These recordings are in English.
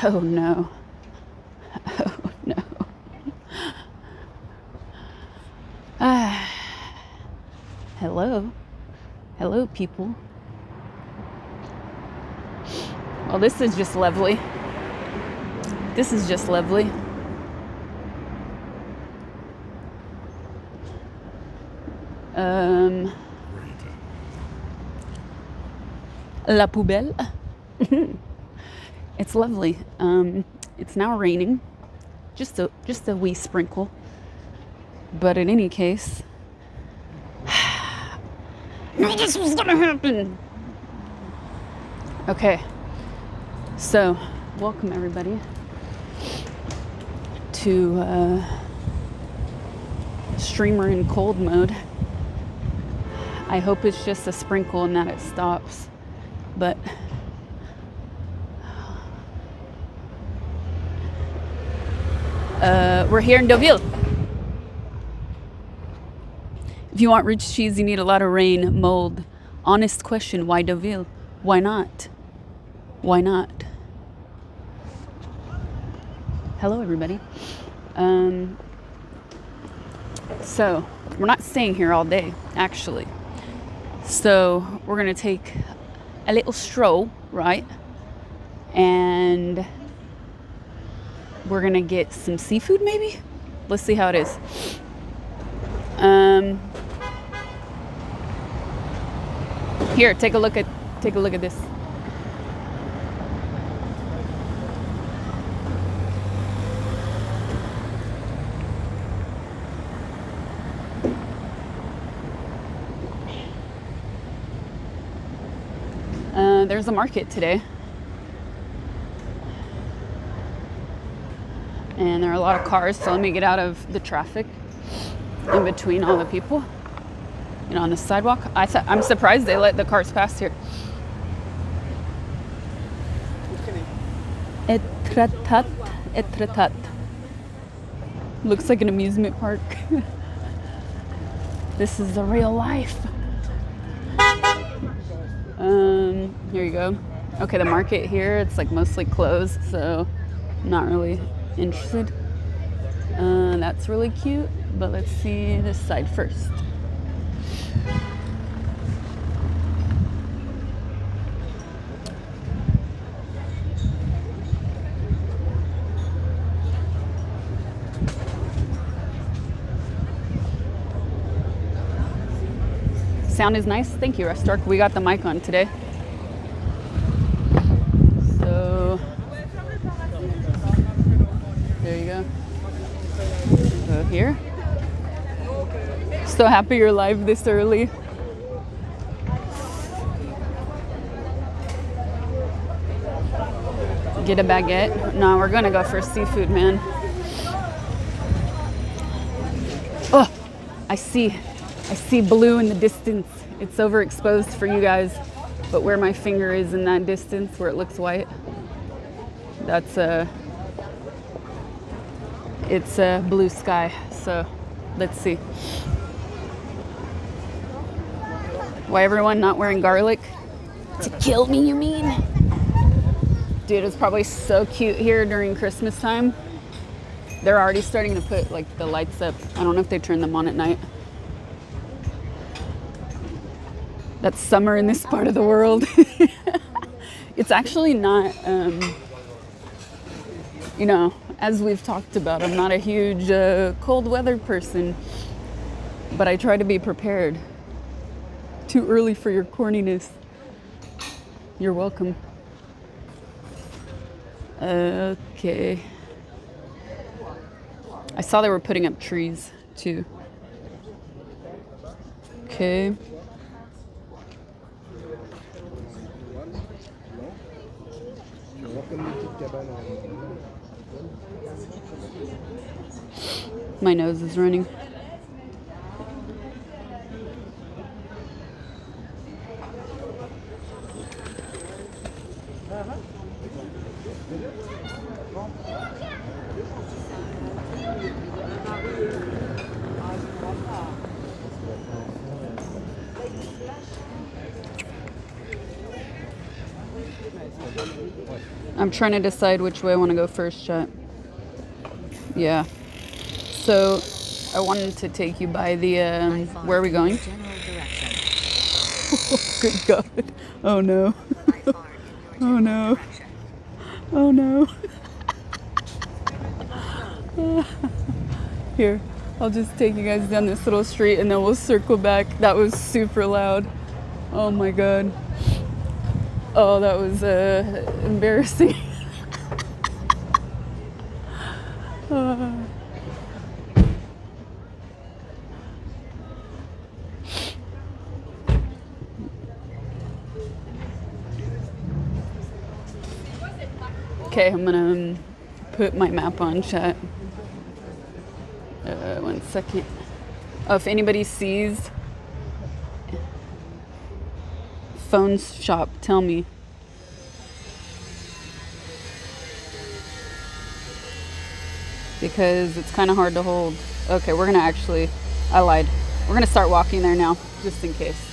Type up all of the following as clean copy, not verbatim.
Oh no. Oh no. Hello. Hello, people. Well, this is just lovely. This is just lovely. La poubelle. It's lovely. It's now raining, just a wee sprinkle. But in any case, knew this was gonna happen. Okay, so welcome everybody to streamer in cold mode. I hope it's just a sprinkle and that it stops, but we're here in Deauville. If you want rich cheese, you need a lot of rain, mold. Honest question, why Deauville? Why not? Why not? Hello, everybody. So, we're not staying here all day, actually. So, we're going to take a little stroll, right? And we're going to get some seafood, maybe? Let's see how it is. Here, take a look at this. There's a market today. And there are a lot of cars, so let me get out of the traffic in between all the people. You know, on the sidewalk. I'm surprised they let the cars pass here. Etretat. Looks like an amusement park. This is the real life. Here you go. Okay, the market here, it's like mostly closed, so I'm not really interested. That's really cute, but let's see this side first. Sound is nice. Thank you, Restork. We got the mic on today. So there you go. So here. So happy you're live this early. Get a baguette. No, we're gonna go for seafood, man. Oh, I see blue in the distance. It's overexposed for you guys, but where my finger is in that distance, where it looks white, that's it's blue sky. So let's see. Why everyone not wearing garlic? To kill me, you mean? Dude, it's probably so cute here during Christmas time. They're already starting to put like the lights up. I don't know if they turn them on at night. That's summer in this part of the world. It's actually not, you know, as we've talked about, I'm not a huge cold weather person, but I try to be prepared. Too early for your corniness. You're welcome. Okay. I saw they were putting up trees too. Okay. My nose is running. I'm trying to decide which way I want to go first, chat. Yeah. So, I wanted to take you by the, where are we going? Oh, good God. Oh no. Oh no. Oh no. Here, I'll just take you guys down this little street and then we'll circle back. That was super loud. Oh my God. Oh, that was embarrassing. Okay, I'm gonna put my map on, chat. 1 second. Oh, if anybody sees phone shop, tell me. Because it's kind of hard to hold. Okay, we're gonna actually, I lied. We're gonna start walking there now, just in case.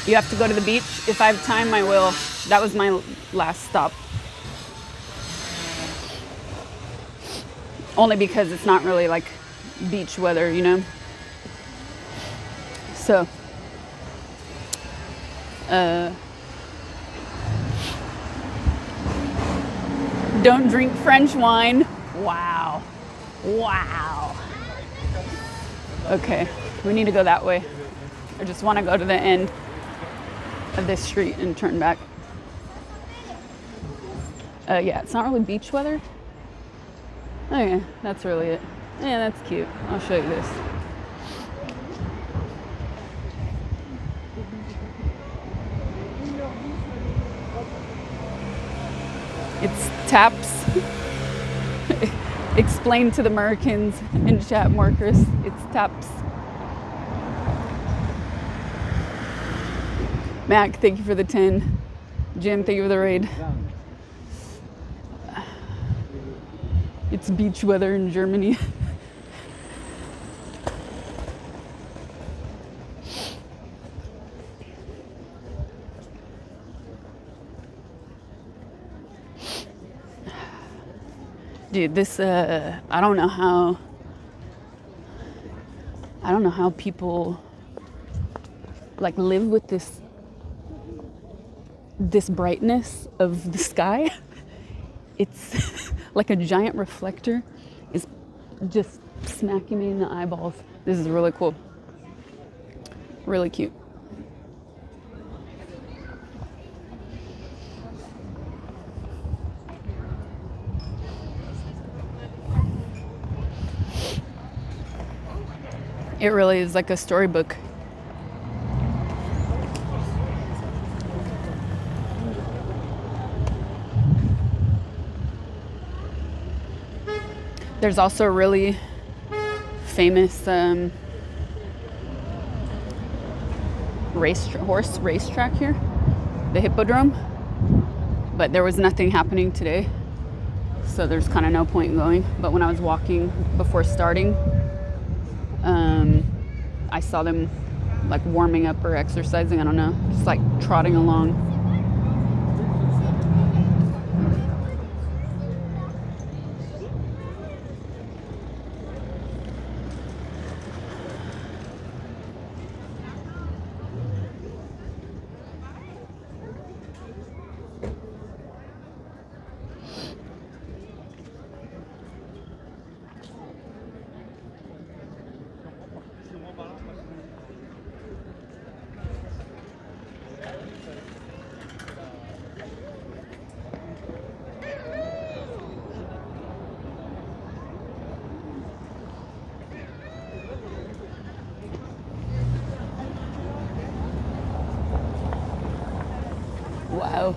You have to go to the beach? If I have time, I will. That was my last stop. Only because it's not really like beach weather, you know? So, don't drink French wine. Wow. Wow. Okay, we need to go that way. I just want to go to the end of this street and turn back. Yeah, it's not really beach weather. Okay, that's really it. Yeah, that's cute. I'll show you this. It's taps. Explain to the Americans in chat, Marcus. It's taps. Mac, thank you for the 10. Jim, thank you for the raid. It's beach weather in Germany. Dude, this, I don't know how people like live with this brightness of the sky. It's like a giant reflector is just smacking me in the eyeballs. This is really cool. Really cute. It really is like a storybook. There's also a really famous horse racetrack here, the Hippodrome, but there was nothing happening today, so there's kind of no point in going. But when I was walking before starting, I saw them like warming up or exercising, I don't know, just like trotting along. Wow.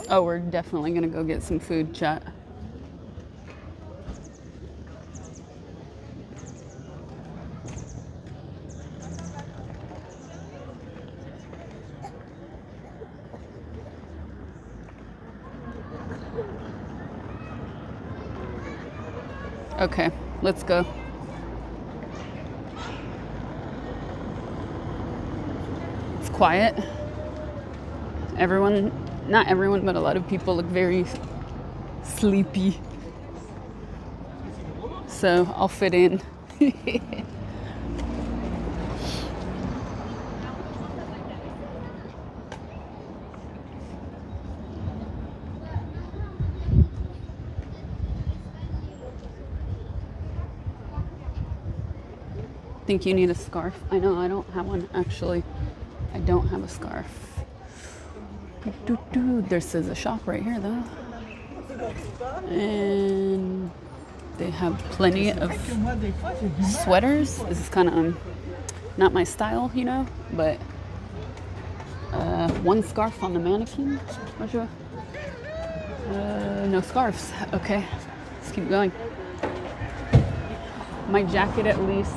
Oh, we're definitely gonna go get some food, chat. Okay, let's go. It's quiet. Everyone, not everyone, but a lot of people look very sleepy. So I'll fit in. Think you need a scarf? I know, I don't have one actually. I don't have a scarf. There's a shop right here though. And they have plenty of sweaters. This is kind of not my style, you know, but one scarf on the mannequin. No scarves. Okay, let's keep going. My jacket at least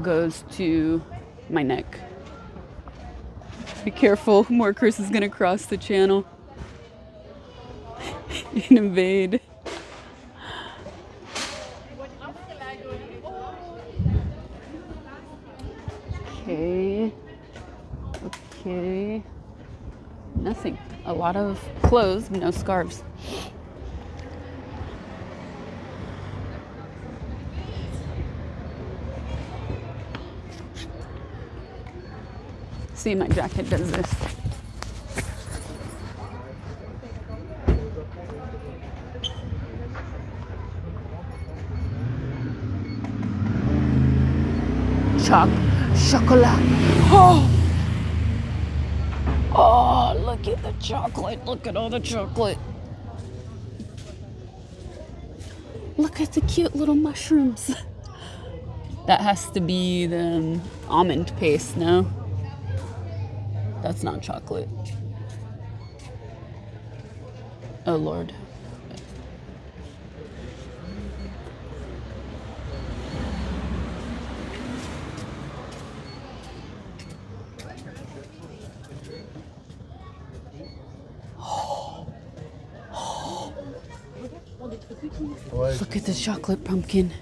goes to my neck. Be careful, more Chris is gonna cross the channel and invade. Okay. Nothing. A lot of clothes, no scarves. See, my jacket does this. Chocolate. Oh, look at the chocolate. Look at all the chocolate. Look at the cute little mushrooms. That has to be the almond paste, no? That's not chocolate. Oh, Lord. Look at the chocolate pumpkin.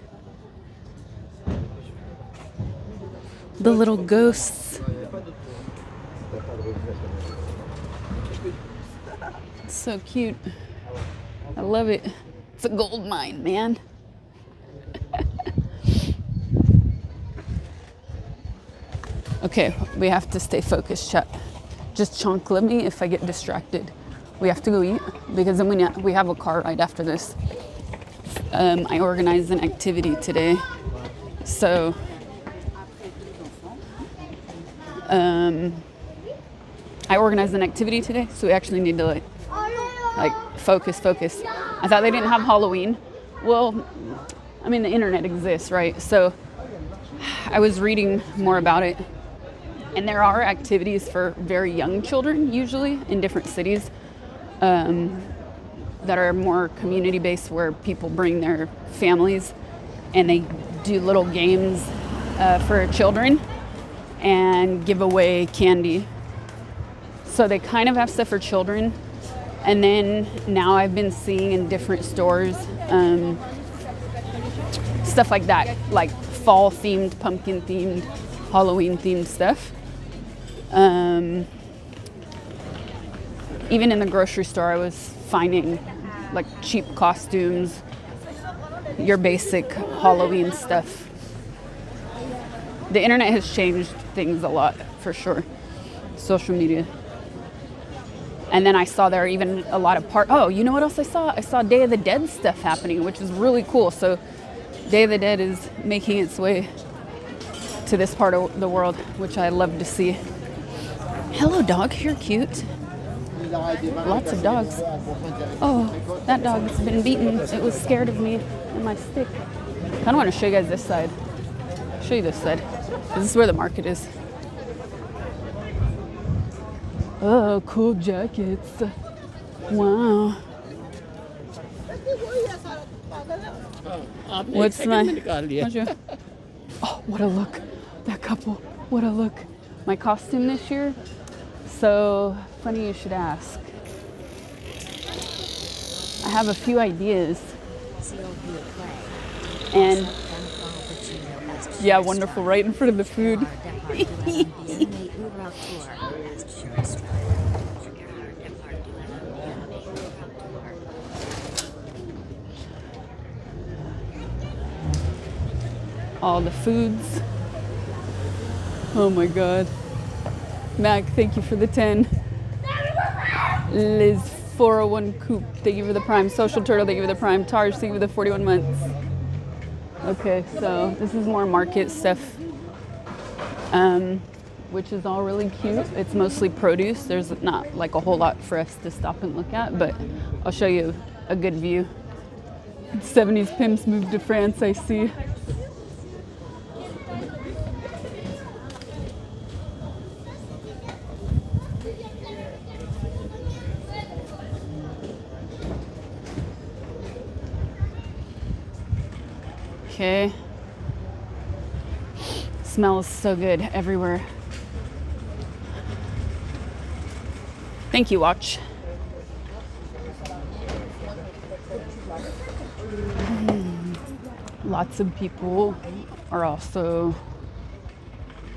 The little ghosts. It's so cute. I love it. It's a gold mine, man. Okay, we have to stay focused, chat. Just chunk me if I get distracted. We have to go eat because then we have a car ride after this. I organized an activity today, so we actually need to like focus. I thought they didn't have Halloween. Well, I mean, the internet exists, right? So I was reading more about it, and there are activities for very young children, usually in different cities, that are more community-based, where people bring their families and they do little games for children and give away candy. So they kind of have stuff for children. And then now I've been seeing in different stores stuff like that, like fall-themed, pumpkin-themed, Halloween-themed stuff. Even in the grocery store, I was finding like cheap costumes, your basic Halloween stuff. The internet has changed things a lot, for sure. Social media. And then I saw there are even a lot of oh, you know what else I saw? I saw Day of the Dead stuff happening, which is really cool. So Day of the Dead is making its way to this part of the world, which I love to see. Hello, dog. You're cute. Lots of dogs. Oh, that dog's been beaten. It was scared of me and my stick. I don't want to show you guys this side. I'll show you this side. This is where the market is. Oh, cool jackets. Wow. What's my... Oh, what a look. That couple. What a look. My costume this year. So, funny you should ask. I have a few ideas. And... yeah, wonderful. Right in front of the food. All the foods. Oh my God. Mac, thank you for the 10. Liz 401 Coop, thank you for the prime. Social Turtle, thank you for the prime. Tarj, thank you for the 41 months. Okay, so this is more market stuff, which is all really cute. It's mostly produce. There's not like a whole lot for us to stop and look at, but I'll show you a good view. 70s pimps moved to France, I see. Okay. Smells so good everywhere. Thank you, watch. Lots of people are also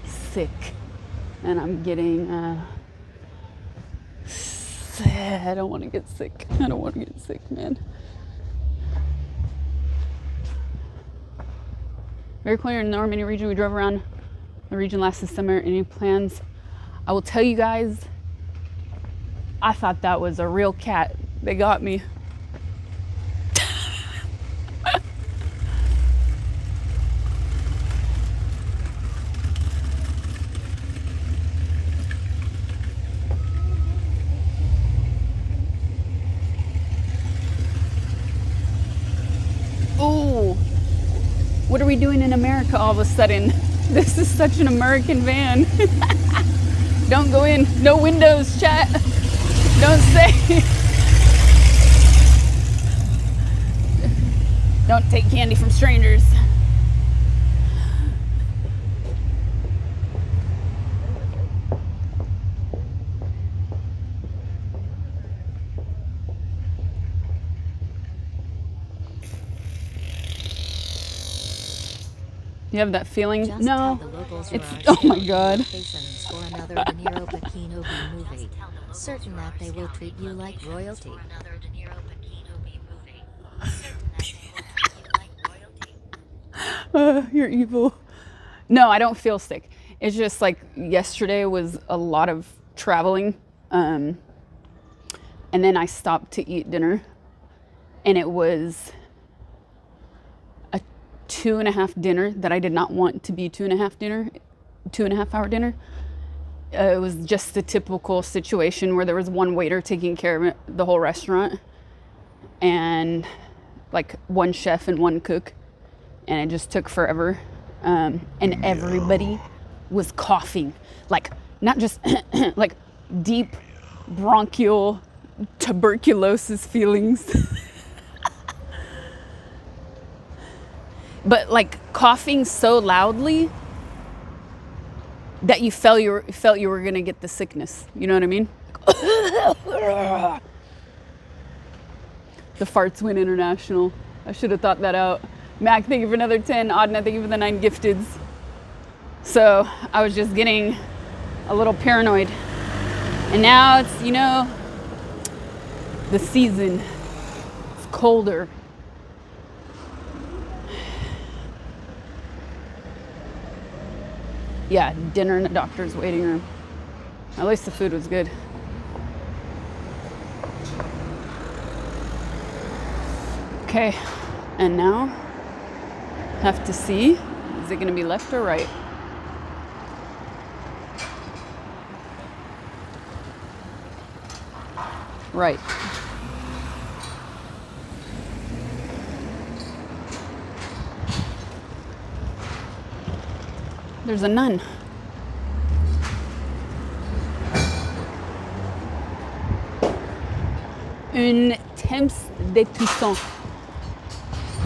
sick, and I'm getting I don't want to get sick. I don't want to get sick, man. Very clear in the Normandy region. We drove around the region last summer. Any plans? I will tell you guys, I thought that was a real cat. They got me. Oh. What are we doing in America all of a sudden? This is such an American van. Don't go in. No windows, chat. Don't say. Don't take candy from strangers. You have that feeling? Just no. It's oh my God. For another De Niro Pacino B movie. Certain that they will treat you like royalty. You're evil. No, I don't feel sick. It's just like yesterday was a lot of traveling, and then I stopped to eat dinner, and it was 2.5 dinner that I did not want to be 2.5 hour dinner. It was just a typical situation where there was one waiter taking care of the whole restaurant, and like one chef and one cook. and it just took forever. And everybody was coughing, like not just like deep bronchial tuberculosis feelings, but like coughing so loudly that you felt you were gonna get the sickness. You know what I mean? The farts went international. I should have thought that out. Mac, thank you for another 10. Adna, thank you for the 9 gifteds. So I was just getting a little paranoid. And now it's, you know, the season. It's colder. Yeah, dinner in the doctor's waiting room. At least the food was good. Okay, and now have to see, is it gonna be left or right? Right. There's a nun. Une temps de Toussaint.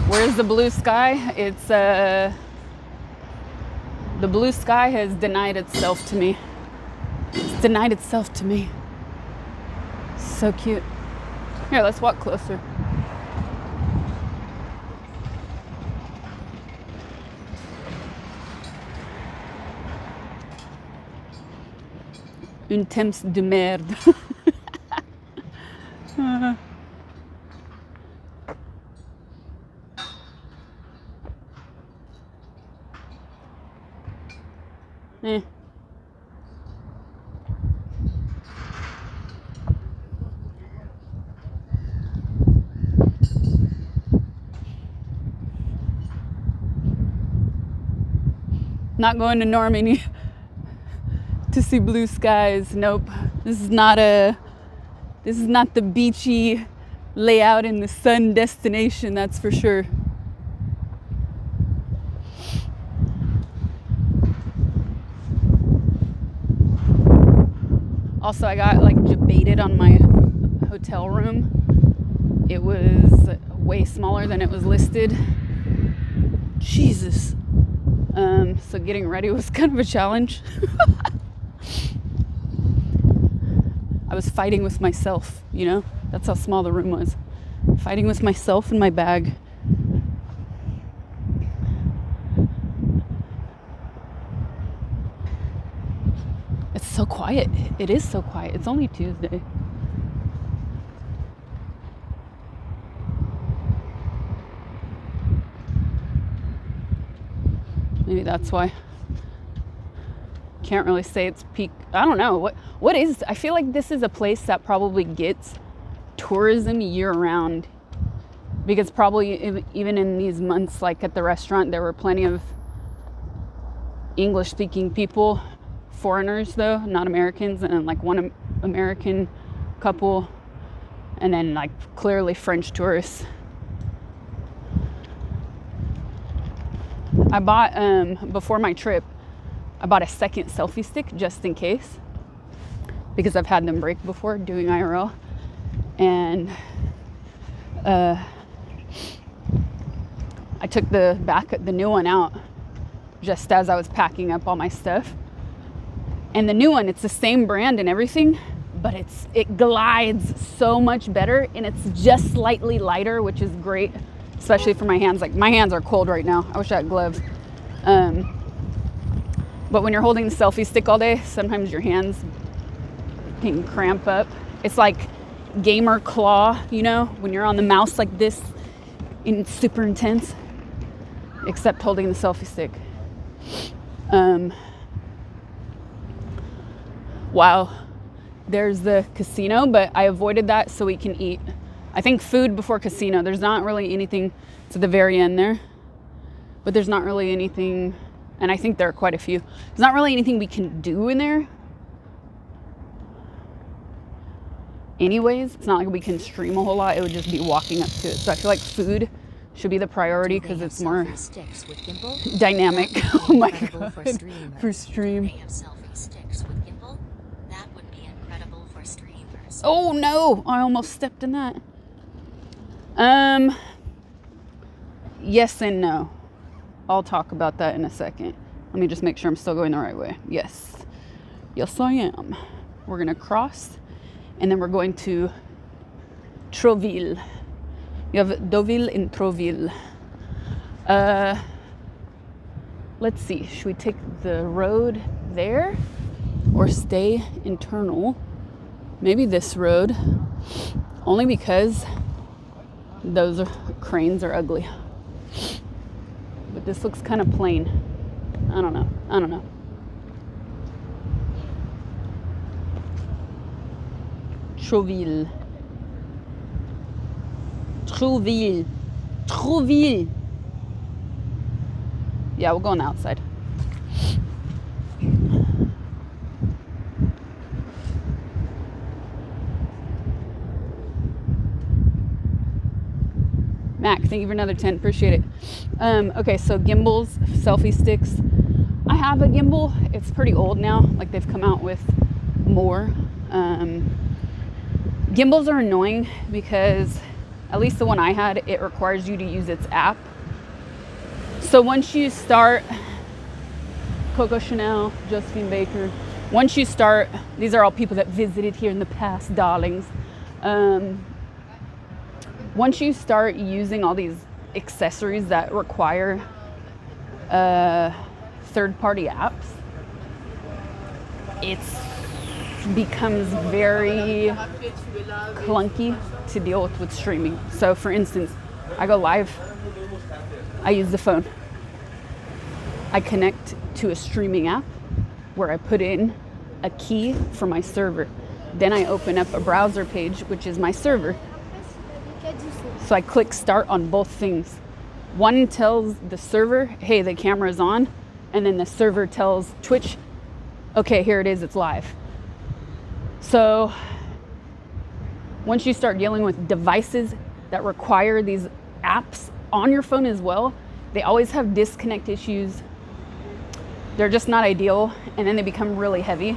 Where's the blue sky? It's the blue sky has denied itself to me. It's denied itself to me. So cute. Here, let's walk closer. Une temps de merde. Not going to Normandy to see blue skies. Nope. This is not the beachy layout in the sun destination, that's for sure. Also, I got like debated on my hotel room. It was way smaller than it was listed. Jesus. So getting ready was kind of a challenge. I was fighting with myself, you know? That's how small the room was. Fighting with myself and my bag. It's so quiet. It is so quiet. It's only Tuesday. Maybe that's why. Can't really say it's peak. I don't know. What is, I feel like this is a place that probably gets tourism year round, because probably even in these months, like at the restaurant, there were plenty of English speaking people, foreigners though, not Americans, and then like one American couple, and then like clearly French tourists. I bought, before my trip, I bought a second selfie stick just in case, because I've had them break before doing IRL. And I took the new one out just as I was packing up all my stuff. And the new one, it's the same brand and everything, but it glides so much better, and it's just slightly lighter, which is great, especially for my hands. Like, my hands are cold right now. I wish I had gloves. But when you're holding the selfie stick all day, sometimes your hands can cramp up. It's like gamer claw, you know, when you're on the mouse like this, and it's super intense, except holding the selfie stick. Wow, there's the casino, but I avoided that so we can eat. I think food before casino. There's not really anything. It's at the very end there, but there's not really anything. And I think there are quite a few. There's not really anything we can do in there. Anyways, it's not like we can stream a whole lot. It would just be walking up to it. So I feel like food Do be the priority they because have it's more selfie sticks with gimbal? dynamic. That Oh would be my incredible god. for streamers. For stream. Do they have selfie sticks with gimbal? That would be incredible for streamers. Oh no, I almost stepped in that. Yes and no. I'll talk about that in a second. Let me just make sure I'm still going the right way. Yes. Yes, I am. We're going to cross, and then we're going to Trouville. You have DEAUVILLE and Trouville. Let's see. Should we take the road there or stay internal? Maybe this road. Only because those cranes are ugly. But this looks kind of plain. I don't know. Trouville. Yeah, we'll go on the outside. Mac, thank you for another 10. Appreciate it. Okay, so gimbals, selfie sticks. I have a gimbal. It's pretty old now. Like, they've come out with more. Gimbals are annoying because, at least the one I had, it requires you to use its app. So once you start, Coco Chanel, Josephine Baker, once you start, these are all people that visited here in the past, darlings. Once you start using all these accessories that require third-party apps, it becomes very clunky to deal with streaming. So for instance, I go live, I use the phone. I connect to a streaming app where I put in a key for my server. Then I open up a browser page, which is my server. So I click start on both things. One tells the server, hey, the camera's on. And then the server tells Twitch, okay, here it is, it's live. So once you start dealing with devices that require these apps on your phone as well, they always have disconnect issues. They're just not ideal, and then they become really heavy.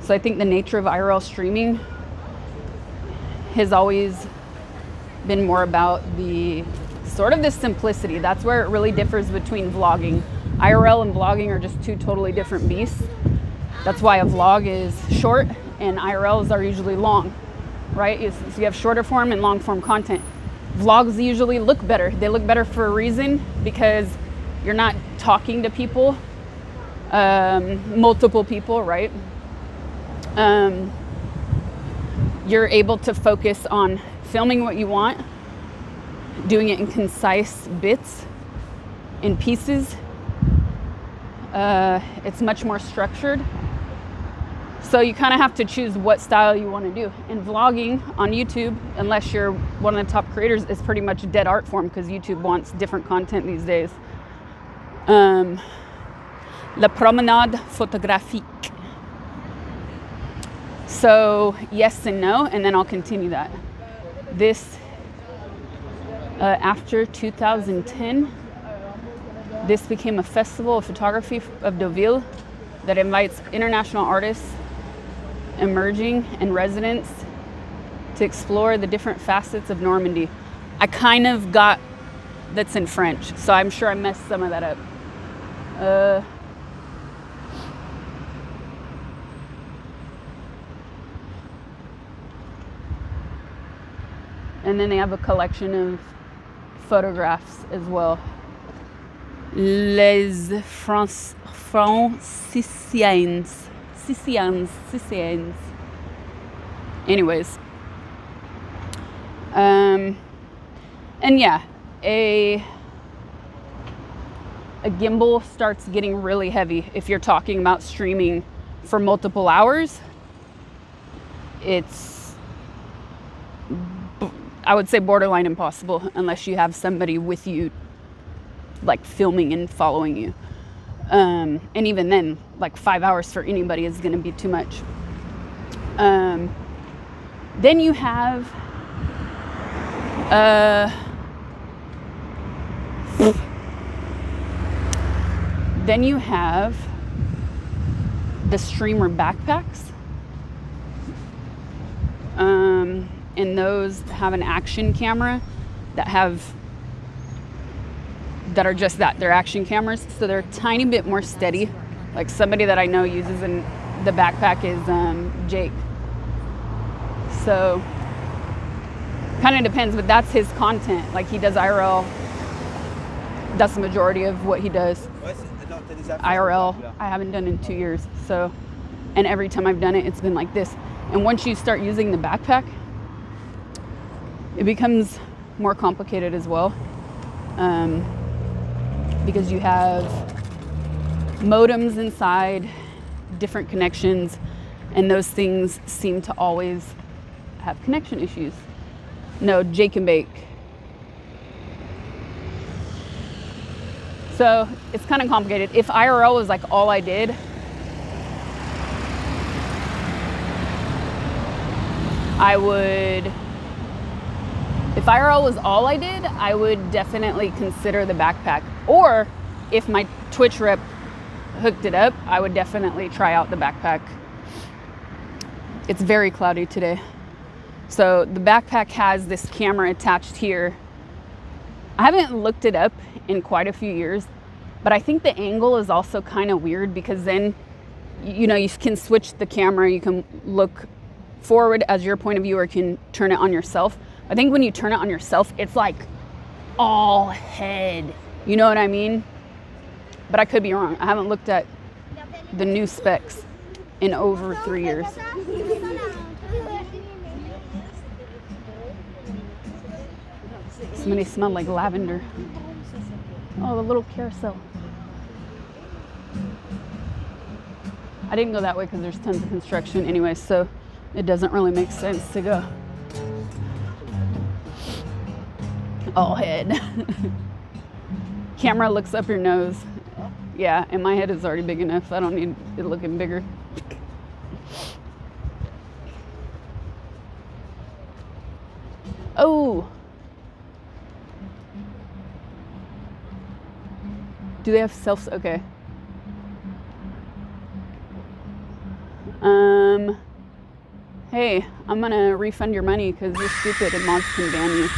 So I think the nature of IRL streaming has always been more about the sort of the simplicity. That's where it really differs between vlogging. IRL and vlogging are just two totally different beasts. That's why a vlog is short and IRLs are usually long, right? So you have shorter form and long form content. Vlogs usually look better. They look better for a reason, because you're not talking to people, multiple people, right? You're able to focus on filming what you want, doing it in concise bits, in pieces. It's much more structured. So you kind of have to choose what style you want to do. And vlogging on YouTube, unless you're one of the top creators, is pretty much a dead art form, because YouTube wants different content these days. La promenade photographique. So yes and no, and then I'll continue that. This, after 2010, this became a festival of photography of Deauville that invites international artists, emerging and residents to explore the different facets of Normandy. I kind of got that's in French, so I'm sure I messed some of that up. And then they have a collection of photographs as well. Les Francisiens. Anyways. And yeah, a gimbal starts getting really heavy if you're talking about streaming for multiple hours. It's, I would say, borderline impossible unless you have somebody with you, like filming and following you. And even then, like 5 hours for anybody is going to be too much. Then you have Then you have the streamer backpacks. And those have an action camera that are just that. They're action cameras. So they're a tiny bit more steady. Like somebody that I know uses in the backpack is Jake. So kind of depends, but that's his content. Like he does IRL. That's the majority of what he does. IRL, I haven't done in 2 years. So, and every time I've done it, it's been like this. And once you start using the backpack, it becomes more complicated as well. Because you have modems inside, different connections, and those things seem to always have connection issues. No, Jake and Bake. So it's kind of complicated. If IRL was like all I did, if IRL was all I did, I would definitely consider the backpack. Or if my Twitch rep hooked it up, I would definitely try out the backpack. It's very cloudy today. So the backpack has this camera attached here. I haven't looked it up in quite a few years, but I think the angle is also kind of weird because then, you know, you can switch the camera. You can look forward as your point of view or you can turn it on yourself. I think when you turn it on yourself, it's like all head. You know what I mean? But I could be wrong. I haven't looked at the new specs in over 3 years. Somebody smelled like lavender. Oh, the little carousel. I didn't go that way because there's tons of construction anyway, so it doesn't really make sense to go. All head. Camera looks up your nose. Yeah, and my head is already big enough. I don't need it looking bigger. Oh. Do they have self? Okay. Hey, I'm gonna refund your money because you're stupid and mods can ban you.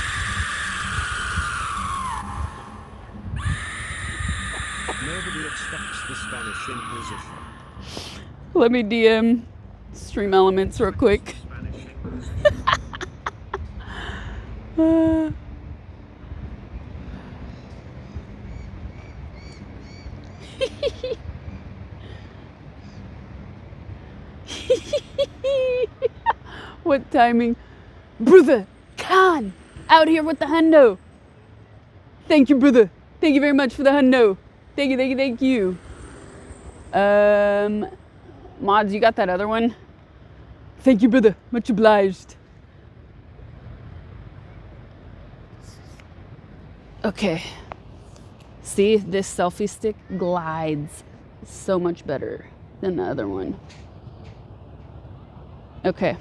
Nobody expects the Spanish Inquisition. Let me DM Stream Elements real quick. What timing? Brother, Khan, out here with the hundo. Thank you, brother. Thank you very much for the hundo. Thank you, thank you, thank you. Mods, you got that other one? Thank you, brother. Much obliged. Okay. See, this selfie stick glides so much better than the other one. Okay.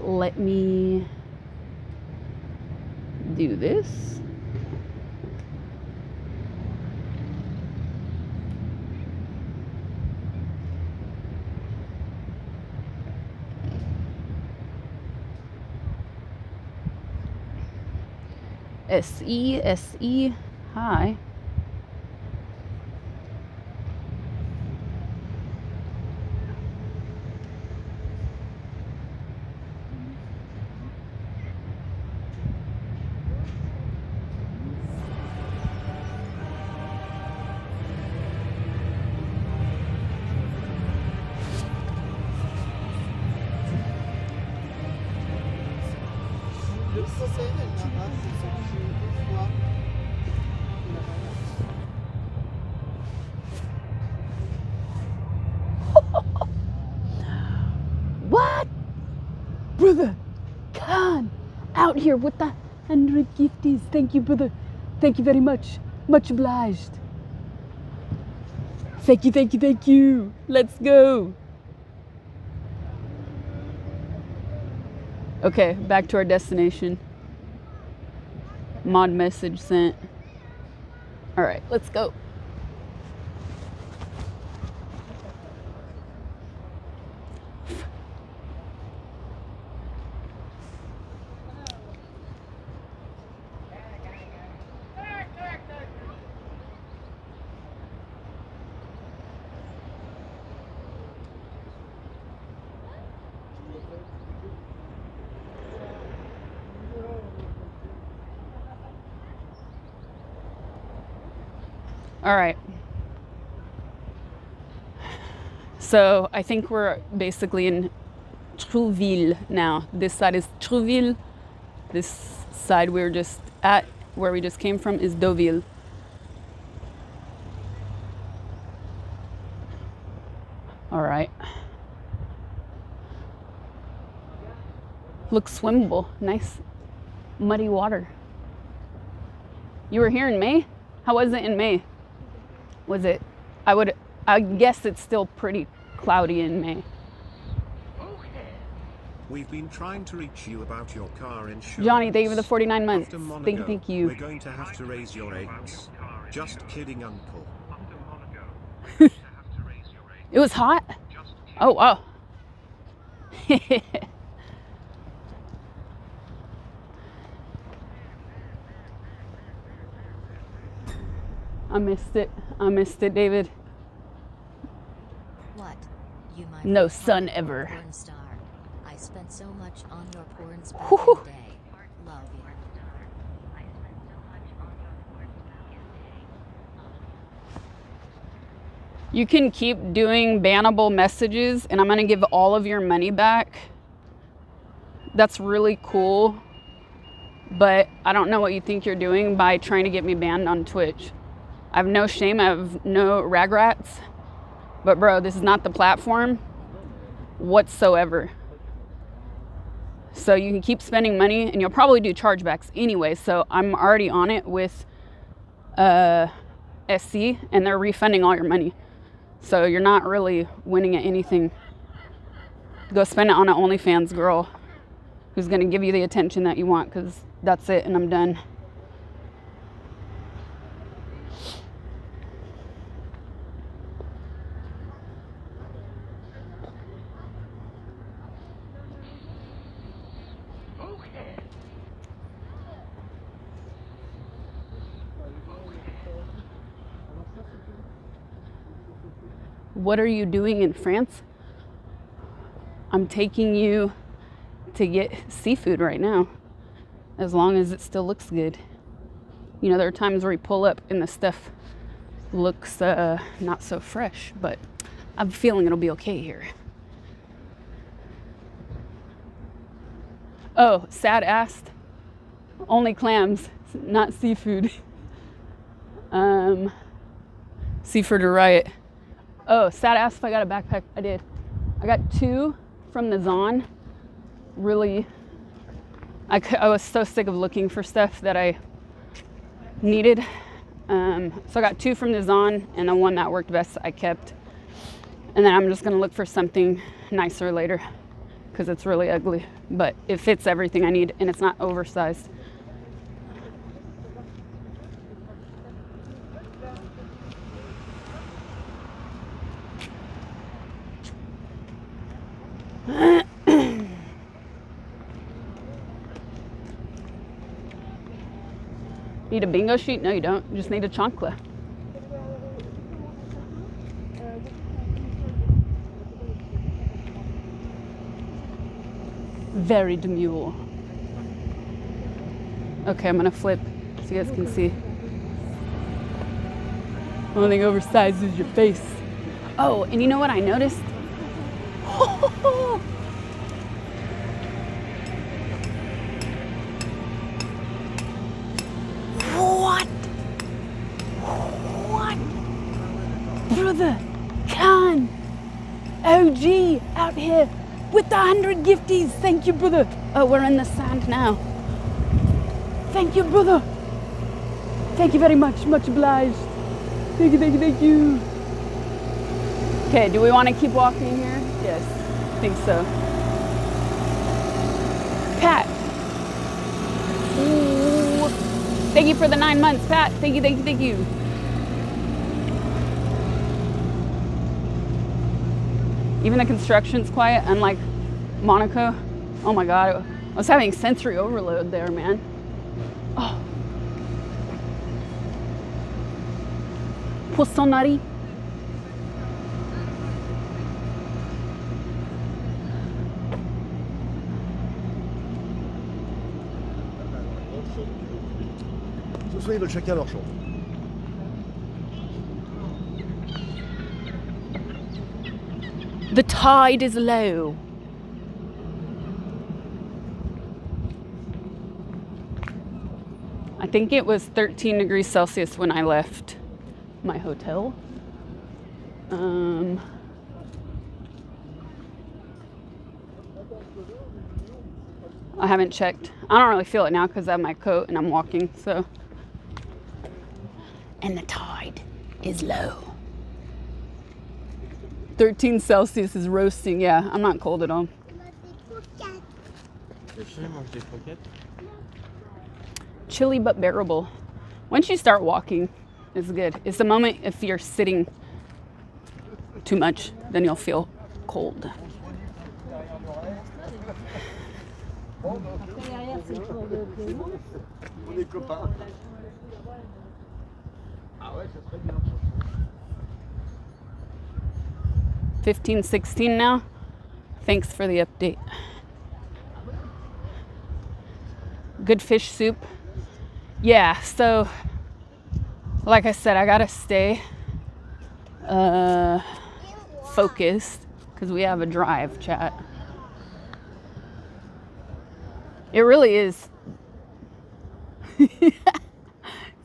Let me do this. SE, hi. What? Brother, Khan, out here with the 100 gifties. Thank you, brother. Thank you very much. Much obliged. Thank you, thank you, thank you. Let's go. Okay, back to our destination. Mod message sent. All right, let's go. All right. So I think we're basically in Trouville now. This side is Trouville. This side we're just at, where we just came from, is DEAUVILLE. All right. Looks swimmable. Nice muddy water. You were here in May? How was it in May? Was it, I guess it's still pretty cloudy in May. We've been trying to reach you about your car insurance. Johnny, thank you for the 49 months. After Monaco, Thank you. We're going to have to raise your rates. Just kidding, Uncle. It was hot? Oh, wow. I missed it. I missed it, David. What? You my No first son hardcore ever. porn star. I spent so much on your porns back Whew. in the day. Love you. You can keep doing bannable messages and I'm going to give all of your money back. That's really cool. But I don't know what you think you're doing by trying to get me banned on Twitch. I have no shame. I have no ragrats. But bro, this is not the platform whatsoever. So you can keep spending money and you'll probably do chargebacks anyway. So I'm already on it with SC and they're refunding all your money. So you're not really winning at anything. Go spend it on an OnlyFans girl who's going to give you the attention that you want, because that's it and I'm done. What are you doing in France? I'm taking you to get seafood right now, as long as it still looks good. You know, there are times where you pull up and the stuff looks not so fresh, but I'm feeling it'll be okay here. Oh, Sad asked, only clams, not seafood. Seafood or riot. Oh, Sad asked if I got a backpack. I did. I got 2 from the Zon. Really, I was so sick of looking for stuff that I needed. So I got 2 from the Zon, and the one that worked best I kept. And then I'm just gonna look for something nicer later, because it's really ugly. But it fits everything I need, and it's not oversized. Need a bingo sheet? No, you don't. You just need a chancla. Very demure. Okay, I'm gonna flip so you guys can see. Only thing oversized is your face. Oh, and you know what I noticed? What? Brother, Khan, OG out here with the 100 gifties. Thank you, brother. Oh, we're in the sand now. Thank you, brother. Thank you very much. Much obliged. Thank you, thank you, thank you. Okay, do we want to keep walking here? Yes, I think so. Pat. Ooh. Thank you for the 9 months, Pat. Thank you, thank you, thank you. Even the construction's quiet, unlike Monaco. Oh my God, I was having sensory overload there, man. Oh. Poissonnerie. Ce soir, ils veulent chacun leur chambre. The tide is low. I think it was 13 degrees Celsius when I left my hotel. I haven't checked. I don't really feel it now because I have my coat and I'm walking, so. And the tide is low. 13 Celsius is roasting. Yeah, I'm not cold at all. Chilly but bearable. Once you start walking, it's good. It's the moment if you're sitting too much, then you'll feel cold. On est copains. Ah ouais, ça serait bien. 15:16 now. Thanks for the update. Good fish soup. Yeah, so like I said, I gotta stay focused because we have a drive, chat. It really is.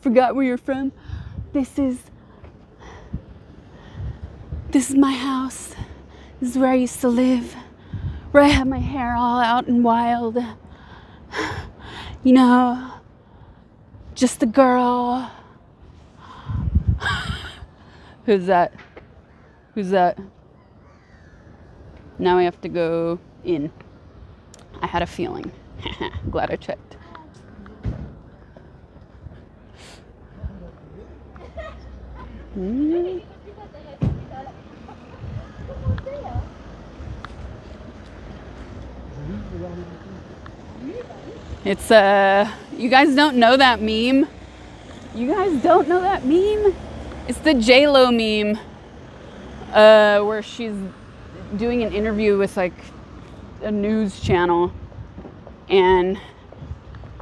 Forgot where you're from. This is my house. This is where I used to live. Where I had my hair all out and wild. You know, just a girl. Who's that? Who's that? Now we have to go in. I had a feeling. Glad I checked. It's you guys don't know that meme? You guys don't know that meme? It's the J-Lo meme, where she's doing an interview with like a news channel, and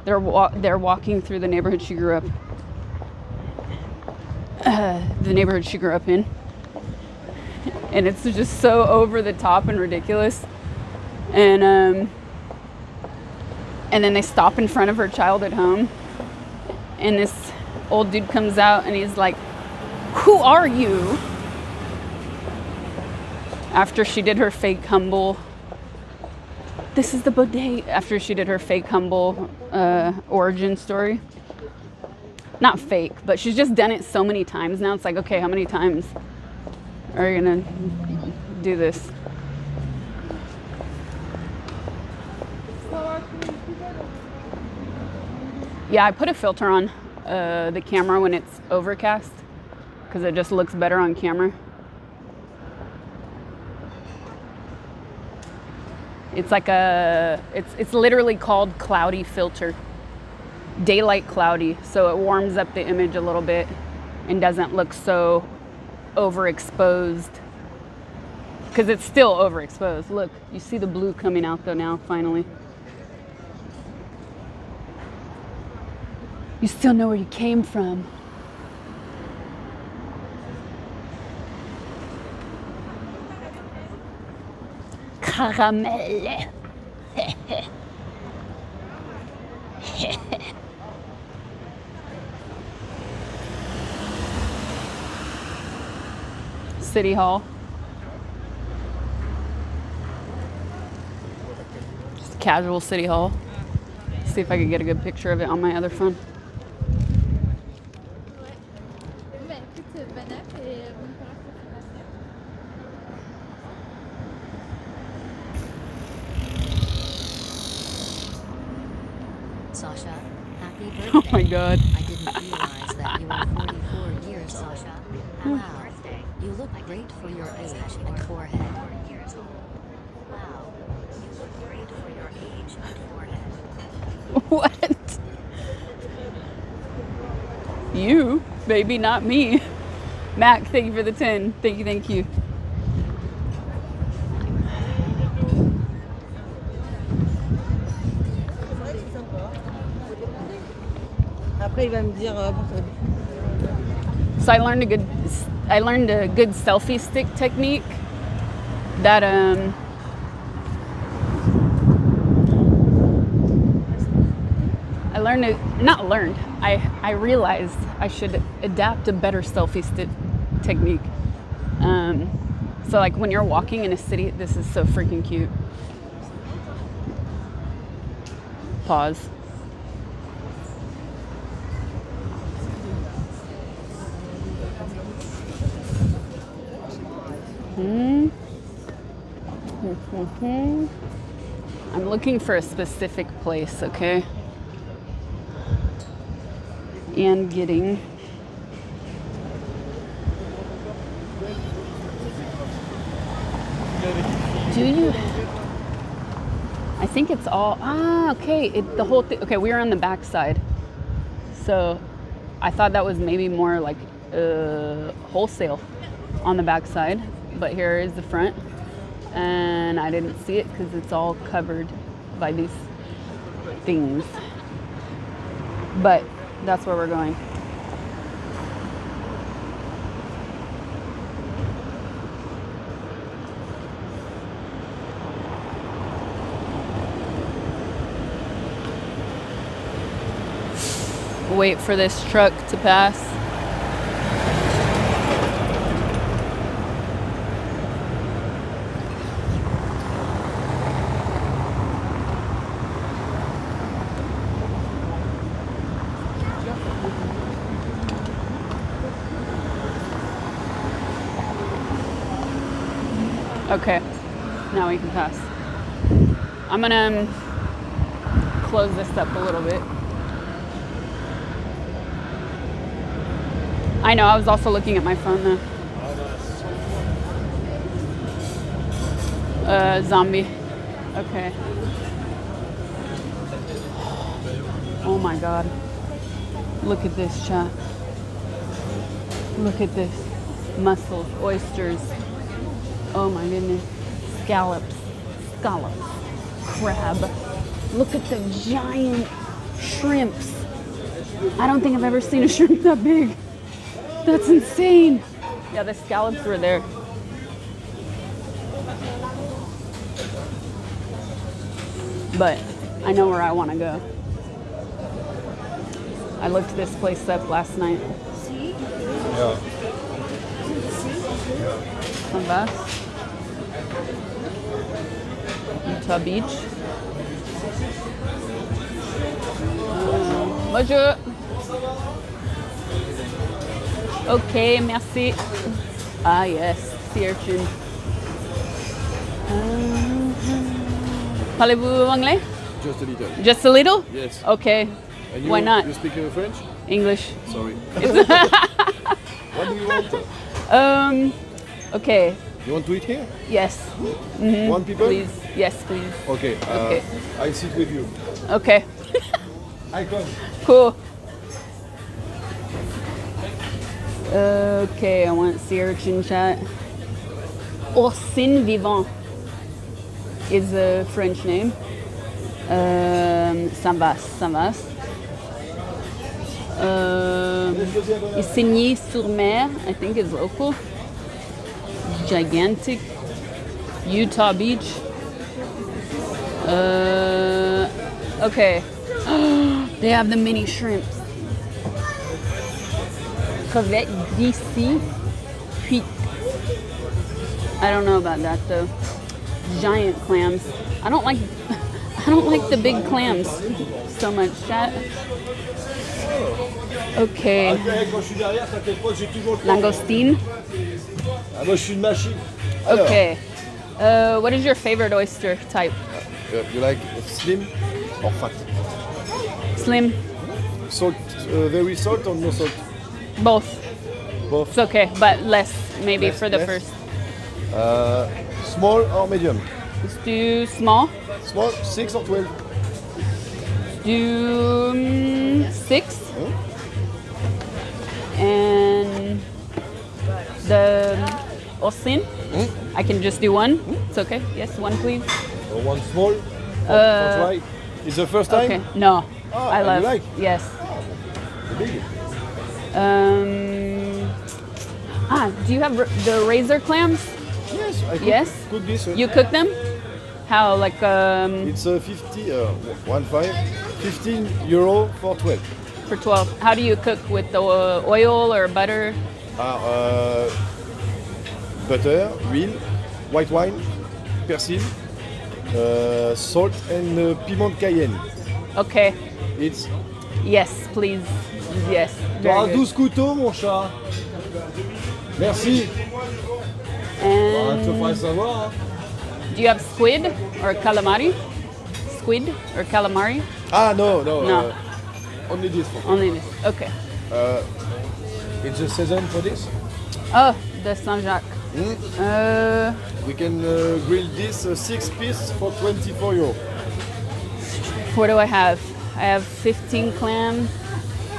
they're walking through the neighborhood she grew up, in, and it's just so over the top and ridiculous, and then they stop in front of her childhood home, and this old dude comes out and he's like, "Who are you?" After she did her fake humble, this is the bodega, after she did her fake humble origin story. Not fake, but she's just done it so many times now. It's like, okay, how many times are you gonna do this? Yeah, I put a filter on the camera when it's overcast because it just looks better on camera. It's like it's literally called cloudy filter. Daylight cloudy, so it warms up the image a little bit and doesn't look so overexposed. Because it's still overexposed. Look, you see the blue coming out though now, finally. You still know where you came from. Caramel. City Hall. Just casual City Hall. See if I can get a good picture of it on my other phone. Sasha, happy birthday. Oh my God. I You, baby, not me. Mac, thank you for the 10. Thank you, thank you. Après, il va me dire. So I learned a good selfie stick technique that I realized I should adapt a better selfie stick technique. So like when you're walking in a city, this is so freaking cute. Pause. I'm looking for a specific place, okay? And getting do you I think it's all okay, the whole thing. Okay, we were on the back side, so I thought that was maybe more like wholesale on the back side, but here is the front, and I didn't see it because it's all covered by these things, but that's where we're going. Wait for this truck to pass. Okay, now we can pass. I'm gonna close this up a little bit. I know, I was also looking at my phone though. Zombie. Okay. Oh my God. Look at this, chat. Look at this. Mussels, oysters. Oh my goodness. Scallops. Crab. Look at the giant shrimps. I don't think I've ever seen a shrimp that big. That's insane. Yeah, the scallops were there. But I know where I want to go. I looked this place up last night. Yeah. Calvados. Utah Beach. Bonjour. Okay, merci. Ah yes, sea urchin. Parlez-vous anglais? Just a little. Just a little? Yes. Okay. And you, Why not? You speak French? English. Sorry. What do you want? Okay. You want to eat here? Yes. Mm-hmm. One people? Please. Yes, please. Okay. Okay. I sit with you. Okay. I come. Cool. Okay, I want sea urchin chat. Urchin vivant is a French name. Sanvas. Isigny-sur-Mer, I think is local. Gigantic. Utah Beach. Okay. They have the mini shrimps. Crevettes d'ici. Cuites. I don't know about that though. Giant clams. I don't like the big clams so much. Okay. Langoustine. Ah, moi je suis une machine. Okay. What is your favorite oyster type? You like slim or fat? Slim. Salt, very salt or no salt? Both. Both. It's okay, but less maybe Less, for the less? first. Small or medium? Let's do small. Small, 6 or 12? Do 6. urchin. I can just do one. It's okay. Yes, one please. One small. For try. It's the first time? Okay. No. Ah, I and love. you like? Yes. Big. Do you have the razor clams? Yes, I cook, Yes? cook this. You cook them? How, like, It's 15 euro for 12. for 12? How do you cook with the oil or butter? Butter, oil, white wine, persil, salt and piment cayenne. Okay. It's Yes, please. Yes. Very T'auras good. 12 couteaux, mon chat. Merci. Je te ferai And savoir. Hein. do you have squid or calamari? Squid or calamari? no. No. Only this one. Only this. Okay. It's the season for this. Oh, the Saint-Jacques. We can grill this 6 pieces for 24 euro. What do I have? I have 15 clam.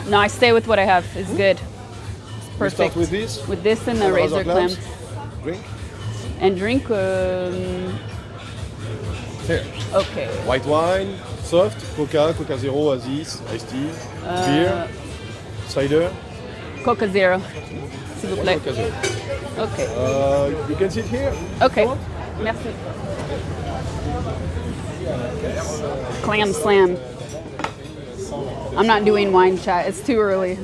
No, I stay with what I have. It's good. It's We perfect. start with this. With this and the and razor other clams. clams. Drink. And drink. Here. Okay. White wine, soft, Coca, Coca Zero, Aziz, iced tea, beer, cider. Coca Zero. S'il vous plaît. Coca Zero. Okay. You can sit here. Okay. Merci. Clam slam. I'm not doing wine chat. It's too early.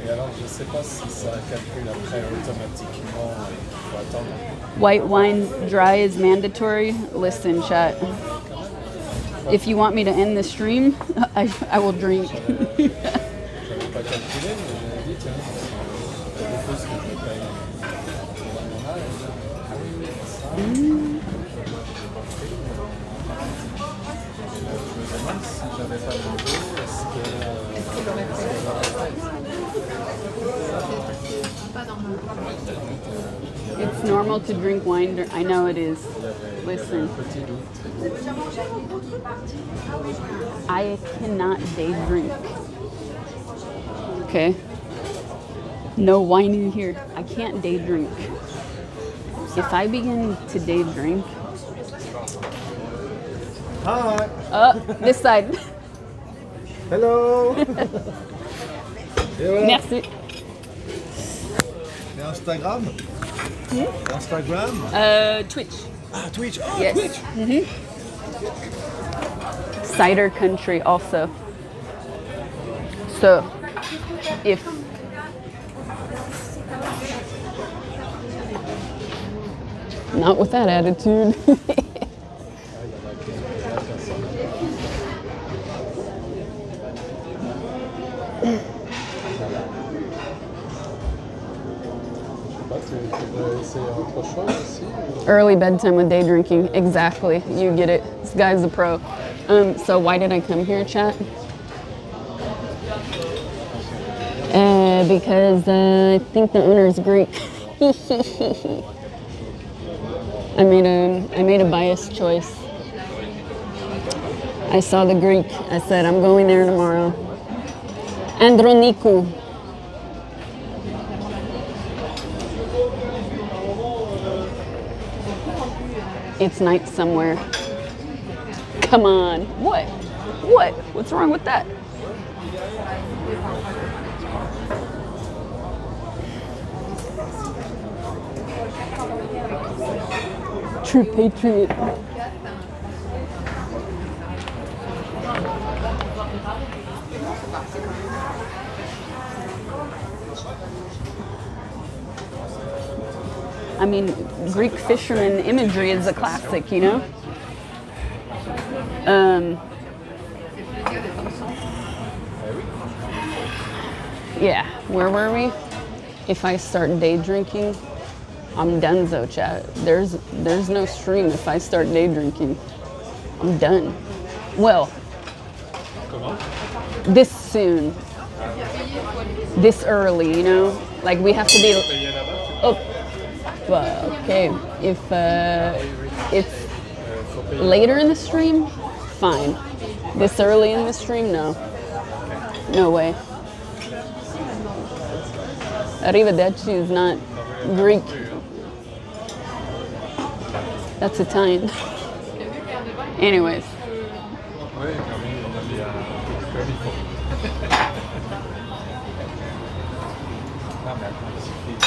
Et alors, je ne sais pas si ça calcule après automatiquement. Il faut attendre. White wine dry is mandatory. Listen, chat. If you want me to end the stream, I will drink. Je n'avais pas calculé, mais je l'ai dit, tiens, il y a des choses que je paye. Je me demande si j'avais pas demandé, est-ce que. It's normal to drink wine. I know it is. Listen, Petit doute. I cannot day drink. Okay? No wine in here. I can't day drink. If I begin to day drink, Hi. this side. Hello. Et voilà. Merci. Et Instagram. Instagram. Twitch. Ah, Twitch. Oh, Yes. Twitch. Cider country also. So, if not with that attitude. Tu veux essayer autre chose aussi? Early bedtime with day drinking. Exactly. You get it. This guy's a pro. So why did I come here, chat? Because I think the owner is Greek. I made a biased choice. I saw the Greek. I said, I'm going there tomorrow. Andronikou. It's night somewhere. Come on. What? What? What's wrong with that? True patriot. I mean, Greek fisherman imagery is a classic, you know? Yeah, where were we? If I start day drinking, I'm donezo, chat. There's no stream if I start day drinking. I'm done. Well, this soon. This early, you know? Like we have to be... Oh, well, okay. If it's later in the stream, fine. This early in the stream, no. No way. Arrivederci is not Greek. That's Italian. Anyways. Oui, quand même, on a bien comme il faut. Non, mais attends, il suffit de...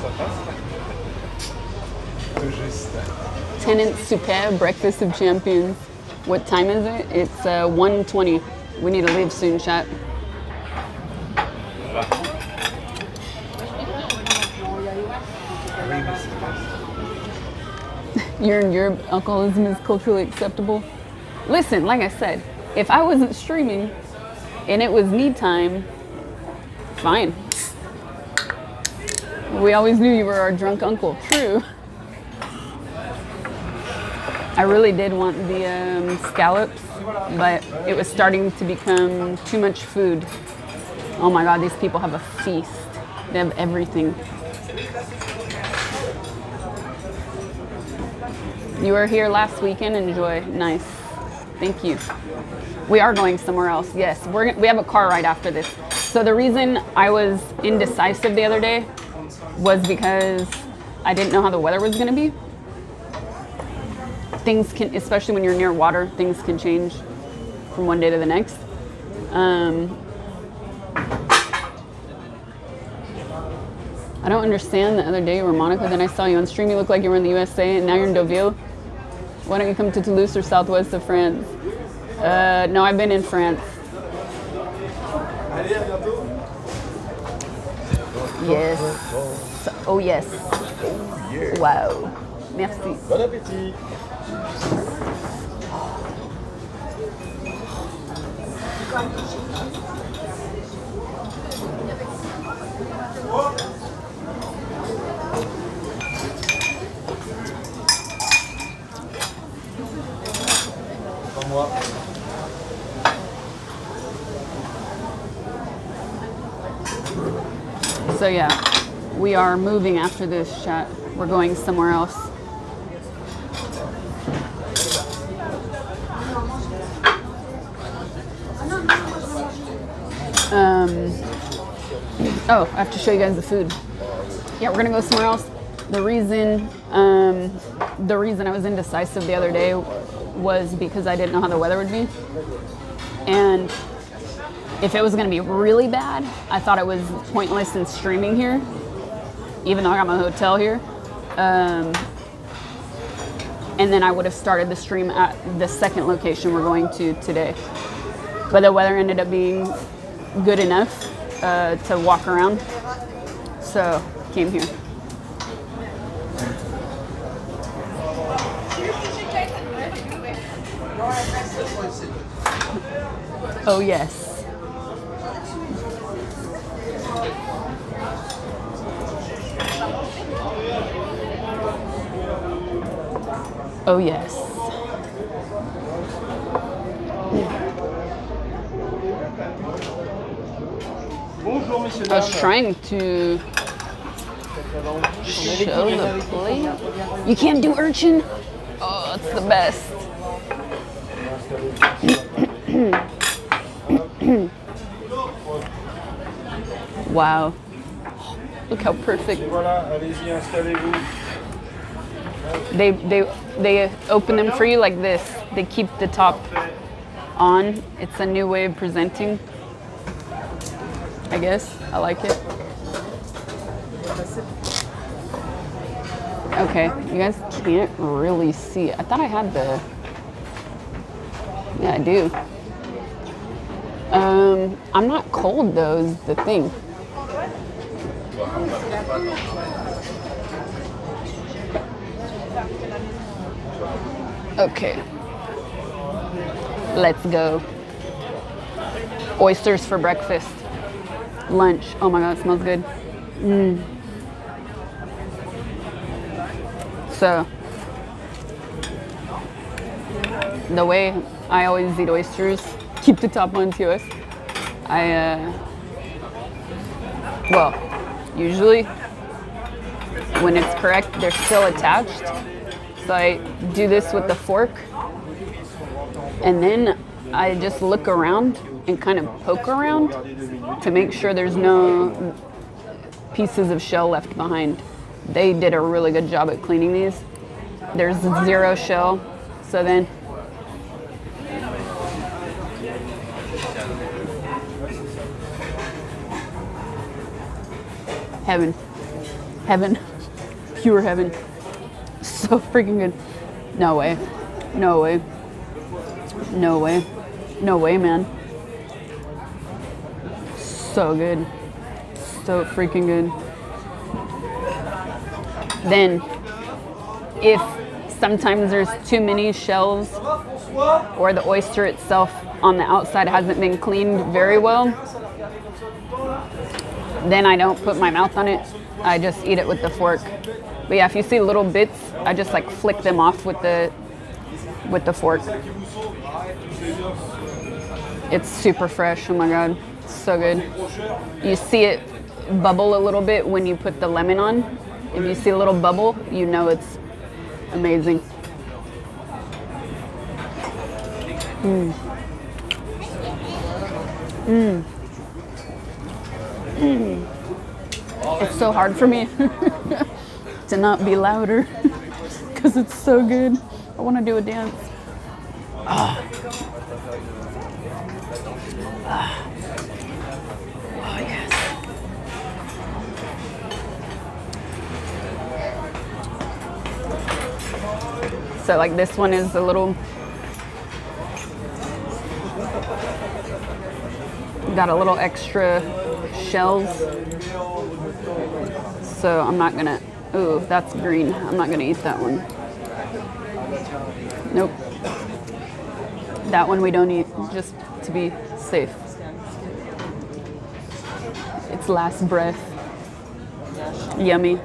Ça passe? Tout juste. Tenant Souper, Breakfast of Champions. What time is it? It's 1:20. We need to leave soon, chat. You're in Europe, alcoholism is culturally acceptable. Listen, like I said, if I wasn't streaming and it was me time, fine. We always knew you were our drunk uncle. True. I really did want the scallops, but it was starting to become too much food. Oh my God, these people have a feast. They have everything. You were here last weekend. Enjoy. Nice. Thank you. We are going somewhere else. Yes, we have a car ride after this. So the reason I was indecisive the other day was because I didn't know how the weather was going to be. Things can, especially when you're near water, things can change from one day to the next. I don't understand. The other day you were Monaco, then I saw you on stream. You look like you were in the USA, and now you're in Deauville. Why don't you come to Toulouse or southwest of France? No, I've been in France. Yes. Oh yes. Wow. Merci. Bon appétit. So yeah, we are moving after this chat. We're going somewhere else. Oh, I have to show you guys the food. Yeah, we're gonna go somewhere else. The reason I was indecisive the other day was because I didn't know how the weather would be. And if it was gonna be really bad, I thought it was pointless in streaming here, even though I got my hotel here. And then I would have started the stream at the second location we're going to today. But the weather ended up being good enough to walk around, so came here. Oh yes. Oh yes. I was trying to show the plate. You can't do urchin? Oh, it's the best. Wow. Look how perfect. They open them for you like this. They keep the top on. It's a new way of presenting, I guess. I like it. Okay, you guys can't really see it. I thought I had the... Yeah, I do. I'm not cold though, is the thing. Okay. Let's go. Oysters for breakfast. Lunch. Oh my God, it smells good. So, the way I always eat oysters, keep the top on to us. Well, usually when it's correct, they're still attached. So I do this with the fork, and then I just look around and kind of poke around to make sure there's no pieces of shell left behind. They did a really good job at cleaning these. There's 0 shell, so then heaven, pure heaven. So freaking good. No way, no way, no way, no way, man. So good, so freaking good. Then, if sometimes there's too many shells or the oyster itself on the outside hasn't been cleaned very well, then I don't put my mouth on it. I just eat it with the fork. But yeah, if you see little bits, I just like flick them off with the fork. It's super fresh. Oh my God, so good. You see it bubble a little bit when you put the lemon on. If you see a little bubble, you know it's amazing. Mm. Mm. Mm. It's so hard for me to not be louder because it's so good. I want to do a dance. Ah. Ah. Oh, yes. So like this one is a little, got a little extra shells. So I'm not gonna, ooh, that's green. I'm not gonna eat that one. Nope. That one we don't eat, just to be safe. It's last breath. Yummy.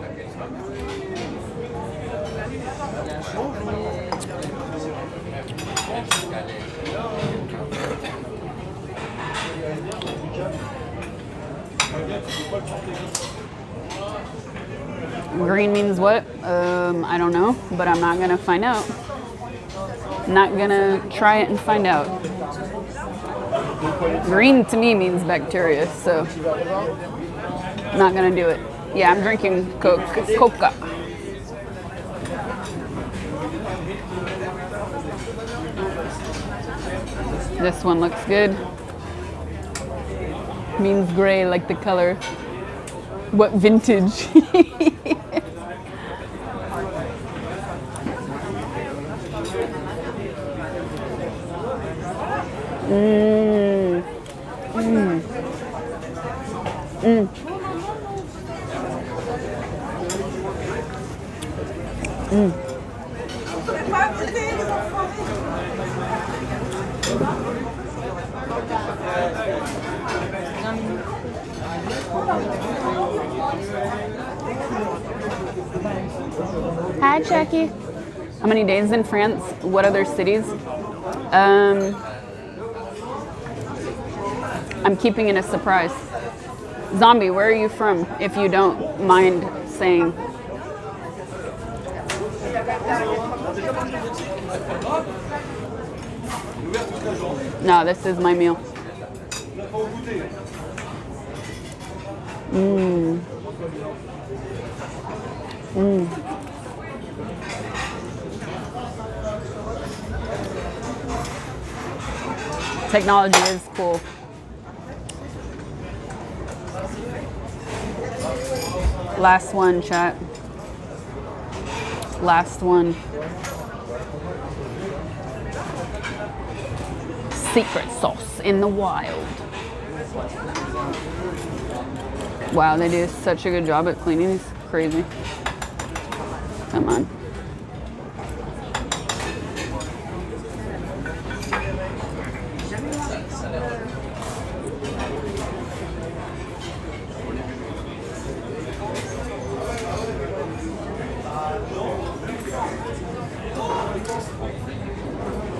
Green means what? I don't know, but I'm not gonna find out. Not gonna try it and find out. Green to me means bacteria, so not gonna do it. Yeah, I'm drinking Coca. This one looks good. Means gray, like the color. What vintage? Mm. Mm. Mm. Mm. Hi, Jackie. How many days in France? What other cities? I'm keeping it a surprise. Zombie, where are you from, if you don't mind saying? No, this is my meal. Mmm. Mmm. Technology is cool. Last one, chat. Last one. Secret sauce in the wild. Wow, they do such a good job at cleaning these. Crazy. Come on.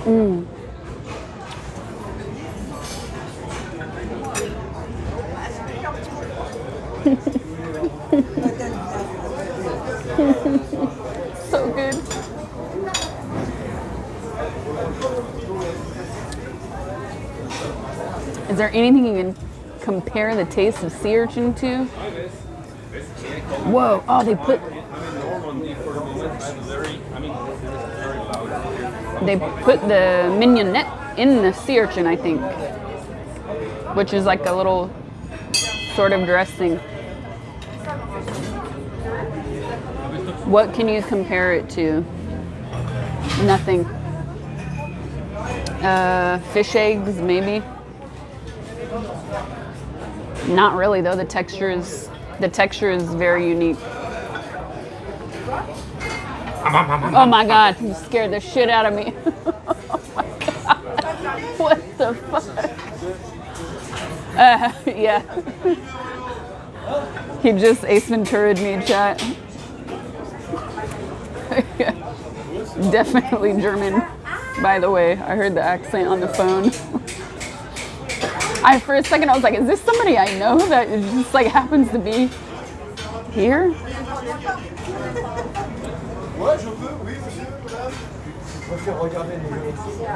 Mm. So good. Is there anything you can compare the taste of sea urchin to? Whoa! Oh, they put the mignonette in the sea urchin, I think, which is like a little sort of dressing. What can you compare it to? Nothing. Fish eggs, maybe. Not really though. The texture is very unique. Oh my god, you scared the shit out of me. Oh my god. What the fuck? Yeah. He just Ace Ventura'd me in chat. Definitely German, by the way. I heard the accent on the phone. For a second I was like, is this somebody I know that just like happens to be here? Ouais, je peux, oui, monsieur, madame. Je préfère regarder les jeux.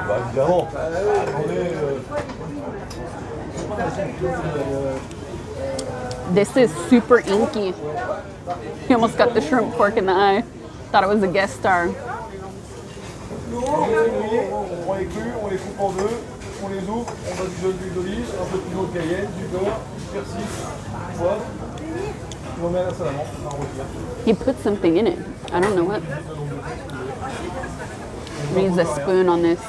Bah, évidemment. Attendez. This is super inky. He almost got the shrimp fork in the eye. Thought it was a guest star. On prend les crus, on les coupe en deux, on les ouvre, on met du jaune d'huile d'olive, un peu de piment de cayenne, du beurre, du persil, du poivre. On met à la salle à manger, on retire. He put something in it. I don't know what. I'm gonna use a spoon on this.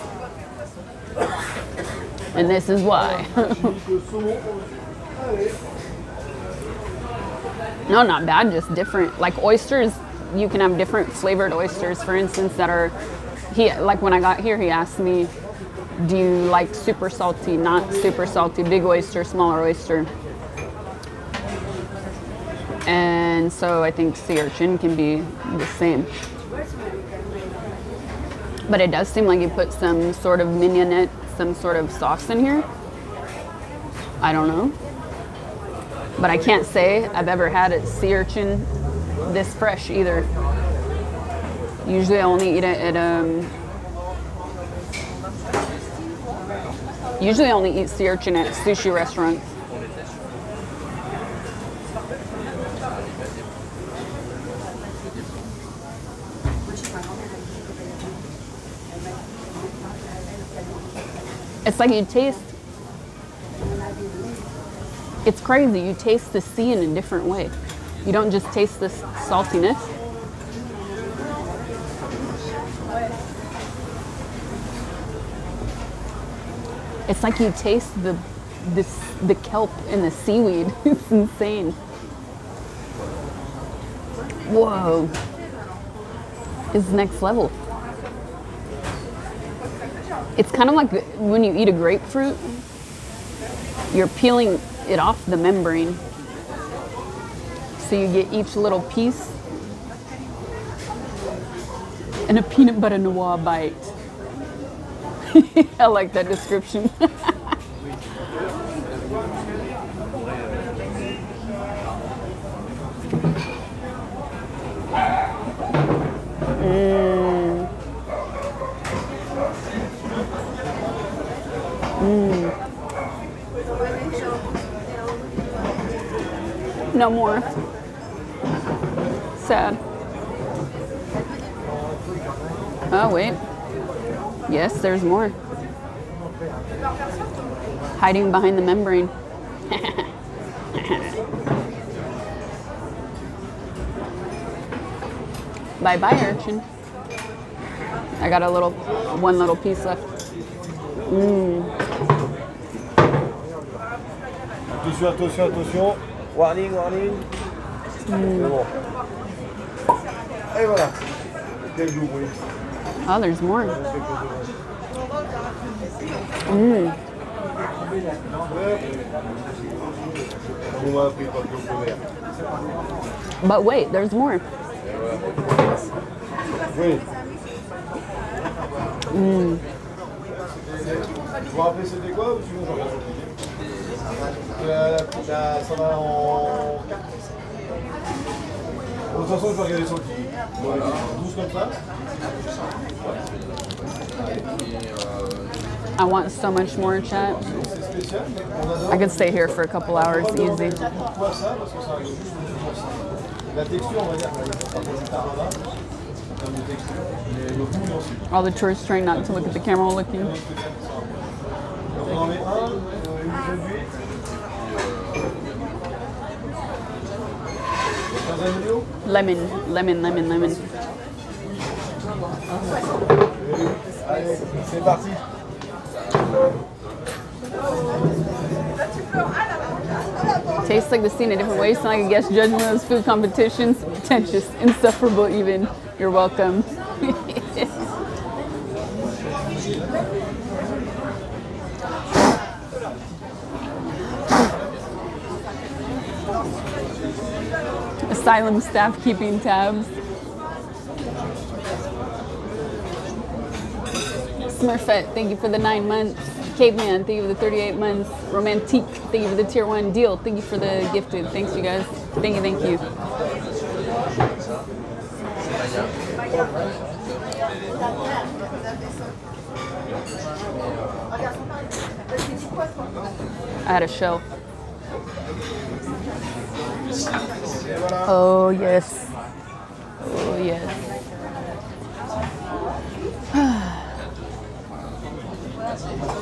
And this is why. No, not bad, just different. Like oysters, you can have different flavored oysters, for instance, that are, like when I got here, he asked me, do you like super salty, not super salty, big oyster, smaller oyster? And so I think sea urchin can be the same. But it does seem like you put some sort of mignonette, some sort of sauce in here. I don't know. But I can't say I've ever had a sea urchin this fresh either. Usually I only eat it at usually I only eat sea urchin at sushi restaurants. It's like you taste, it's crazy, you taste the sea in a different way. You don't just taste the saltiness. It's like you taste the kelp and the seaweed. It's insane. Whoa. It's next level. It's kind of like when you eat a grapefruit, you're peeling it off the membrane. So you get each little piece and a peanut butter noir bite. I like that description. No more. Sad. Oh, wait. Yes, there's more. Hiding behind the membrane. Bye-bye, urchin. I got one little piece left. Attention, attention, attention. Warning, warning. C'est bon. Et voilà. Quel goût, oui. Oh, there's more. But wait, there's more. Oui. Vous vous rappelez c'était quoi ou sinon j'en ça va en 4. De toute façon, je vais regarder sur le petit. 12 comme ça. I want so much more, chat. I could stay here for a couple hours easy. La texture, on va dire, par contre, c'est par là, en termes de texture, mais le goût, non, c'est All the tourists trying not to look at the camera while looking. Donc on en met un, une bouteille d'huile. Lemon. Allez, c'est parti. Tastes like the scene in different ways. Sound like a guest judge in one of those food competitions. Pretentious, insufferable even. You're welcome. Asylum staff keeping tabs. Smurfette, thank you for the 9 months. Caveman, thank you for the 38 months. Romantique, thank you for the tier 1 deal. Thank you for the gifted. Thanks, you guys. Thank you. I had a shell. Oh, yes. Oh, yes.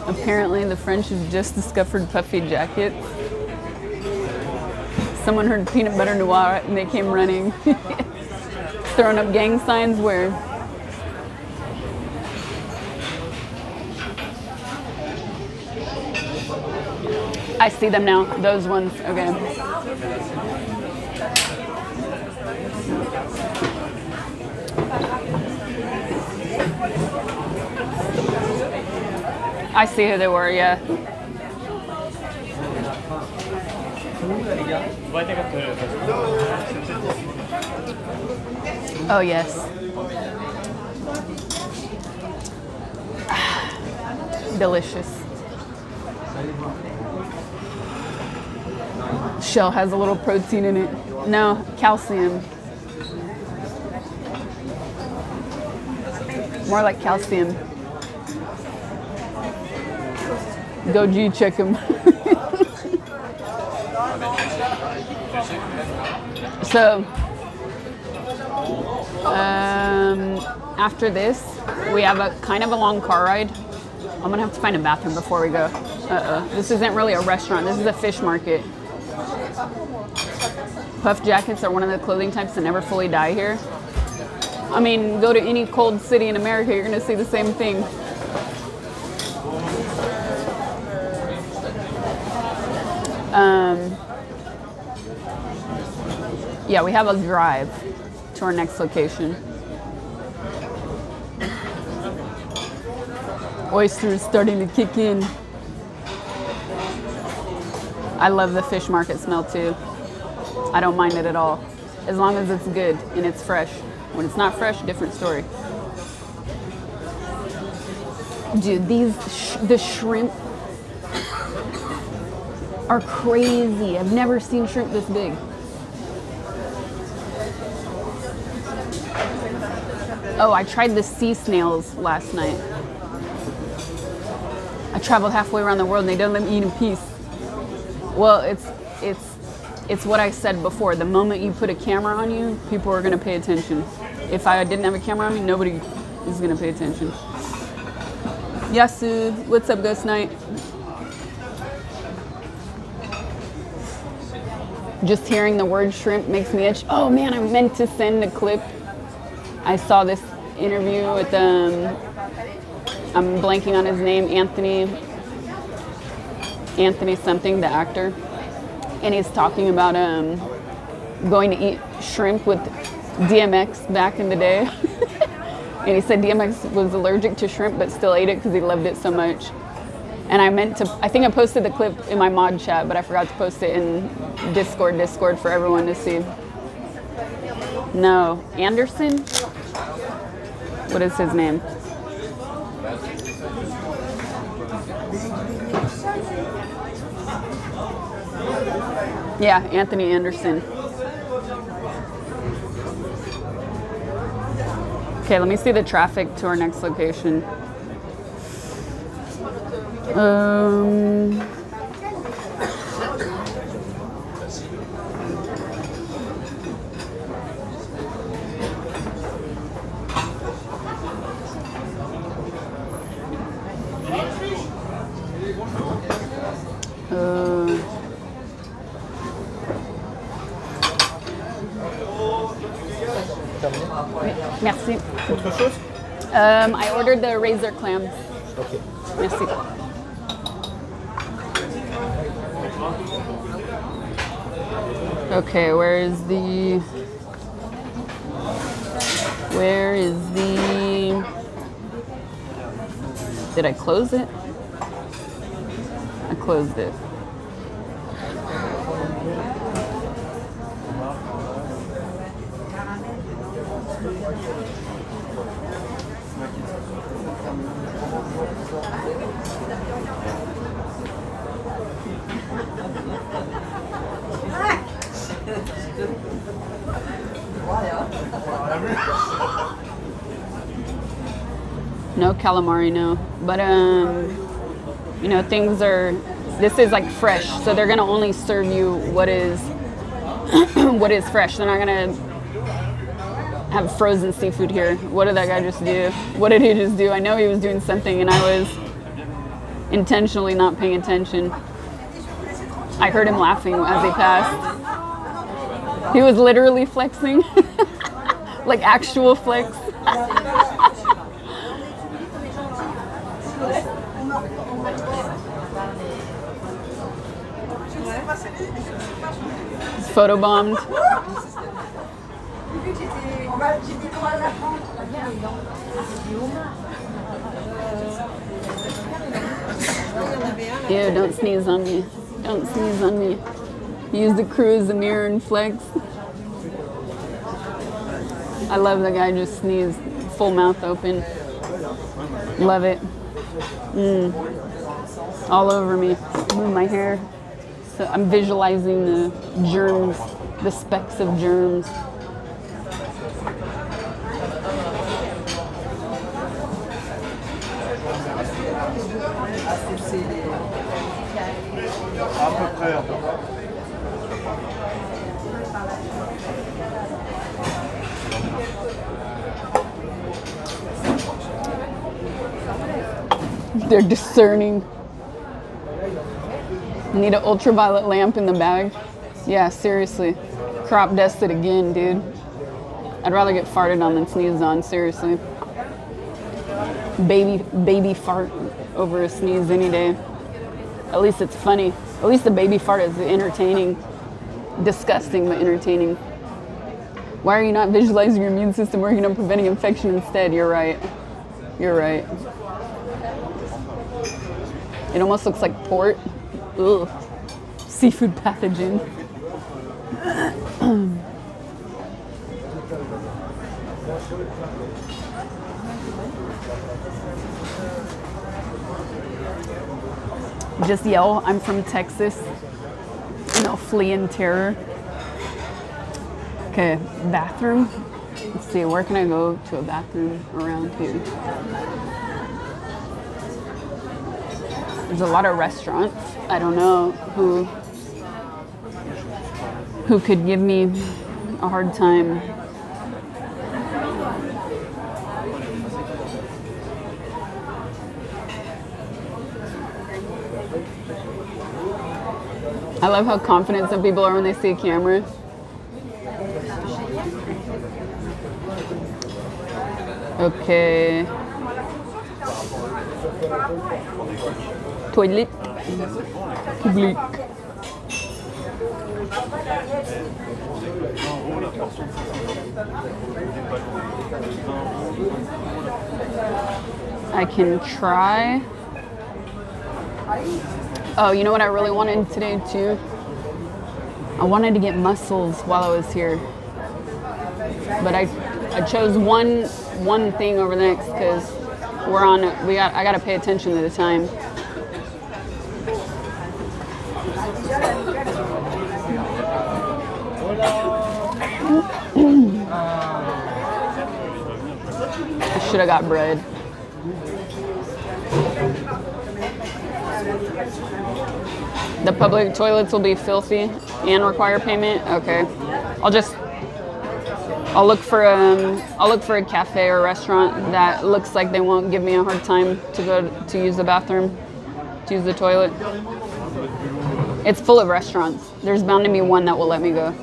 Apparently, the French have just discovered puffy jackets. Someone heard peanut butter noir and they came running, throwing up gang signs where I see them now. Those ones. Okay. I see who they were, yeah. Oh, yes. Delicious. Shell has a little protein in it. No, calcium. More like calcium. Go G, check him. So, after this, we have a kind of a long car ride. I'm gonna have to find a bathroom before we go. This isn't really a restaurant. This is a fish market. Puff jackets are one of the clothing types that never fully die here. I mean, go to any cold city in America, you're gonna see the same thing. Yeah, we have a drive to our next location. Oysters starting to kick in. I love the fish market smell too. I don't mind it at all, as long as it's good and it's fresh. When it's not fresh, different story. Dude, the shrimp are crazy. I've never seen shrimp this big. Oh, I tried the sea snails last night. I traveled halfway around the world and they don't let me eat in peace. Well, it's what I said before. The moment you put a camera on you, people are gonna pay attention. If I didn't have a camera on me, nobody is gonna pay attention. Yasu, what's up, Ghost Knight? Just hearing the word shrimp makes me itch. Oh man, I meant to send a clip. I saw this interview with I'm blanking on his name, Anthony something, the actor, and he's talking about going to eat shrimp with DMX back in the day. And he said DMX was allergic to shrimp but still ate it because he loved it so much. And I think I posted the clip in my mod chat, but I forgot to post it in Discord for everyone to see. No, Anderson? What is his name? Yeah, Anthony Anderson. Okay, let me see the traffic to our next location. Merci. Autre chose? I ordered the razor clams. Ok. Merci. Okay, where is the... Did I close it? I closed it. No calamari, no. But you know, things are. This is like fresh, so they're gonna only serve you what is what is fresh. They're not gonna have frozen seafood here. What did that guy just do? What did he just do? I know he was doing something, and I was intentionally not paying attention. I heard him laughing as he passed. He was literally flexing, like actual flex. Photobombed. Ew, don't sneeze on me. Don't sneeze on me. Use the crew as a mirror and flex. I love the guy just sneezed, full mouth open. Love it. All over me. Move my hair. So I'm visualizing the germs, the specks of germs. À peu près, à peu près. They're discerning. Need an ultraviolet lamp in the bag. Yeah, seriously. Crop dusted again, dude. I'd rather get farted on than sneezed on, seriously. Baby fart over a sneeze any day. At least it's funny. At least the baby fart is entertaining. Disgusting, but entertaining. Why are you not visualizing your immune system working on preventing infection instead? You're right. You're right. It almost looks like port. Ugh. Seafood pathogen. Just yell, I'm from Texas, and I'll flee in terror. Okay, bathroom. Let's see, where can I go to a bathroom around here? There's a lot of restaurants. I don't know who could give me a hard time. I love how confident some people are when they see a camera. Okay. Toilet. Public. I can try. Oh, you know what I really wanted today too? I wanted to get mussels while I was here. But I chose one thing over the next because I gotta pay attention to the time. I should have got bread. The public toilets will be filthy and require payment. Okay, I'll look for a cafe or a restaurant that looks like they won't give me a hard time to use the bathroom, to use the toilet. It's full of restaurants. There's bound to be one that will let me go.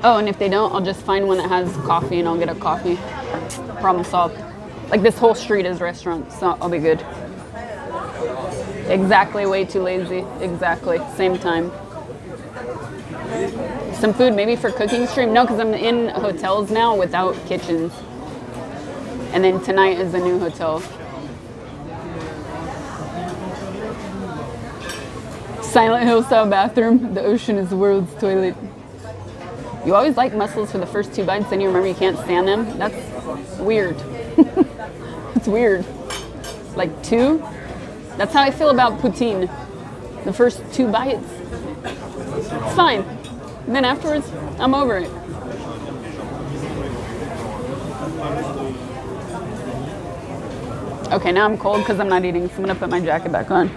Oh, and if they don't, I'll just find one that has coffee and I'll get a coffee. Problem solved. Like this whole street is restaurants, so I'll be good. Exactly, way too lazy. Exactly, same time. Some food maybe for cooking stream? No, because I'm in hotels now without kitchens. And then tonight is a new hotel. Silent Hill style bathroom. The ocean is the world's toilet. You always like mussels for the first 2 bites, then you remember you can't stand them. That's weird. It's weird. Like 2? That's how I feel about poutine. The first 2 bites. It's fine. And then afterwards, I'm over it. Okay, now I'm cold because I'm not eating, so I'm gonna put my jacket back on.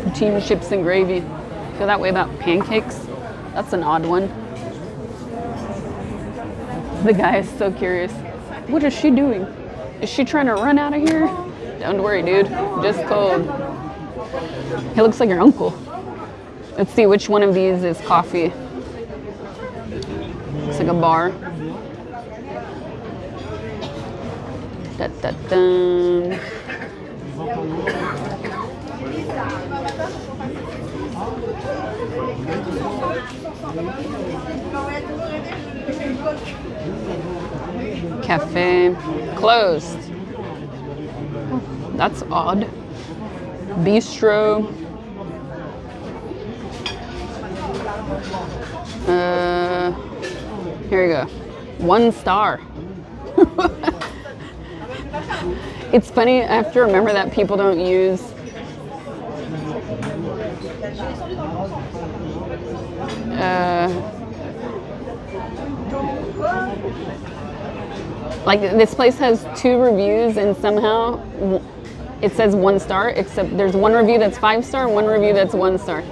Poutine, chips, and gravy. Feel that way about pancakes? That's an odd one. The guy is so curious. What is she doing? Is she trying to run out of here? Don't worry, dude. Just cold. He looks like your uncle. Let's see which one of these is coffee. It's like a bar. Da-da-dum. Cafe closed. That's odd. Bistro. Here you go. 1 star. It's funny, I have to remember that people don't use like this place has 2 reviews and somehow it says 1 star, except there's 1 review that's 5 star and 1 review that's 1 star.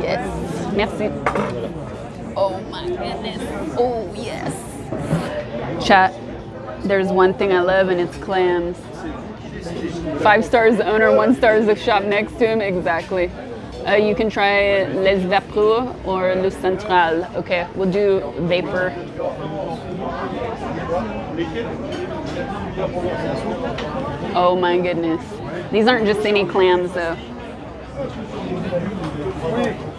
Yes, merci. Oh my goodness. Oh yes. Chat, there's one thing I love and it's clams. 5 stars the owner, 1 star is the shop next to him. Exactly. You can try Les Vapeurs or Le Central. Okay, we'll do Vapor. Oh my goodness. These aren't just any clams though.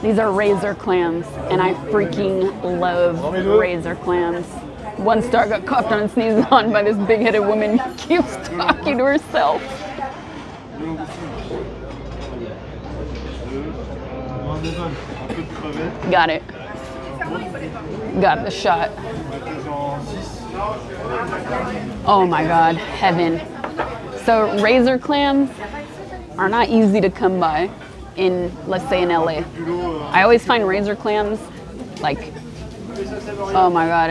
These are razor clams, and I freaking love razor clams. 1 star got coughed on and sneezed on by this big-headed woman who keeps talking to herself. Got it. Got the shot. Oh my God, heaven. So razor clams are not easy to come by in, let's say in LA. I always find razor clams like, oh my God,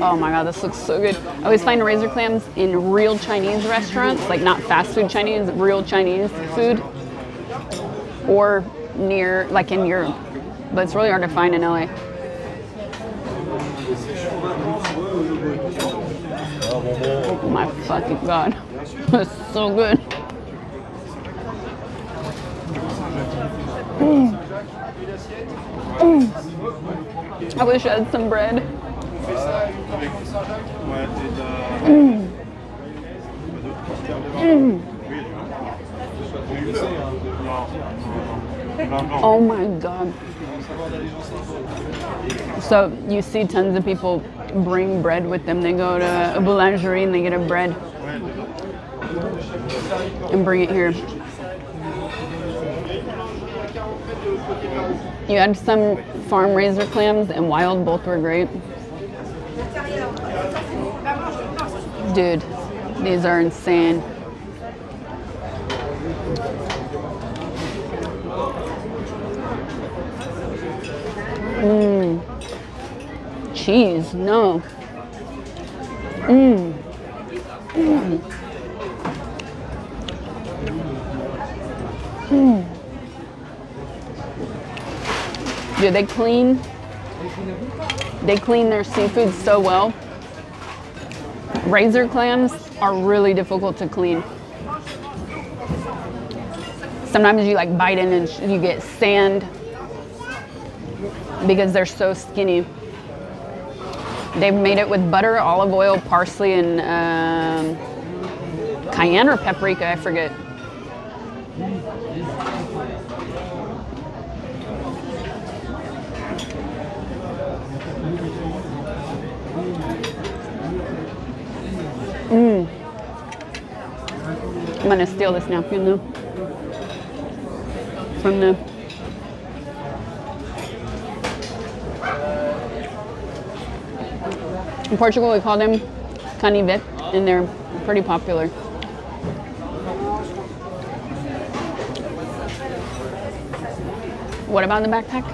oh my God, this looks so good. I always find razor clams in real Chinese restaurants, like not fast food Chinese, real Chinese food, or near, like in Europe. But it's really hard to find in LA. Oh my fucking God. It's so good. I wish I had some bread. Oh my God. So you see tons of people bring bread with them. They go to a boulangerie and they get a bread and bring it here. You had some farm razor clams and wild, both were great. Dude, these are insane. cheese. No. Mmm. Mm. Mm. Dude, they clean their seafood so well. Razor clams are really difficult to clean. Sometimes you like bite in and you get sand because they're so skinny. They've made it with butter, olive oil, parsley, and cayenne or paprika, I forget. I'm gonna steal this napkin though from the in Portugal we call them canivete, and they're pretty popular. What about the backpack?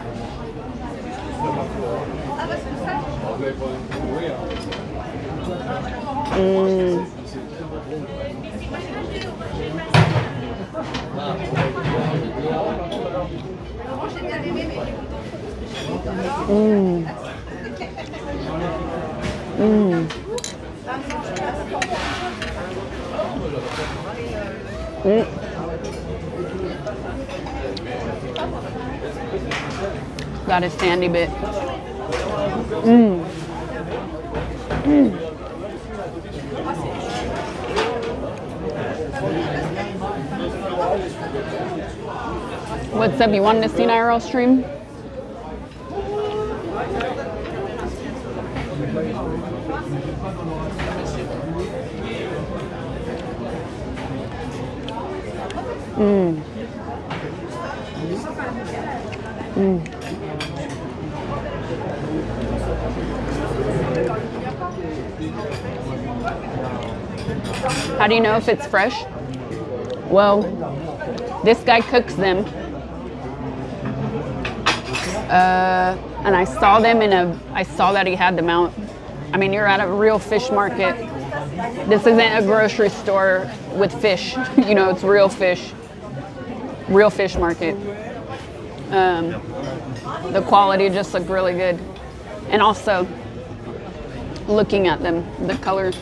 Got a sandy bit. What's up? You wanted to see an IRL stream? How do you know if it's fresh? Well, this guy cooks them. And I saw them I saw that he had them out. I mean, you're at a real fish market. This isn't a grocery store with fish. You know, it's real fish market. The quality just looked really good. And also, looking at them, the color.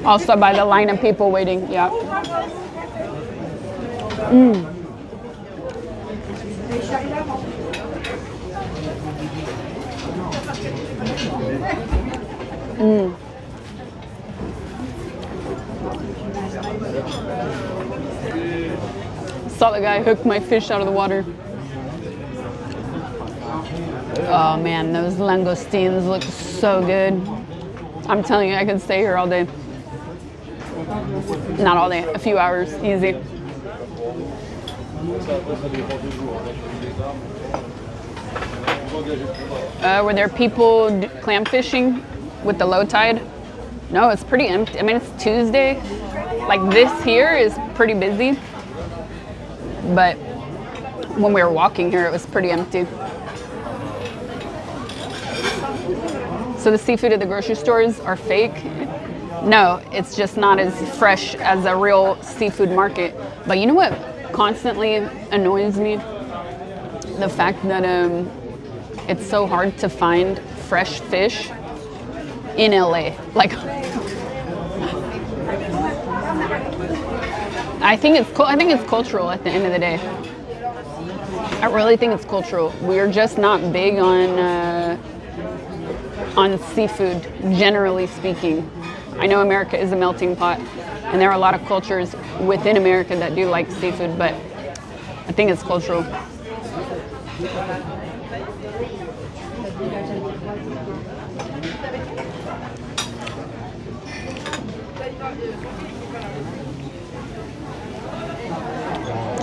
Also by the line of people waiting, yeah. Saw the guy hook my fish out of the water. Oh man, those langoustines look so good. I'm telling you, I could stay here all day. Not all day, a few hours, easy. Were there people clam fishing with the low tide? No, it's pretty empty. I mean, it's Tuesday. Like this here is pretty busy. But when we were walking here, it was pretty empty. So the seafood at the grocery stores are fake? No, it's just not as fresh as a real seafood market. But you know what constantly annoys me? The fact that it's so hard to find fresh fish in LA. Like, I think it's cultural at the end of the day. I really think it's cultural. We're just not big on seafood, generally speaking. I know America is a melting pot, and there are a lot of cultures within America that do like seafood, but I think it's cultural.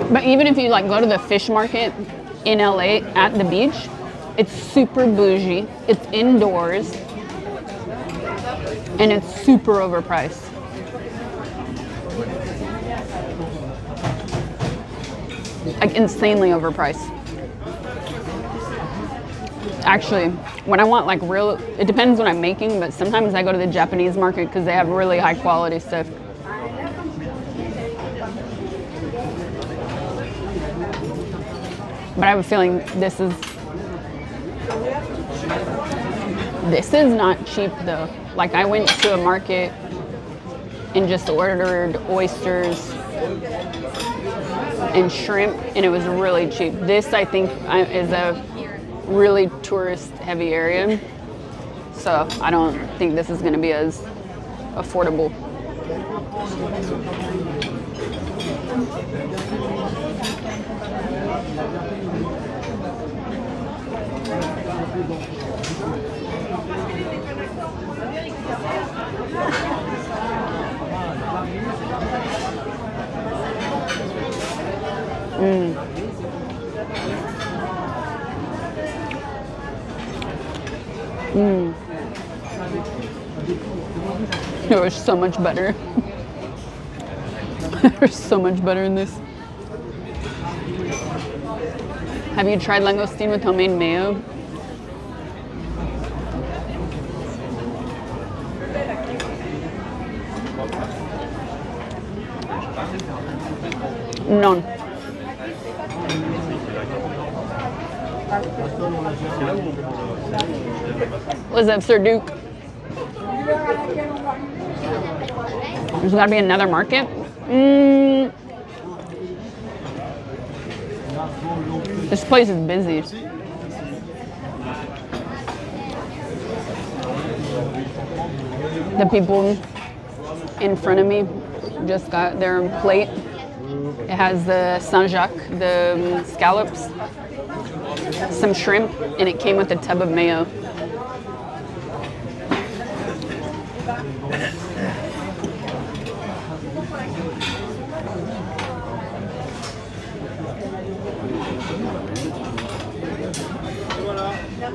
But even if you like go to the fish market in LA at the beach, it's super bougie. It's indoors. And it's super overpriced. Like insanely overpriced. Actually, when I want like real, it depends what I'm making, but sometimes I go to the Japanese market because they have really high quality stuff. But I have a feeling this is not cheap though. Like I went to a market and just ordered oysters and shrimp and it was really cheap. This I think is a really tourist heavy area. So I don't think this is gonna be as affordable. It was so much better. There's so much better in this. Have you tried langoustine with homemade mayo? None. What's up, Sir Duke? There's gotta be another market. This place is busy. The people in front of me just got their plate. It has the Saint-Jacques, the scallops, some shrimp, and it came with a tub of mayo.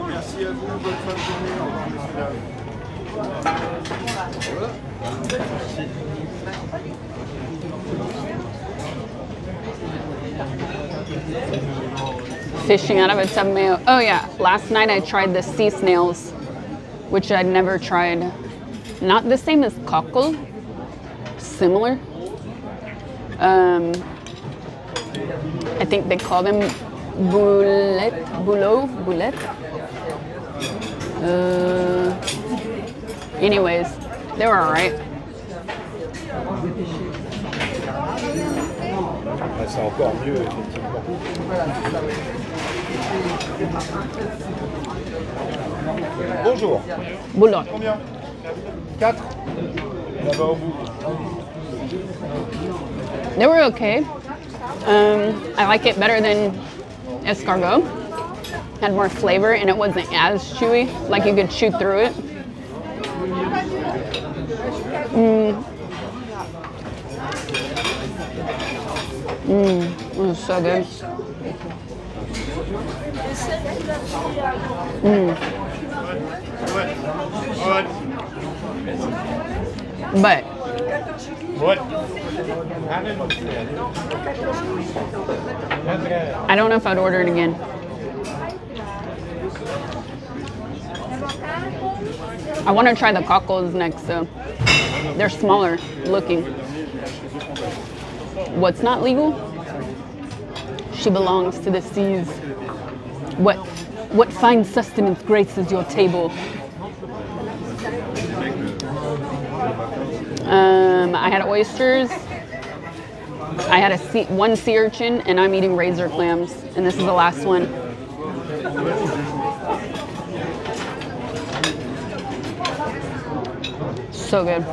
Merci à vous, bonne fin de journée. Au revoir, messieurs. Fishing out of a tub of mayo. Oh yeah, last night I tried the sea snails, which I'd never tried. Not the same as cockle, similar. I think they call them boulette. Anyways, they were alright. C'est encore mieux, effectivement. Bonjour. Boulotte. Combien 4 là-bas au bout. They were okay. I like it better than escargot. Had more flavor and it wasn't as chewy. Like you could chew through it. It was so good. But What? I don't know if I'd order it again. I want to try the cockles next, though. They're smaller looking. What's not legal? She belongs to the seas. What fine sustenance graces your table? I had oysters. I had one sea urchin, and I'm eating razor clams, and this is the last one. So good.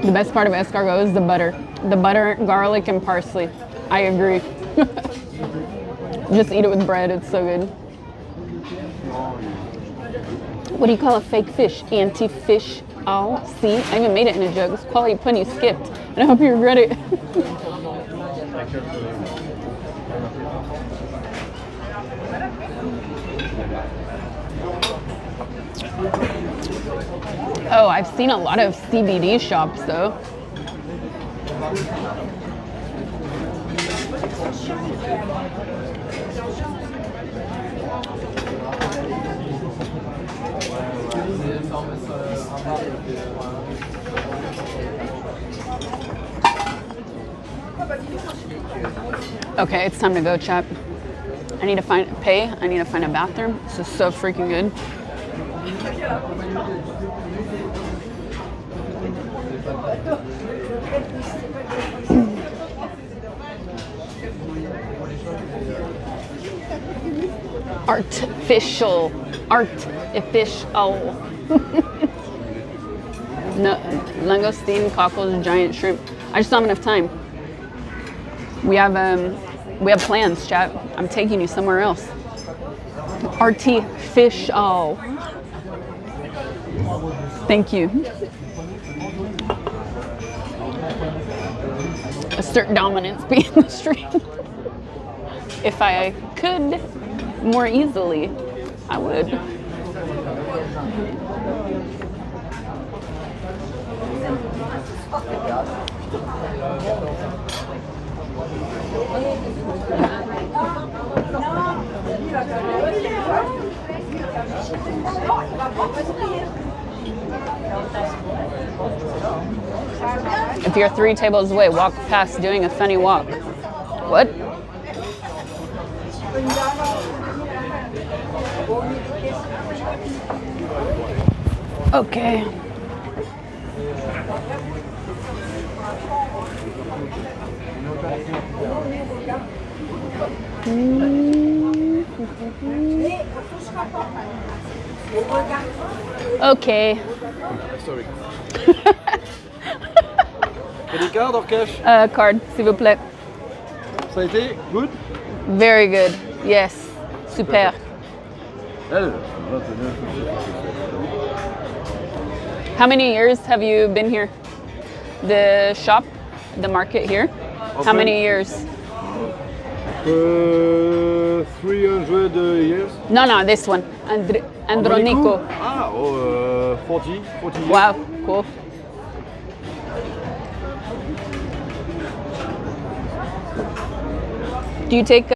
The best part of escargot is the butter. The butter, garlic, and parsley. I agree. Just eat it with bread, it's so good. What do you call a fake fish? Anti-fish Oh, see, I even made it in a jug. This quality pudding you skipped, and I hope you regret it. Oh, I've seen a lot of CBD shops though. Okay, it's time to go, chat. I need to find a bathroom. This is so freaking good. Artificial. No, langoustine, cockles, giant shrimp. I just don't have enough time. We have plans, chat. I'm taking you somewhere else. Artificial. Thank you. Assert dominance, be in the street. If I could more easily, I would. If you're 3 tables away, walk past doing a funny walk. What? Okay. Okay. Sorry. Credit card or cash? Card, s'il vous plaît. Ça a été good? Very good. Yes. Super. How many years have you been here? The shop, the market here? Okay. How many years? 300 years. No, this one. Andronico. Ah, 40 years. Wow, cool. Do you take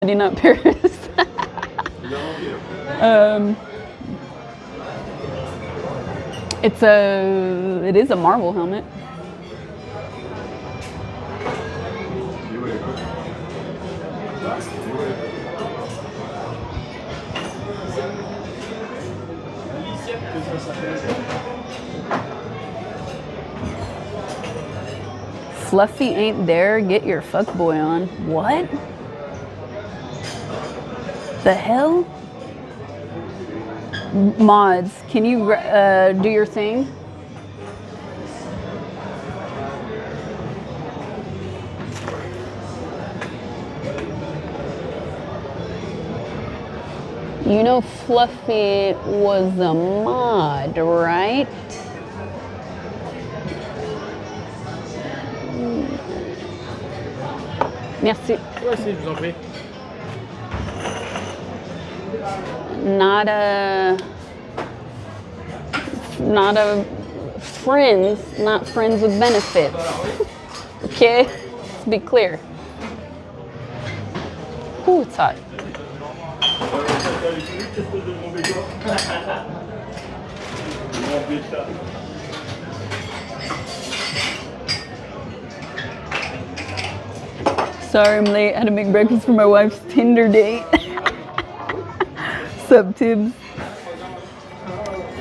Not Paris. It is a Marvel helmet. Fluffy ain't there, get your fuckboy on. What? The hell? Mods, can you do your thing? You know Fluffy was a mod, right? Merci. Not a friends, not friends with benefits. Okay, let's be clear. Ooh, it's hot. Sorry I'm late. I had to make breakfast for my wife's Tinder date. Sup, Tibbs?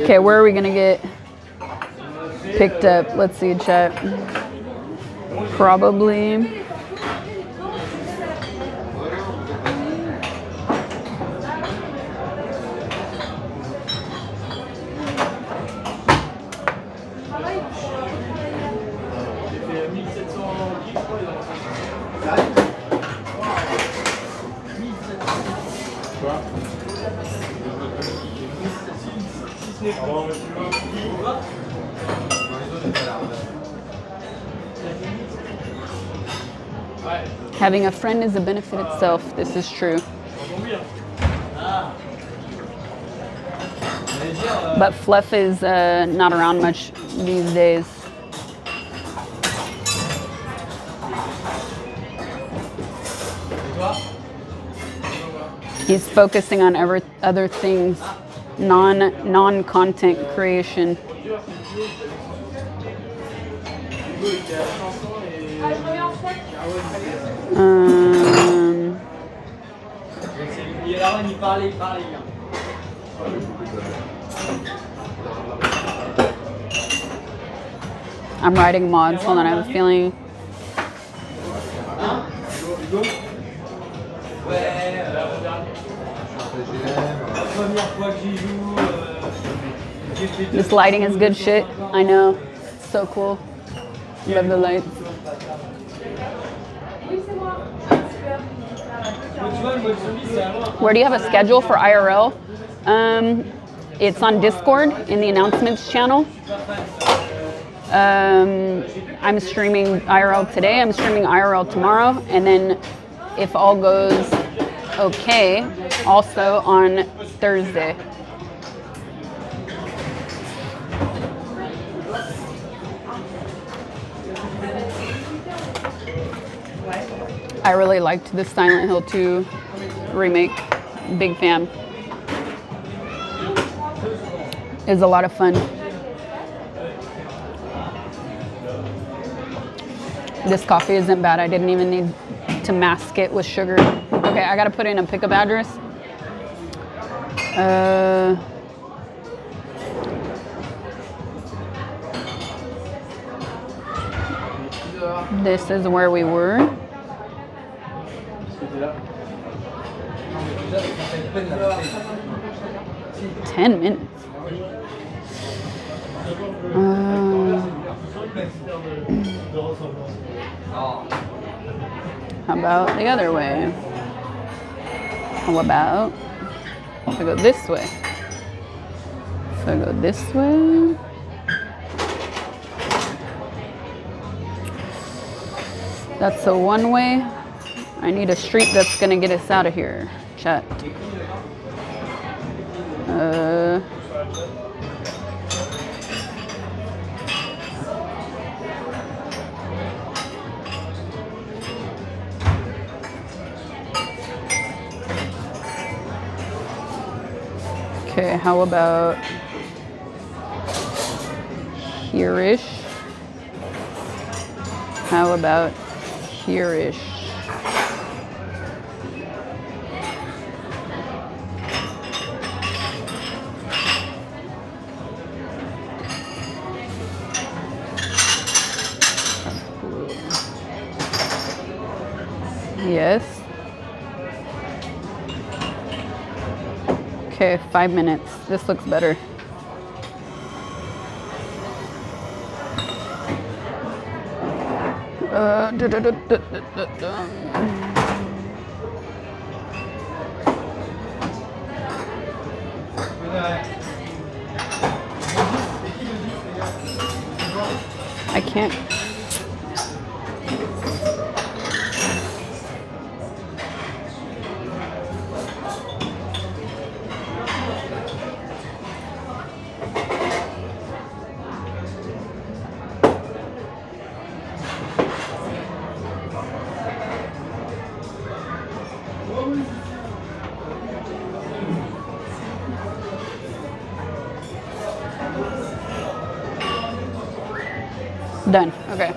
Okay, where are we gonna get picked up? Let's see, chat. Probably. Having a friend is a benefit itself. This is true. But Fluff is not around much these days. He's focusing on other things, non-content creation. I'm writing mods. Hold on, I have a feeling. This lighting is good shit. I know. It's so cool. Love the lights. Where do you have a schedule for IRL? It's on Discord in the announcements channel. I'm streaming IRL today. I'm streaming IRL tomorrow. And then if all goes okay, also on Thursday. I really liked the Silent Hill 2 remake. Big fan. It was a lot of fun. This coffee isn't bad. I didn't even need to mask it with sugar. Okay, I gotta put in a pickup address. This is where we were. 10 minutes. How about the other way? How about if I go this way? If I go this way. That's a one way. I need a street that's gonna get us out of here. Chat. Okay, how about here-ish? How about here-ish? Yes. Okay, 5 minutes. This looks better. I can't. Done. Okay.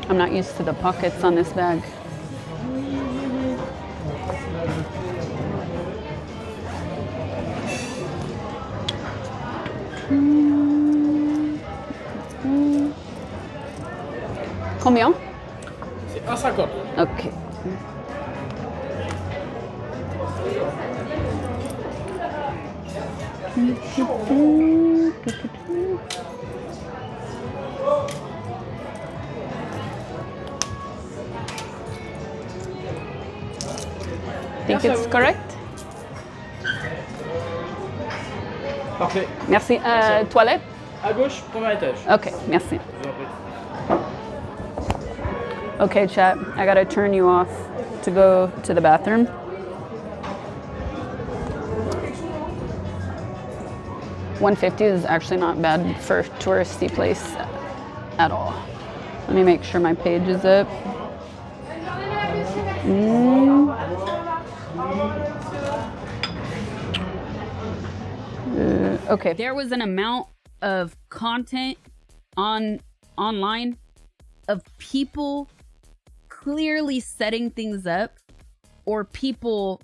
I'm not used to the pockets on this bag. Combien? C'est 1,50. Ok. Think it's correct? Parfait. Merci. Toilette? À gauche, premier étage. Ok, merci. Je vous en prie. Okay, chat, I gotta turn you off to go to the bathroom. $150 is actually not bad for a touristy place at all. Let me make sure my page is up. Okay, there was an amount of content online of people clearly setting things up or people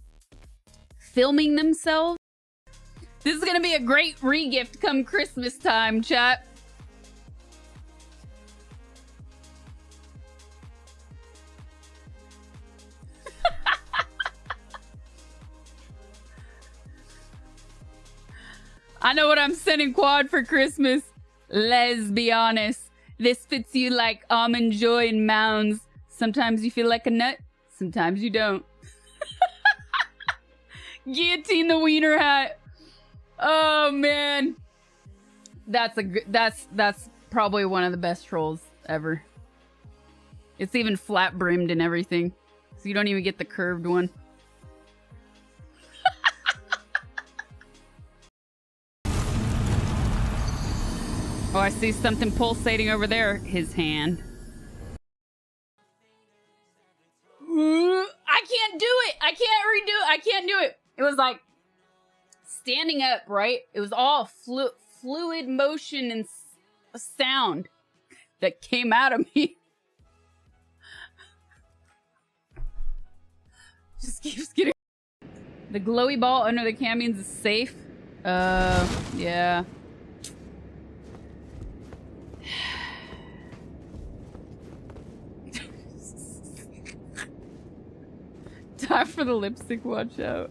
filming themselves. This is gonna be a great re-gift come Christmas time, chat. I know what I'm sending Quad for Christmas. Let's be honest. This fits you like almond joy and mounds. Sometimes you feel like a nut, sometimes you don't. Guillotine the wiener hat. Oh man. That's probably one of the best trolls ever. It's even flat brimmed and everything. So you don't even get the curved one. Oh, I see something pulsating over there. His hand. I can't do it. I can't redo it. I can't do it. It was like standing up, right? It was all fluid motion and sound that came out of me. Just keeps getting. The glowy ball under the camions is safe. Yeah. Time for the lipstick, watch out.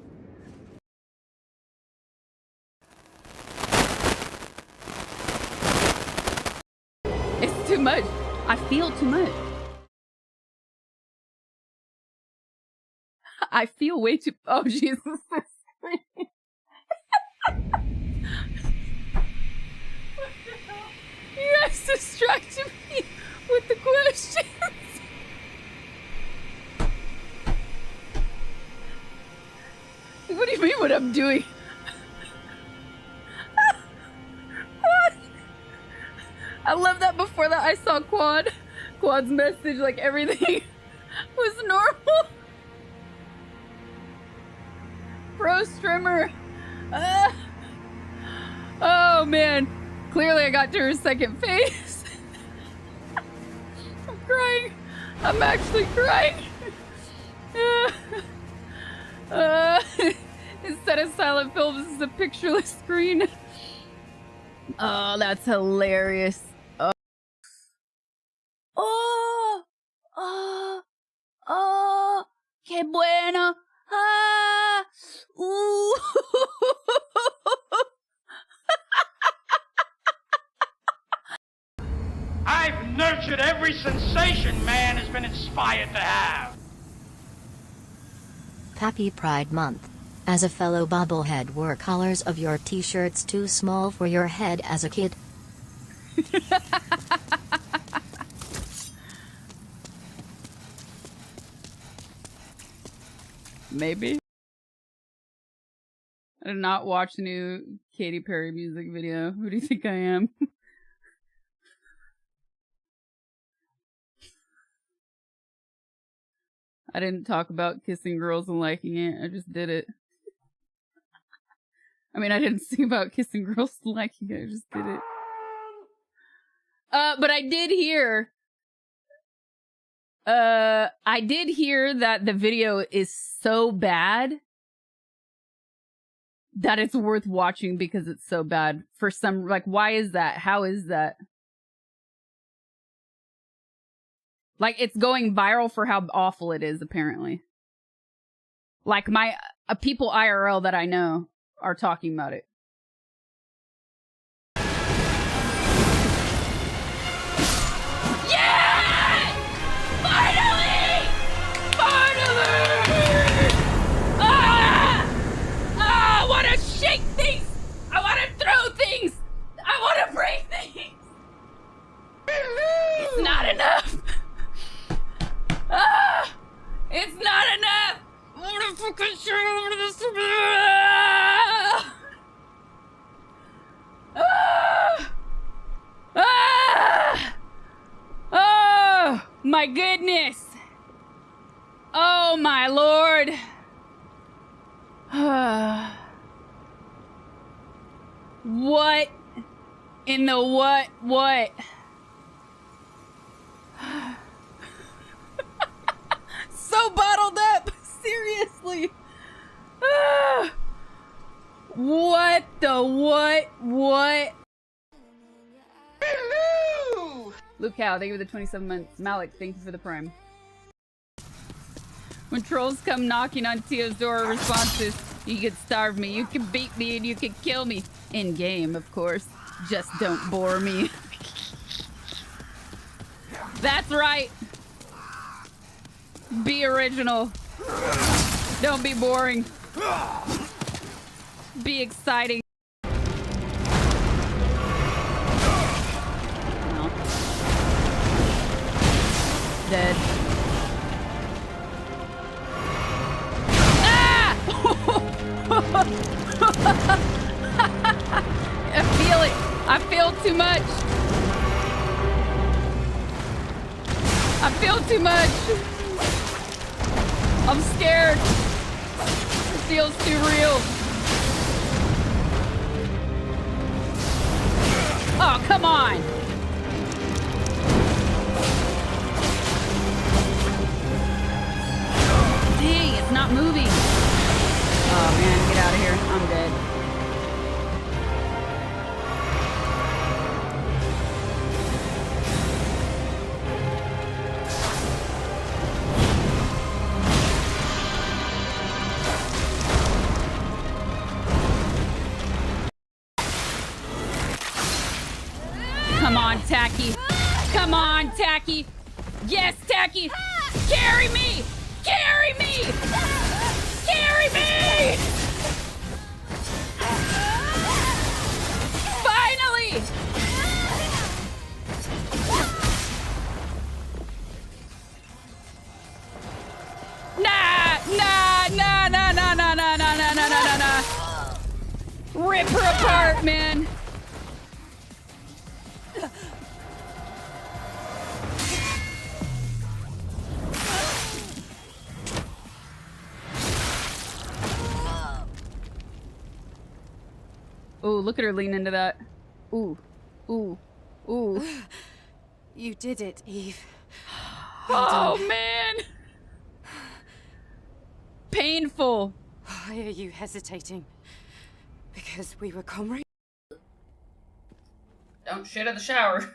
It's too much. I feel too much. I feel way too. Oh, Jesus. You guys distracted me with the questions. What do you mean what I'm doing? What? I love that before that I saw Quad's message, like everything was normal. Pro streamer. Oh man. Clearly I got to her second phase. I'm crying. I'm actually crying. Instead of silent film, this is a pictureless screen. Oh, that's hilarious. Oh, qué bueno. Ah, ooh. I've nurtured every sensation man has been inspired to have. Happy Pride Month. As a fellow bobblehead, were colors of your t-shirts too small for your head as a kid? Maybe. I did not watch the new Katy Perry music video. Who do you think I am? I didn't talk about kissing girls and liking it. I just did it. I mean, I didn't sing about kissing girls and liking it. I just did it. But I did hear... I did hear that the video is so bad that it's worth watching because it's so bad. For some... Like, why is that? How is that? Like, it's going viral for how awful it is, apparently. Like, my people IRL that I know are talking about it. Yeah! Finally! Finally! Ah! Ah! I want to shake things! I want to throw things! I want to break things! It's not enough! Ah! It's not enough! What the fuck is this? Ah! Ah! Oh my goodness! Oh my lord! What in the what? So bottled up! Seriously! Ah! What the what? Hello! Luke Cow, thank you for the 27 months. Malik, thank you for the prime. When trolls come knocking on Tio's door, responses, you can starve me, you can beat me, and you can kill me. In game, of course. Just don't bore me. That's right. Be original. Don't be boring. Be exciting. No. Dead. Ah! I feel it. I feel too much. I feel too much. I'm scared. It feels too real. Oh, come on. Dang, it's not moving. Oh man, get out of here. I'm dead. Come on, Tacky. Come on, Tacky. Yes, Tacky. Carry me. Carry me. Carry me. Finally. Nah. her apart, man. Oh, look at her lean into that. Ooh, ooh, ooh. You did it, Eve. Oh, man. Painful. Why are you hesitating? Because we were comrades? Don't shit in the shower.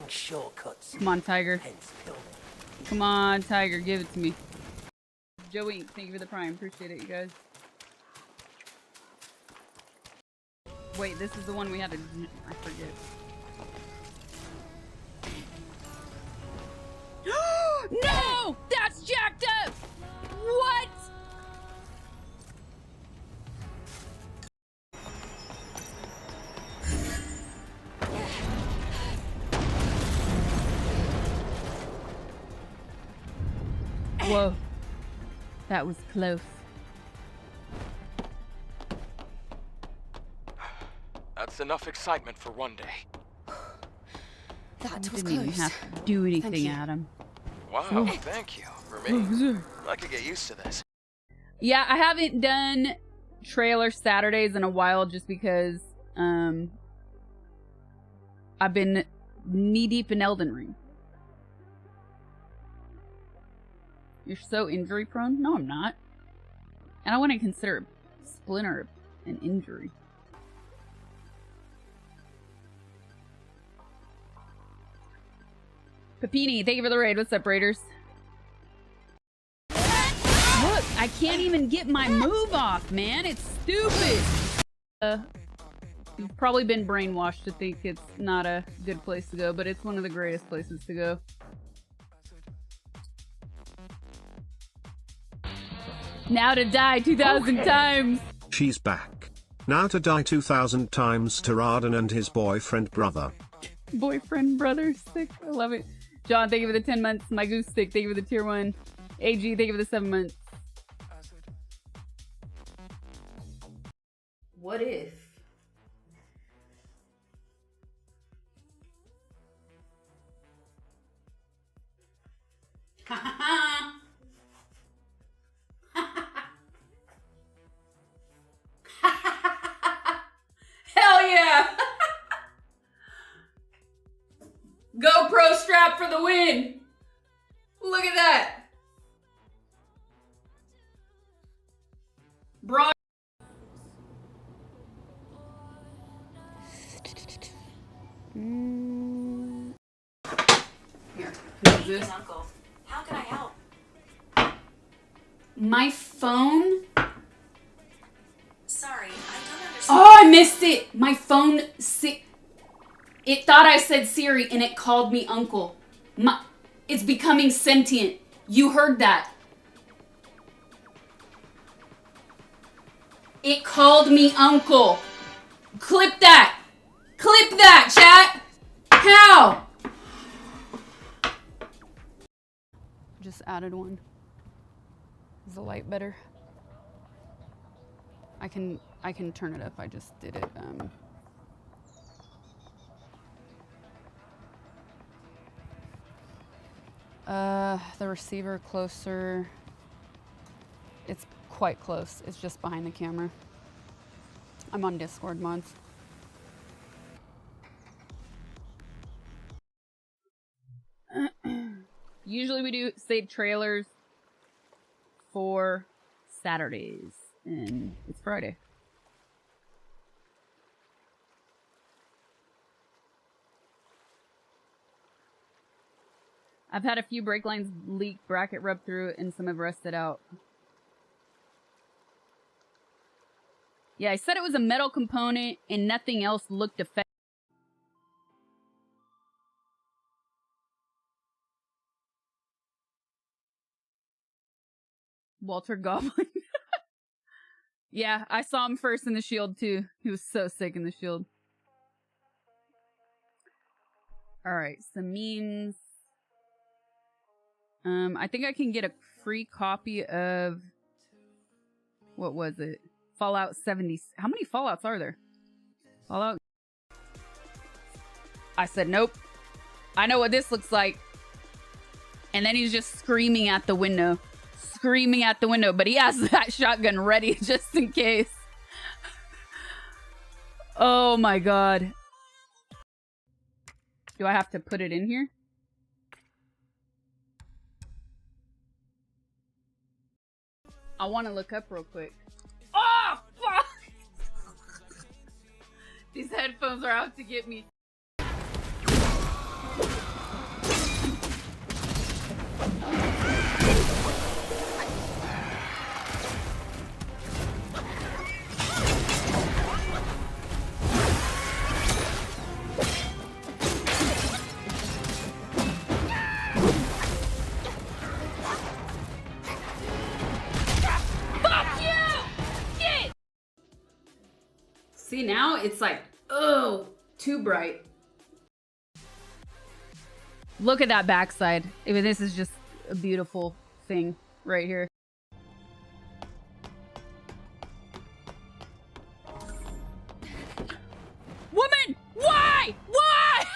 Shortcuts. Come on, Tiger. Come on, Tiger. Give it to me. Joey, thank you for the prime. Appreciate it, you guys. Wait, this is the one we had to... I forget. No! That's jacked up! What? Whoa. That was close. That's enough excitement for one day. That was didn't even close. have to do anything, Adam. Wow, thank you. For me, I could get used to this. Yeah, I haven't done trailer Saturdays in a while just because I've been knee deep in Elden Ring. You're so injury prone? No, I'm not. And I wouldn't consider a splinter an injury. Papini, thank you for the raid. What's up, Raiders? Look, I can't even get my move off, man. It's stupid. You've probably been brainwashed to think it's not a good place to go, but it's one of the greatest places to go. Now to die 2,000 times. She's back. Now to die 2,000 times to Raden and his boyfriend brother. Boyfriend brother sick. I love it. John, thank you for the 10 months. My goose stick, thank you for the tier 1. AG, thank you for the 7 months. What if? Hell yeah! GoPro strap for the win! Look at that! Broad. Here, use this. Uncle, how can I help? My phone? Sorry, I don't understand. Oh, I missed it! My phone... It thought I said Siri and it called me uncle. It's becoming sentient. You heard that. It called me uncle. Clip that. Clip that, chat. How? Just added one. Is the light better? I can turn it up. I just did it. The receiver closer. It's quite close. It's just behind the camera. I'm on Discord mods. Usually we do save trailers for Saturdays, and it's Friday. I've had a few brake lines leak, bracket rub through, and some have rusted out. Yeah, I said it was a metal component and nothing else looked effective. Walter Goblin. Yeah, I saw him first in the shield too. He was so sick in the shield. Alright, some memes. I think I can get a free copy of... What was it? Fallout 70. How many Fallouts are there? Fallout. I said, nope. I know what this looks like. And then he's just screaming at the window. Screaming at the window. But he has that shotgun ready just in case. Oh my god. Do I have to put it in here? I want to look up real quick. Oh, fuck! These headphones are out to get me. See, now it's like, oh, too bright. Look at that backside. I mean, this is just a beautiful thing right here. Woman! Why? Why?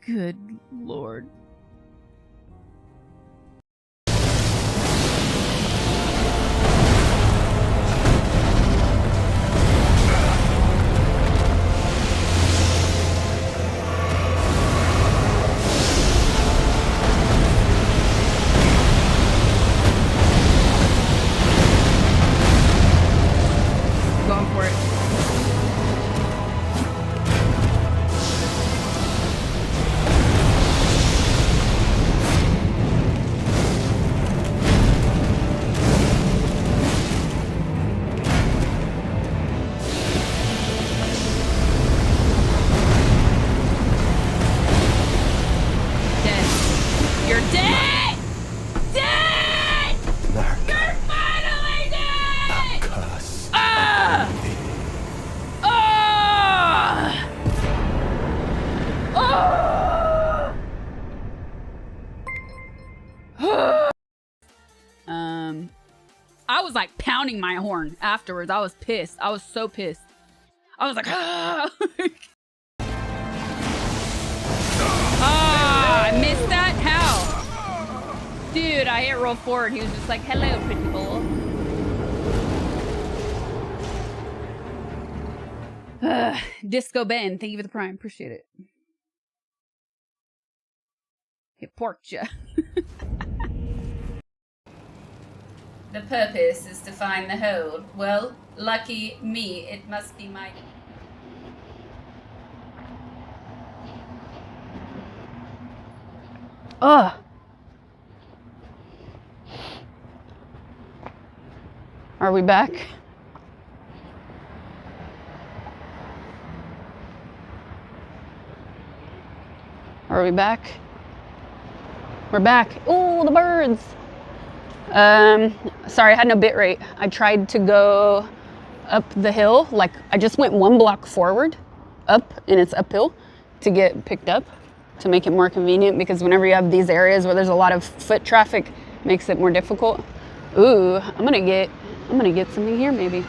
Good Lord. Going for it. Dead. You're dead! Dead! You're finally dead! Ah! I was like pounding my horn afterwards. I was pissed. I was so pissed. I was like, ah! Ah, I missed that? How? Dude, I hit roll forward. He was just like, hello, pretty boy. Disco Ben, thank you for the prime. Appreciate it. It porked ya. The purpose is to find the hold. Well, lucky me, it must be my... Ugh. Are we back? Are we back? We're back. Oh, the birds. Sorry, I had no bit rate. I tried to go up the hill. Like, I just went 1 block forward, up, and it's uphill to get picked up, to make it more convenient, because whenever you have these areas where there's a lot of foot traffic, it makes it more difficult. Ooh, I'm gonna get something here, maybe.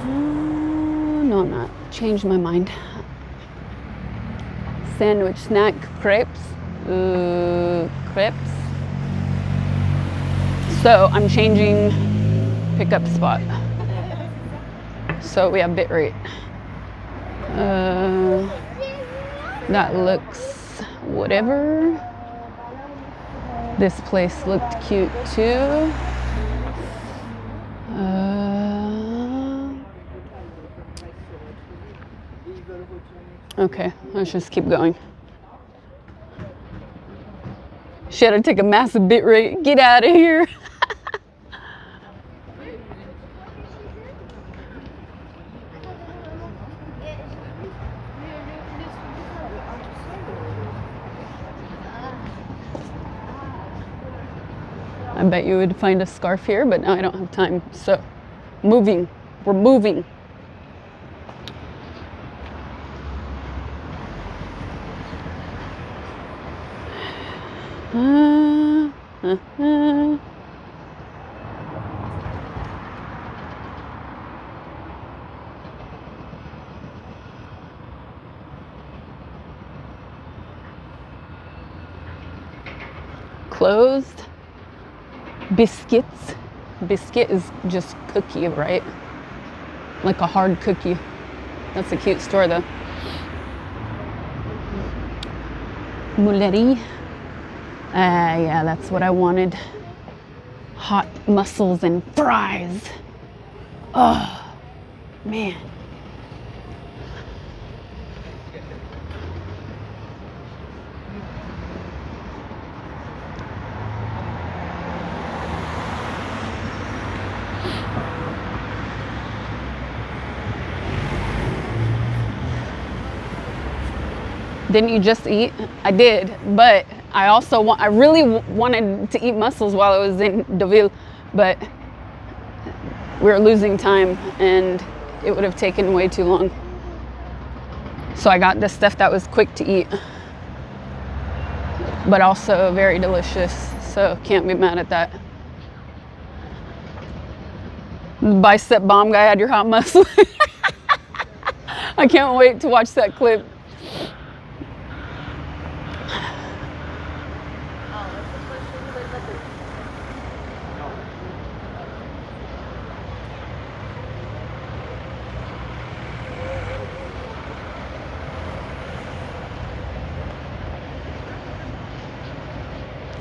No, I'm not. Changed my mind. Sandwich, snack, crepes. Ooh, crepes. So I'm changing pickup spot. So we have bit rate. That looks whatever. This place looked cute too. Okay, let's just keep going. Shit, I take a massive bit rate. Get out of here. I bet you would find a scarf here, but I don't have time. So, moving. We're moving. Closed. Biscuits. Biscuit is just cookie, right? Like a hard cookie. That's a cute store though. Moulerie. Yeah, that's what I wanted. Hot mussels and fries. Oh, man. Didn't you just eat? I did, but I really wanted to eat mussels while I was in Deauville, but we were losing time and it would have taken way too long. So I got the stuff that was quick to eat, but also very delicious, so can't be mad at that. Bicep bomb guy had your hot mussel. I can't wait to watch that clip.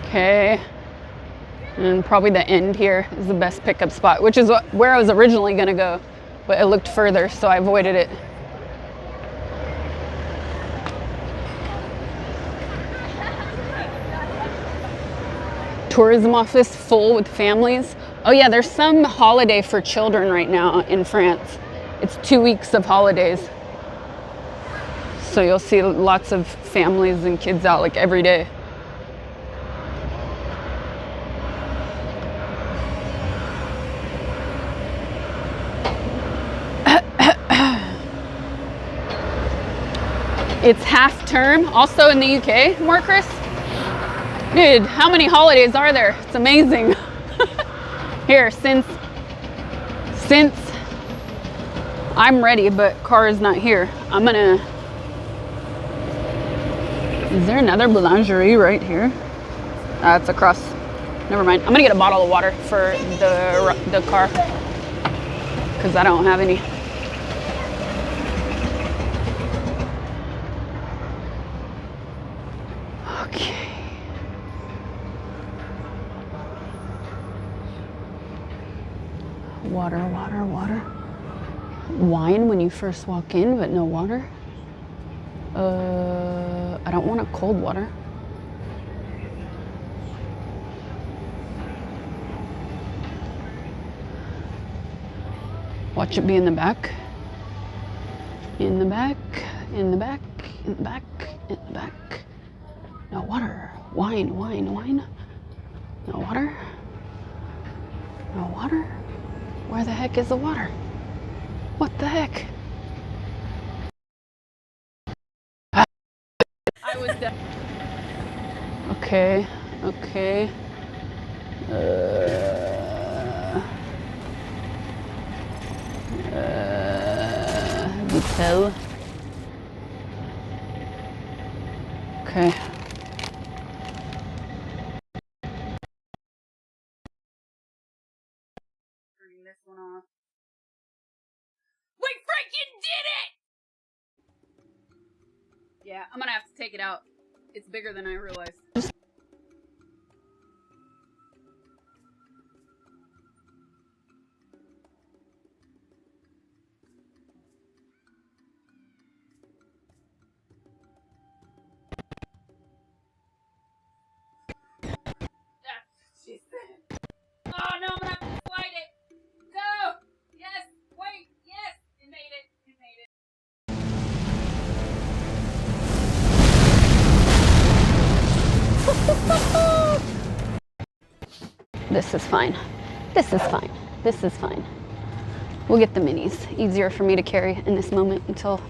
Okay, and probably the end here is the best pickup spot, which is where I was originally gonna go, but it looked further, so I avoided it. Tourism office full with families. Oh yeah, there's some holiday for children right now in France. It's 2 weeks of holidays. So you'll see lots of families and kids out like every day. It's half term, also in the UK, Marcus. Dude, how many holidays are there? It's amazing. Here, since I'm ready, but car is not here, I'm gonna, is there another boulangerie right here? It's across, never mind. I'm gonna get a bottle of water for the car, because I don't have any. Water, water, water. Wine when you first walk in, but no water. I don't want a cold water. Watch it be in the back. In the back, in the back, in the back, in the back. No water. Wine, wine, wine. No water. No water. Where the heck is the water? What the heck? I was dead. Okay, okay. DEAUVILLE. Okay. This one off. We freaking did it! Yeah, I'm gonna have to take it out. It's bigger than I realized. She said. Oh no, I'm gonna have to slide it. No! Yes! Wait! Yes! It made it! It made it! This is fine. This is fine. This is fine. We'll get the minis. Easier for me to carry in this moment until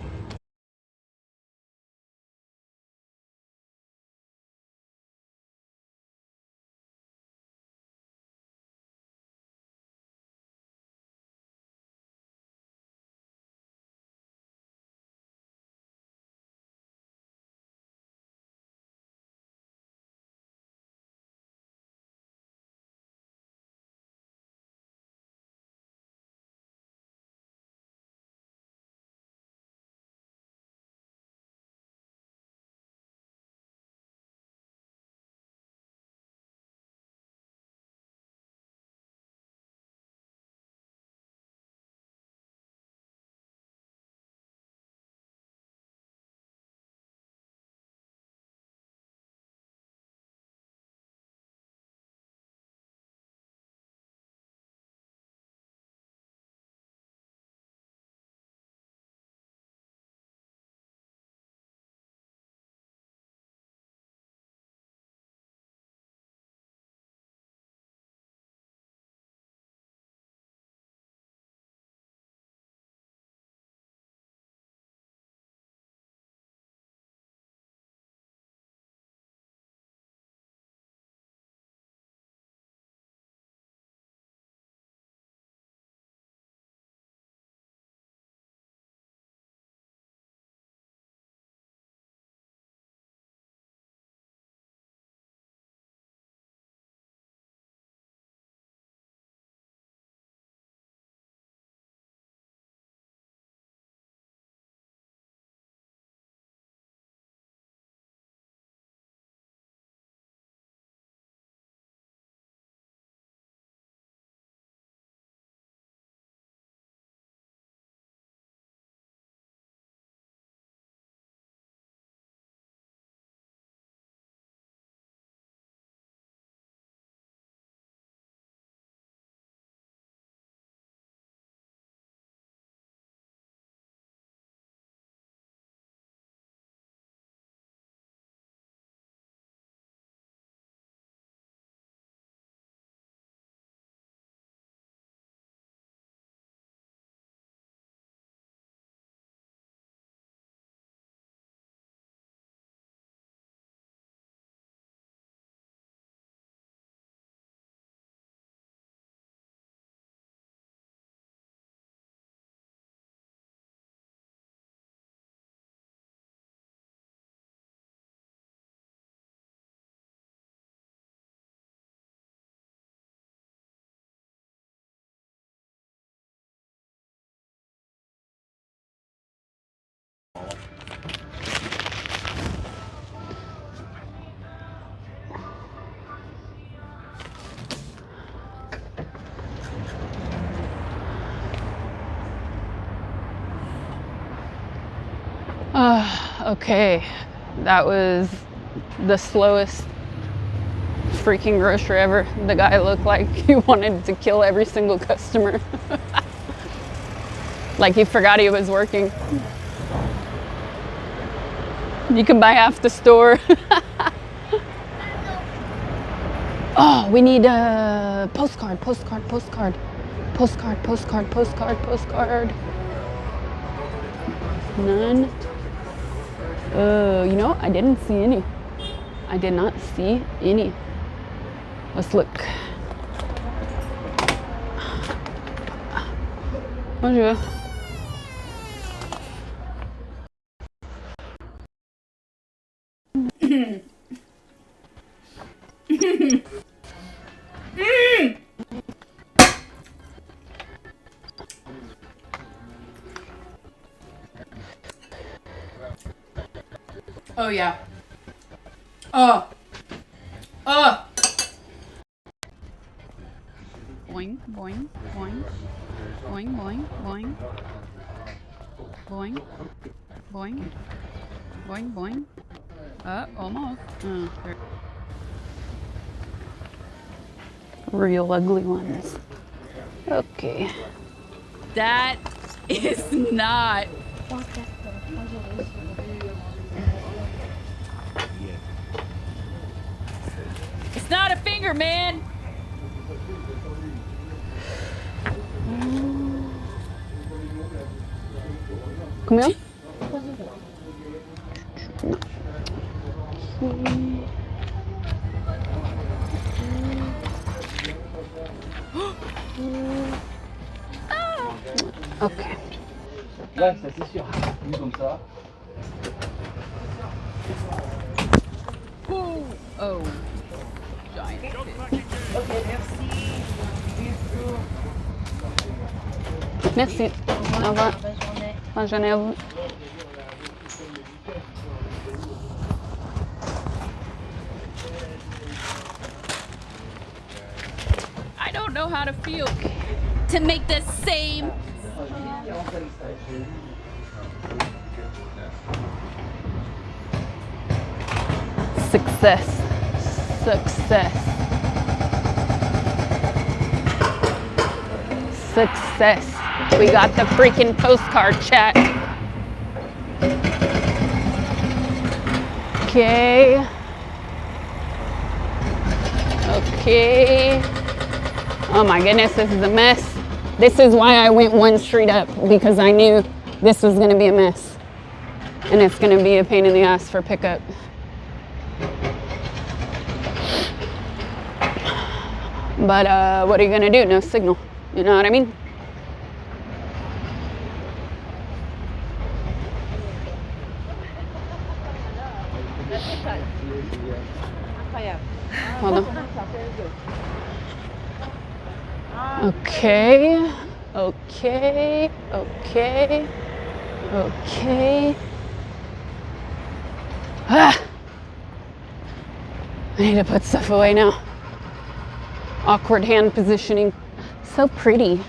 Okay, that was the slowest freaking grocery ever. The guy looked like he wanted to kill every single customer. Like he forgot he was working. You can buy half the store. Oh, we need a postcard. None. You know, I didn't see any. I did not see any. Let's look. Bonjour. Oh yeah. Oh. Boing, boing, boing. Boing, boing, boing. Boing. Boing. Boing, boing. Almost. Real ugly ones. Okay. That is not. It's not a finger, man. Combien? Okay. Ouais, ça c'est sûr. Vu comme ça. Oh. Giant fish. Ok, merci. Merci. Au revoir. Bonne journée. Bonne journée à vous. I don't know how to feel to make the same. Success. We got the freaking postcard, chat. Okay. Oh my goodness, this is a mess. This is why I went one street up, because I knew this was gonna be a mess. And it's gonna be a pain in the ass for pickup. But what are you gonna do? No signal. You know what I mean? Hold on. Okay. Ah! I need to put stuff away now. Awkward hand positioning. So pretty.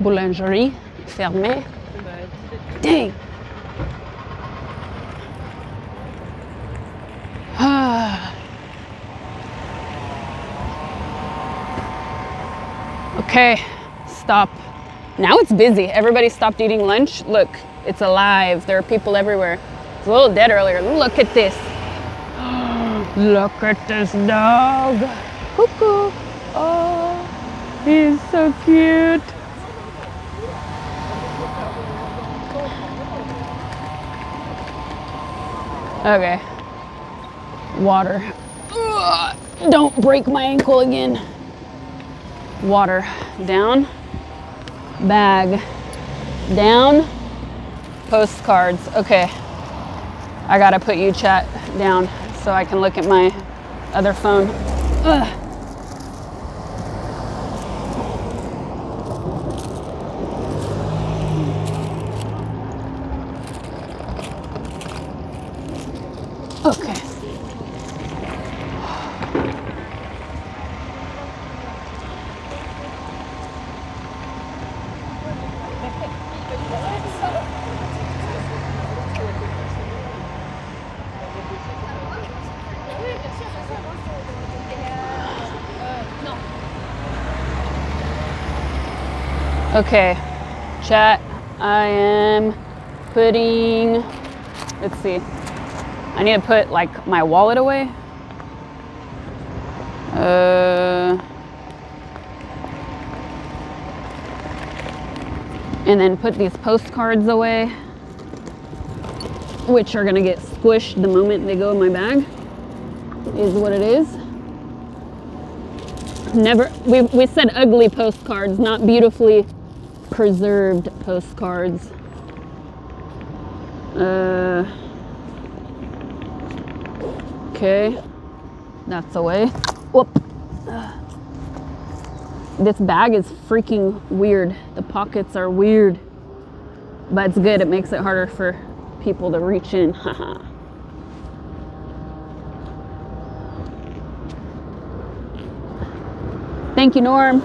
Boulangerie fermée. Dang. Okay, stop. Now it's busy. Everybody stopped eating lunch. Look, it's alive. There are people everywhere. It was a little dead earlier. Look at this. Look at this dog. Cuckoo. Oh, he's so cute. Okay. Water. Ugh, don't break my ankle again. Water. Down. Bag. Down. Postcards. Okay. I gotta put you, chat, down so I can look at my other phone. Ugh. Okay. Okay, chat, I am putting, let's see, I need to put like my wallet away. And then put these postcards away, which are gonna get squished the moment they go in my bag, is what it is. Never, we said ugly postcards, not beautifully preserved postcards. Okay, that's away. Whoop. This bag is freaking weird. The pockets are weird, but it's good. It makes it harder for people to reach in. Haha. Thank you, Norm.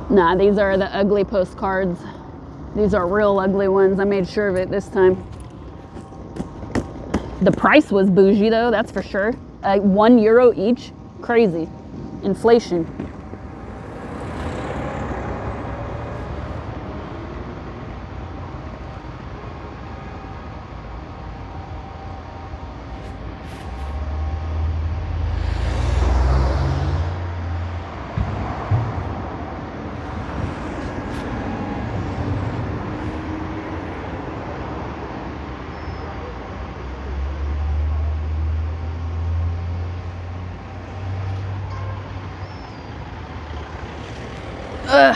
Nah, these are the ugly postcards. These are real ugly ones. I made sure of it this time. The price was bougie though, that's for sure. €1 each, crazy. Inflation. Ugh.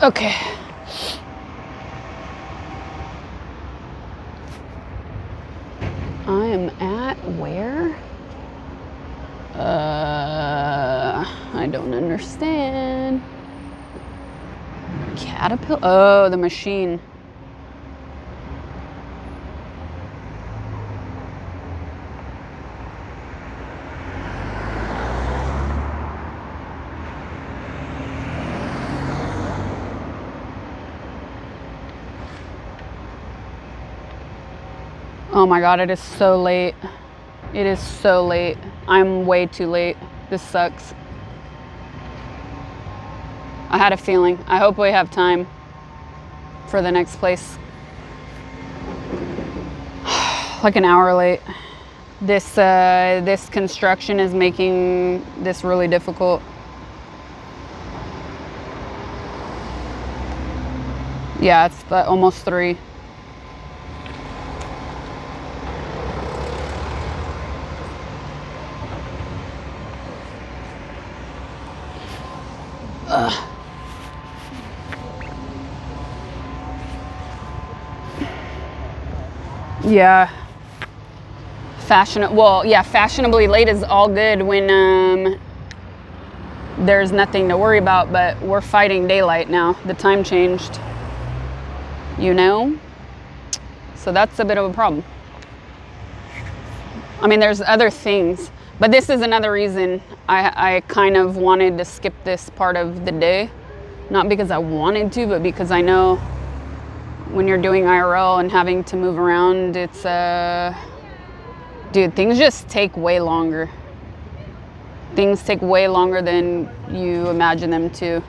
Okay. I am at where? I don't understand. Caterpillar? Oh, the machine. Oh my God, it is so late. It is so late. I'm way too late. This sucks. I had a feeling. I hope we have time for the next place. Like an hour late. This construction is making this really difficult. Yeah, it's almost 3. Ugh. Yeah. Fashionably late is all good when there's nothing to worry about, but we're fighting daylight now. The time changed, you know? So that's a bit of a problem. I mean, there's other things, but this is another reason I kind of wanted to skip this part of the day. Not because I wanted to, but because I know when you're doing IRL and having to move around, it's, dude, things just take way longer. Things take way longer than you imagine them to.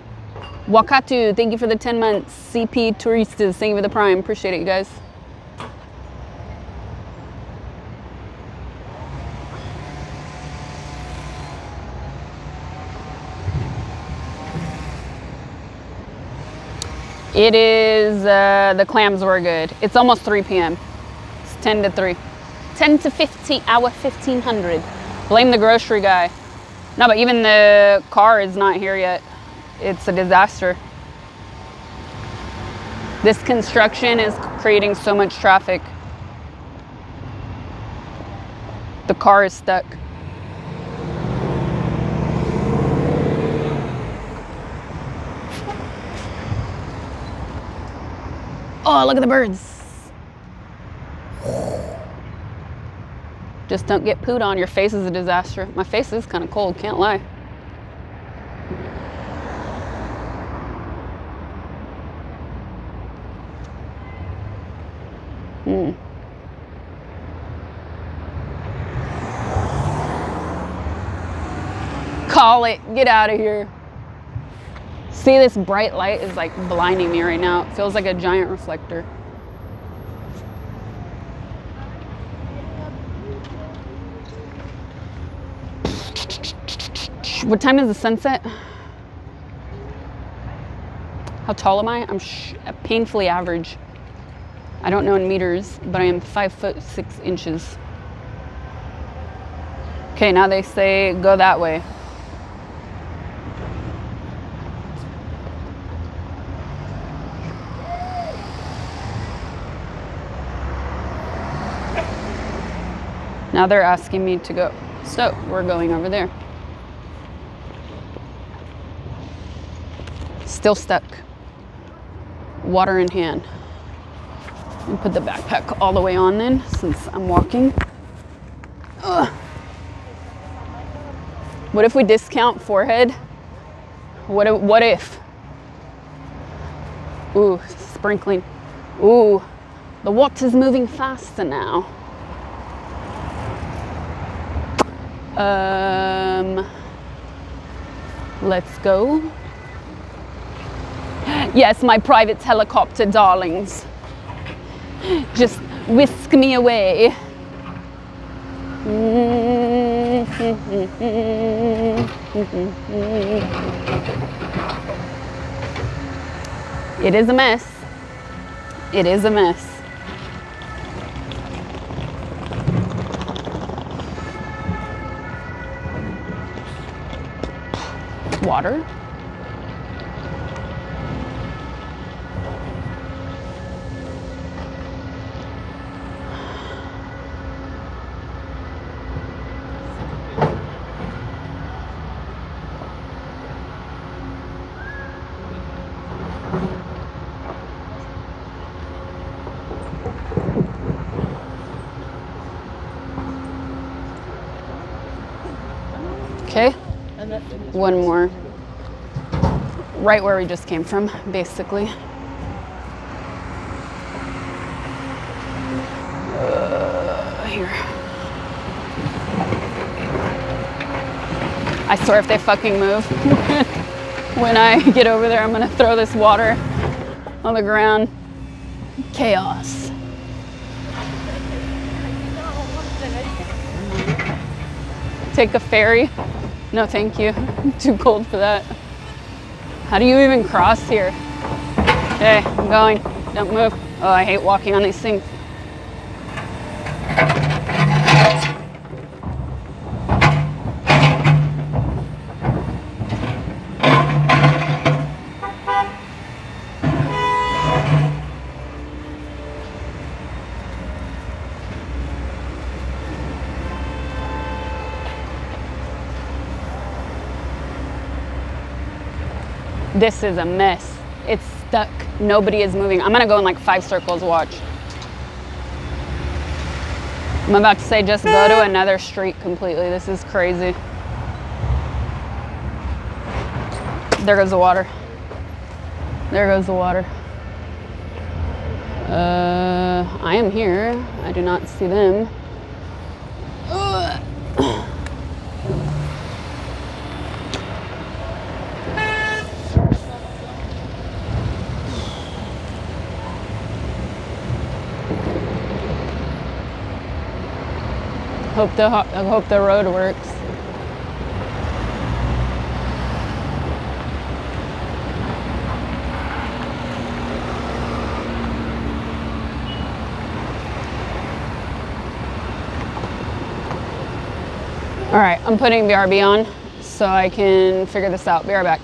Wakatu, thank you for the 10 months. CP Touristas, thank you for the Prime. Appreciate it, you guys. It is, the clams were good. It's almost 3 p.m. It's 10 to 3. 10 to 15, hour 1500. Blame the grocery guy. No, but even the car is not here yet. It's a disaster. This construction is creating so much traffic. The car is stuck. Oh, look at the birds. Just don't get pooed on. Your face is a disaster. My face is kind of cold, can't lie. Call it. Get out of here. See, this bright light is like blinding me right now. It feels like a giant reflector. What time is the sunset? How tall am I? I'm painfully average. I don't know in meters, but I am 5'6". Okay, now they say go that way. Now they're asking me to go. So we're going over there. Still stuck. Water in hand. And put the backpack all the way on then, since I'm walking. Ugh. What if we discount forehead? What if? Ooh, sprinkling. Ooh, the water's moving faster now. Let's go. Yes, my private helicopter, darlings. Just whisk me away. It is a mess. It is a mess. Water. Okay, one more. Right where we just came from, basically. Here. I swear if they fucking move, when I get over there, I'm gonna throw this water on the ground. Chaos. Take a ferry? No, thank you. Too cold for that. How do you even cross here? Okay, I'm going. Don't move. Oh, I hate walking on these things. This is a mess. It's stuck. Nobody is moving. I'm gonna go in like 5 circles, watch. I'm about to say just go to another street completely. This is crazy. There goes the water. There goes the water. I am here. I do not see them. Ugh. I hope the road works. All right, I'm putting BRB on so I can figure this out. Be right back.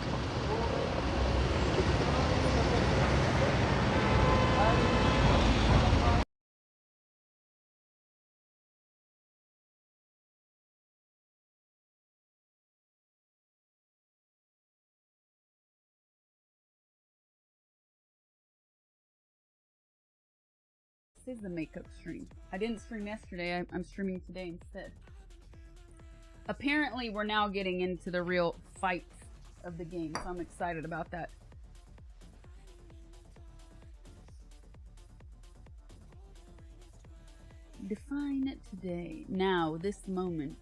This is the makeup stream. I didn't stream yesterday. I'm streaming today instead. Apparently, we're now getting into the real fights of the game, so I'm excited about that. Define it today. Now, this moment.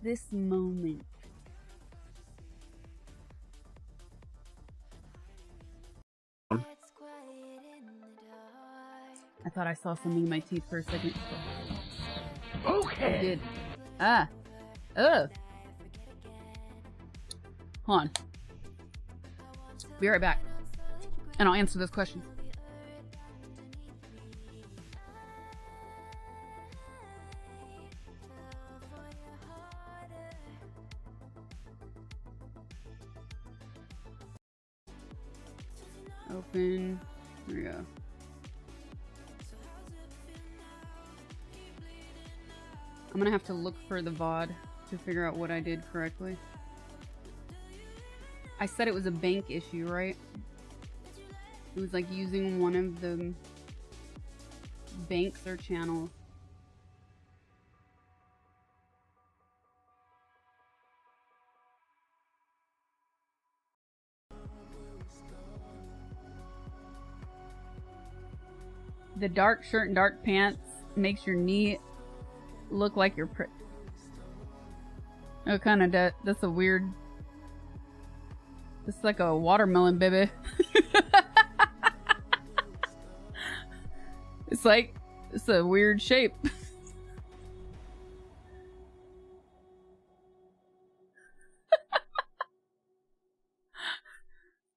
This moment. I thought I saw something in my teeth for a second. Okay. I did. Ah. Ugh. Hold on. Be right back. And I'll answer this question. Open. There we go. I'm gonna have to look for the VOD to figure out what I did correctly. I said it was a bank issue, right? It was like using one of the banks or channels. The dark shirt and dark pants makes your knee look like you're oh, kind of that's a weird. It's like a watermelon, baby. It's a weird shape.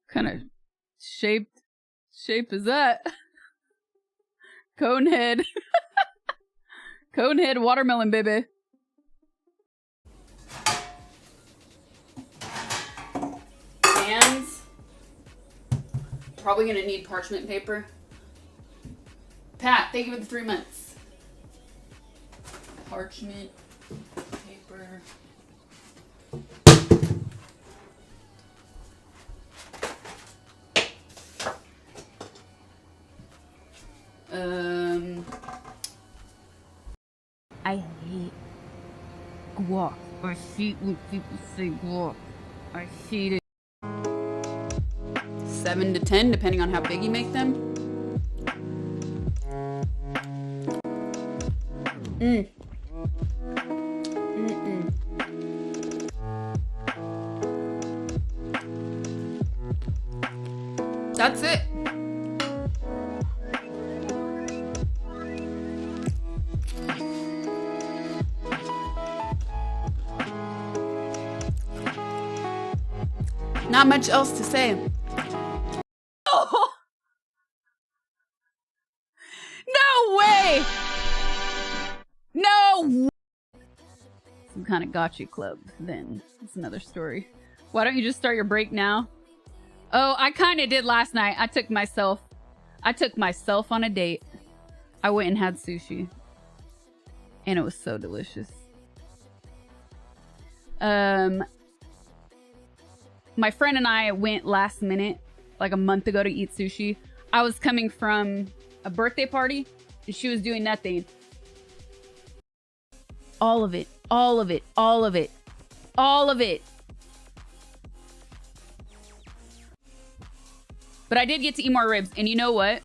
Kind of shape is that? Conehead. Conehead watermelon, baby. Hands. Probably gonna need parchment paper. Pat, thank you for the 3 months. Parchment paper. I hate guac. I hate when people say guac. I hate it. 7 to 10, depending on how big you make them. That's it. Not much else to say. Oh! No way! No! Some kind of gotcha club, then. That's another story. Why don't you just start your break now? Oh, I kind of did last night. I took myself on a date. I went and had sushi. And it was so delicious. My friend and I went last minute, like a month ago, to eat sushi. I was coming from a birthday party, and she was doing nothing. All of it, all of it, all of it, all of it. But I did get to eat more ribs, and you know what?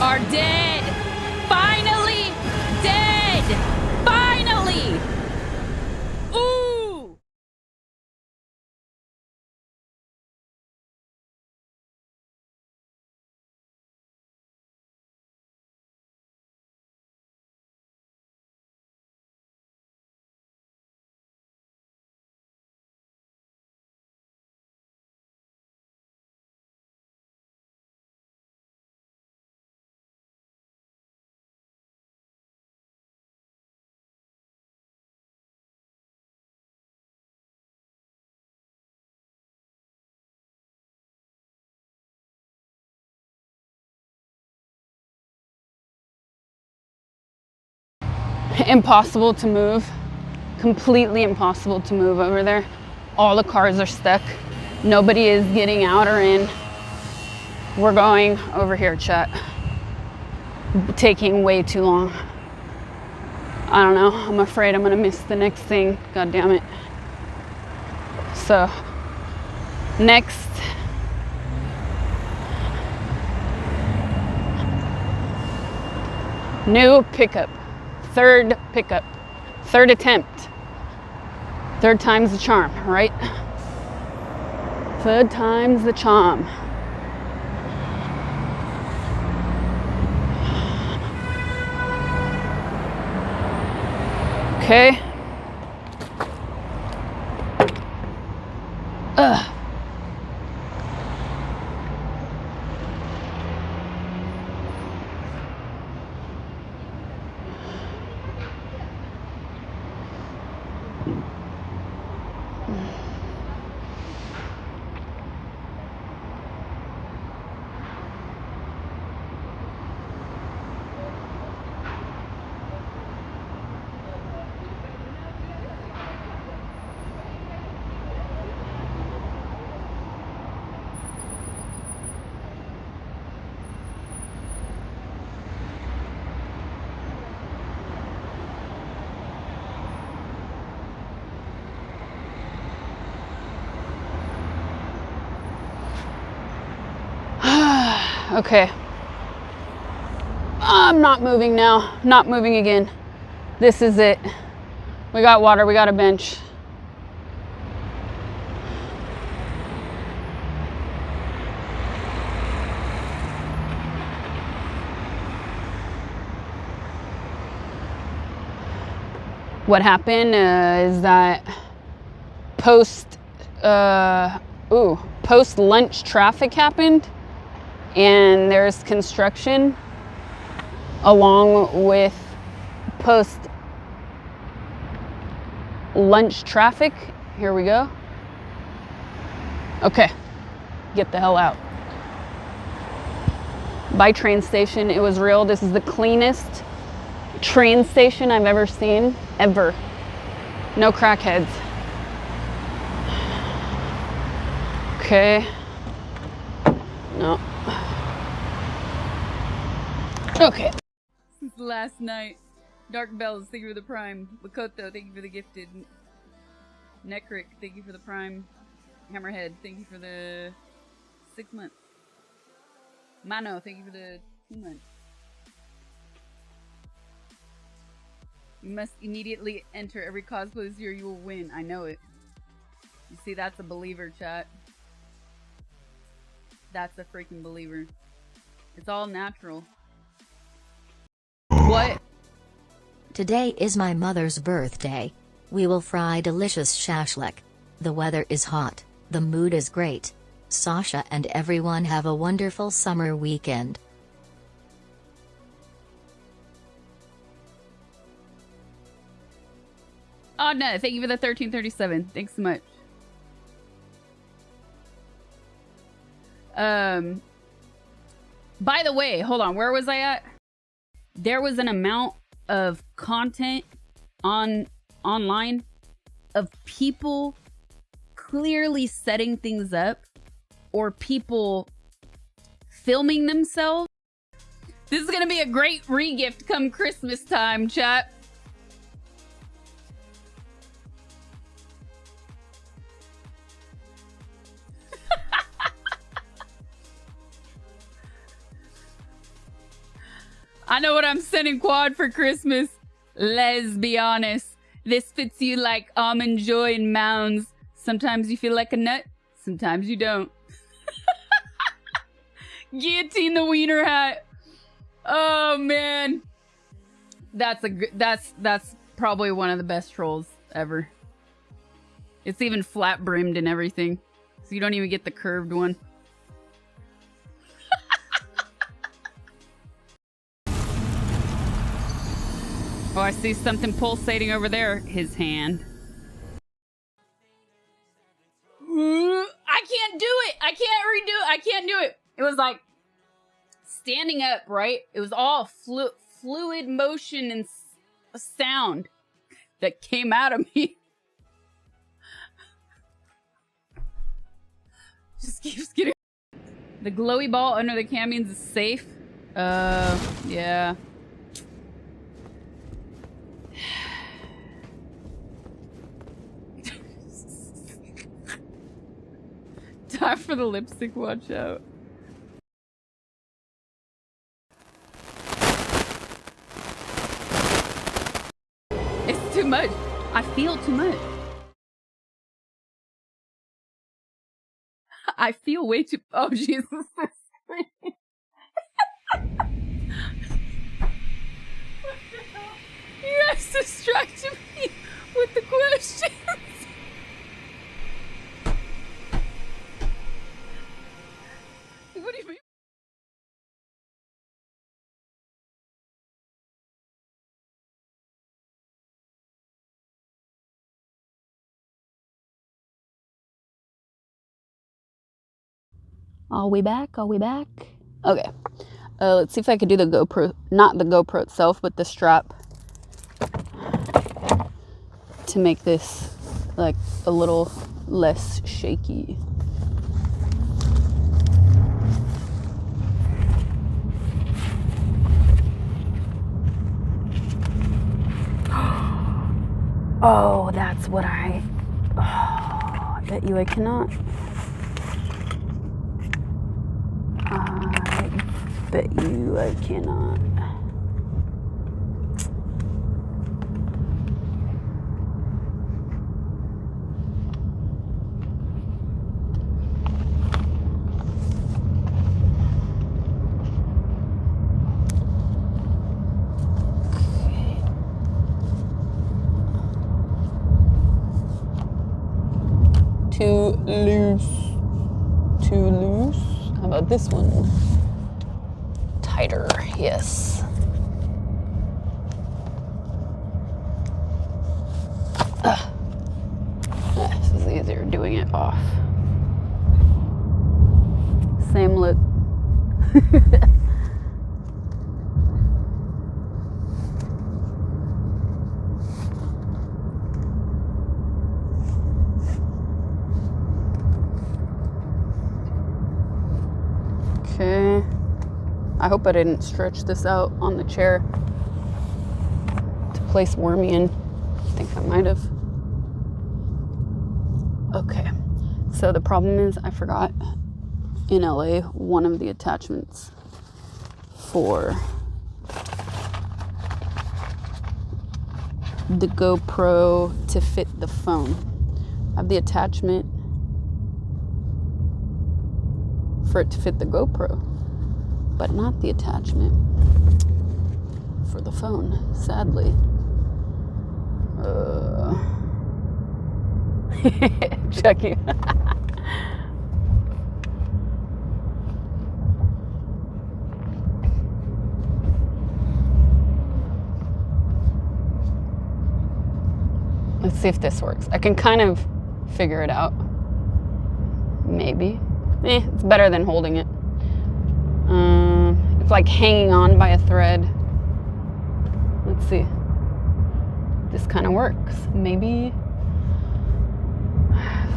Are dead! Finally dead! Finally! Ooh! Impossible to move. Completely impossible to move over there. All the cars are stuck. Nobody is getting out or in. We're going over here, chat. Taking way too long. I don't know. I'm afraid I'm gonna miss the next thing. God damn it. So, next. New pickup. Third pickup. Third attempt. Third time's the charm, right? Third time's the charm. Okay. Ugh. Okay. I'm not moving now. Not moving again. This is it. We got water. We got a bench. What happened is that post lunch traffic happened, and there's construction along with post lunch traffic. Here we go. Okay, get the hell out. By train station, it was real. This is the cleanest train station I've ever seen, ever. No crackheads. Okay. No. Okay. Since last night. Dark Bells, thank you for the prime. Lakoto, thank you for the gifted. Nekrik, thank you for the prime. Hammerhead, thank you for the 6 months. Mano, thank you for the 2 months. You must immediately enter every cosplay this year, you will win. I know it. You see, that's a believer, chat. That's a freaking believer. It's all natural. What? Today is my mother's birthday. We will fry delicious shashlik. The weather is hot. The mood is great. Sasha and everyone have a wonderful summer weekend. Oh no, thank you for the 1337. Thanks so much. By the way, hold on, where was I at? There was an amount of content online of people clearly setting things up or people filming themselves. This is gonna be a great re-gift come Christmas time, chat. I know what I'm sending Quad for Christmas. Let's be honest. This fits you like almond joy and mounds. Sometimes you feel like a nut, sometimes you don't. Guillotine the wiener hat. Oh man. That's probably one of the best trolls ever. It's even flat brimmed and everything. So you don't even get the curved one. Oh, I see something pulsating over there. His hand. I can't do it. I can't redo it. I can't do it. It was like standing up, right? It was all fluid motion and a sound that came out of me. Just keeps getting. The glowy ball under the cam means it's safe. Yeah. Time for the lipstick, watch out. It's too much. I feel too much. I feel way too. Oh, Jesus. You guys distracted me with the questions. What do you mean? Are we back? Are we back? Okay. Let's see if I could do the GoPro, not the GoPro itself, but the strap to make this like a little less shaky. Oh, that's what I bet you I cannot. I bet you I cannot. Too loose. Too loose. How about this one? Tighter, yes. This is easier doing it off. Same look. Okay. I hope I didn't stretch this out on the chair to place Wormy in. I think I might have. Okay. So the problem is I forgot in LA one of the attachments for the GoPro to fit the phone. I have the attachment for it to fit the GoPro, but not the attachment for the phone, sadly. Chucky. Let's see if this works. I can kind of figure it out. Maybe. It's better than holding it. It's like hanging on by a thread. Let's see. This kind of works. Maybe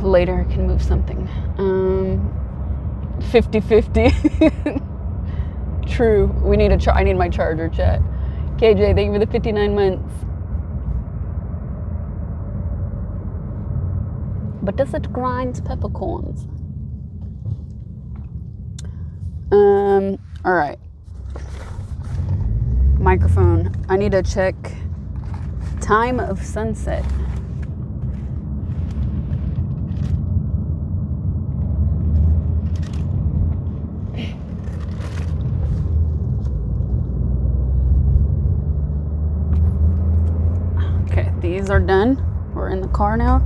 later I can move something. 50-50. True. We need I need my charger, chat. KJ, thank you for the 59 months. But does it grind peppercorns? All right. Microphone. I need to check time of sunset. Okay, these are done. We're in the car now.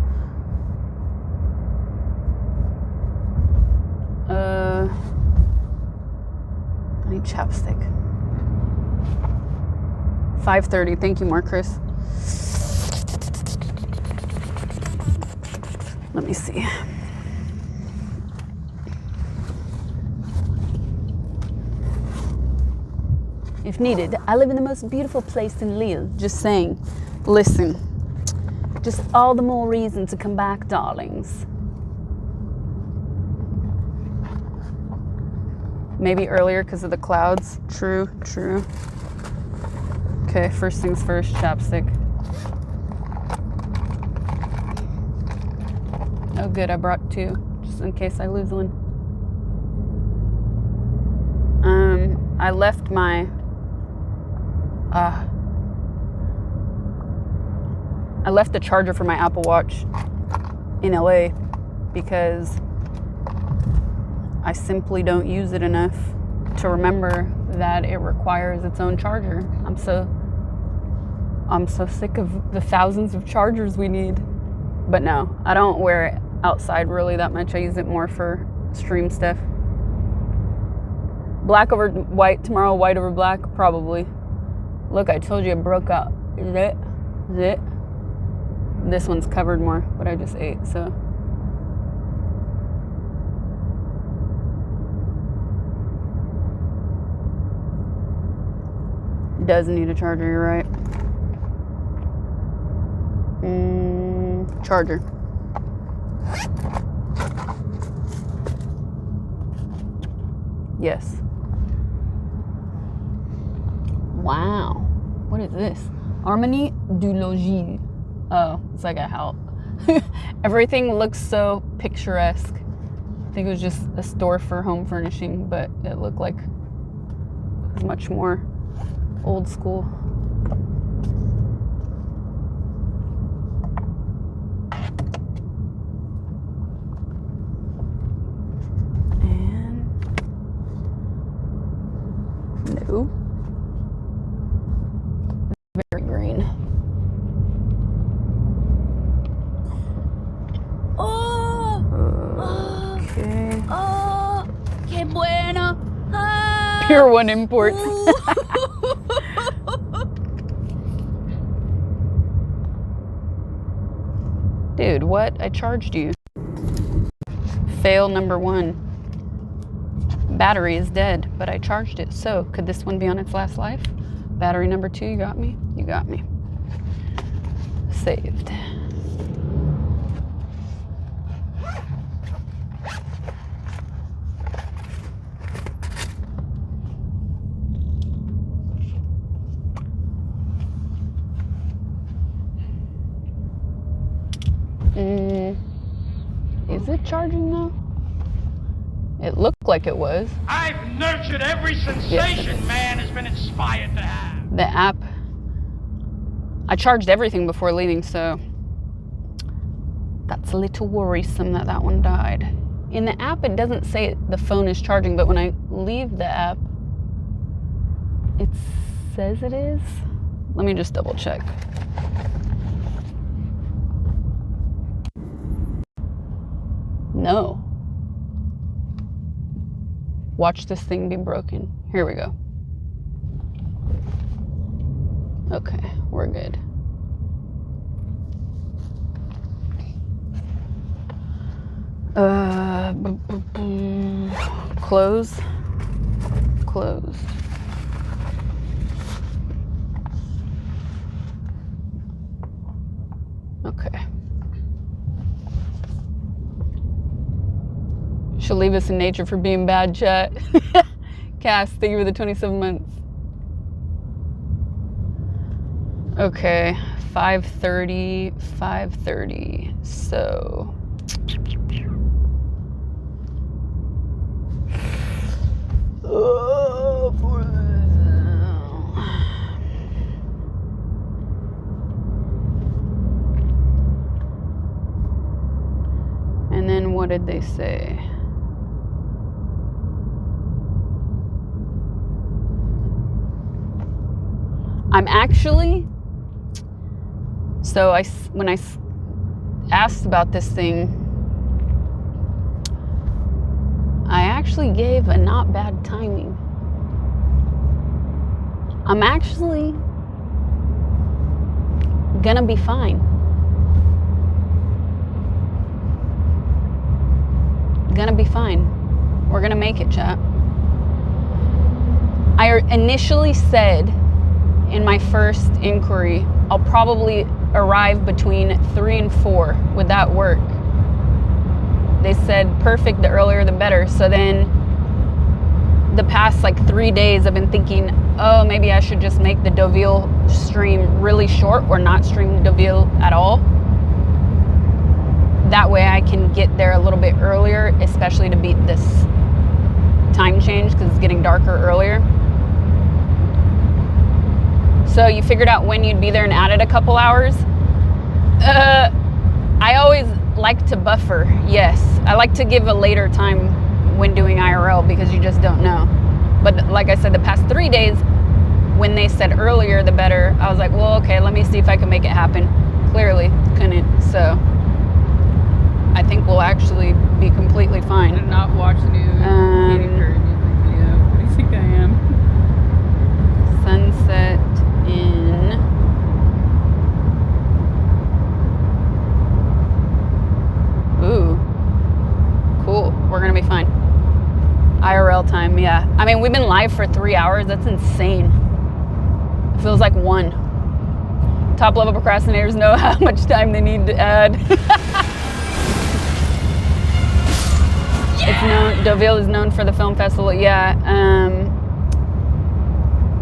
I need chapstick. 5:30. Thank you, Marcus. Let me see. if needed. I live in the most beautiful place in Lille. Just saying. Listen. Just all the more reason to come back, darlings. Maybe earlier because of the clouds. True, true. Okay, first things first, chapstick. Oh good, I brought 2, just in case I lose one. I left my I left the charger for my Apple Watch in LA because I simply don't use it enough to remember that it requires its own charger. I'm so sick of the thousands of chargers we need. But no, I don't wear it outside really that much. I use it more for stream stuff. Black over white tomorrow, white over black, probably. Look, I told you it broke out. Zit. This one's covered more, but I just ate, so. Does need a charger, you're right. Charger. Yes. Wow. What is this? Harmonie du Logis. Oh, it's like a house. Everything looks so picturesque. I think it was just a store for home furnishing, but it looked like it was much more old school. And no. Very green. Okay. Oh, qué bueno. Ah. Pure One imports. Dude, what? I charged you. Fail number 1. Battery is dead, but I charged it. So, could this one be on its last life? Battery number 2, you got me? You got me. Saved. Is it charging now? It looked like it was. I've nurtured every sensation man has been inspired to have. The app. I charged everything before leaving, so that's a little worrisome that that one died. In the app, it doesn't say the phone is charging, but when I leave the app, it says it is. Let me just double check. No. Watch this thing be broken. Here we go. Okay, we're good. Close. Close. Okay. She'll leave us in nature for being bad, chat. Cass, thank you for the 27 months. Okay, 5:30. So. And then what did they say? I'm actually, so when I asked about this thing, I actually gave a not bad timing. I'm actually gonna be fine. Gonna be fine. We're gonna make it, chat. I initially said in my first inquiry, I'll probably arrive between 3 and 4. Would that work? They said, perfect, the earlier the better. So then the past like 3 days I've been thinking, oh, maybe I should just make the Deauville stream really short or not stream Deauville at all. That way I can get there a little bit earlier, especially to beat this time change because it's getting darker earlier. So you figured out when you'd be there and added a couple hours. I always like to buffer, yes. I like to give a later time when doing IRL because you just don't know. But like I said, the past 3 days, when they said earlier the better, I was like, well, okay, let me see if I can make it happen. Clearly couldn't, so I think we'll actually be completely fine. I did not watch the new Katy Perry music video. What do you think I am? Sunset in ooh, cool. We're gonna be fine. IRL time, yeah. I mean, we've been live for 3 hours. That's insane. It feels like 1. Top level procrastinators know how much time they need to add. It's known, Deauville is known for the film festival. Yeah.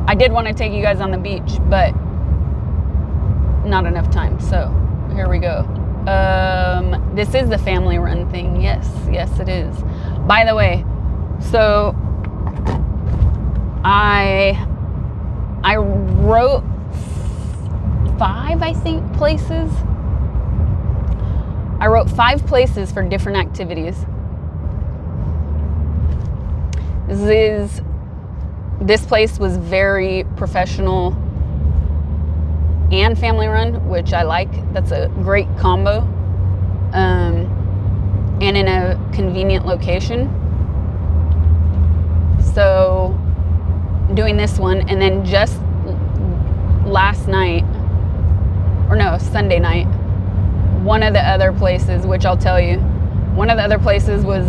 I did want to take you guys on the beach, but not enough time. So here we go. This is the family run thing. Yes, it is. By the way, so I wrote 5, I think, places. I wrote 5 places for different activities. This place was very professional and family run, which I like. That's a great combo. And in a convenient location. So doing this one, and then just last night, or no, Sunday night, one of the other places, which I'll tell you, one of the other places was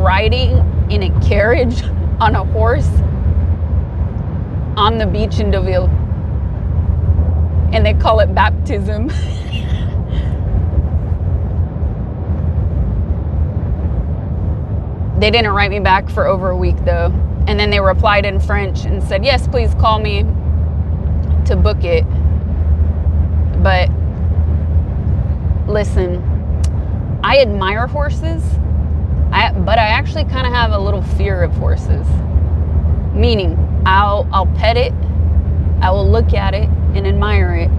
riding in a carriage on a horse on the beach in Deauville. And they call it baptism. They didn't write me back for over a week though. And then they replied in French and said, yes, please call me to book it. But listen, I admire horses, but I actually kind of have a little fear of horses. Meaning, I'll pet it, I will look at it and admire it,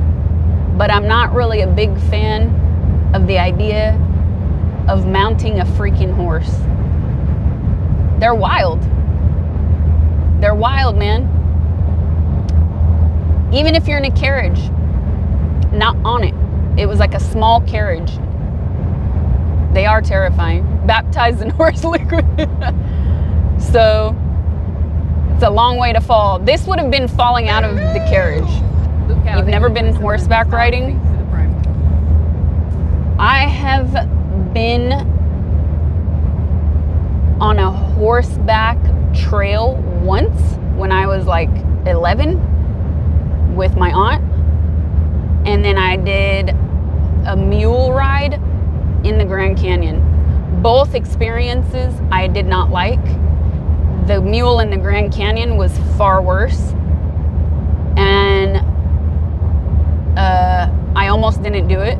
but I'm not really a big fan of the idea of mounting a freaking horse. They're wild. They're wild, man. Even if you're in a carriage, not on it. It was like a small carriage. They are terrifying. Baptized in horse liquid. So, it's a long way to fall. This would have been falling out of the carriage. You've never been horseback riding? I have been on a horseback trail once when I was like 11 with my aunt. And then I did a mule ride in the Grand Canyon. Both experiences I did not like. The mule in the Grand Canyon was far worse. And I almost didn't do it.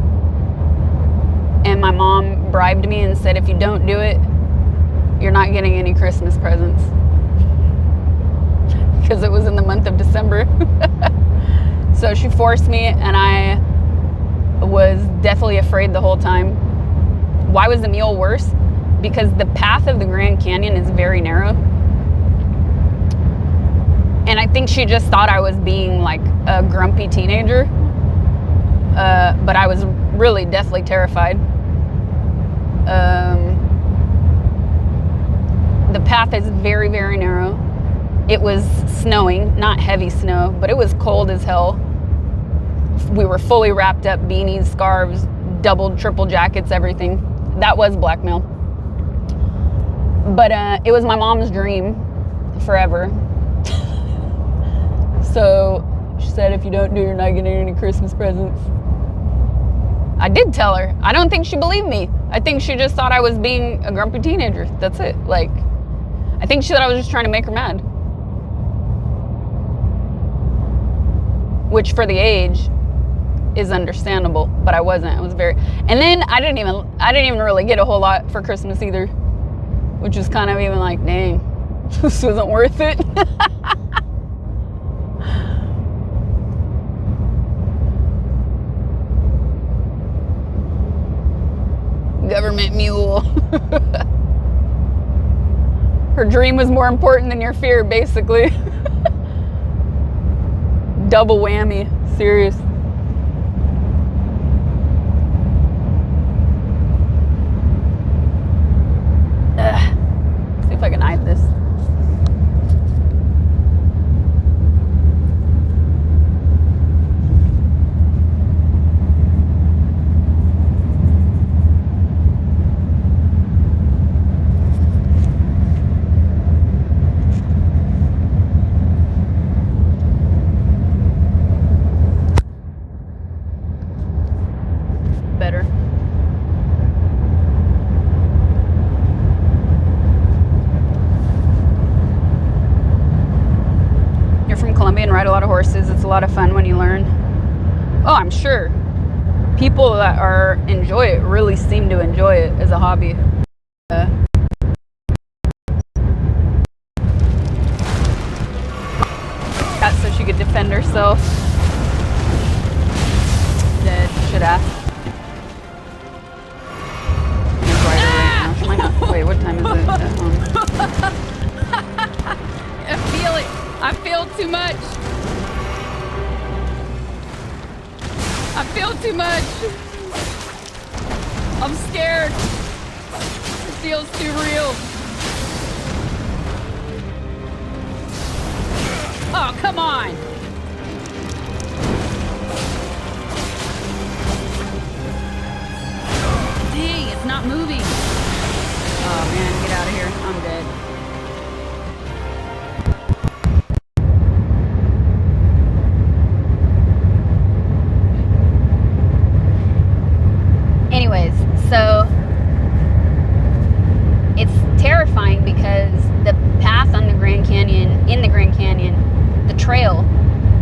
And my mom bribed me and said, if you don't do it, you're not getting any Christmas presents. Because it was in the month of December. So she forced me, and I was deathly afraid the whole time. Why was the mule worse? Because the path of the Grand Canyon is very narrow. And I think she just thought I was being like a grumpy teenager. But I was really deathly terrified. The path is very, very narrow. It was snowing, not heavy snow, but it was cold as hell. We were fully wrapped up, beanies, scarves, double, triple jackets, everything. That was blackmail. But it was my mom's dream forever. So she said, if you don't do, you're not getting any Christmas presents. I did tell her. I don't think she believed me. I think she just thought I was being a grumpy teenager. That's it. Like, I think she thought I was just trying to make her mad. Which for the age is understandable, but I wasn't. I was very, and then I didn't even really get a whole lot for Christmas either, which was kind of even like, dang, this wasn't worth it. Government mule. Her dream was more important than your fear, basically. Double whammy. Serious. See if I can hide this. Better. You're from Colombia and ride a lot of horses. It's a lot of fun when you learn. Oh, I'm sure. People that enjoy it really seem to enjoy it as a hobby. Cat so she could defend herself. Dead. Should ask. Wait, what time is it at home? I feel it. I feel too much. I feel too much. I'm scared. It feels too real. Oh, come on. Dang, it's not moving. Oh man, get out of here. I'm dead. Anyways, so it's terrifying because the path on the Grand Canyon, in the Grand Canyon, the trail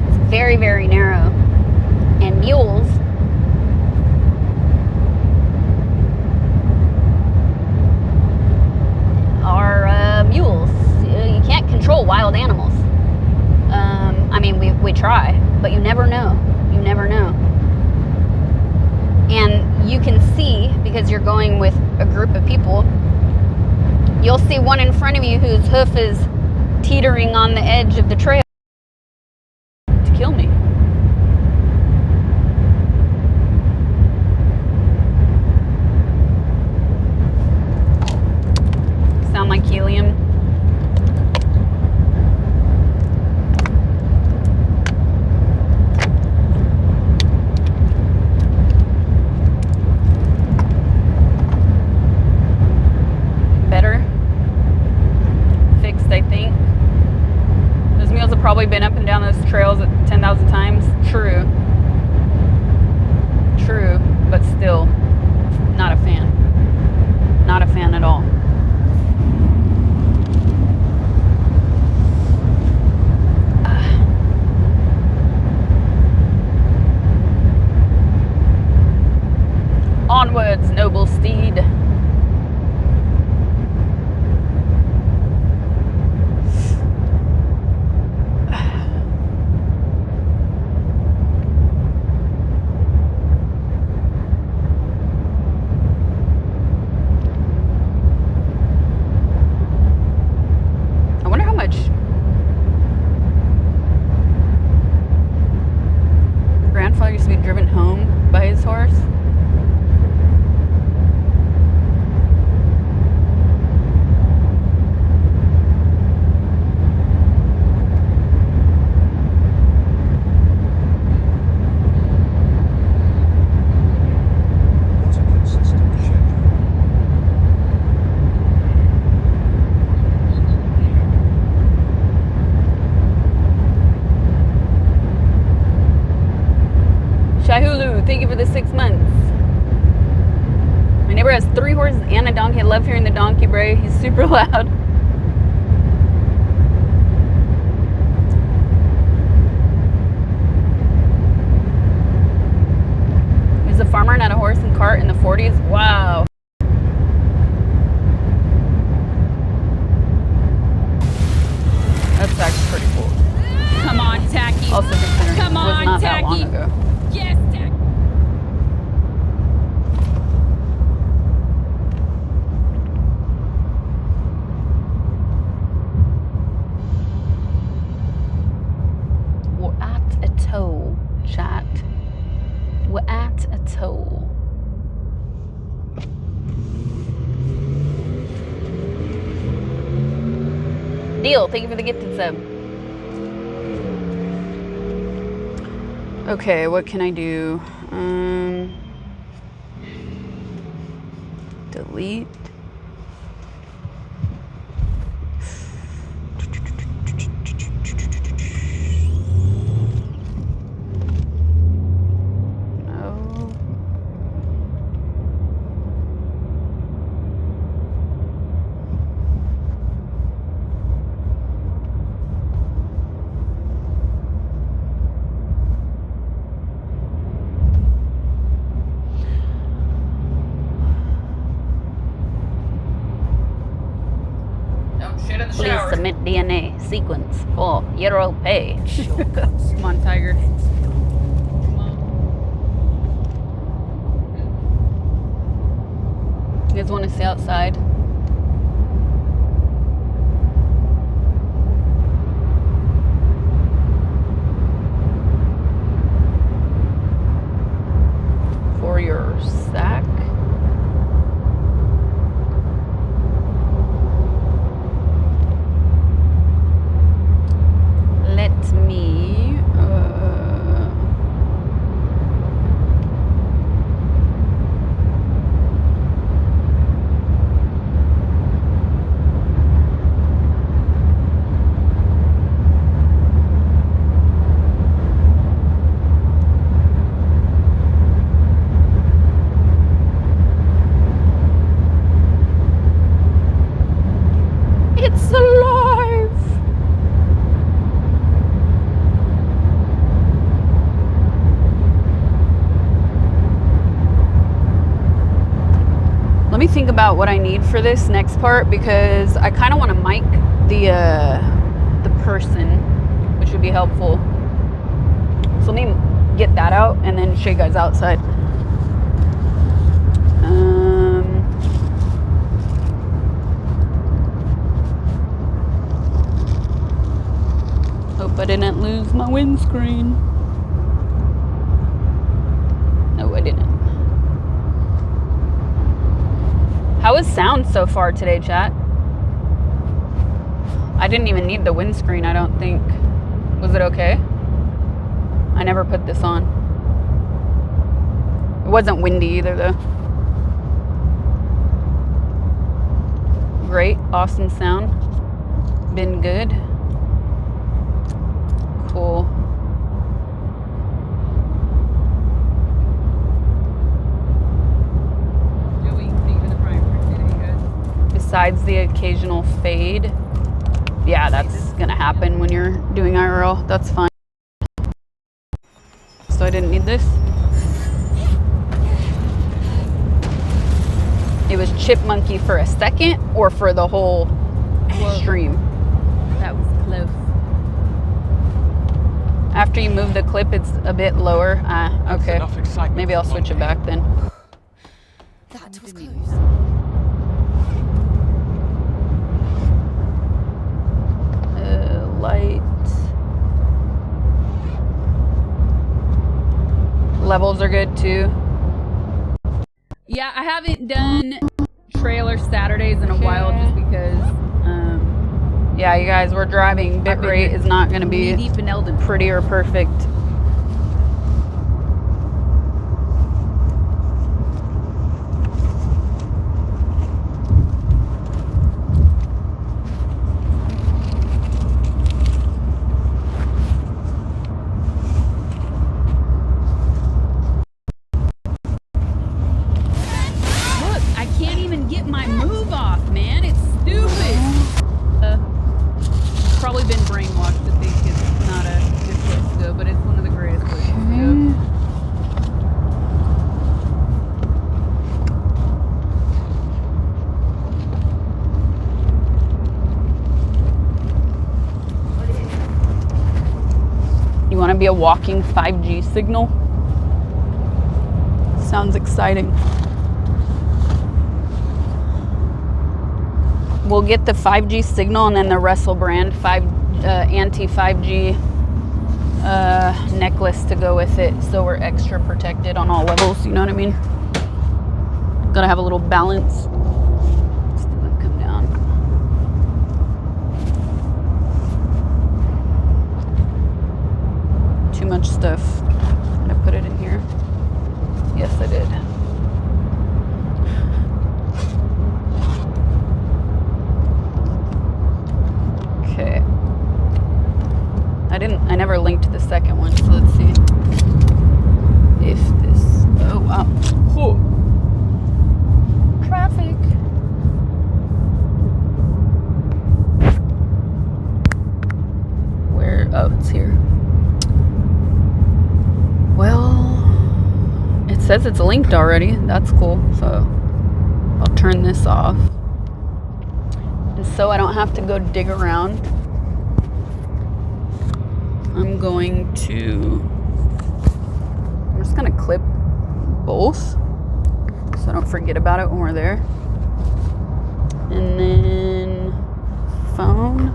is very, very narrow. And mules are mules. You can't control wild animals. I mean, we try, but you never know. You never know. And you can see, because you're going with a group of people, you'll see one in front of you whose hoof is teetering on the edge of the trail to kill me. Sound like helium. Better. Fixed, I think. Those mules have probably been up and down those trails 10,000 times. True. True, but still, not a fan. Not a fan at all. Onwards, noble steed. Thank you for the 6 months. My neighbor has 3 horses and a donkey. I love hearing the donkey bray. He's super loud. He's a farmer and had a horse and cart in the 40s. Wow. That's actually pretty cool. Come on, Tacky. Also considering Come it was on, not that Tacky. long ago. Yes, Tacky. We're at a toll, chat. We're at a toll. Deal, thank you for the gifted sub. Okay, what can I do? Delete. No. Please submit DNA sequence for Euro pay. Come on, Tiger. You guys want to stay outside? For your sack. Let me it's alive. Let me think about what I need for this next part, because I kind of want to mic the person, which would be helpful. So let me get that out and then show you guys outside. Hope I didn't lose my windscreen. No, I didn't. How is sound so far today, chat? I didn't even need the windscreen, I don't think. Was it okay? I never put this on. It wasn't windy either, though. Great, awesome sound. Been good. Cool. Besides the occasional fade. Yeah, that's gonna happen when you're doing IRL. That's fine. So I didn't need this. It was chipmunky for a second or for the whole stream? That was close. After you move the clip, it's a bit lower. Okay. Maybe I'll switch it back then. That was close. Light. Levels are good too. Yeah, I haven't done trailer Saturdays in a while just because yeah, you guys, we're driving. Bitrate is not going to be pretty or perfect. You want to be a walking 5G signal? Sounds exciting. We'll get the 5G signal and then the Russell brand anti-5G necklace to go with it, so we're extra protected on all levels, you know what I mean? Gotta have a little balance. Let's do it come down. Too much stuff. Did I put it in here? Yes, I did. Okay. I never linked the second one, so let's see if this, oh wow. Whoa. Traffic. Where, oh, it's here. Well, it says it's linked already. That's cool, so I'll turn this off. And so I don't have to go dig around. I'm just gonna clip both so I don't forget about it when we're there. And then phone.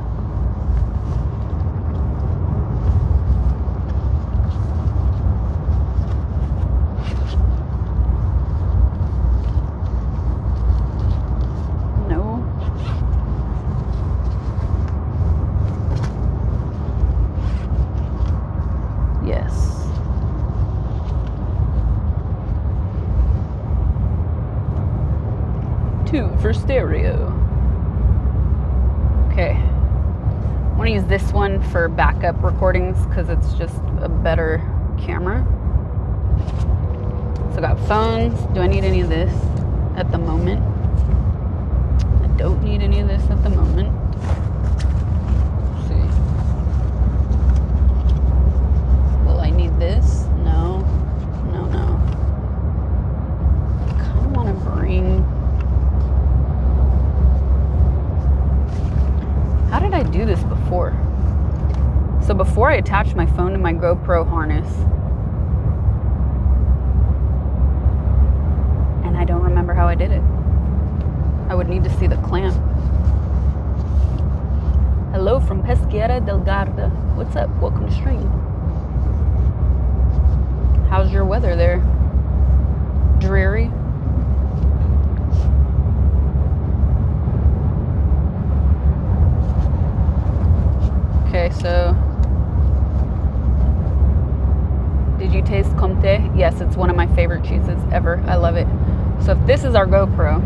No. Yes. For stereo. Okay. I want to use this one for backup recordings because it's just a better camera. So I got phones. Do I need any of this at the moment? I don't need any of this at the moment. Let's see. Will I need this? No. No, no. I kind of want to bring... How did I do this before? So before I attached my phone to my GoPro harness, and I don't remember how I did it. I would need to see the clamp. Hello from Pesqueira del Garda. What's up? Welcome to stream. How's your weather there? Dreary? Okay, so did you taste Comte? Yes, it's one of my favorite cheeses ever. I love it. So if this is our GoPro,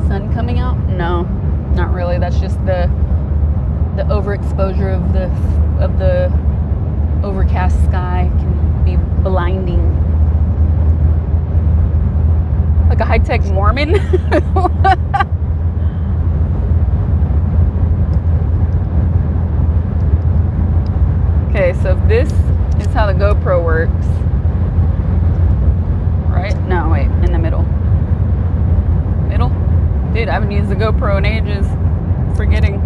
sun coming out? No, not really. That's just the overexposure of the overcast sky can be blinding. Like a high-tech Mormon. Okay, so if this is how the GoPro works, right? No, wait, in the middle. Middle? Dude, I haven't used the GoPro in ages. Forgetting.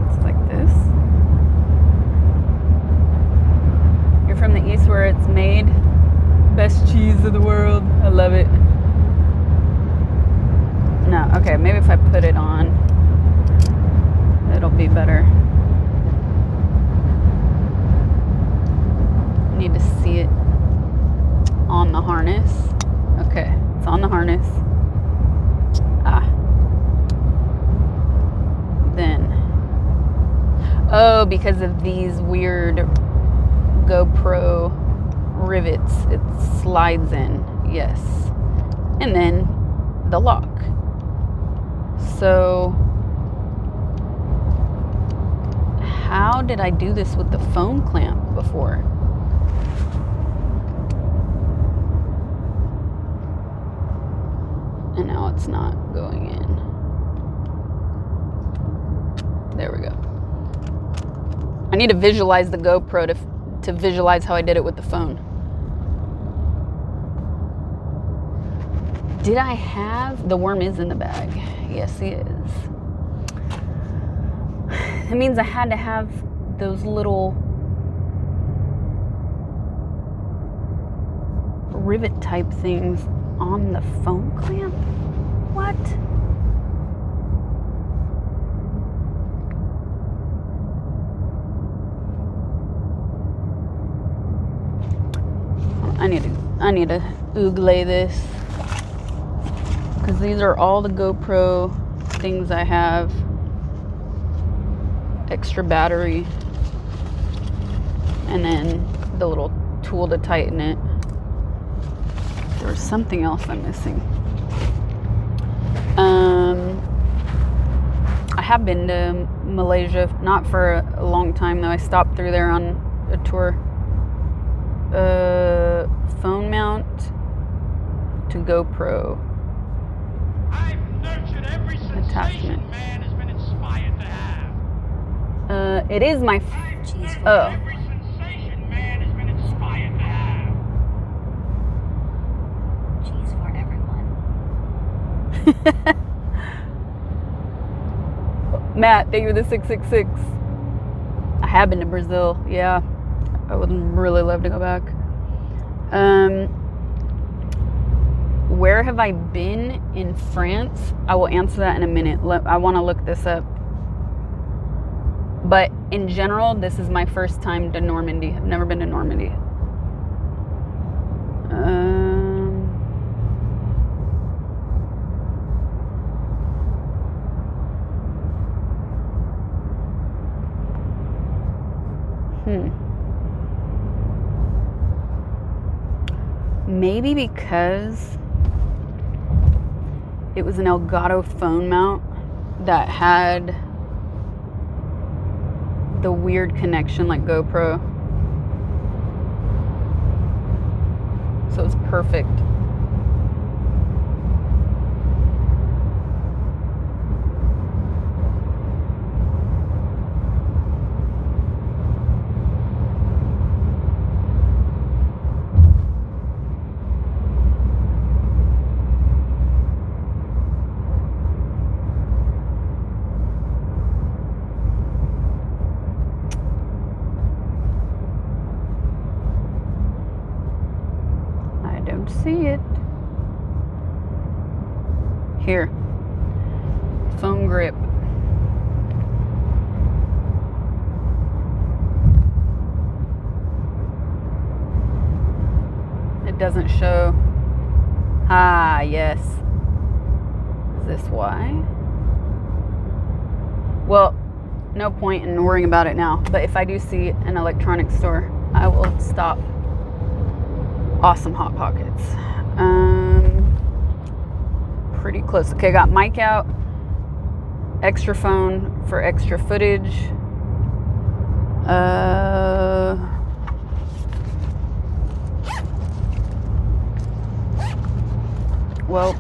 It's like this. You're from the east where it's made. Best cheese of the world. I love it. No, okay, maybe if I put it on, it'll be better. I need to see it on the harness. Okay, it's on the harness. Then. Oh, because of these weird GoPro rivets, it slides in. Yes. And then the lock. So how did I do this with the phone clamp before? And now it's not going in. There we go. I need to visualize the GoPro to visualize how I did it with the phone. Did I have... The worm is in the bag. Yes, he is. It means I had to have those little rivet type things on the phone clamp. What? I need to oogle this, because these are all the GoPro things I have. Extra battery, and then the little tool to tighten it. There was something else I'm missing. I have been to Malaysia, not for a long time though. I stopped through there on a tour. Phone mount to GoPro attachment. Man has been inspired to have. It is my. Oh. Every sensation man has been inspired to have. Cheese for everyone. Matt, thank you for the 666. I have been to Brazil. Yeah, I would really love to go back. Where have I been in France? I will answer that in a minute. I want to look this up. But in general, this is my first time to Normandy. I've never been to Normandy. Maybe because it was an Elgato phone mount that had the weird connection like GoPro. So it's perfect. See it here. Phone grip. It doesn't show. Ah, yes. Is this why? Well, no point in worrying about it now, but if I do see an electronics store, I will stop. Awesome Hot Pockets. Pretty close. Okay, got mic out. Extra phone for extra footage. Well,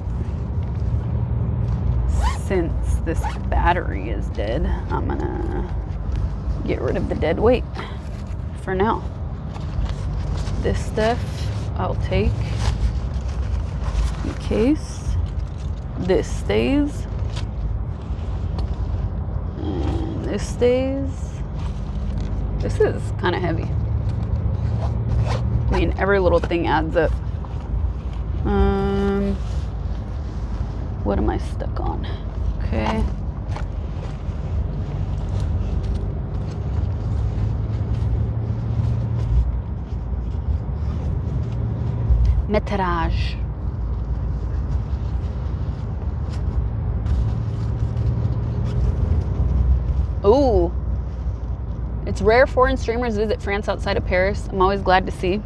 since this battery is dead, I'm gonna get rid of the dead weight for now. This stuff I'll take in case this stays, and this stays. This is kind of heavy. I mean, every little thing adds up. What am I stuck on? Okay. Metrage. Ooh. It's rare foreign streamers visit France outside of Paris. I'm always glad to see.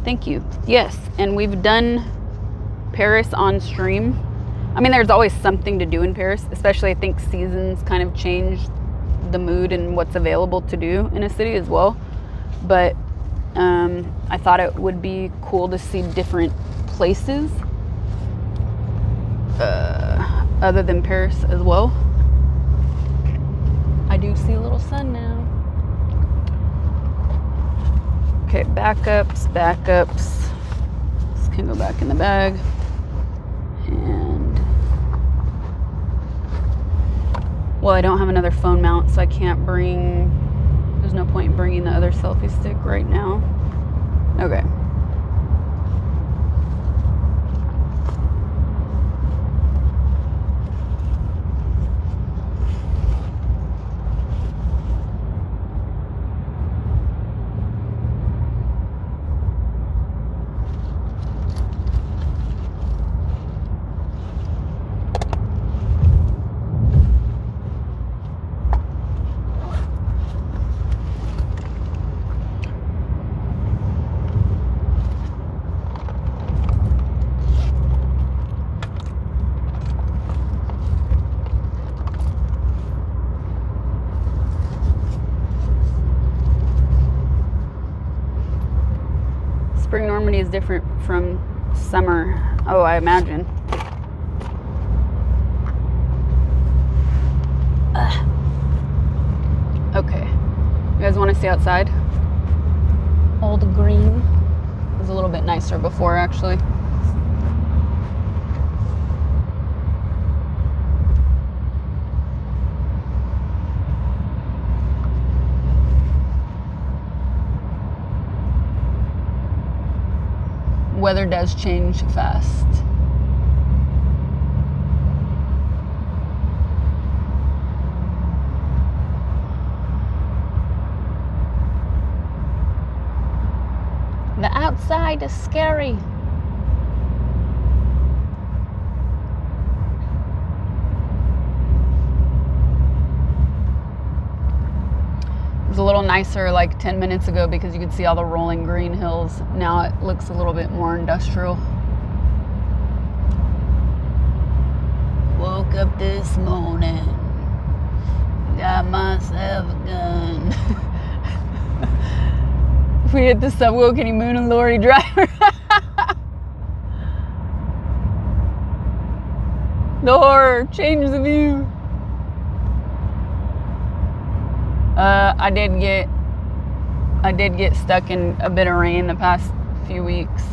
Thank you. Yes, and we've done Paris on stream. I mean, there's always something to do in Paris, especially I think seasons kind of change the mood and what's available to do in a city as well. But I thought it would be cool to see different places other than Paris as well. I do see a little sun now. Okay, backups. This can go back in the bag. And Well, I don't have another phone mount, so I can't bring, there's no point in bringing the other selfie stick right now. Okay. Spring Normandy is different from summer. Oh, I imagine. Okay. You guys want to stay outside? Old Green was a little bit nicer before, actually. Weather does change fast. The outside is scary. It was a little nicer like 10 minutes ago because you could see all the rolling green hills. Now it looks a little bit more industrial. Woke up this morning, got myself a gun. If we hit the subway, can you moon and lorry driver? The horror, change the view. I did get stuck in a bit of rain the past few weeks.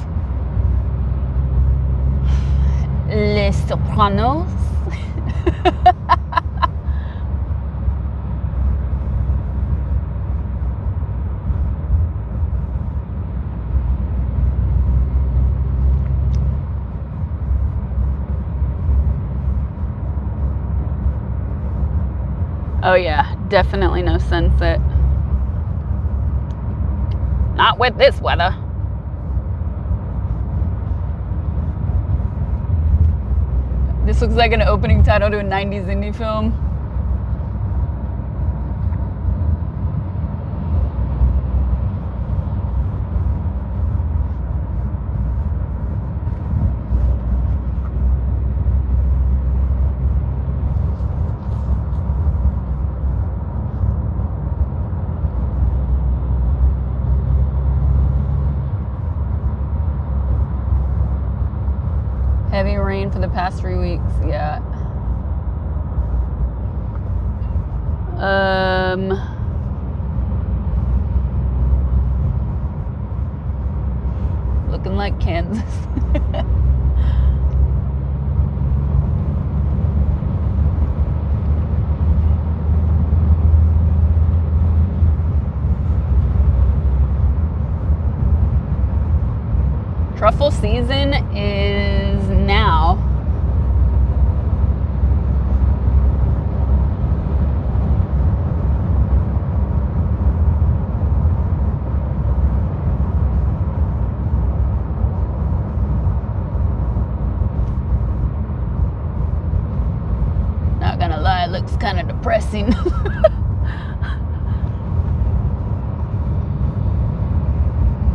Les Sopranos. Oh yeah, definitely no sunset. Not with this weather. This looks like an opening title to a 90s indie film. Heavy rain for the past 3 weeks, yeah. Looking like Kansas. Truffle season is now. Not gonna lie, it looks kind of depressing.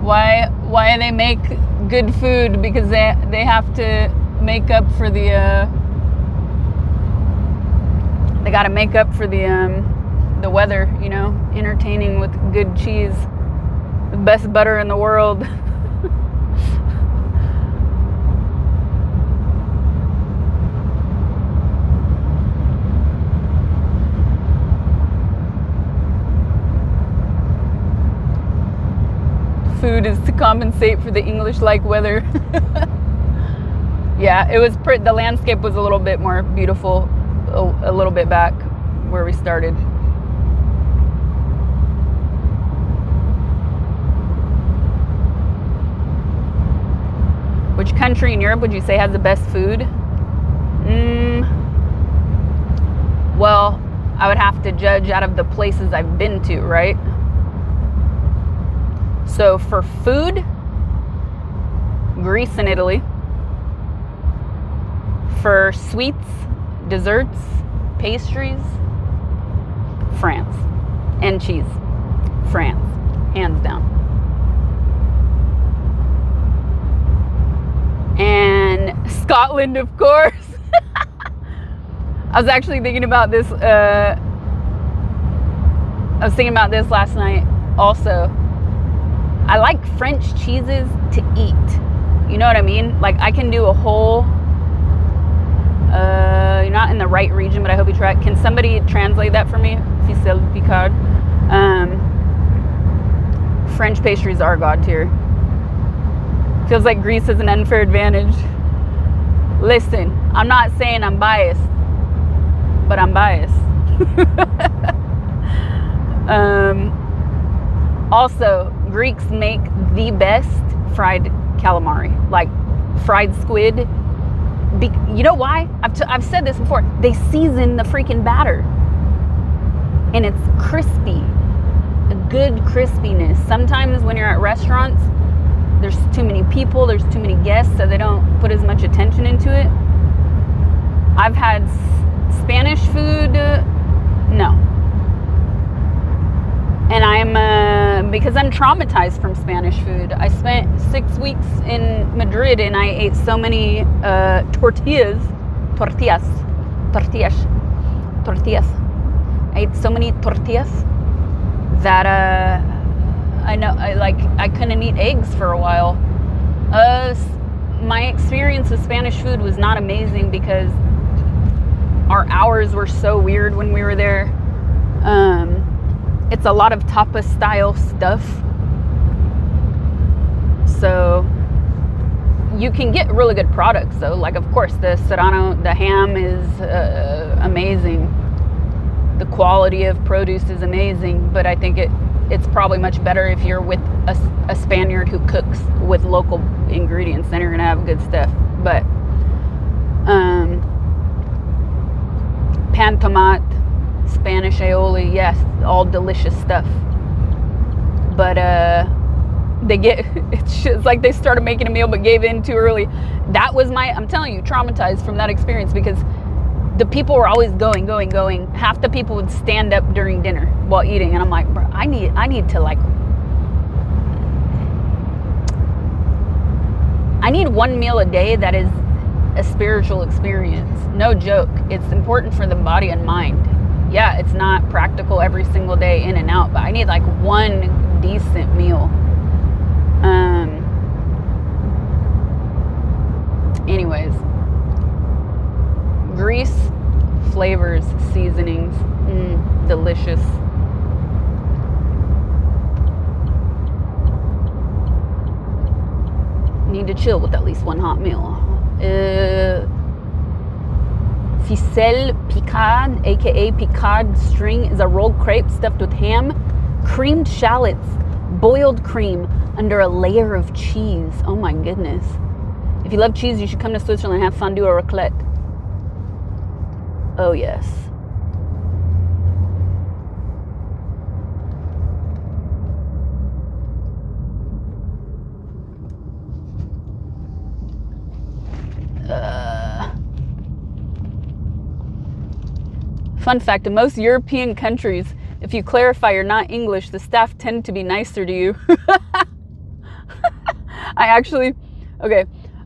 Why they make good food? Because they have to make up for the they got to make up for the weather, you know, entertaining with good cheese, the best butter in the world. Food is to compensate for the English-like weather. Yeah, it was the landscape was a little bit more beautiful a little bit back, where we started. Which country in Europe would you say has the best food? Well, I would have to judge out of the places I've been to, right? So for food, Greece and Italy. For sweets, desserts, pastries, France. And cheese, France, hands down. And Scotland, of course. I was actually thinking about this. I was thinking about this last night also. I like French cheeses to eat. You know what I mean? Like I can do a whole, you're not in the right region, but I hope you try it. Can somebody translate that for me? Ficelle Picard. French pastries are god tier. Feels like Greece has an unfair advantage. Listen, I'm not saying I'm biased, but I'm biased. Also, Greeks make the best fried calamari, like fried squid. You know why? I've said this before. They season the freaking batter, and it's crispy, a good crispiness. Sometimes when you're at restaurants, there's too many people, there's too many guests, so they don't put as much attention into it. I've had Spanish food, no. And because I'm traumatized from Spanish food. I spent 6 weeks in Madrid and I ate so many tortillas. I ate so many tortillas that I couldn't eat eggs for a while. My experience with Spanish food was not amazing because our hours were so weird when we were there. It's a lot of tapas style stuff. So you can get really good products though. Like of course the Serrano, the ham is amazing. The quality of produce is amazing, but I think it's probably much better if you're with a Spaniard who cooks with local ingredients, then you're gonna have good stuff. But pan tomate, Spanish aioli, yes, all delicious stuff. But it's like they started making a meal but gave in too early. That was I'm telling you, traumatized from that experience because the people were always going. Half the people would stand up during dinner while eating, and I'm like, bro, I need to like, I need one meal a day that is a spiritual experience. No joke. It's important for the body and mind. Yeah, it's not practical every single day in and out, but I need like one decent meal. Anyways, Greece, flavors, seasonings, delicious. Need to chill with at least one hot meal. Ficelle Picard, aka Picard string, is a rolled crepe stuffed with ham, creamed shallots, boiled cream under a layer of cheese. Oh my goodness. If you love cheese, you should come to Switzerland and have fondue or raclette. Oh yes. Fun fact, in most European countries, if you clarify you're not English, the staff tend to be nicer to you. I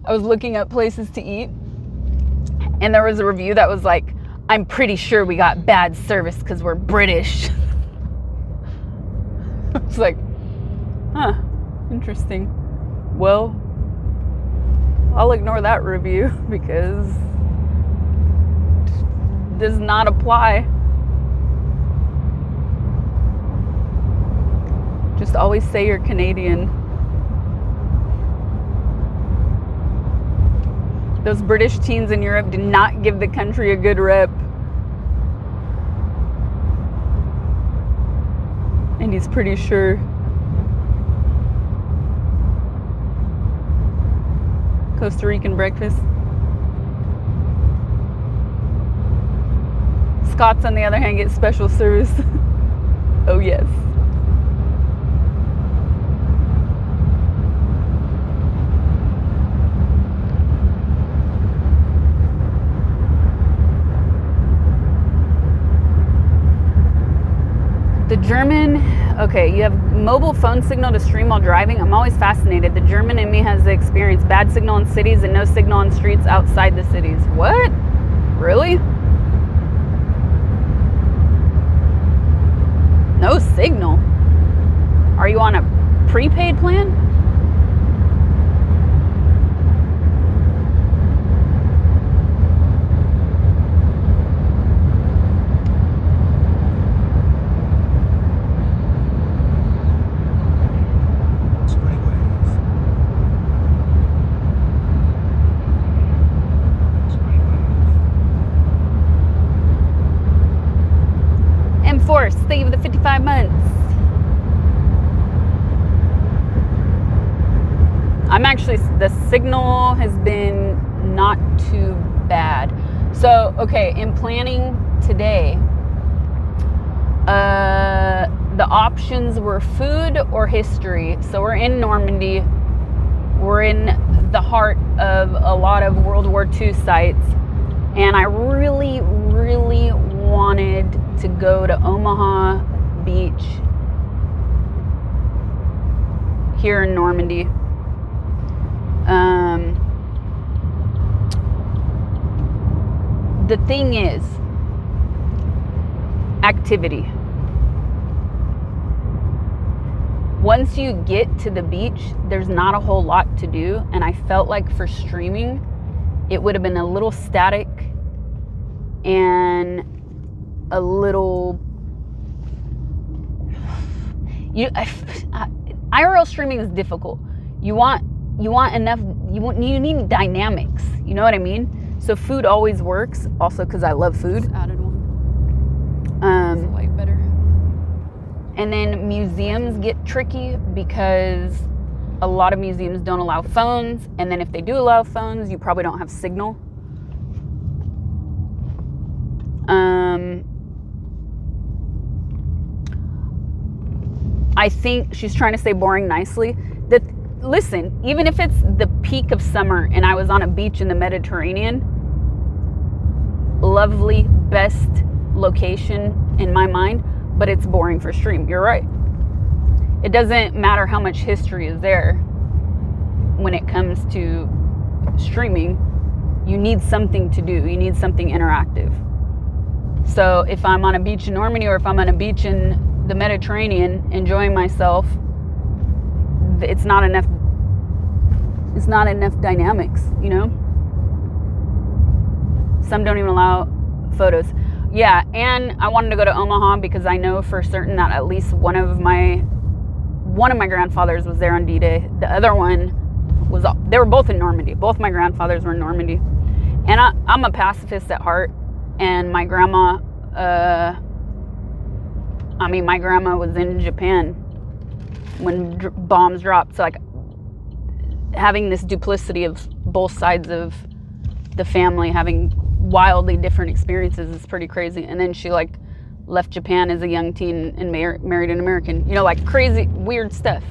was looking up places to eat, and there was a review that was like, I'm pretty sure we got bad service because we're British. I was like, huh, interesting. Well, I'll ignore that review because it does not apply. Just always say you're Canadian. Those British teens in Europe do not give the country a good rep. He's pretty sure. Costa Rican breakfast. Scots, on the other hand, get special service. Oh, yes. The German, okay, you have mobile phone signal to stream while driving. I'm always fascinated. The German in me has the experience. Bad signal in cities and no signal on streets outside the cities. What? Really? No signal? Are you on a prepaid plan? Force, thank you for the 55 months. I'm actually, the signal has been not too bad. So, okay, in planning today, the options were food or history. So we're in Normandy. We're in the heart of a lot of World War II sites. And I really, really wanted to go to Omaha Beach here in Normandy. The thing is, activity. Once you get to the beach, there's not a whole lot to do, and I felt like for streaming, it would have been a little static and a little IRL streaming is difficult. You need dynamics, you know what I mean? So food always works, also because I love food. Just added one. Light better. And then museums get tricky because a lot of museums don't allow phones, and then if they do allow phones, you probably don't have signal. I think she's trying to say boring nicely. That, listen, even if it's the peak of summer and I was on a beach in the Mediterranean, lovely, best location in my mind, but it's boring for stream. You're right. It doesn't matter how much history is there when it comes to streaming. You need something to do. You need something interactive. So if I'm on a beach in Normandy or if I'm on a beach in the Mediterranean enjoying myself, it's not enough dynamics, you know? Some don't even allow photos. Yeah, and I wanted to go to Omaha because I know for certain that at least one of my grandfathers was there on D-Day. The other one was, they were both in Normandy. Both my grandfathers were in Normandy. And I'm a pacifist at heart, and my grandma, my grandma was in Japan when bombs dropped. So like having this duplicity of both sides of the family having wildly different experiences is pretty crazy. And then she like left Japan as a young teen and married an American, you know, like crazy, weird stuff.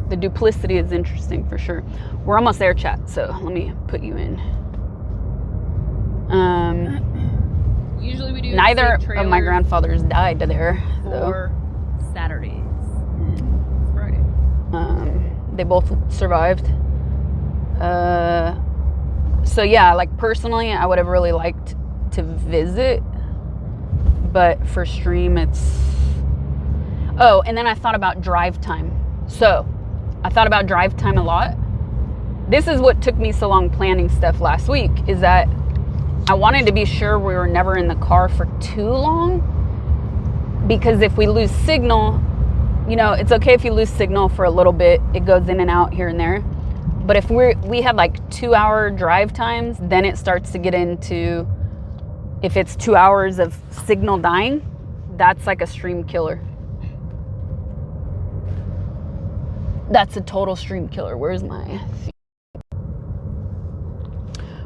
The duplicity is interesting for sure. We're almost there, chat, so let me put you in. Usually we do. Neither of my grandfathers died there. For Saturdays and Friday. They both survived. So yeah, like personally, I would have really liked to visit, but for stream, it's. Oh, and then I thought about drive time. So I thought about drive time a lot. This is what took me so long planning stuff last week, is that I wanted to be sure we were never in the car for too long, because if we lose signal, you know, it's okay if you lose signal for a little bit. It goes in and out here and there. But if we have like 2-hour drive times, then it starts to get into If it's 2 hours of signal dying, that's like a stream killer. That's a total stream killer. Where's my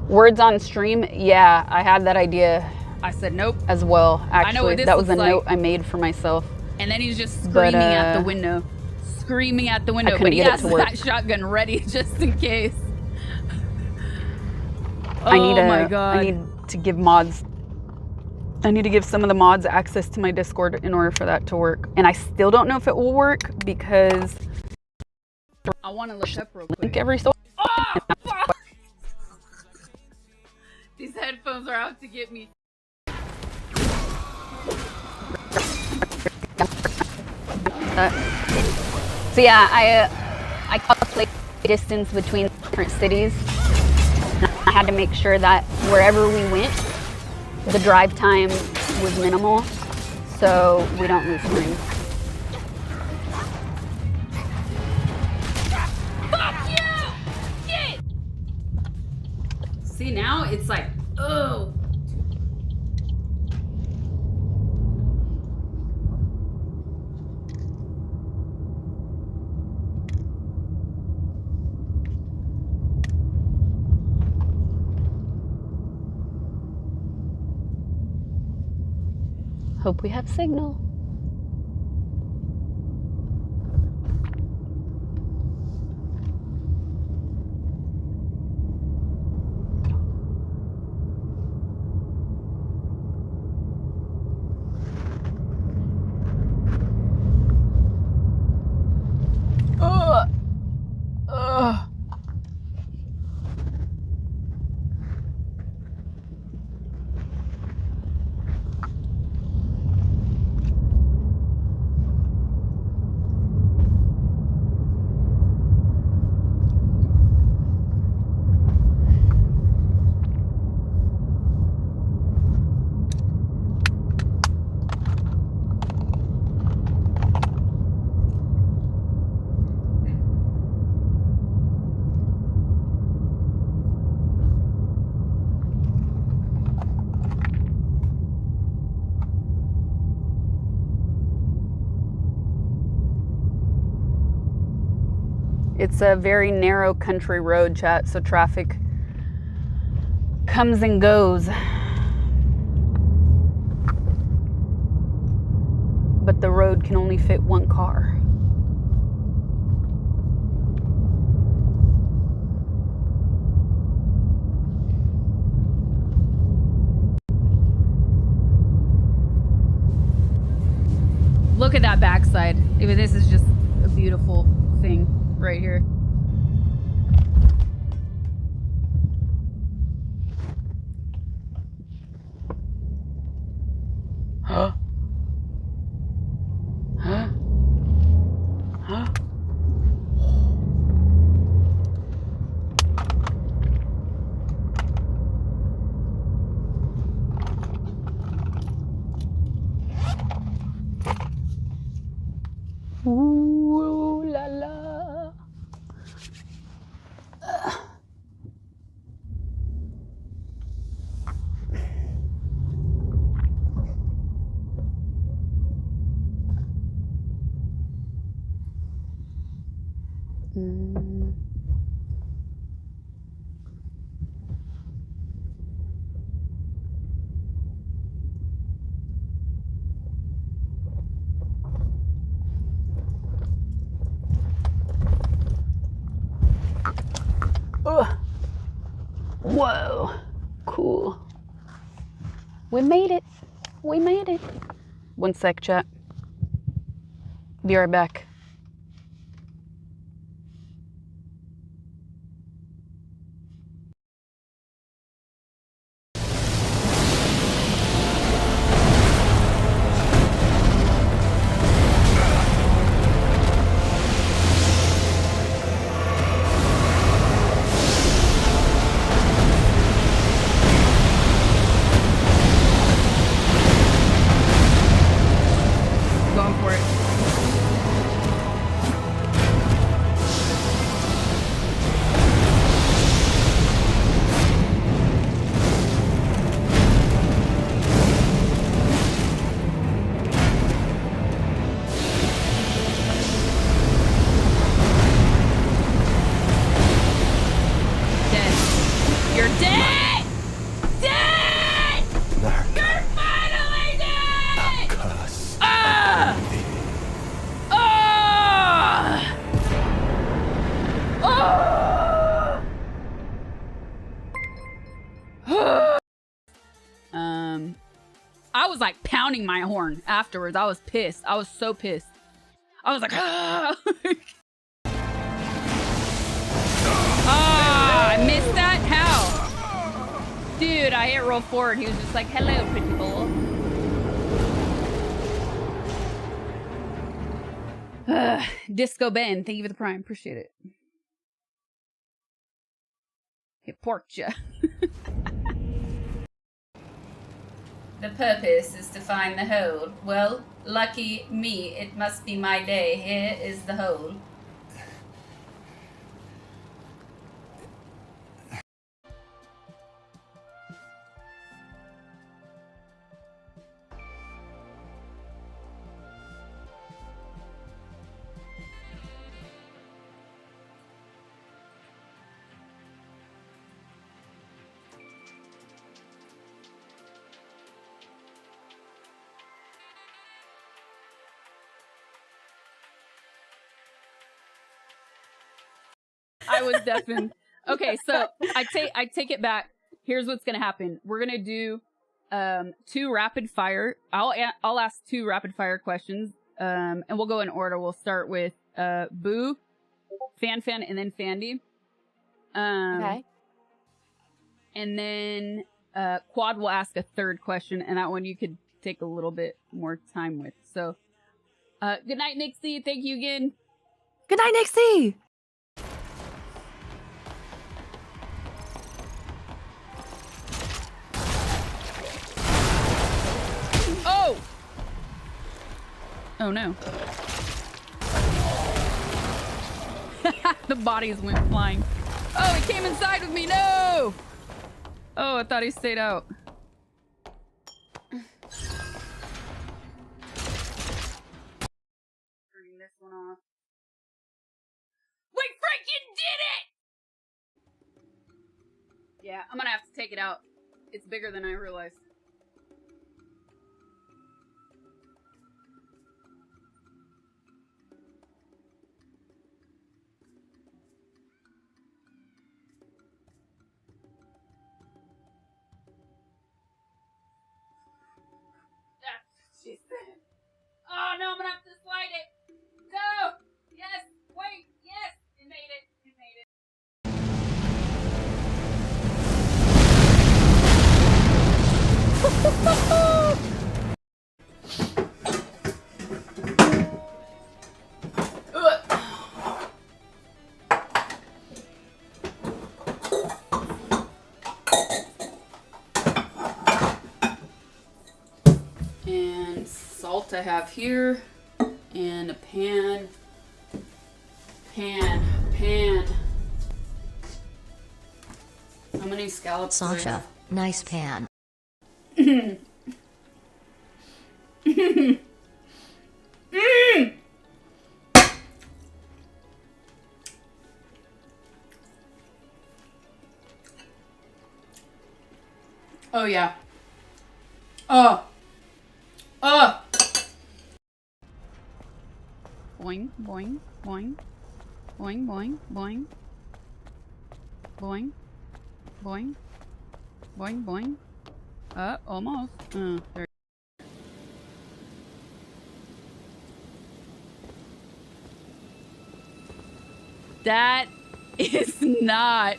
words on stream? Yeah, I had that idea. I said nope as well. Actually, I know what this that was a looks like. note I made for myself. And then he's just screaming at the window. Screaming at the window. But he has that shotgun ready just in case. My God. I need to give mods. I need to give some of the mods access to my Discord in order for that to work. And I still don't know if it will work because I want to look up real quick. Every so These headphones are out to get me. So yeah, I calculate the distance between different cities. I had to make sure that wherever we went, the drive time was minimal, so we don't lose stream. Fuck you! Shit! See, now it's like, oh. Hope we have signal. It's a very narrow country road, chat, so traffic comes and goes. But the road can only fit one car. Look at that backside. Even this is just a beautiful thing right here. Huh? Huh? Huh? Ooh la la. Whoa, cool. We made it. We made it. One sec, chat. Be right back. Going for it. You're dead! Dead! You're finally dead! Ah! Ah! Ah! I was like pounding my horn afterwards. I was pissed. I was so pissed. I was like, ah! Ah, I missed that? How? Dude, I hit roll forward. He was just like, hello, pretty boy. Disco Ben, thank you for the prime. Appreciate it. It porked ya. The purpose is to find the hole. Well, lucky me, it must be my day. Here is the hole. I was deafened. Okay, so I take it back. Here's what's gonna happen. We're gonna do 2 rapid fire. I'll ask 2 rapid fire questions. And we'll go in order. We'll start with Boo, Fan, and then Fandy. Okay. And then Quad will ask a 3rd question, and that one you could take a little bit more time with. So, good night, Nixie. Thank you again. Good night, Nixie. Oh! Oh no. The bodies went flying. Oh, he came inside with me. No! Oh, I thought he stayed out. Turning this one off. We freaking did it! Yeah, I'm gonna have to take it out. It's bigger than I realized. She said, oh no, I'm gonna have to slide it. No! Yes! Wait! Yes! It made it. It made it. And salt I have here, and a pan. How many scallops? Sasha, nice pan. Oh yeah. Oh. Oh. Boing, boing, boing. Boing, boing, boing. Boing. Boing. Boing, boing. Almost. There. That is not.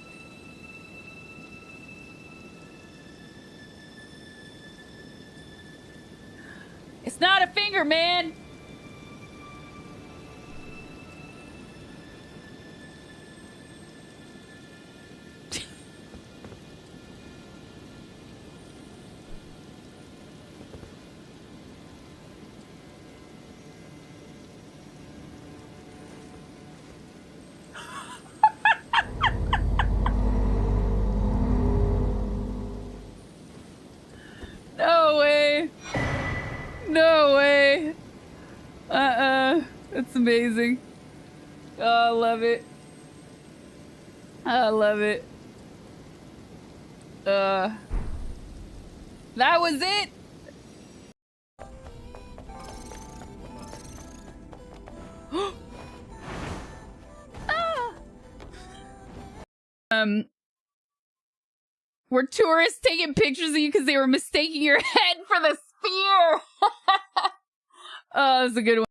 It's not a finger, man. No way. No way. That's amazing. Oh, I love it. I love it. That was it. Were tourists taking pictures of you because they were mistaking your head for the spear? Oh, that's a good one.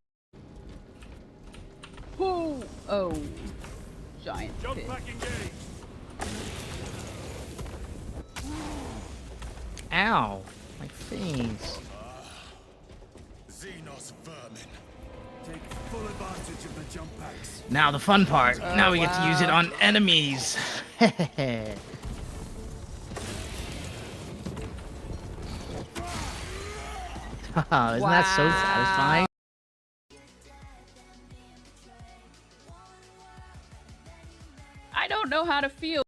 Ooh. Oh, giant fish. Ow, my face. Take full advantage of the jump packs. Now the fun part. Oh, now we get to use it on enemies. Isn't that so satisfying? I don't know how to feel.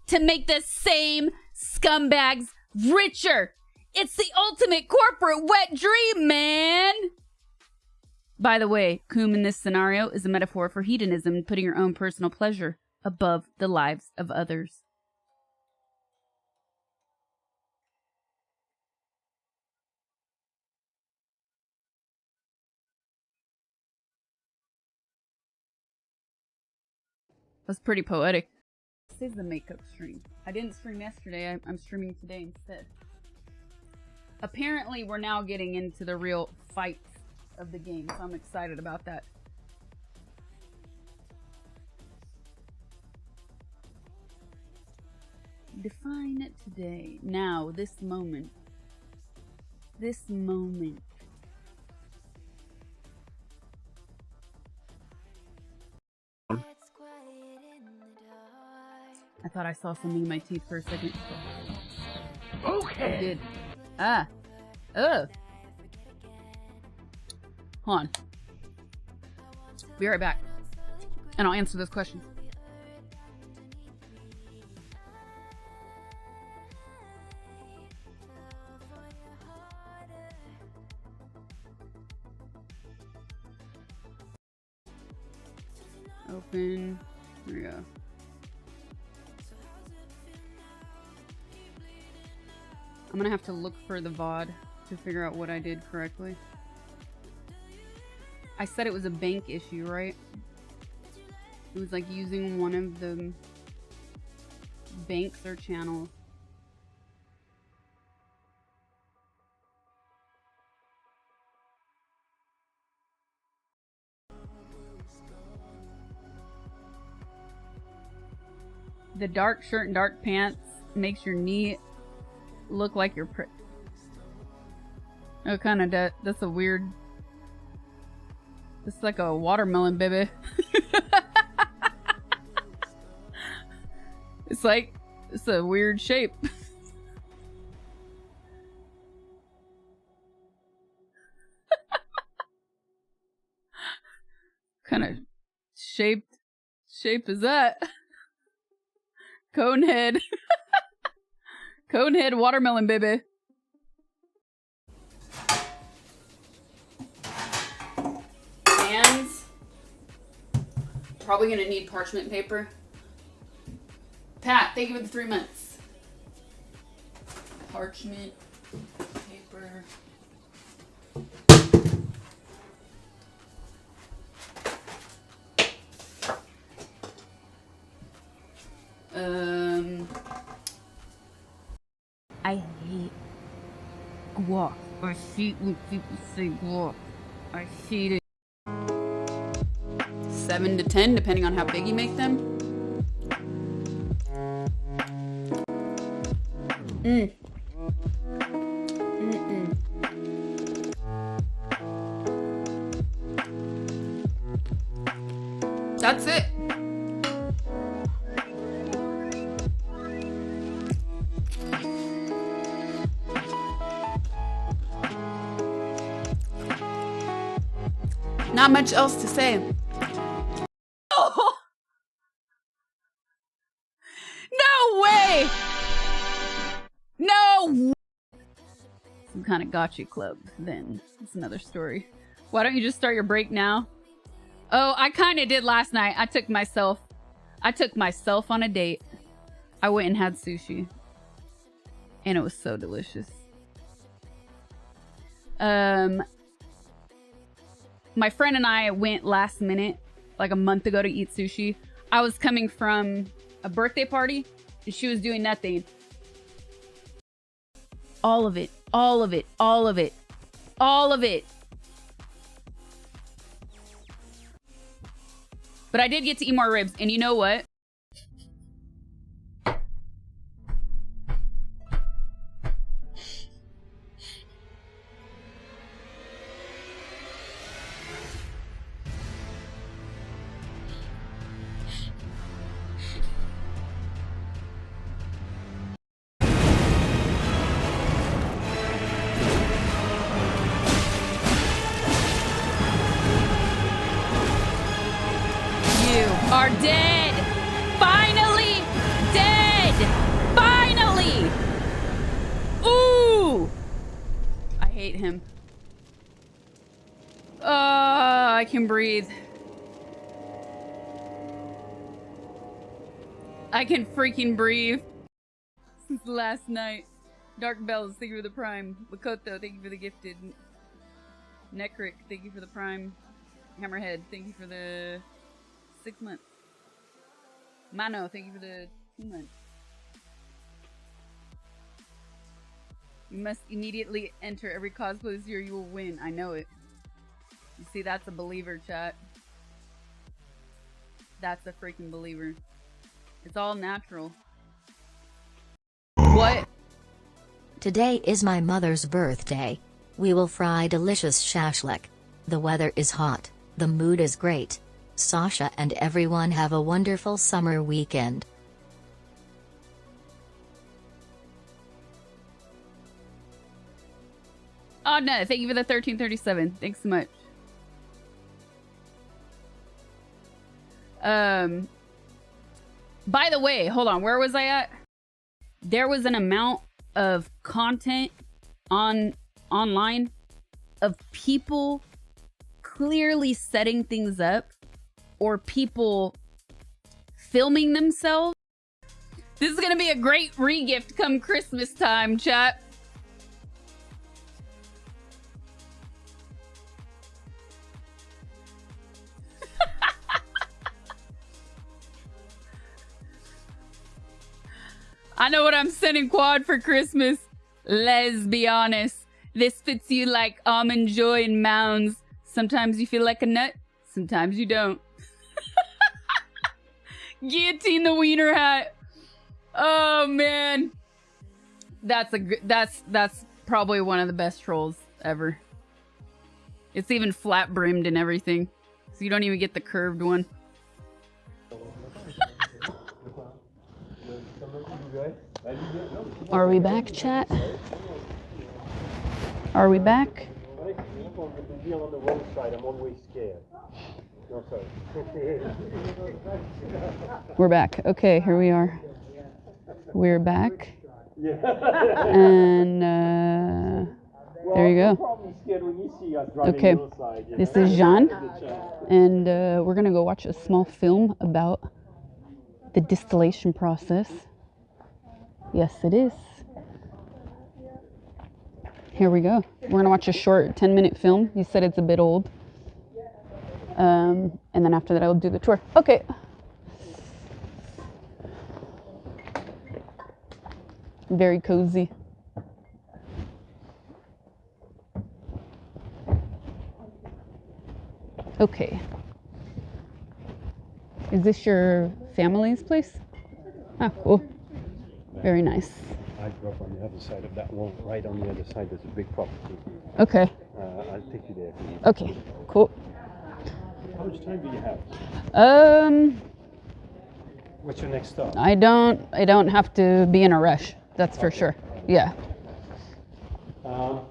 To make the same scumbags richer. It's the ultimate corporate wet dream, man. By the way, Coom in this scenario is a metaphor for hedonism and putting your own personal pleasure above the lives of others. That's pretty poetic. This is the makeup stream. I didn't stream yesterday. I'm streaming today instead. Apparently, we're now getting into the real fights of the game, so I'm excited about that. Define it today. Now, this moment. This moment. I thought I saw something in my teeth for a second. Okay. I did. Ah. Ugh. Hold on. Be right back. And I'll answer this question. Open. There we go. I'm gonna have to look for the VOD to figure out what I did correctly. I said it was a bank issue, right? It was like using one of the banks or channels. The dark shirt and dark pants makes your knee look like you're oh, kind of that's a weird. It's like a watermelon, baby. It's a weird shape. Kind of shape is that? Conehead. Conehead watermelon, baby. And probably gonna need parchment paper. Pat, thank you for the 3 months. Parchment paper. I hate guac. I hate when people say guac. I hate it. 7 to 10, depending on how big you make them. That's it. Not much else to say. Oh. No way! No! Some kind of gotcha club, then. It's another story. Why don't you just start your break now? Oh, I kind of did last night. I took myself on a date. I went and had sushi. And it was so delicious. My friend and I went last minute, like a month ago, to eat sushi. I was coming from a birthday party, and she was doing nothing. All of it, all of it, all of it, all of it. But I did get to eat more ribs, and you know what? Are dead! Finally dead! Finally! Ooh! I hate him. I can breathe. I can freaking breathe. Since last night. Dark Bells, thank you for the prime. Makoto, thank you for the gifted. Nekrik, thank you for the prime. Hammerhead, thank you for the 6 months. Mano, thank you for the 2 months. You must immediately enter every cosplay this year. You will win. I know it. You see, that's a believer, chat. That's a freaking believer. It's all natural. What? Today is my mother's birthday. We will fry delicious shashlik. The weather is hot. The mood is great. Sasha and everyone have a wonderful summer weekend. Oh no, thank you for the 1337. Thanks so much. By the way, hold on, where was I at? There was an amount of content online of people clearly setting things up or people filming themselves. This is gonna be a great re-gift come Christmas time, chat. I know what I'm sending Quad for Christmas. Let's be honest. This fits you like almond joy and mounds. Sometimes you feel like a nut, sometimes you don't. Guillotine the wiener hat. Oh man. That's probably one of the best trolls ever. It's even flat brimmed and everything. So you don't even get the curved one. Are we back, chat? Are we back? On the wrong side, I'm always scared. No, sorry. We're back. Okay, here we are. We're back. And there you go. Okay, this is Jean, and we're gonna go watch a small film about the distillation process. Yes, it is. Here we go. We're gonna watch a short 10-minute film. You said it's a bit old. And then after that, I'll do the tour. Okay. Very cozy. Okay. Is this your family's place? Ah, cool. Very nice. I grew up on the other side of that wall. Right on the other side, there's a big property. Okay. I'll take you there. Okay, cool. How much time do you have? What's your next stop? I don't have to be in a rush. That's for sure. Yeah. So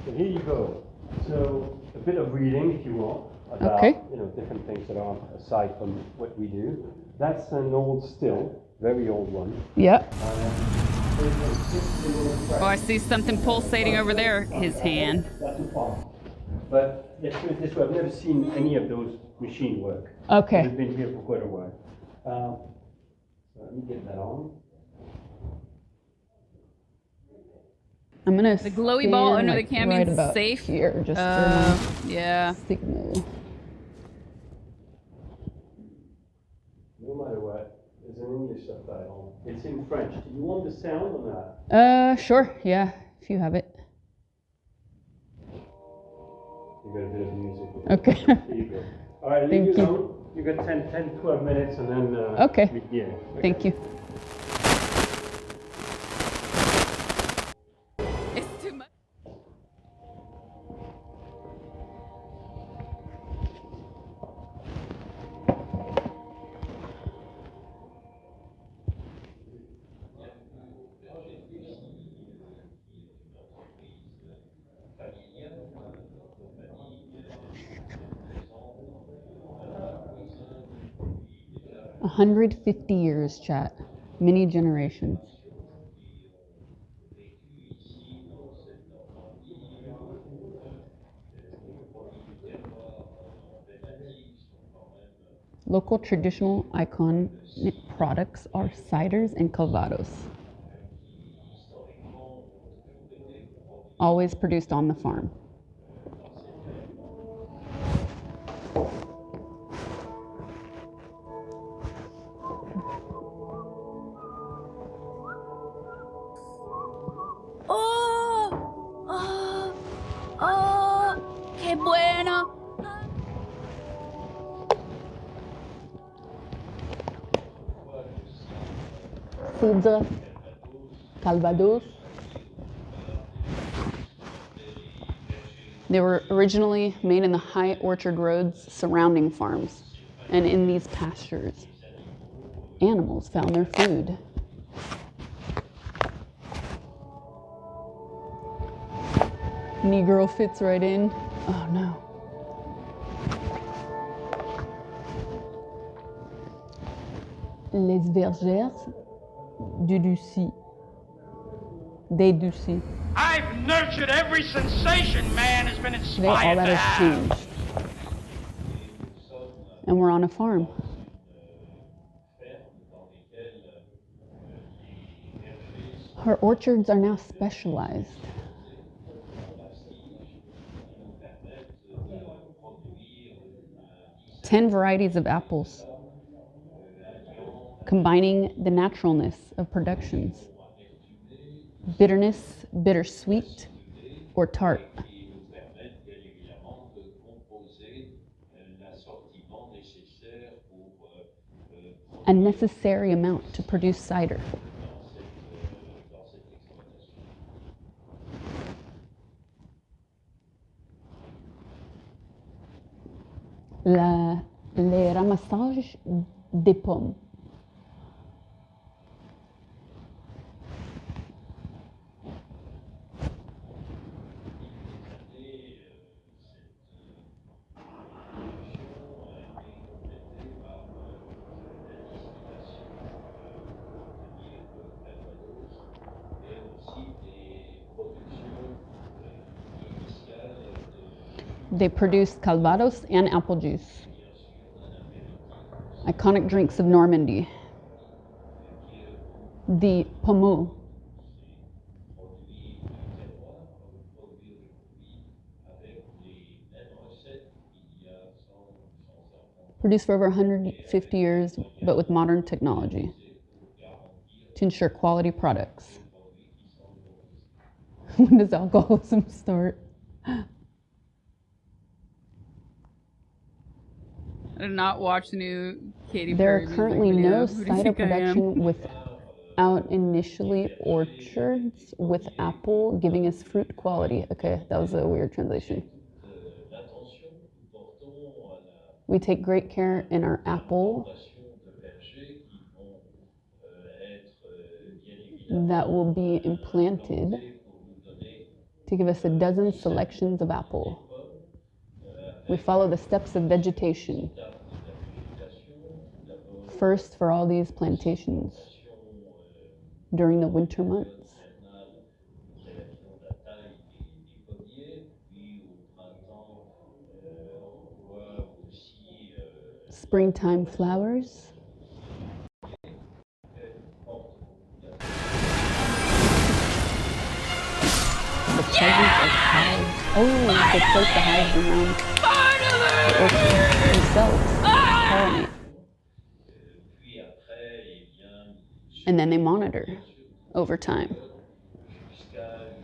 here you go. So a bit of reading, if you want, about different things that are aside from what we do. That's an old still, very old one. Yeah. Oh, I see something pulsating over there. His hand. That's a farm. But let's put it this way, I've never seen any of those machines work. Okay. I've been here for quite a while. So let me get that on. I'm gonna the glowy ball under the camion's about safe. Here, just yeah. Signal. No matter what, there's an English subtitle. It's in French. Do you want the sound on that? Sure. Yeah, if you have it. You got a bit of music. Okay. Here you go. All right, leave Thank you you. alone. You got 10, 12 minutes, and then. Okay. Yeah. Okay. Thank you. It's too much. A 150 years, chat. Many generations. Local traditional iconic products are ciders and Calvados. Always produced on the farm. Qué bueno. Cidre, Calvados. They were originally made in the high orchard roads surrounding farms, and in these pastures, animals found their food. Negro fits right in. Oh no. Les vergères du Ducy. Des Ducy. I've nurtured every sensation man has been Today all inspired that to has have. changed. And we're on a farm. Her orchards are now specialized. Ten varieties of apples, combining the naturalness of productions. Bitterness, bittersweet, or tart. A necessary amount to produce cider. Les ramassages des pommes. They produced Calvados and apple juice. Iconic drinks of Normandy. The pommeau. Produced for over 150 years, but with modern technology to ensure quality products. When does alcoholism start? I did not watch the new Katy Perry There are music currently video. no Who do you cider think I am? production without initially orchards with apple giving us fruit quality. Okay, that was a weird translation. We take great care in our apple that will be implanted to give us a dozen selections of apple. We follow the steps of vegetation. First for all these plantations during the winter months. Springtime flowers. presence of hives. Oh, they place the hives around the orchids themselves to pollinate. And then they monitor over time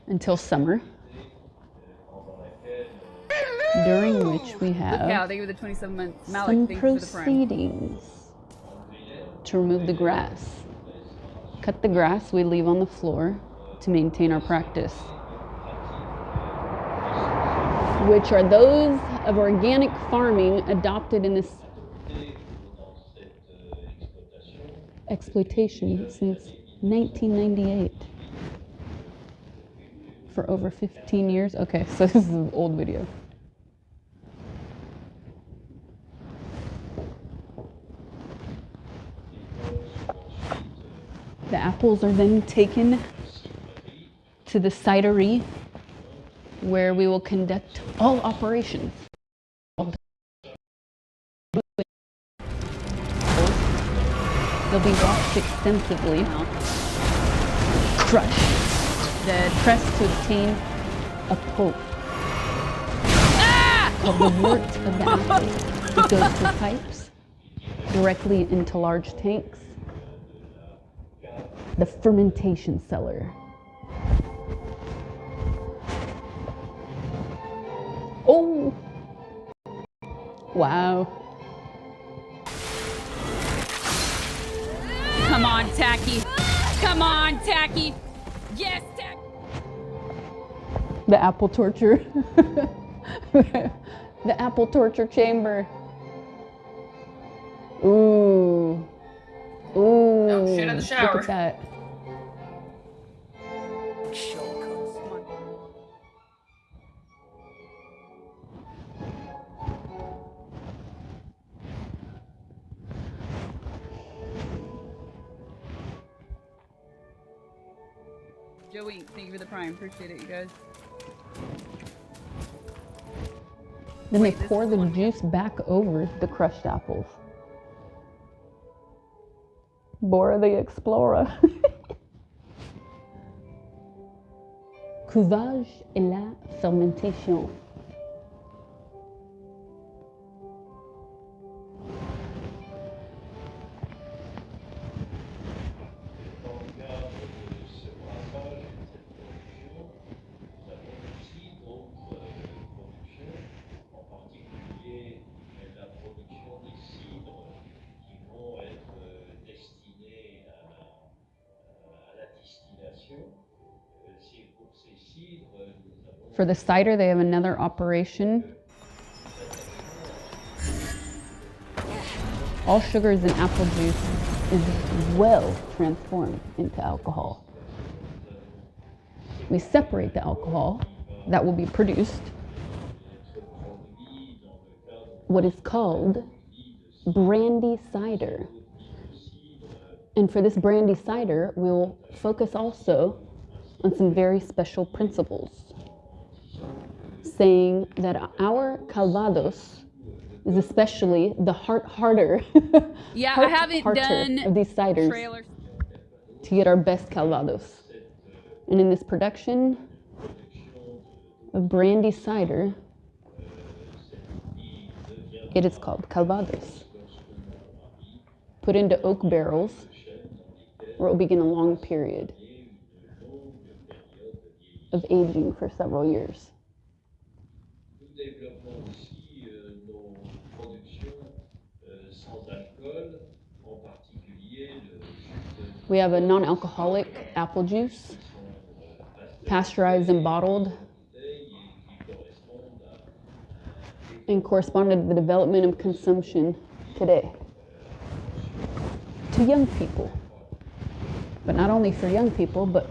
until summer, during which we have Yeah, they give the 27 months. some proceedings to remove the grass. Cut the grass we leave on the floor to maintain our practice, which are those of organic farming adopted in this exploitation since 1998. For over 15 years. Okay, so this is an old video. The apples are then taken to the cidery, where we will conduct all operations. They'll be washed extensively, crushed, then pressed to obtain a pulp called the wort of the apple. It goes through pipes directly into large tanks. The fermentation cellar. Oh! Wow. Come on, Tacky. Come on, Tacky. Yes, Tacky. The apple torture. The apple torture chamber. Ooh. Ooh. Oh, shit in the shower. Look at that. Joey, thank you for the prime. Appreciate it, you guys. Then they pour the juice back over the crushed apples. Bora the Explorer. Couvage et la fermentation. For the cider, they have another operation. All sugars in apple juice is well transformed into alcohol. We separate the alcohol that will be produced, what is called brandy cider. And for this brandy cider, we'll focus also on some very special principles, saying that our Calvados is especially the harder Yeah, I haven't done of these ciders trailers to get our best Calvados. And in this production of brandy cider, it is called Calvados. Put into oak barrels, where it will begin a long period of aging for several years. We have a non-alcoholic apple juice, pasteurized and bottled, and corresponded to the development and consumption today to young people. But not only for young people, but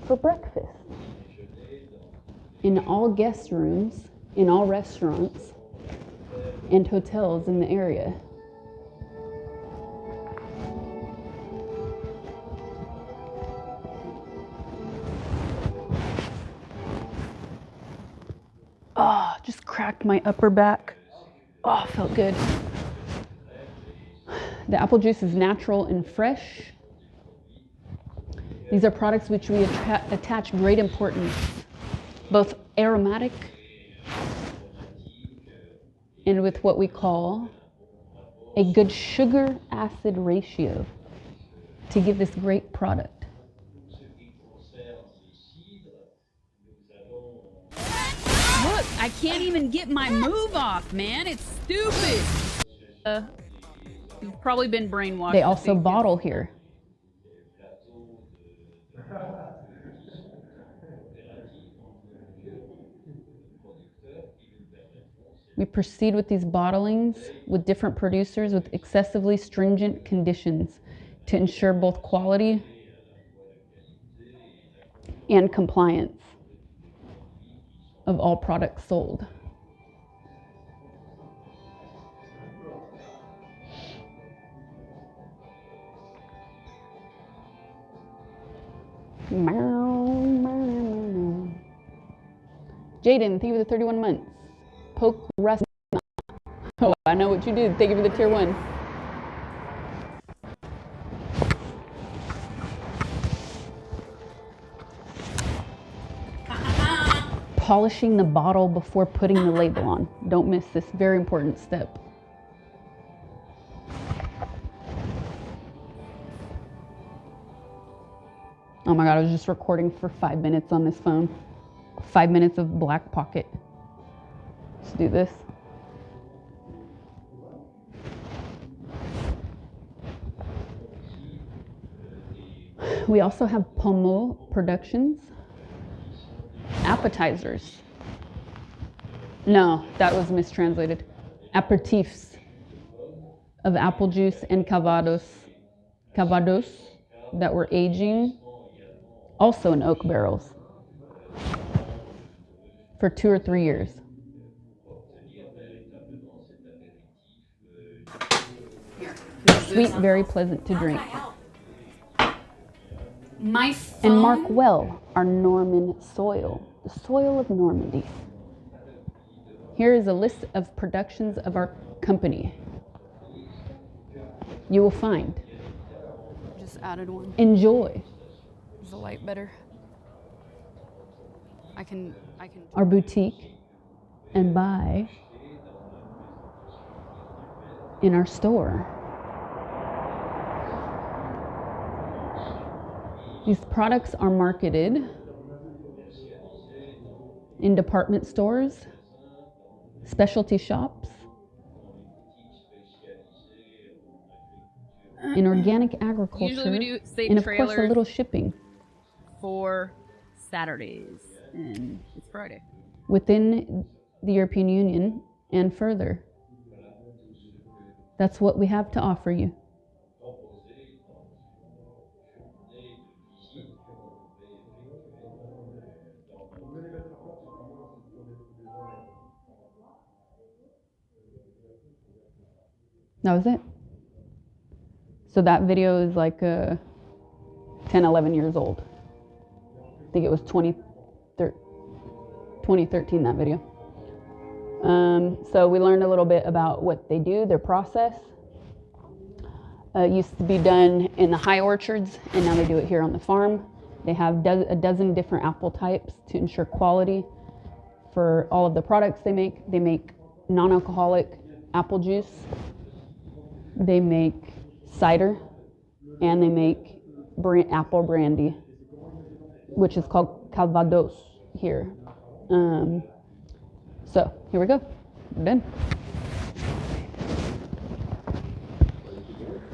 for breakfast. In all guest rooms, in all restaurants, and hotels in the area. Oh, just cracked my upper back. Oh, felt good. The apple juice is natural and fresh. These are products which we attach great importance both aromatic and with what we call a good sugar acid ratio to give this great product. Look, I can't even get my move off, man. It's stupid. You've probably been brainwashed. They also bottle here. We proceed with these bottlings with different producers with excessively stringent conditions to ensure both quality and compliance of all products sold. Jaden, thank you for the 31 months. Poke Rust. Oh, I know what you did. Thank you for the tier 1. Polishing the bottle before putting the label on. Don't miss this very important step. Oh my God, I was just recording for 5 minutes on this phone. 5 minutes of black pocket. Let's do this. We also have Pomo Productions. Appetizers. No, that was mistranslated. Aperitifs of apple juice and Calvados that were aging, also in oak barrels, for 2 or 3 years. Sweet, very pleasant to drink. My phone. And mark well our Norman soil, the soil of Normandy. Here is a list of productions of our company. You will find. Just added one. Enjoy. Is the light better? I can. Our boutique and buy in our store. These products are marketed in department stores, specialty shops, in organic agriculture, Usually we do state and of course a trailers little shipping. For Saturdays, and it's Friday. Within the European Union and further. That's what we have to offer you. That was it. So that video is like 10, 11 years old. I think it was 2013, that video. So we learned a little bit about what they do, their process. It used to be done in the high orchards, and now they do it here on the farm. They have a dozen different apple types to ensure quality for all of the products they make. They make non-alcoholic apple juice. They make cider, and they make apple brandy, which is called Calvados here. So here we go. We're done.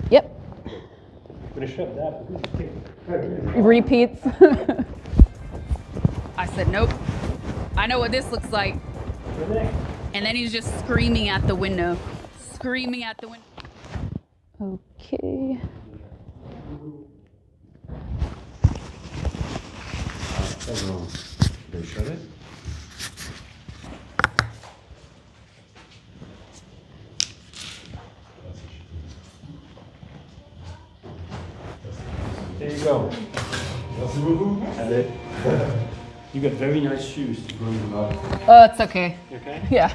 Yep. Repeats. I said nope. I know what this looks like. And then he's just screaming at the window. Screaming at the window. Okay. They shut it. There you go. Merci beaucoup. Allez. You got very nice shoes to go in the mud. Oh, it's okay. You okay? Yeah.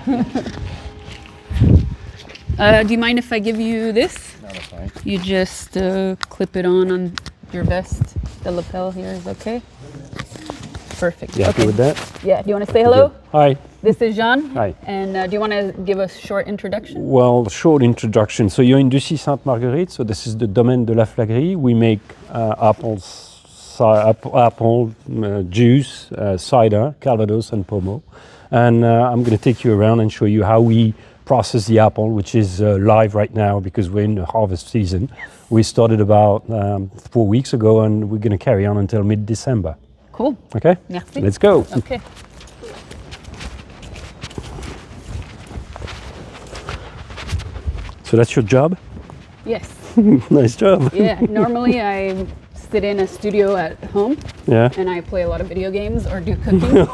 Do you mind if I give you this? No, that's fine. You just clip it on your vest. The lapel here is okay. Perfect. You happy with that? Yeah. Do you want to say hello? Hi. This is Jean. Hi. And do you want to give a short introduction? Well, short introduction. So you're in Ducy Sainte Marguerite. So this is the Domaine de la Flagrie. We make apple juice, cider, Calvados, and Pomo. And I'm going to take you around and show you how we process the apple, which is live right now because we're in the harvest season. Yes. We started about 4 weeks ago, and we're going to carry on until mid-December. Cool. Okay. Merci. Let's go. Okay. So that's your job? Yes. Nice job. Yeah, normally I sit in a studio at home. Yeah. And I play a lot of video games or do cooking.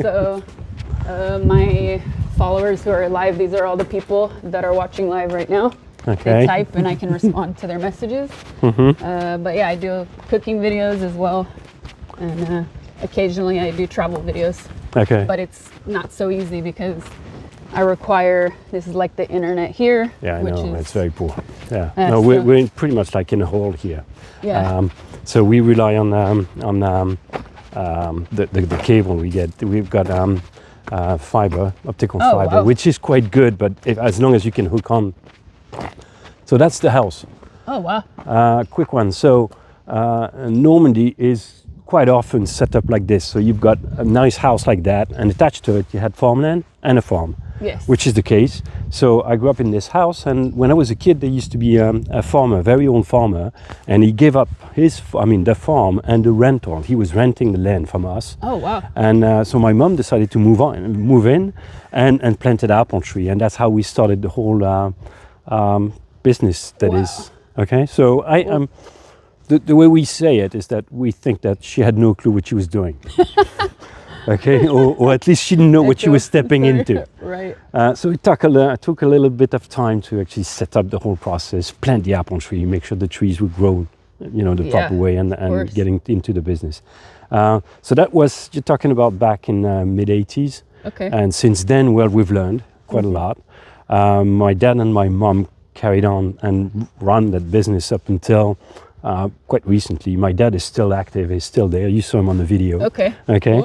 So my followers who are live, these are all the people that are watching live right now. Okay. They type and I can respond to their messages. Mm-hmm. But yeah, I do cooking videos as well. And occasionally I do travel videos. Okay. But it's not so easy because I require, this is like the internet here. Yeah, I know, it's very poor. Yeah, no, so we're pretty much like in a hole here. Yeah. So we rely on the cable we get. We've got fiber, optical fiber, wow. which is quite good, but as long as you can hook on. So that's the house. Oh, wow. Quick one. So Normandy is quite often set up like this. So you've got a nice house like that, and attached to it you had farmland and a farm. Yes. Which is the case. So I grew up in this house, and when I was a kid there used to be a farmer, a very old farmer, and he gave up the farm and the rental. He was renting the land from us. Oh, wow. And so my mom decided to move in and planted apple tree, and that's how we started the whole business that is. Okay, so the way we say it is that we think that she had no clue what she was doing. Okay, or at least she didn't know what she was stepping into. Right. So it took a little bit of time to actually set up the whole process, plant the apple tree, make sure the trees would grow, the proper way, and getting into the business. So that was, you're talking about back in mid-80s. Okay. And since then, well, we've learned quite a lot. My dad and my mom carried on and run that business up until quite recently. My dad is still active, he's still there. You saw him on the video. Okay. Okay.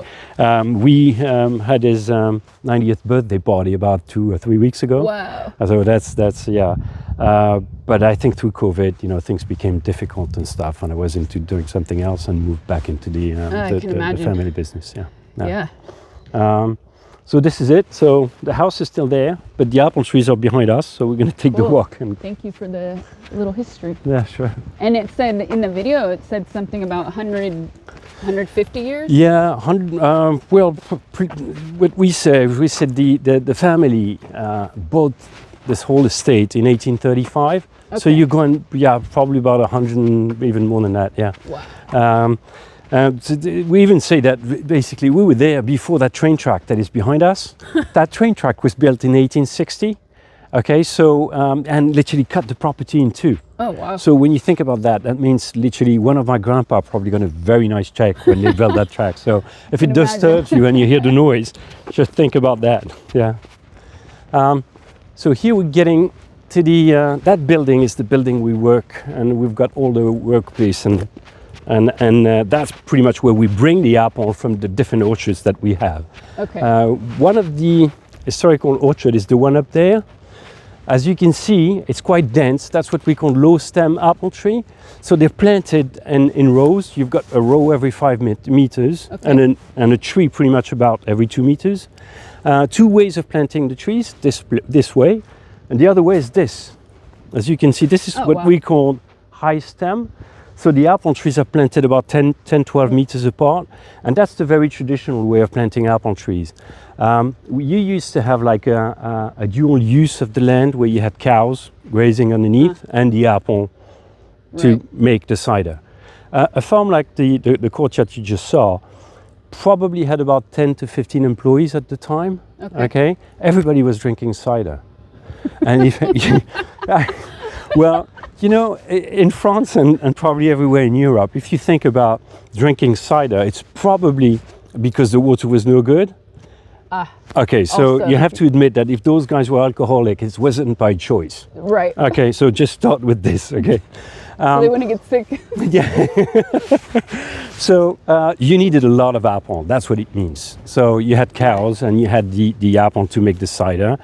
We had his 90th birthday party about 2 or 3 weeks ago. Wow. So that's yeah. But I think through COVID, things became difficult and stuff, and I was into doing something else and moved back into the family business. Yeah. Yeah. So this is it. So the house is still there, but the apple trees are behind us. So we're going to take the walk. And thank you for the little history. Yeah, sure. And it said in the video, it said something about 150 years. Yeah, 100. What we said the family bought this whole estate in 1835. Okay. So you're going, probably about 100, even more than that. Yeah. Wow. So we even say that basically we were there before that train track that is behind us. That train track was built in 1860. Okay, so and literally cut the property in two. Oh, wow. So when you think about that, that means literally one of my grandpa probably got a very nice check when they built that track. So if it disturbs you and you hear the noise, just think about that. Yeah. So here we're getting to the that building is the building we work, and we've got all the workplace and that's pretty much where we bring the apple from the different orchards that we have. Okay. One of the historical orchards is the one up there. As you can see, it's quite dense. That's what we call low stem apple tree. So they're planted in rows. You've got a row every 5 meters, okay, and a tree pretty much about every 2 meters. Two ways of planting the trees, this way, and the other way is this. As you can see, this is what we call high stem. So the apple trees are planted about 10-12 meters apart, and that's the very traditional way of planting apple trees. You used to have like a dual use of the land where you had cows grazing underneath and the apple to make the cider. A farm like the courtyard you just saw probably had about 10 to 15 employees at the time. Okay? Everybody was drinking cider. And well, in France and probably everywhere in Europe, if you think about drinking cider, it's probably because the water was no good. Okay, so you have to admit that if those guys were alcoholic, it wasn't by choice. Right. Okay, so just start with this, okay? So they wouldn't get sick. Yeah. So you needed a lot of apple. That's what it means. So you had cows and you had the apple to make the cider.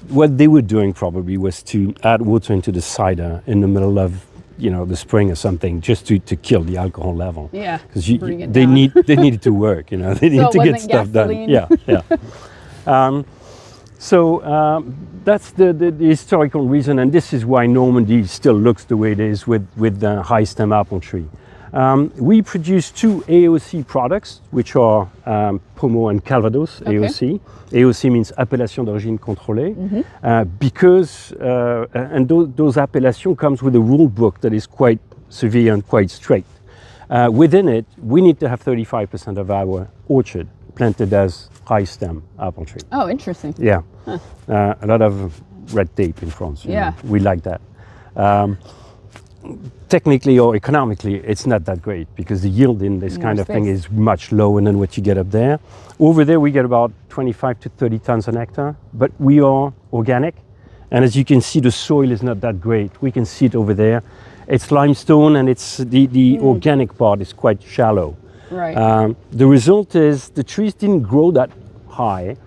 What they were doing probably was to add water into the cider in the middle of, you know, the spring or something, just to kill the alcohol level. Yeah. Because they needed to work. You know, they needed to get stuff gasoline. done. Yeah. Yeah. So that's the historical reason, and this is why Normandy still looks the way it is with the high stem apple tree. We produce 2 AOC products, which are Pomo and Calvados AOC. AOC means Appellation d'Origine Contrôlée, because, and those appellations comes with a rule book that is quite severe and quite strict. Within it, we need to have 35% of our orchard planted as high stem apple tree. Oh, interesting. Yeah. Huh. A lot of red tape in France. Yeah. You know, we like that. Technically or economically, it's not that great because the yield in this kind of thing is much lower than what you get up there. Over there, we get about 25 to 30 tons an hectare, but we are organic. And as you can see, the soil is not that great. We can see it over there. It's limestone and it's the organic part is quite shallow. Right. The result is the trees didn't grow that high.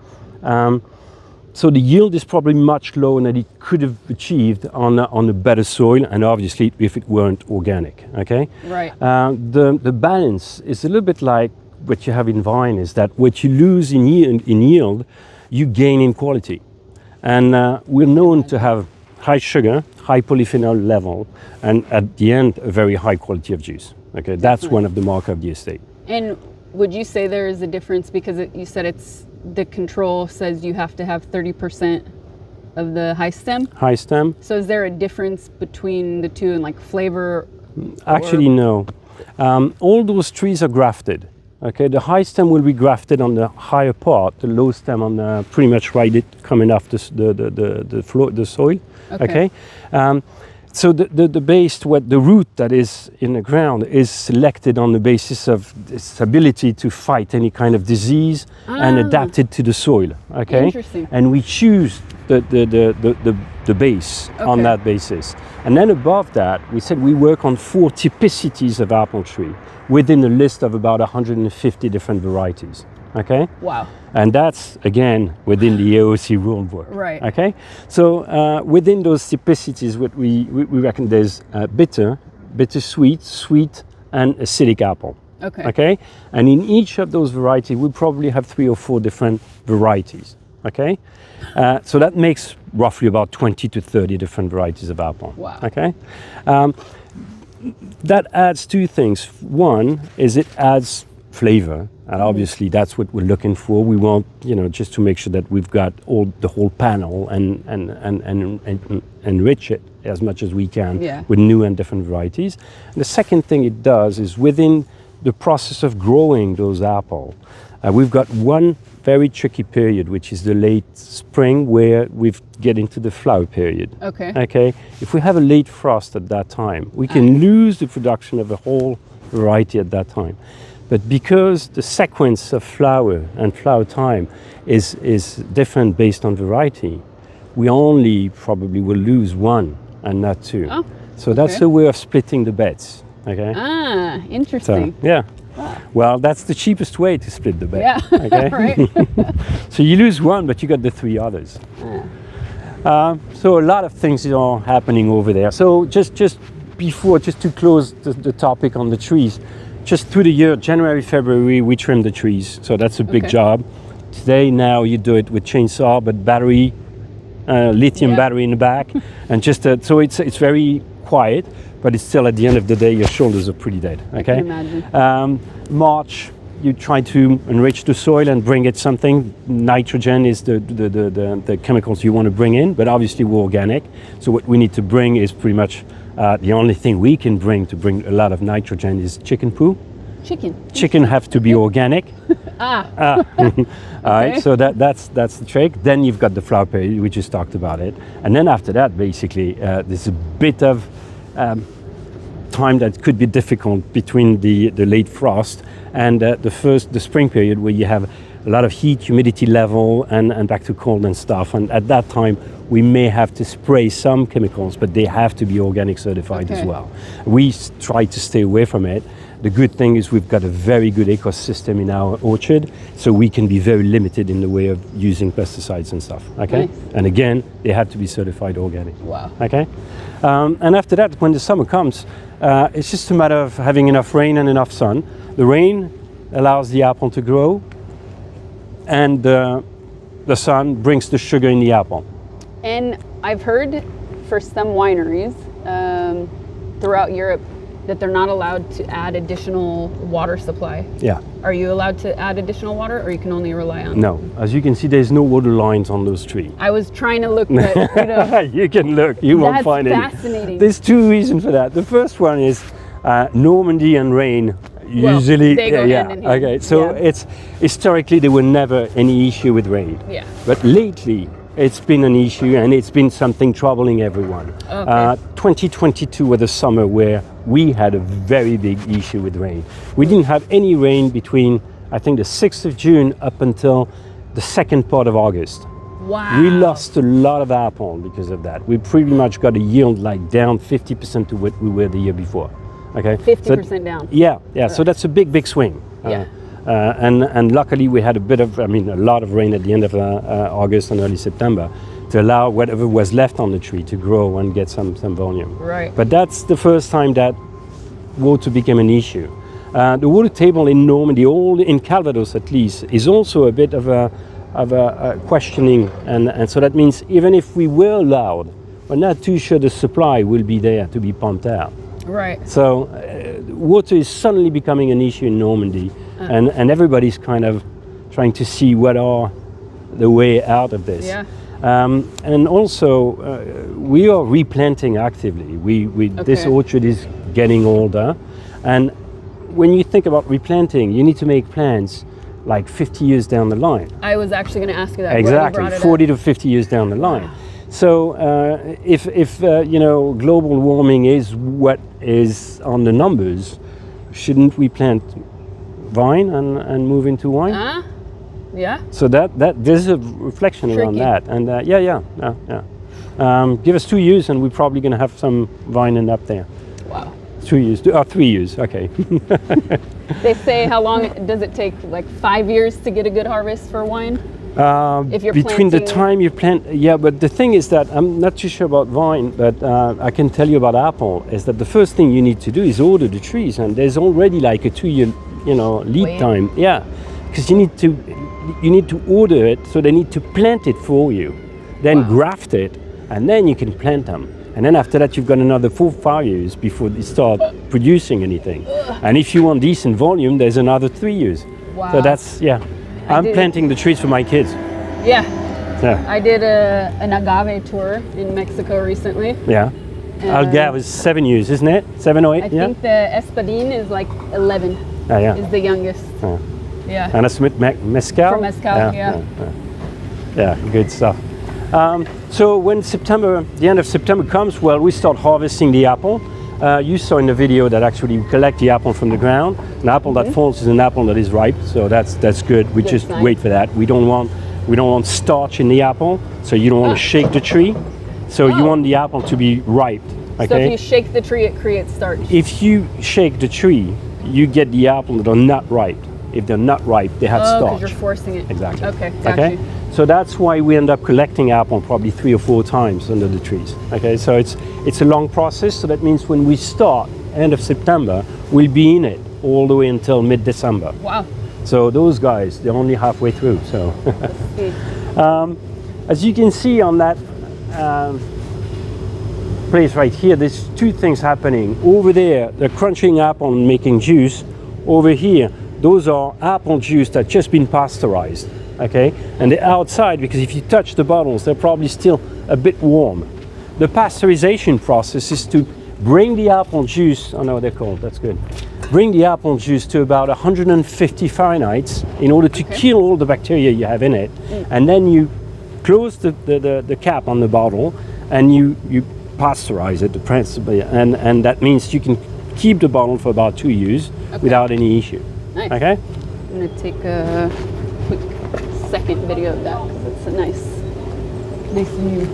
So the yield is probably much lower than it could have achieved on a better soil, and obviously if it weren't organic. Okay. Right. The balance is a little bit like what you have in vine, is that what you lose in yield, you gain in quality, and we're known to have high sugar, high polyphenol level, and at the end a very high quality of juice. Okay, that's one of the mark of the estate. And would you say there is a difference because you said it's the control says you have to have 30% of the high stem? High stem. So is there a difference between the two in like flavor? Actually, no. All those trees are grafted. Okay, the high stem will be grafted on the higher part, the low stem on the pretty much right coming off the soil. Okay. So the base, the root that is in the ground is selected on the basis of its ability to fight any kind of disease and adapt it to the soil. Okay. Interesting. And we choose the base on that basis. And then above that, we said we work on 4 typicities of apple tree within a list of about 150 different varieties. Okay. Wow. And that's again within the AOC rule book. Right. Okay. So within those typicities, what we reckon there's bitter, bittersweet, sweet, and acidic apple. Okay. Okay. And in each of those varieties, we probably have 3 or 4 different varieties. Okay. So that makes roughly about 20 to 30 different varieties of apple. Wow. Okay. That adds 2 things. One is it adds flavor, and obviously that's what we're looking for. We want, you know, just to make sure that we've got the whole panel and enrich it as much as we can with new and different varieties. And the second thing it does is within the process of growing those apples, we've got one very tricky period, which is the late spring, where we get into the flower period. Okay. Okay. If we have a late frost at that time, we can lose the production of a whole variety at that time. But because the sequence of flower and flower time is different based on variety, we only probably will lose one and not 2. Oh, so that's a way of splitting the bets. Okay. Ah, interesting. So, yeah. Wow. Well, that's the cheapest way to split the bet. Yeah. Okay. Right. So you lose one, but you got the 3 others. So a lot of things are happening over there. So just to close the topic on the trees. Just through the year, January, February, we trim the trees. So that's a big job. Today, now you do it with chainsaw, but battery, lithium battery in the back. And just, so it's very quiet, but it's still at the end of the day, your shoulders are pretty dead. Okay. I can imagine. March, you try to enrich the soil and bring it something. Nitrogen is the chemicals you want to bring in, but obviously we're organic. So what we need to bring is pretty much the only thing we can bring to bring a lot of nitrogen is chicken poo. Chicken have to be organic. All right, so that's the trick. Then you've got the flower period, we just talked about it. And then after that, basically, there's a bit of time that could be difficult between the late frost and the spring period, where you have a lot of heat, humidity level, and back to cold and stuff. And at that time, we may have to spray some chemicals, but they have to be organic certified as well. We try to stay away from it. The good thing is we've got a very good ecosystem in our orchard, so we can be very limited in the way of using pesticides and stuff, okay? Nice. And again, they have to be certified organic. Wow. Okay? And after that, when the summer comes, it's just a matter of having enough rain and enough sun. The rain allows the apple to grow, and the sun brings the sugar in the apple. And I've heard for some wineries throughout Europe that they're not allowed to add additional water supply. Yeah. Are you allowed to add additional water, or you can only rely on? No. As you can see, there's no water lines on those trees. I was trying to look, but you know. You can look, you won't find it. That's fascinating. There's two reasons for that. The first one is Normandy and rain. Usually, they go hand in hand. Okay, so it's historically there were never any issue with rain. Yeah. But lately, it's been an issue, and it's been something troubling everyone. Okay. 2022 was a summer where we had a very big issue with rain. We didn't have any rain between, I think, the 6th of June up until the second part of August. Wow. We lost a lot of apple because of that. We pretty much got a yield like down 50% to what we were the year before. Okay. 50% down. Yeah, yeah. So that's a big swing. Yeah. And luckily we had a lot of rain at the end of August and early September to allow whatever was left on the tree to grow and get some volume. Right. But that's the first time that water became an issue. The water table in Normandy, in Calvados at least, is also a bit of a questioning, and so that means even if we were allowed, we're not too sure the supply will be there to be pumped out. Right. So water is suddenly becoming an issue in Normandy, and everybody's kind of trying to see what are the way out of this. Yeah. And also, we are replanting actively. This orchard is getting older, and when you think about replanting, you need to make plans like 50 years down the line. I was actually going to ask you that. Exactly, 40 to 50 years down the line. So if global warming is what is on the numbers, shouldn't we plant vine and move into wine? Yeah. So that there's a reflection around that, and give us 2 years, and we're probably going to have some vine end up there. Wow. 2 years, 3 years, okay. They say how long does it take? Like 5 years to get a good harvest for wine? If you're between the time you plant, but the thing is that I'm not too sure about vine, but I can tell you about apple, is that the first thing you need to do is order the trees, and there's already like a 2 year lead time. Yeah, because you need to order it, so they need to plant it for you, then graft it, and then you can plant them. And then after that, you've got another 4 or 5 years before they start producing anything. And if you want decent volume, there's another 3 years. Wow. So that's, I'm planting the trees for my kids. Yeah. Yeah. I did an agave tour in Mexico recently. Yeah. Agave is 7 years, isn't it? 7 or 8? I think the Espadín is like 11. Is the youngest. Yeah. And that's mezcal? For mezcal, Yeah, good stuff. So when the end of September comes, we start harvesting the apple. You saw in the video that actually we collect the apple from the ground. An apple that falls is an apple that is ripe, so that's good. We just wait for that. We don't want starch in the apple, so you don't want to shake the tree. So you want the apple to be ripe. Okay? So if you shake the tree, it creates starch. If you shake the tree, you get the apple that are not ripe. If they're not ripe, they have starch. Because you're forcing it. Exactly. Okay, got you. So that's why we end up collecting apple probably 3 or 4 times under the trees. Okay, so it's a long process. So that means when we start end of September, we'll be in it all the way until mid-December. Wow. So those guys, they're only halfway through. So as you can see on that place right here, there's 2 things happening. Over there, they're crunching apple and making juice. Over here, those are apple juice that's just been pasteurized. Okay, and the outside, because if you touch the bottles, they're probably still a bit warm. The pasteurization process is to bring the apple juice, they're cold, that's good. Bring the apple juice to about 150 Fahrenheit in order to kill all the bacteria you have in it. And then you close the cap on the bottle and you pasteurize it, and that means you can keep the bottle for about 2 years without any issue. Nice. Okay? I'm gonna take a quick second video of that because it's a nice view.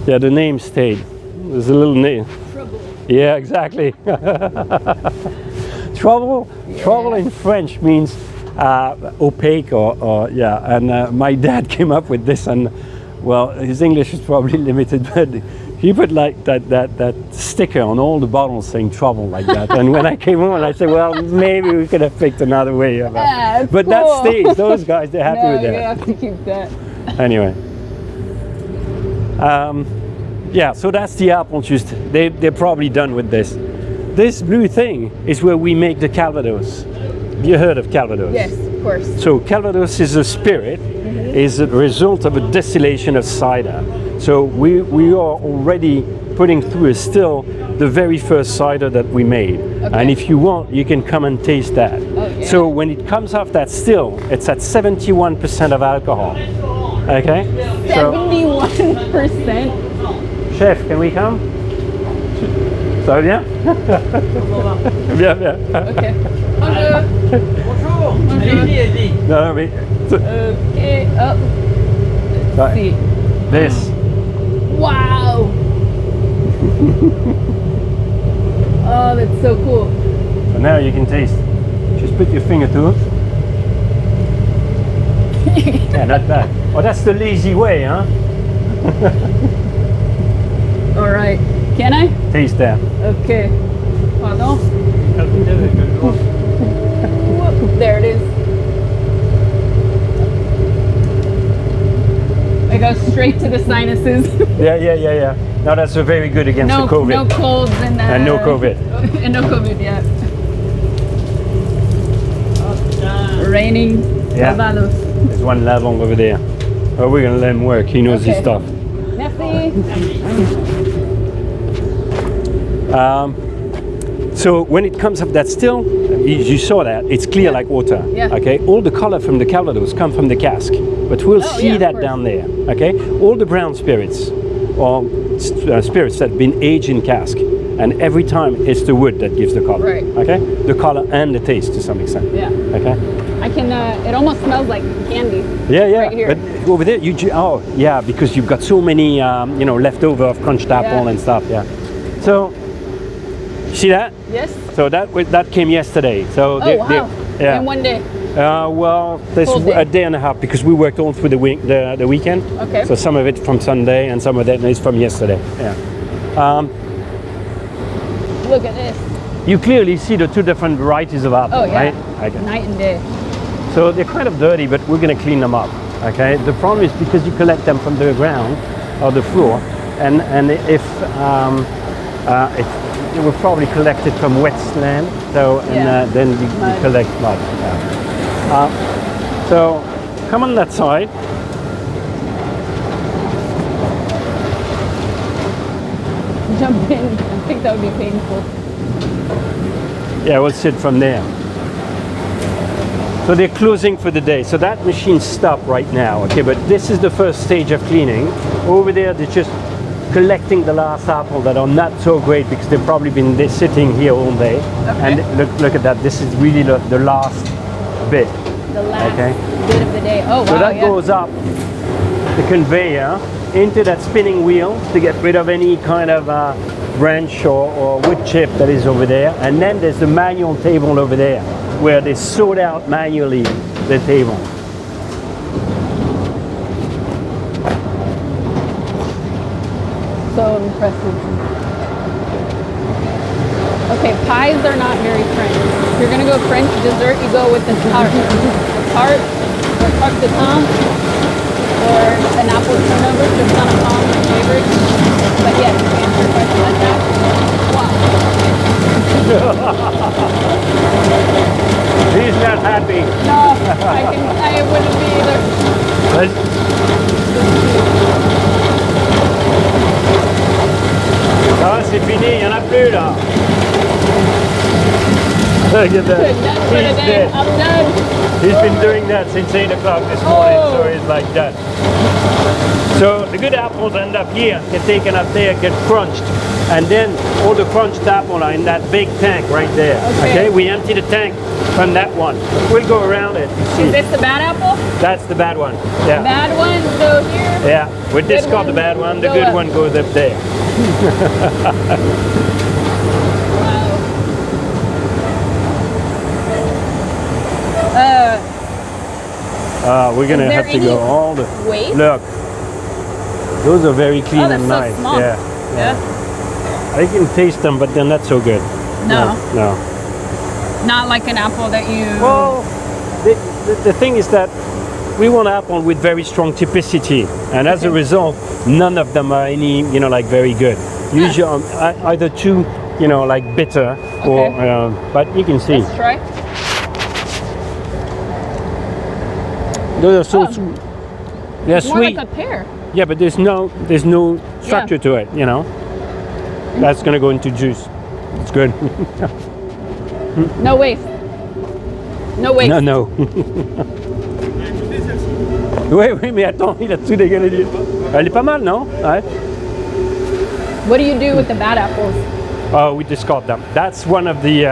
Yeah, the name stayed. There's a little name. Trouble. Yeah, exactly. Trouble. Yeah. Trouble in French means opaque or yeah. And my dad came up with this, and well, his English is probably limited, but he put like that sticker on all the bottles saying trouble like that. And when I came home, I said, well, maybe we could have picked another way. Yeah, but cool. That stays. Those guys, they're happy with that. You have to keep that. Anyway. Yeah, so that's the apple juice. They're probably done with this. This blue thing is where we make the Calvados. You heard of Calvados? Yes, of course. So Calvados is a spirit, is a result of a distillation of cider. So we are already putting through a still the very first cider that we made. Okay. And if you want, you can come and taste that. Oh, yeah. So when it comes off that still, it's at 71% of alcohol. Okay? 71%? Chef, can we come? Ça va bien? Bien, bien. Ok. Bonjour. Bonjour. Allez-y. Non, mais... Ok, hop. Let's see. This. Wow! Oh, that's so cool. So now you can taste. Just put your finger to it. Yeah, not bad. Oh, that's the lazy way, huh? All right. Can I? Taste that. Okay. Pardon? There it is. It goes straight to the sinuses. Yeah. No, that's very good against the COVID. No colds and no COVID. And no COVID, yeah. Raining Calvados. There's one ladle over there. Oh, we're gonna let him work. He knows his stuff. Merci. So when it comes up that still, you saw that, it's clear like water. Yeah. Okay, all the color from the Calvados come from the cask, but we'll see that down there. Okay, all the brown spirits or spirits that have been aged in cask, and every time it's the wood that gives the color. Right. Okay, the color and the taste to some extent. Yeah. Okay. I can. It almost smells like candy. Yeah. Right here. But over there, because you've got so many, leftover of crunched apple and stuff. Yeah. So. See that? Yes. So that came yesterday. So wow. Yeah. In one day. Well, there's a day and a half because we worked all through the weekend. Okay. So some of it from Sunday and some of it is from yesterday. Yeah. Look at this. You clearly see the two different varieties of apple, right? Okay. Night and day. So they're kind of dirty, but we're going to clean them up. Okay. The problem is because you collect them from the ground or the floor, and if it will probably collect it from wet land, so then you collect mud. Yeah. So come on that side. Jump in. I think that would be painful. Yeah, we'll sit from there. So they're closing for the day. So that machine stopped right now. Okay, but this is the first stage of cleaning. Over there, they're just collecting the last apple that are not so great because they've probably been sitting here all day. Okay. And look at that. This is really the last bit. The last bit of the day. Oh, wow. So that goes up the conveyor into that spinning wheel to get rid of any kind of branch or wood chip that is over there. And then there's the manual table over there where they sort out manually the table. So impressive. Okay, pies are not very French. If you're gonna go French dessert, you go with the tart. Tart or tarte de pomme or an apple turnover. Just not a pomme, my favorite. But yes, to answer your question like that. Wow. He's not happy. No, I wouldn't be either. Ah, c'est fini, il n'y en a plus là. Look at that. He's dead. I'm done. He's been doing that since 8 o'clock this morning, so he's like that. So the good apples end up here, get taken up there, get crunched, and then all the crunched apples are in that big tank right there. Okay, we empty the tank from that one. We'll go around it. Is this the bad apple? That's the bad one. Yeah. Bad one go here. Yeah, we discard the bad one. The good one goes up there. We're gonna have to go all the way. Look, those are very clean and nice. So small. Yeah. I can taste them, but they're not so good. No. Not like an apple that you. Well, the thing is that we want apple with very strong typicity, and as a result, none of them are any, like very good. Usually, either too, like bitter, or. But you can see. Let's try. Those are so they're it's more sweet. like a pear. Yeah, but there's no structure to it. That's gonna go into juice. It's good. No waste. No waste. No. Oui, mais attends, il a tout dégueulé. Elle est pas mal, non? Ouais. What do you do with the bad apples? Oh, we discard them. That's one of the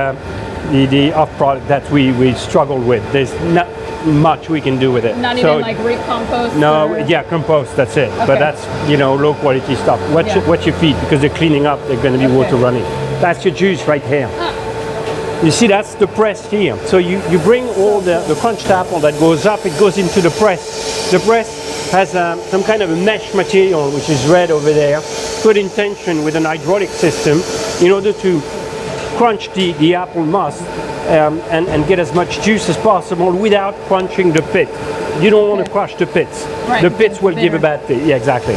off product that we struggle with. There's not much we can do with it. Not even like recompost? No, compost, that's it. Okay. But that's, low quality stuff. What you feed, because they're cleaning up, they're going to be water running. That's your juice right here. You see, that's the press here. So you bring all the crunched apple that goes up, it goes into the press. The press has some kind of a mesh material, which is red over there, put in tension with an hydraulic system in order to crunch the apple mass and get as much juice as possible without crunching the pit. You don't want to crush the pits. Right, the pits will give a bad taste. Yeah, exactly.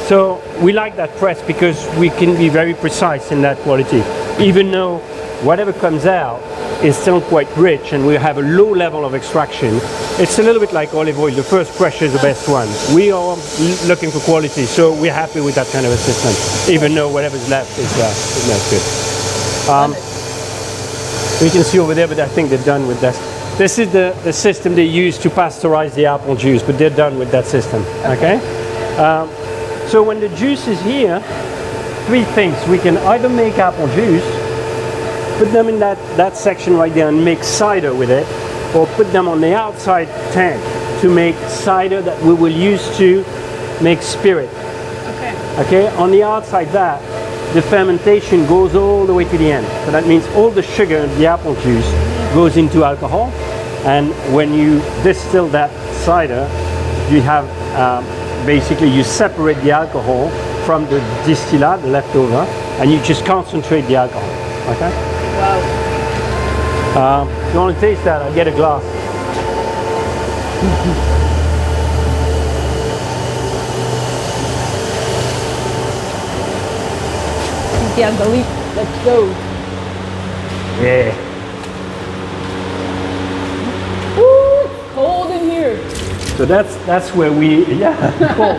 So we like that press because we can be very precise in that quality. Even though whatever comes out is still quite rich and we have a low level of extraction, it's a little bit like olive oil. The first pressure is the best one. We are looking for quality, so we're happy with that kind of a system, even though whatever's left is not good. You can see over there, but I think they're done with this. This is the system they use to pasteurize the apple juice, but they're done with that system, okay? So when the juice is here, three things. We can either make apple juice, put them in that section right there and make cider with it, or put them on the outside tank to make cider that we will use to make spirit. Okay, on the outside the fermentation goes all the way to the end. So that means all the sugar in the apple juice goes into alcohol, and when you distill that cider, you have basically you separate the alcohol from the distillate, the leftover, and you just concentrate the alcohol. Okay? Wow. You want to taste that? I'll get a glass. Yeah, the leaf. Let's go. Yeah. Ooh, it's cold in here. So that's where we cold.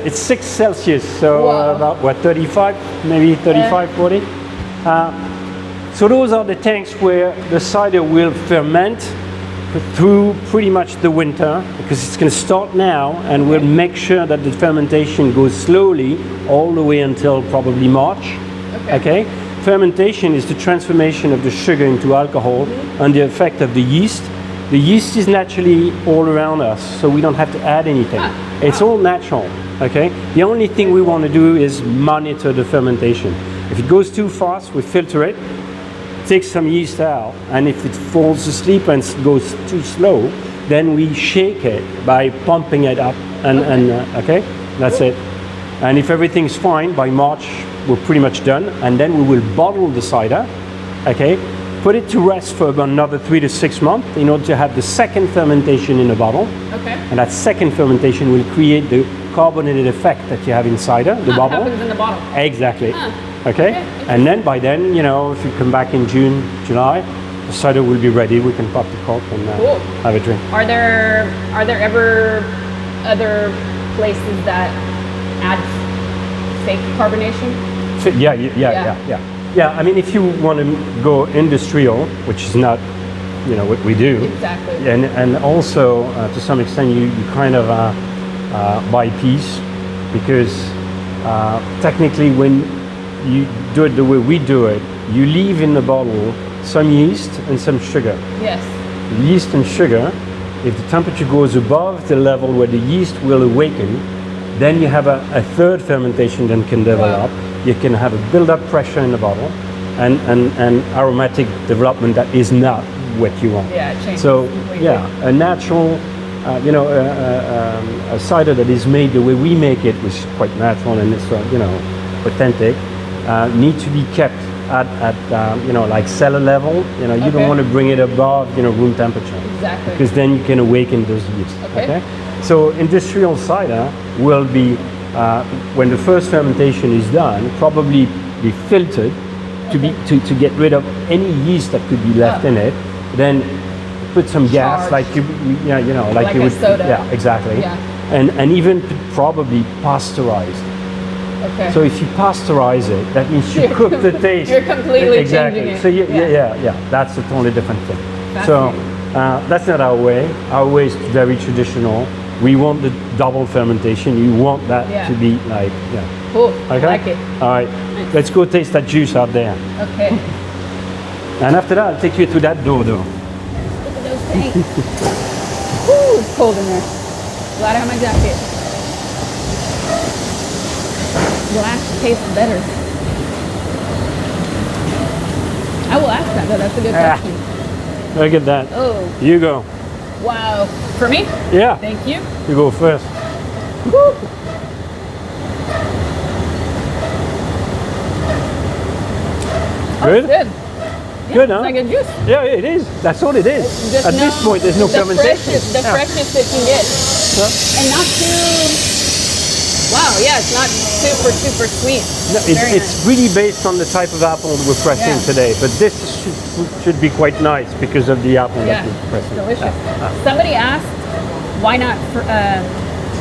It's 6 Celsius, so about what 35, maybe 35, 40. So those are the tanks where the cider will ferment through pretty much the winter, because it's going to start now, and we'll make sure that the fermentation goes slowly all the way until probably March. Okay? Fermentation is the transformation of the sugar into alcohol under the effect of the yeast. The yeast is naturally all around us, so we don't have to add anything. It's all natural. Okay? The only thing we want to do is monitor the fermentation. If it goes too fast, we filter it, take some yeast out, and if it falls asleep and goes too slow, then we shake it by pumping it up, and that's it. And if everything's fine, by March we're pretty much done, and then we will bottle the cider, okay, put it to rest for about another 3 to 6 months in order to have the second fermentation in the bottle. Okay. And that second fermentation will create the carbonated effect that you have in cider, the bubble. Happens in the bottle. Exactly. Okay? And then by then, if you come back in June, July, the cider will be ready. We can pop the cork and have a drink. Are there ever other places that add fake carbonation? Yeah, I mean, if you want to go industrial, which is not, what we do. Exactly. And also, to some extent, you kind of by piece, because technically when you do it the way we do it, you leave in the bottle some yeast and some sugar. Yes. Yeast and sugar, if the temperature goes above the level where the yeast will awaken, then you have a third fermentation that can develop. Wow. You can have a build-up pressure in the bottle and aromatic development that is not what you want. Yeah, it changes. So completely. yeah, a natural, a cider that is made the way we make it, which is quite natural and it's authentic, need to be kept at like cellar level. You don't want to bring it above room temperature. Exactly. Because then you can awaken those yeast. Okay. So industrial cider will be when the first fermentation is done, probably be filtered to get rid of any yeast that could be left in it. Then put some gas, like you would. Soda. Yeah, exactly. Yeah. And even probably pasteurized. Okay. So if you pasteurize it, that means you cook the taste. You're completely exactly. changing it. So yeah, that's a totally different thing. So that's not our way. Our way is very traditional. We want the double fermentation. You want that to be like, Cool. Okay. I like it. All right. Nice. Let's go taste that juice out there. Okay. And after that, I'll take you to that door though. Look at those things. Woo, it's cold in there. Glad I have my jacket. Glass tastes better. I will ask that though. That's a good question. Look at that. Oh. You go. Wow. For me? Yeah. Thank you. You go first. Woo. Good? Oh, good. Good, huh? It's like a juice. Yeah, it is. That's all it is. At this point, there's no fermentation. The freshness that you get. And not too... Wow, yeah, it's not super sweet. No, it's really based on the type of apple we're pressing today, but this should be quite nice because of the apple that we're pressing. Delicious. Somebody asked, why not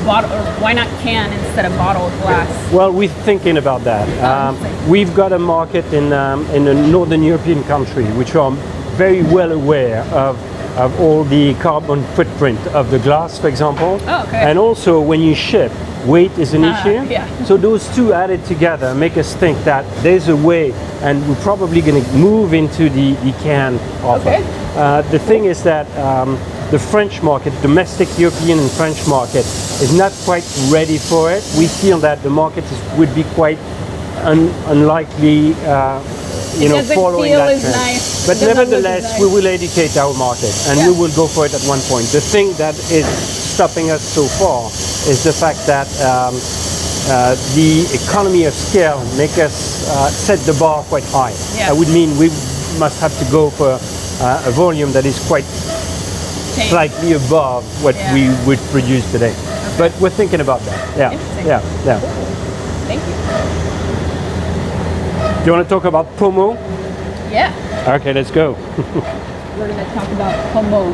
bottle, or why not can instead of bottle of glass? Well, we're thinking about that. We've got a market in a northern European country which are very well aware of all the carbon footprint of the glass, for example. Oh, okay. And also when you ship, weight is an issue. Yeah. So those two added together make us think that there's a way, and we're probably going to move into the can offer. Okay. The thing is that the French market, domestic European and French market, is not quite ready for it. We feel that the market would be quite unlikely, following that trend. Nice. But nevertheless, we will educate our market, and we will go for it at one point. The thing that is stopping us so far is the fact that the economy of scale make us set the bar quite high. Yeah. That would mean we must have to go for a volume that is quite slightly above what we would produce today. Okay. But we're thinking about that. Yeah. Yeah. Thank you. Do you want to talk about Pomo? Yeah. Okay, let's go. We're going to talk about Pomo.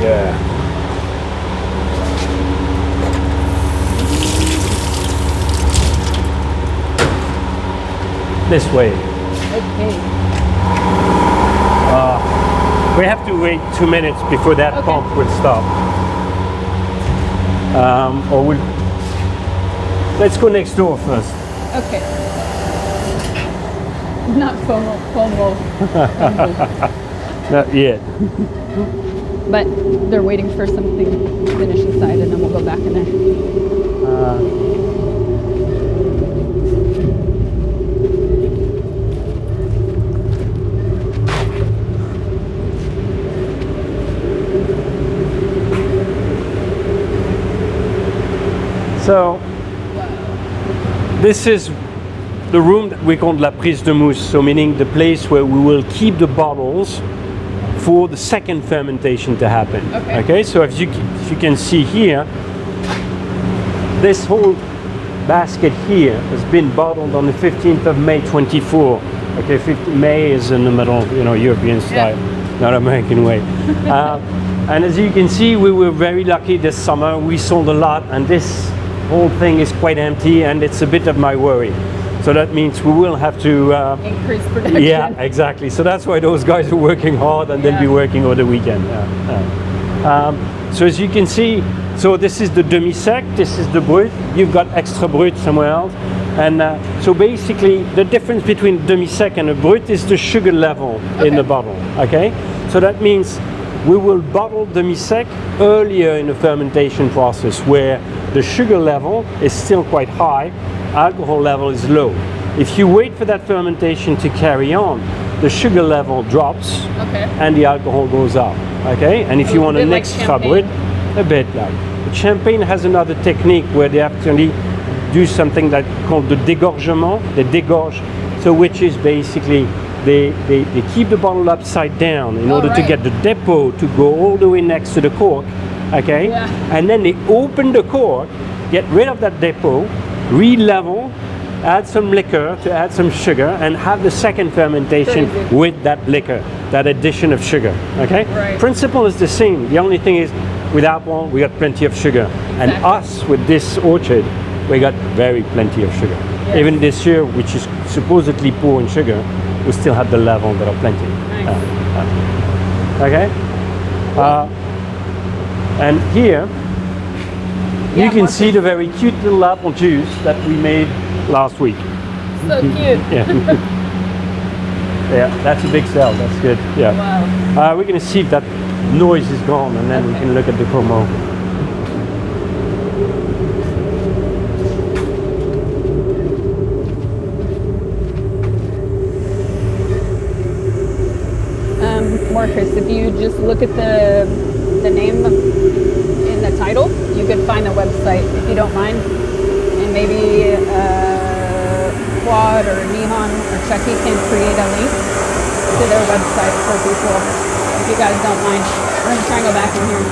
Yeah. This way. Okay. We have to wait 2 minutes before that pump will stop. Let's go next door first. Okay. Not Pomo. Not yet. But they're waiting for something to finish inside, and then we'll go back in there. So, this is the room that we call la prise de mousse, so meaning the place where we will keep the bottles for the second fermentation to happen. Okay, so if you can see here, this whole basket here has been bottled on the 15th of May 24. Okay, May is in the middle, European style, not American way. And as you can see, we were very lucky this summer. We sold a lot, and this whole thing is quite empty, and it's a bit of my worry. So that means we will have to increase production. Yeah, exactly. So that's why those guys are working hard and they'll be working over the weekend. So as you can see, so this is the demi-sec, this is the brut. You've got extra brut somewhere else. And so basically the difference between demi-sec and a brut is the sugar level in the bottle, okay? So that means we will bottle demi-sec earlier in the fermentation process where the sugar level is still quite high, alcohol level is low. If you wait for that fermentation to carry on, the sugar level drops and the alcohol goes up, okay? And if you want an extra brut, a bit like. But champagne has another technique where they actually do something that called the dégorgement, they dégorge, so which is basically they keep the bottle upside down in order to get the depot to go all the way next to the cork, okay? And then they open the cork, get rid of that depot, re-level, add some liquor to add some sugar, and have the second fermentation with that liquor, that addition of sugar, okay? Principle is the same. The only thing is, with apple, we got plenty of sugar. And us, with this orchard, we got very plenty of sugar. Even this year, which is supposedly poor in sugar, we still have the level that are plenty. Okay? And here, you can see the very cute little apple juice that we made last week. So cute. Yeah, that's a big cell. That's good. Yeah. Wow. We're going to see if that noise is gone, and then we can look at the promo. Marcus, if you just look at the name in the title, you could find the website if you don't mind, and maybe Quad or Nihon or Chucky can create a link to their website for people if you guys don't mind. We're gonna try and go back in here.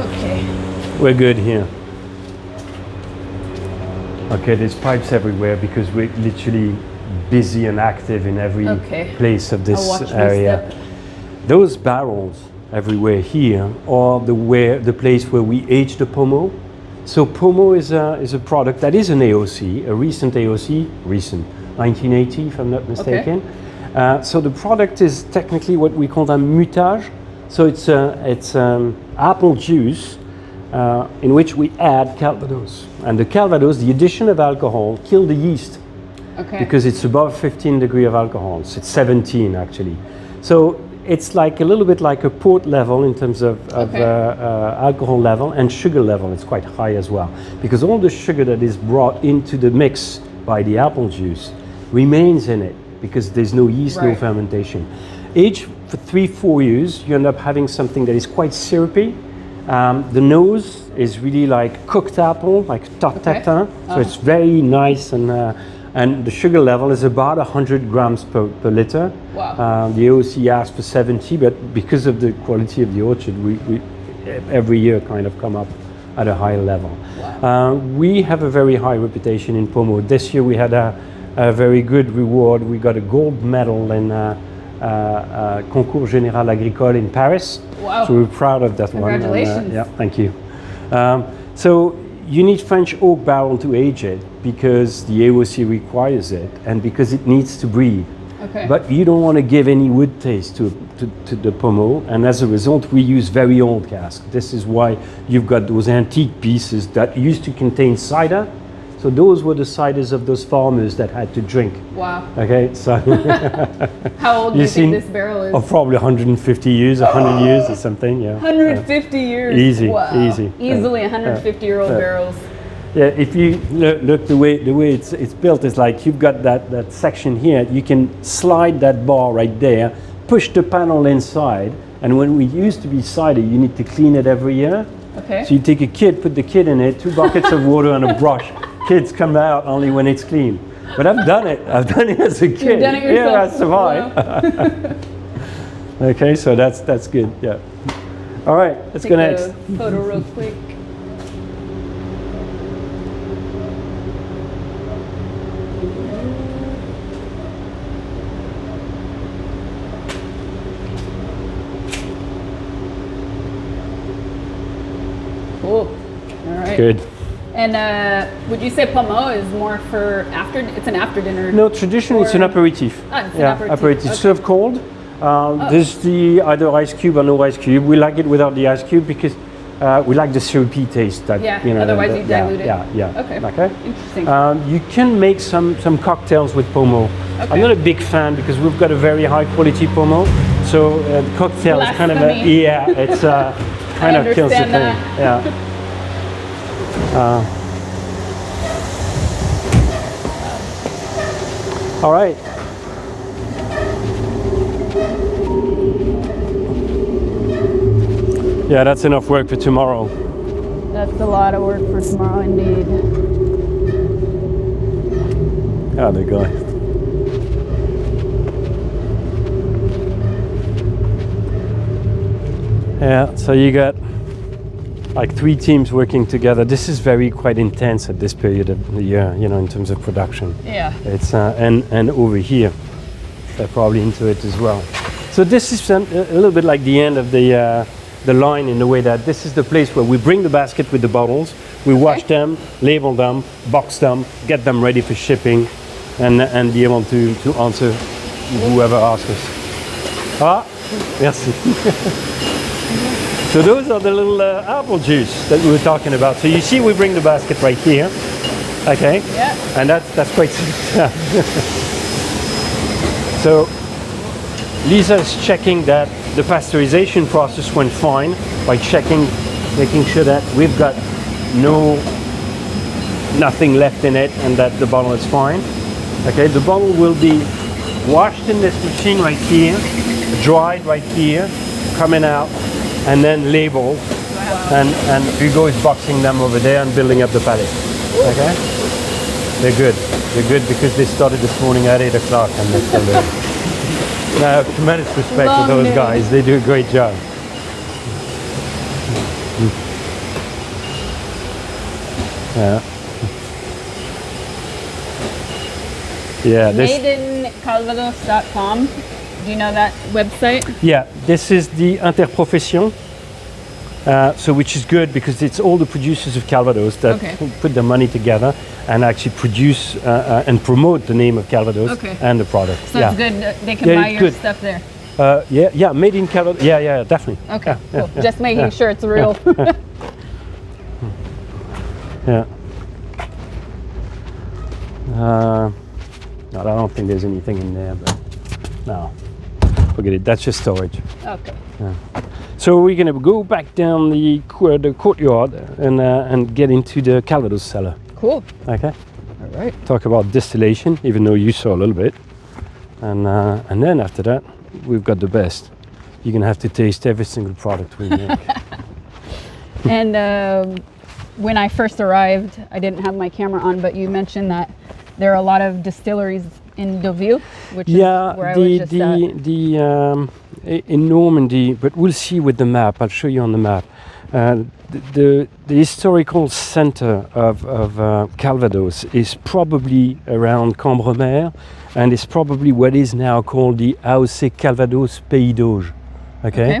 Okay. We're good here. Okay, there's pipes everywhere because we're literally busy and active in every place of this area. Those barrels everywhere here are the place where we age the pommeau. So pommeau is a product that is an AOC, a recent AOC, 1980 if I'm not mistaken. So the product is technically what we call a mutage. So it's apple juice in which we add Calvados. And the Calvados, the addition of alcohol, kills the yeast because it's above 15 degrees of alcohol. So it's 17 actually. So it's like a little bit like a port level in terms of alcohol level and sugar level. It's quite high as well because all the sugar that is brought into the mix by the apple juice remains in it because there's no yeast, no fermentation. Aged for 3-4 years, you end up having something that is quite syrupy. The nose is really like cooked apple, like tarte tatin. So it's very nice, and the sugar level is about 100 grams per liter. Wow. The AOC asked for 70, but because of the quality of the orchard, we every year kind of come up at a higher level. Wow. We have a very high reputation in pommeau. This year we had a very good reward. We got a gold medal in Concours Général Agricole in Paris. Wow. So we're proud of that one. Congratulations. Yeah, thank you. So you need French oak barrel to age it because the AOC requires it and because it needs to breathe. But you don't want to give any wood taste to the pommeau, and as a result we use very old casks. This is why you've got those antique pieces that used to contain cider. So those were the ciders of those farmers that had to drink. Wow. Okay, so how old do you think this barrel is? Oh, probably 150 years, 100 years or something. Yeah. 150 years. Easy, wow. easy. Easily 150-year-old barrels. Yeah, if you look the way it's built, it's like you've got that section here. You can slide that bar right there, push the panel inside, and when we used to be cider, you need to clean it every year. Okay. So you take a kid, put the kid in it, 2 buckets of water and a brush. Kids come out only when it's clean. But I've done it. I've done it as a kid. You've done it yourself. Yeah, I survived. Wow. Okay, so that's good. Yeah. All right, let's go next. Take a photo real quick. good. And would you say Pommeau is more for after? It's an after dinner. No, traditionally it's an aperitif. Ah, it's an aperitif. Okay. Served cold. There's the either ice cube or no ice cube. We like it without the ice cube because we like the syrupy taste. That, yeah. You know, otherwise you dilute it. Yeah. Okay. Interesting. You can make some cocktails with Pommeau. Okay. I'm not a big fan because we've got a very high quality Pommeau. So the cocktail is kind of it's kind of kills the thing. Yeah. All right. Yeah, that's enough work for tomorrow. That's a lot of work for tomorrow, indeed. Ah, the guy. Yeah, so you got like 3 teams working together. This is quite intense at this period of the year, you know, in terms of production. Yeah. It's and over here, they're probably into it as well. So this is a little bit like the end of the line in the way that this is the place where we bring the basket with the bottles, we wash them, label them, box them, get them ready for shipping, and be able to answer whoever asks us. Ah, merci. So those are the little apple juice that we were talking about. So you see we bring the basket right here, okay? Yeah. And that's quite So Lisa is checking that the pasteurization process went fine by making sure that we've got nothing left in it and that the bottle is fine. Okay, the bottle will be washed in this machine right here, dried right here, coming out, and then labeled. And Hugo is boxing them over there and building up the pallet. Okay? They're good. They're good because they started this morning at 8 o'clock and they're still there. Now, tremendous respect to those guys. They do a great job. Yeah. Yeah. Madeincalvados.com. Do you know that website? Yeah. This is the Interprofession. So which is good because it's all the producers of Calvados that put their money together and actually produce and promote the name of Calvados and the product. So it's good. They can buy your stuff there. Yeah, made in Calvados. Yeah, definitely. Okay, cool. Just making sure it's real. Yeah. No, I don't think there's anything in there, but no, forget it. That's just storage. Okay. Yeah. So we're going to go back down the courtyard and get into the Calvados cellar. Cool. Okay. All right. Talk about distillation, even though you saw a little bit, and then after that, we've got the best. You're going to have to taste every single product we make. And when I first arrived, I didn't have my camera on, but you mentioned that there are a lot of distilleries in Deauville, which is where I was just at. In Normandy, but we'll see with the map. I'll show you on the map. The historical center of Calvados is probably around Cambremer, and it's probably what is now called the AOC Calvados Pays d'Auge. Okay.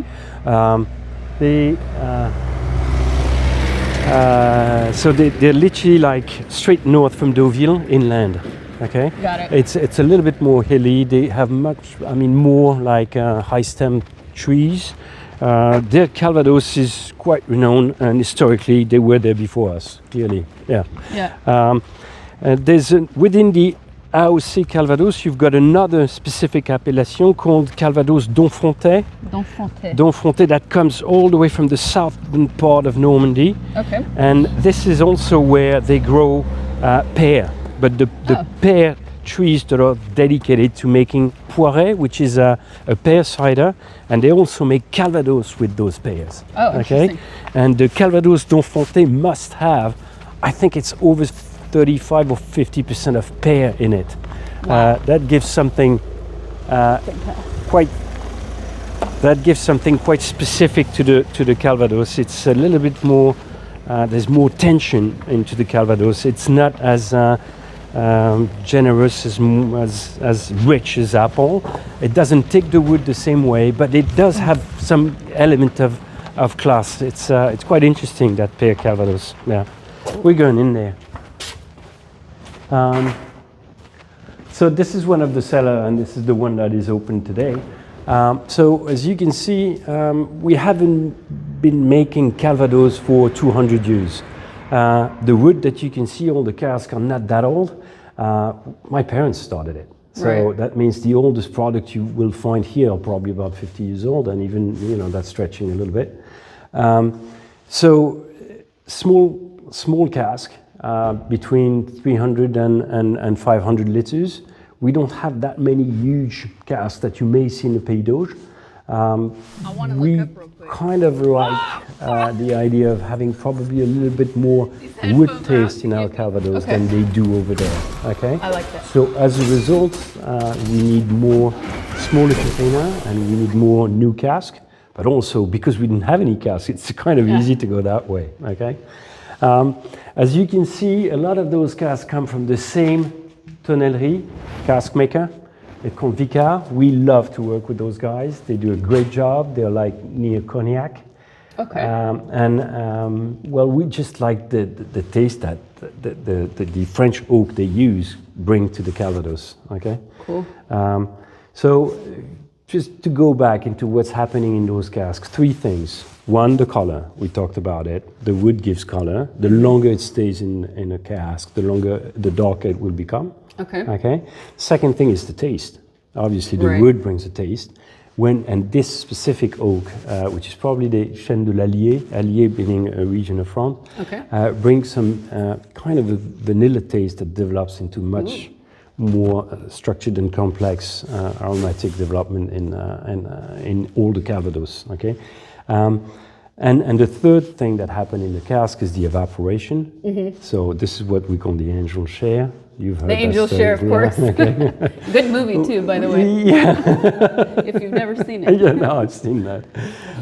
So they're literally like straight north from Deauville inland. Okay. Got it. It's a little bit more hilly. They have more like high stem trees. Their Calvados is quite renowned, and historically they were there before us. Clearly, yeah. Yeah. There's within the AOC Calvados, you've got another specific appellation called Calvados d'Enfrontais. D'Enfrontais that comes all the way from the southern part of Normandy. Okay. And this is also where they grow pear. But the pear trees that are dedicated to making poiret, which is a pear cider, and they also make Calvados with those pears. Oh, interesting. And the Calvados d'Enfrontais must have, I think it's over 35 or 50% of pear in it. Wow. That gives something quite specific to the Calvados. It's a little bit more. There's more tension into the Calvados. It's not as generous, as rich as apple. It doesn't take the wood the same way, but it does have some element of class. It's quite interesting, that pear Calvados. Yeah. we're going in there. So this is one of the cellar, and this is the one that is open today. So as you can see, we haven't been making Calvados for 200 years. The wood that you can see, all the casks are not that old. My parents started it. So that means the oldest product you will find here are probably about 50 years old, and even, you know, that's stretching a little bit. So small cask, between 300 and 500 liters. We don't have that many huge casks that you may see in the Pays d'Auge. We kind of like the idea of having probably a little bit more wood taste in our Calvados than they do over there. Okay. I like that. So as a result, we need more smaller container and we need more new cask. But also because we didn't have any cask, it's kind of easy to go that way. Okay. As you can see, a lot of those casks come from the same tonnellerie cask maker. It's called Vicar. We love to work with those guys. They do a great job. They're like near Cognac. Okay. Well, we just like the taste that the French oak they use bring to the Calvados. Okay. Cool. So just to go back into what's happening in those casks, three things. One, the color. We talked about it. The wood gives color. The longer it stays in a cask, the darker it will become. Okay. Okay. Second thing is the taste. Obviously, the wood brings a taste. And this specific oak, which is probably the Chêne de l'Allier, Allier being a region of France, brings some kind of a vanilla taste that develops into much more structured and complex aromatic development in all the Calvados. Okay. And the third thing that happened in the cask is the evaporation. So this is what we call the angel share. You've heard the angel share, of course. Good movie too, by the way. Yeah. If you've never seen it. Yeah, no, I've seen that.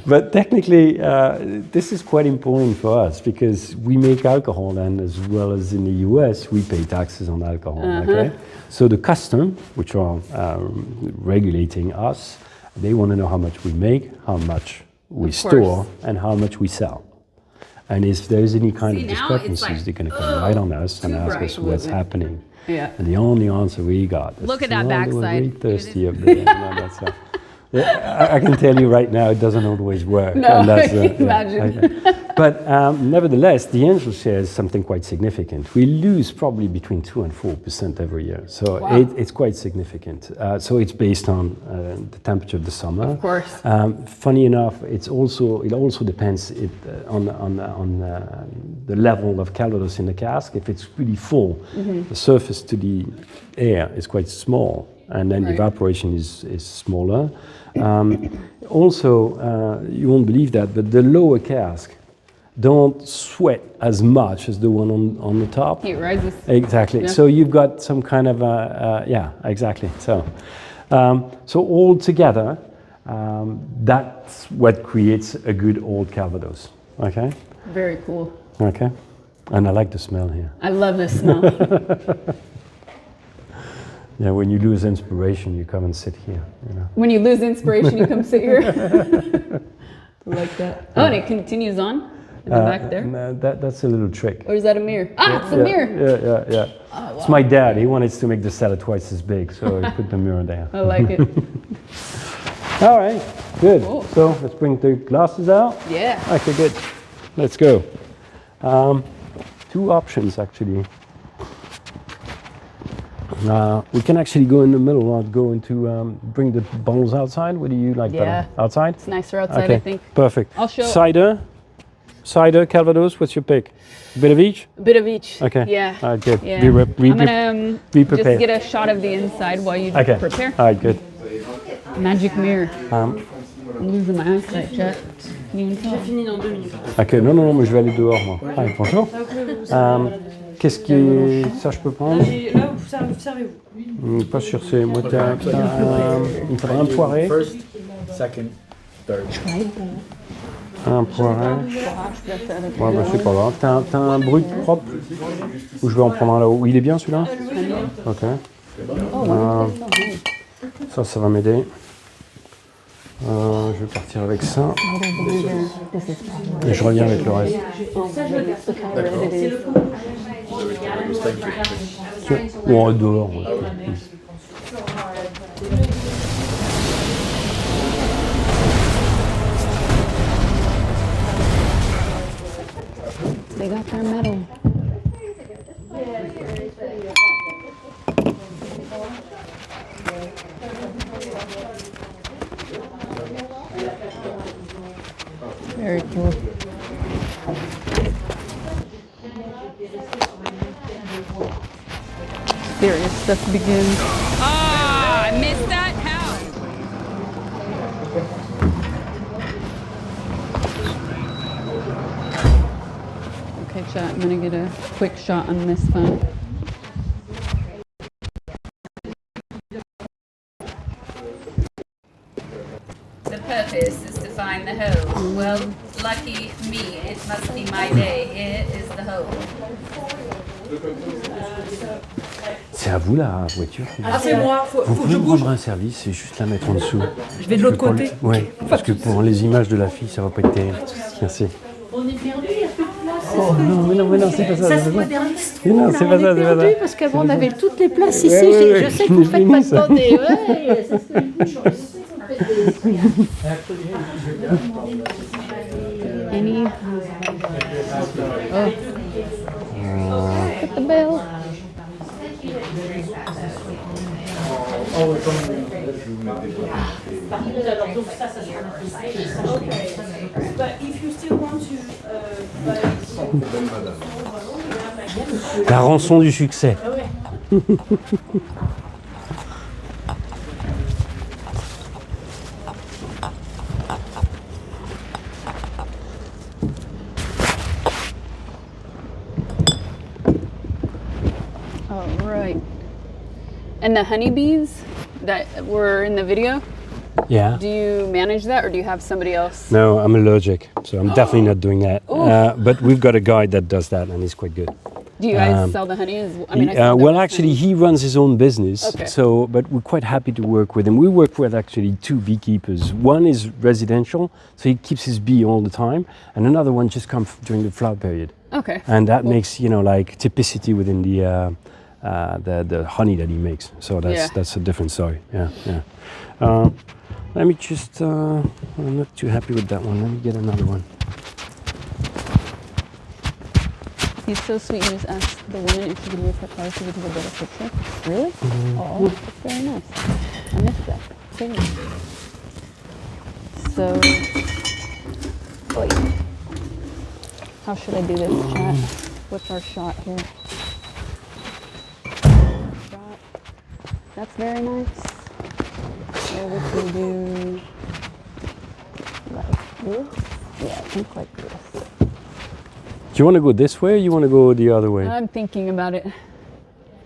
But technically, this is quite important for us because we make alcohol, and as well as in the US, we pay taxes on alcohol. Okay. So the custom, which are regulating us, they want to know how much we make, how much we store, and how much we sell. And if there's any kind of discrepancies, they're going to come right on us and ask us what's happening. Yeah. And the only answer we got is, look at that backside. We're thirsty up there. I can tell you right now, it doesn't always work. No, I can imagine. Okay. But nevertheless, the angel share is something quite significant. We lose probably between 2 and 4% every year. So it's quite significant. So it's based on the temperature of the summer. Of course. Funny enough, it also depends on the level of Calvados in the cask. If it's really full, the surface to the air is quite small, and then the evaporation is smaller. Also, you won't believe that, but the lower cask don't sweat as much as the one on the top. It rises. Exactly. Yeah. So you've got some kind of yeah, exactly. So, so all together, that's what creates a good old Calvados. Okay. Very cool. Okay. And I like the smell here. I love the smell. Yeah, when you lose inspiration, you come and sit here. You know. When you lose inspiration, you come sit here. Like that. Oh, and it continues on in the back there. No, that's a little trick. Or is that a mirror? Ah, it's a mirror. Yeah. Oh, wow. It's my dad. He wanted to make the cellar twice as big, so he put the mirror there. I like it. All right, good. Cool. So let's bring the glasses out. Yeah. Okay, good. Let's go. Two options actually. We can actually go in the middle or go into bring the bottles outside. What do you like better? Outside? It's nicer outside, okay. I think. Perfect. I'll show. Cider, Calvados, what's your pick? A bit of each? A bit of each. Okay. Yeah. All right, good. Yeah. Be I'm going to just get a shot of the inside while you prepare. All right, good. Magic mirror. I'm losing my eyesight, Jack. J'ai fini dans 2 minutes. Ok, non, mais je vais aller dehors, moi. Ah, bonjour. Qu'est-ce qui... Ça, je peux prendre? Là, vous servez-vous. Pas sûr, c'est... Moi, il me faudra un poiré. First, second, third. Un poiré. Ouais, bah, c'est pas grave. T'as un brut propre? Ou je vais en prendre un là-haut? Il est bien, celui-là? Ok. Ça va m'aider. Je vais partir avec ça. Et je reviens avec le reste. Bon, dehors. They got their medal. Very cool. Serious stuff begins. Ah, I missed that. How? Okay, chat, I'm gonna get a quick shot on this phone. The purpose is to find the hole. Well, lucky me, it must be my day. Here is the hole. C'est à vous la voiture. Ah, c'est moi. Vous pouvez me rendre un service et juste la mettre en dessous. Je vais de l'autre côté. Oui, parce que pour les images de la fille, ça va pas être terrible. Merci. On est perdu, il n'y a plus de place. Oh non, mais non, c'est pas ça. Ça se modernise trop. Non, c'est pas ça, c'est pas ça. Parce qu'avant, on avait toutes les places ici. Je sais que vous faites maintenant des... Ouais, c'est ce que je Any? Oh. Hit the bell. La rançon du succès. All right. And the honeybees that were in the video? Yeah. Do you manage that or do you have somebody else? No, I'm allergic, so I'm definitely not doing that. But we've got a guy that does that, and he's quite good. Do you guys sell the honey? I mean, well, actually, he runs his own business. Okay. So, but we're quite happy to work with him. We work with actually two beekeepers. One is residential, so he keeps his bee all the time, and another one just comes during the flower period. Okay. And that makes like typicity within the honey that he makes. So that's a different story. Yeah. Let me just. I'm not too happy with that one. Let me get another one. He's so sweet. He just asked the woman if she could use her car so we could get a better picture. Really? Oh, that's very nice. I missed that. Very nice. So, wait. How should I do this, chat? What's our shot here? Shot. That's very nice. So we can do like this. Yeah, I think like this. Do you want to go this way or you want to go the other way? I'm thinking about it.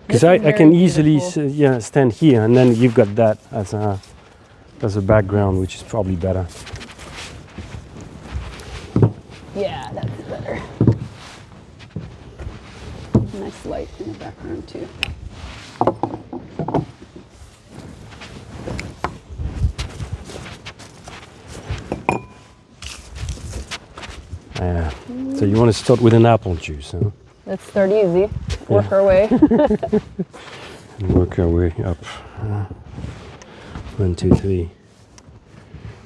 Because I can easily stand here and then you've got that as a background, which is probably better. Yeah, that's better. Nice light in the background too. Yeah. So you want to start with an apple juice, huh? Let's start easy. Work our way. And work our way up. 1, 2, 3.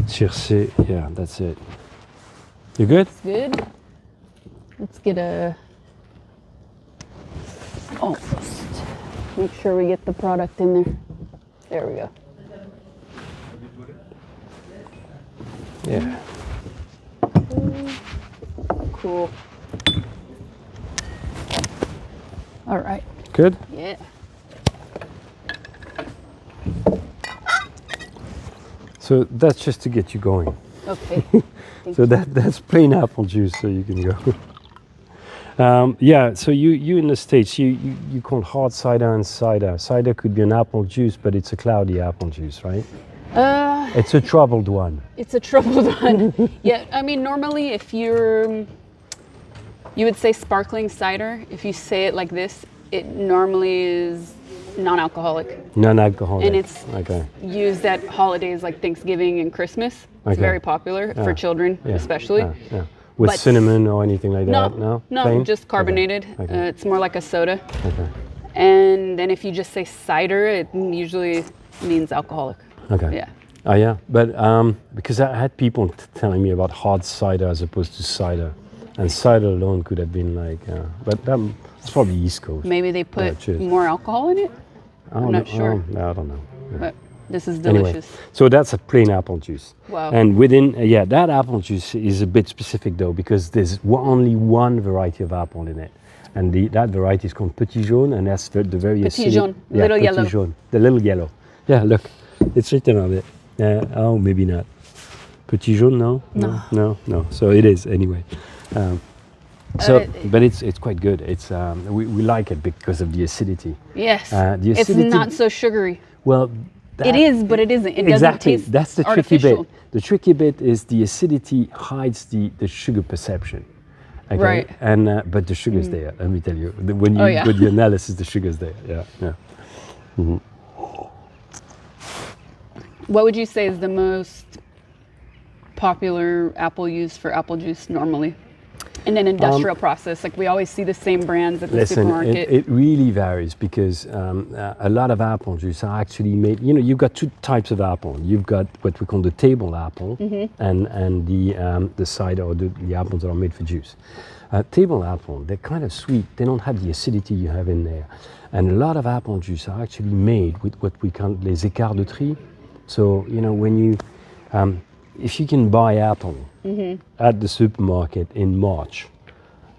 Chercher. Yeah, that's it. You good? It's good. Let's get a. Almost. Make sure we get the product in there. There we go. Yeah. Cool. All right. Good? Yeah. So that's just to get you going. Okay. So that's plain apple juice, so you can go. Yeah, so you in the States, you call hard cider and cider. Cider could be an apple juice, but it's a cloudy apple juice, right? It's a troubled one. It's a troubled one. Yeah, I mean, normally if you would say sparkling cider. If you say it like this, it normally is non-alcoholic. Non-alcoholic. And it's okay. used at holidays like Thanksgiving and Christmas. It's Okay. very popular for children, especially. Yeah. With But cinnamon or anything like that? No, Plain? just carbonated. Okay. It's more like a soda. Okay. And then if you just say cider, it usually means alcoholic. Okay. Yeah. Oh yeah, but because I had people telling me about hard cider as opposed to cider, and cider alone could have been like, but it's probably East Coast. Maybe they put more alcohol in it. I'm not sure. I don't know. Yeah. But this is Anyway, delicious. so that's a plain apple juice. Wow. And within, that apple juice is a bit specific though, because there's only one variety of apple in it. And that variety is called Petit Jaune, and that's the very Petit acidic. jaune, little Petit yellow. Jaune, the little yellow. Yeah, look, it's written on it. Oh, maybe not. Petit Jaune, no? No. So it is anyway. But it's quite good. It's we like it because of the acidity. Yes. The It's acidity, not so sugary. Well, It is, but it isn't. It doesn't exactly. taste That's the tricky artificial. bit. The tricky bit is the acidity hides the sugar perception. Okay? Right. And but the sugar's there. Let me tell you. When you yeah. do the analysis, the sugar's there. Yeah. Mm-hmm. What would you say is the most popular apple used for apple juice normally? In an industrial process, like we always see the same brands at the supermarket. It really varies because a lot of apple juice are actually made. You know, you've got two types of apple. You've got what we call the table apple, and the cider or the apples that are made for juice. Table apple, they're kind of sweet. They don't have the acidity you have in there, and a lot of apple juice are actually made with what we call les écarts de tri. So you know when you if you can buy apple at the supermarket in March,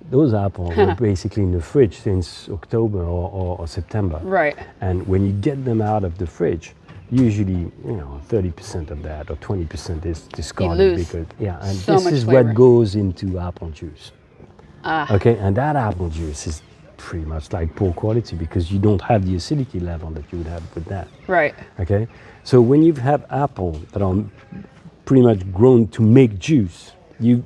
those apples are basically in the fridge since October or September. Right. And when you get them out of the fridge, usually 30% of that or 20% is discarded because and so this much is flavor. what goes into apple juice. Ah. Okay, and that apple juice is pretty much like poor quality because you don't have the acidity level that you would have with that. Right. Okay, so when you have apple that are pretty much grown to make juice, you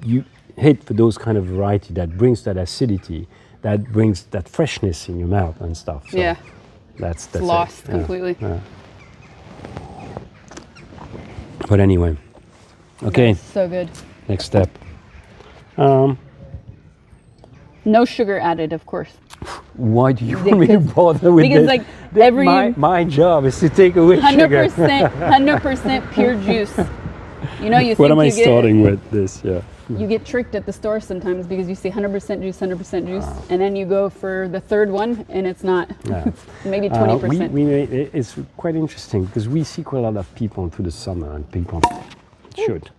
hit for those kind of variety that brings that acidity, that brings that freshness in your mouth and stuff. So yeah. That's lost it. completely. Yeah. But anyway, okay. So good. Next step. No sugar added, of course. Why do you want me to bother with because this? Like my job is to take away sugar. 100% pure juice. You know, you think what am I you get, starting with this? Yeah. You get tricked at the store sometimes because you see 100% juice, 100% juice, and then you go for the third one and it's not. Yeah. Maybe 20%. It's quite interesting because we see quite a lot of people through the summer, and people should.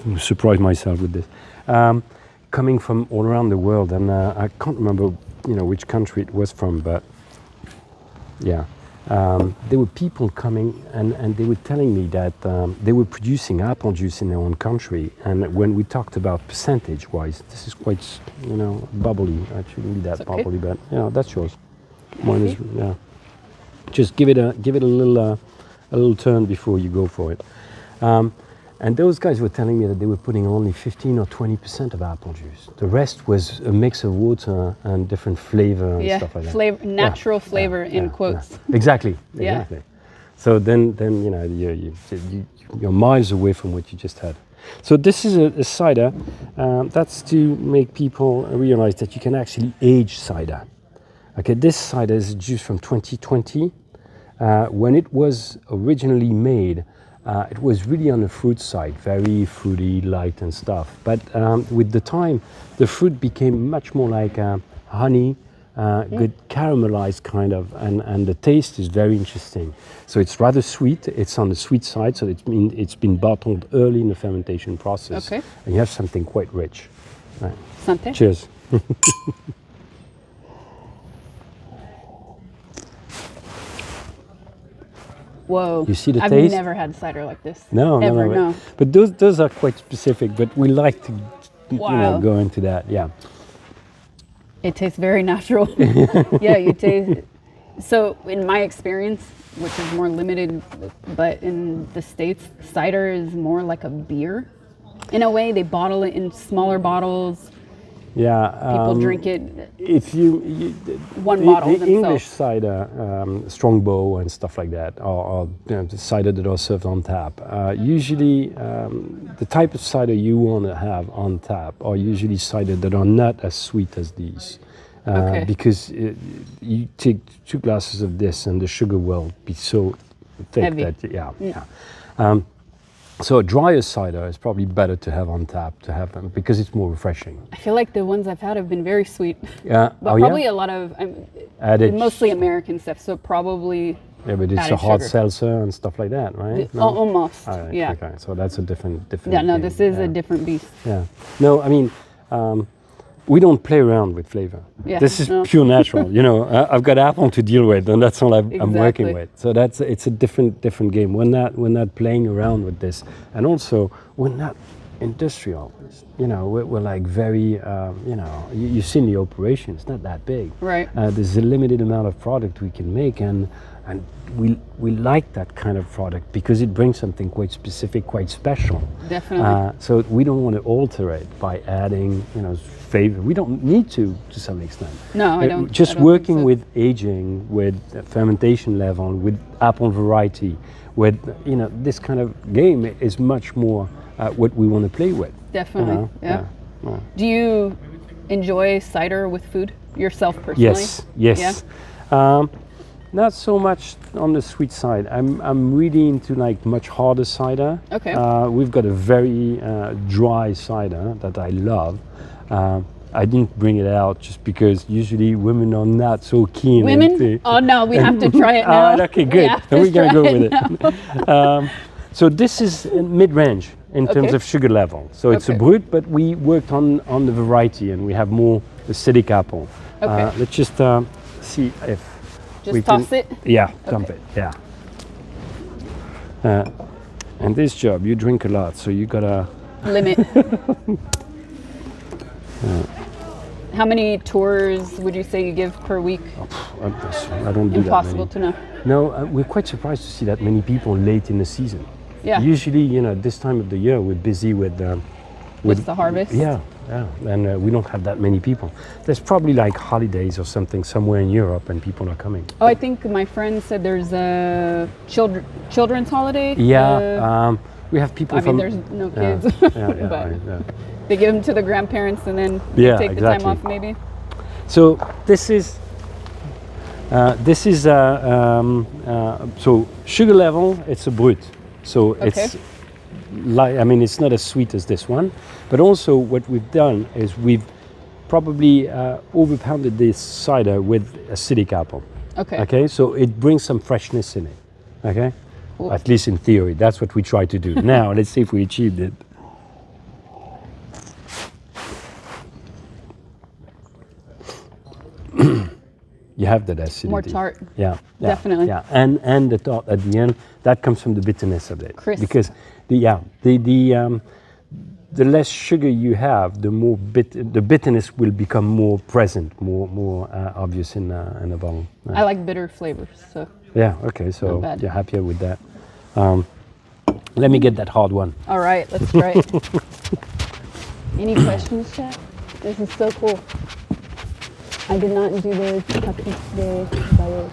I'm surprised myself with this. Coming from all around the world, and I can't remember, which country it was from, but yeah, there were people coming and they were telling me that they were producing apple juice in their own country, and when we talked about percentage-wise, this is quite, bubbly. It shouldn't be that bubbly, but that's yours. Mine is, Just give it a little turn before you go for it. And those guys were telling me that they were putting only 15 or 20% of apple juice. The rest was a mix of water and different flavor and stuff like that. Natural flavor in quotes. Yeah. Exactly. Yeah. So then you're miles away from what you just had. So this is a cider. That's to make people realize that you can actually age cider. Okay, this cider is juice from 2020. When it was originally made, it was really on the fruit side, very fruity, light and stuff. But with the time, the fruit became much more like honey, good caramelized kind of, and the taste is very interesting. So it's rather sweet. It's on the sweet side, so it's been bottled early in the fermentation process. Okay. And you have something quite rich. Right. Santé. Cheers. Whoa. You see the I've taste? never had cider like this. No. But those are quite specific, but we like to go into that. Yeah. It tastes very natural. Yeah, you taste. So in my experience, which is more limited, but in the States, cider is more like a beer. In a way, they bottle it in smaller bottles, Yeah. People drink it. If you one bottle the themselves. English cider, Strongbow and stuff like that, or the cider that are served on tap. Usually, the type of cider you want to have on tap are usually cider that are not as sweet as these. Because you take 2 glasses of this and the sugar will be so thick heavy. that so a drier cider is probably better to have on tap to have them because it's more refreshing. I feel like the ones I've had have been very sweet. Yeah, but probably a lot of added, mostly American stuff. So probably yeah, but it's a hard seltzer and stuff like that, right? No? Almost. Right, yeah. Okay, so that's a different. Yeah, no, game. this is a different beast. Yeah. No, I mean. We don't play around with flavor. Yeah, this is pure natural. You know, I've got apple to deal with, and that's all I'm working with. So it's a different game. We're not playing around with this, and also we're not industrial. You know, we're like very. You know, you've seen the operation. It's not that big. Right. There's a limited amount of product we can make, and we like that kind of product because it brings something quite specific, quite special. Definitely. So we don't want to alter it by adding, you know, flavor. We don't need to some extent. No, I don't. Just I don't working think so. with aging, with fermentation level, with apple variety, with this kind of game is much more what we want to play with. Definitely. You know? Yeah. Do you enjoy cider with food yourself personally? Yes. Yeah? Not so much on the sweet side. I'm really into like much harder cider. Okay. We've got a very dry cider that I love. I didn't bring it out just because usually women are not so keen. Women? Oh no, we have to try it now. Okay, good. Then we're gonna go with it. So this is mid-range in terms of sugar level. So it's a brut, but we worked on the variety and we have more acidic apple. Okay. Let's just see if we toss it? Yeah, dump it, yeah. And this job, you drink a lot, so you gotta... Limit. How many tours would you say you give per week? I don't do Impossible that many. to know. No, we're quite surprised to see that many people late in the season. Yeah. Usually, this time of the year, we're busy with the harvest? Yeah, and we don't have that many people. There's probably like holidays or something somewhere in Europe and people are coming. Oh, I think my friend said there's a children's holiday. Yeah, we have people from... there's no kids, but they give them to the grandparents and then they take the time off maybe. So this is so sugar level, it's a brut. So it's like, it's not as sweet as this one, but also what we've done is we've probably overpounded this cider with acidic apple. Okay, so it brings some freshness in it. Okay, cool. At least in theory, that's what we try to do. Now let's see if we achieved it. You have that acidity. More tart. Yeah, definitely. Yeah, and the tart at the end, that comes from the bitterness of it. Crisp. Because the less sugar you have, the more the bitterness will become more present, more obvious in a bottle. I like bitter flavors, so. Yeah. Okay. So you're happier with that. Let me get that hard one. All right, let's try it. Any questions, chat? This is so cool. I did not do the bio.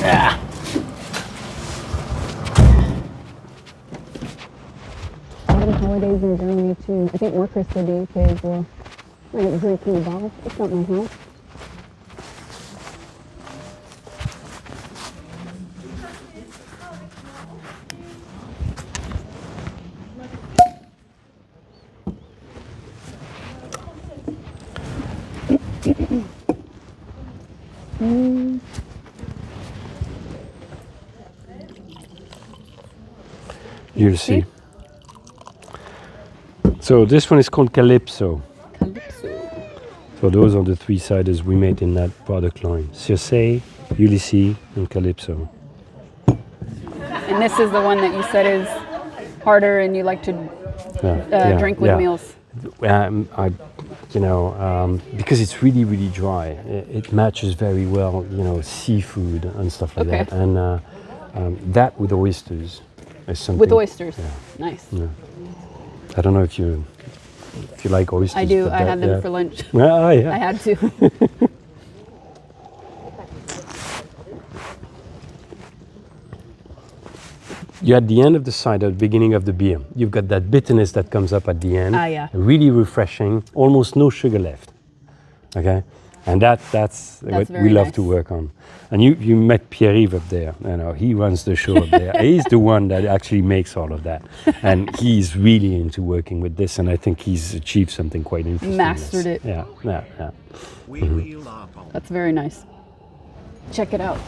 Yeah. Autumn holidays in Germany too. I think workers said the UK as well. I don't drink in the bottle. It's not my house. You'll see. So this one is called Calypso. So those are the 3 ciders we made in that product line. Circe, Ulysses, and Calypso. And this is the one that you said is harder and you like to drink with meals. Because it's really, really dry, it matches very well, seafood and stuff like that. And that with oysters. is something. With oysters. Yeah. Nice. Yeah. I don't know if you like oysters. I do. I had them for lunch. Yeah, yeah. I had to. You're at the end of the cider, beginning of the beer. You've got that bitterness that comes up at the end. Yeah. Really refreshing, almost no sugar left. Okay? And that's what we love to work on. And you met Pierre-Yves up there. You know, he runs the show up there. He's the one that actually makes all of that. And he's really into working with this, and I think he's achieved something quite interesting. Mastered it. Yeah. That's very nice. Check it out.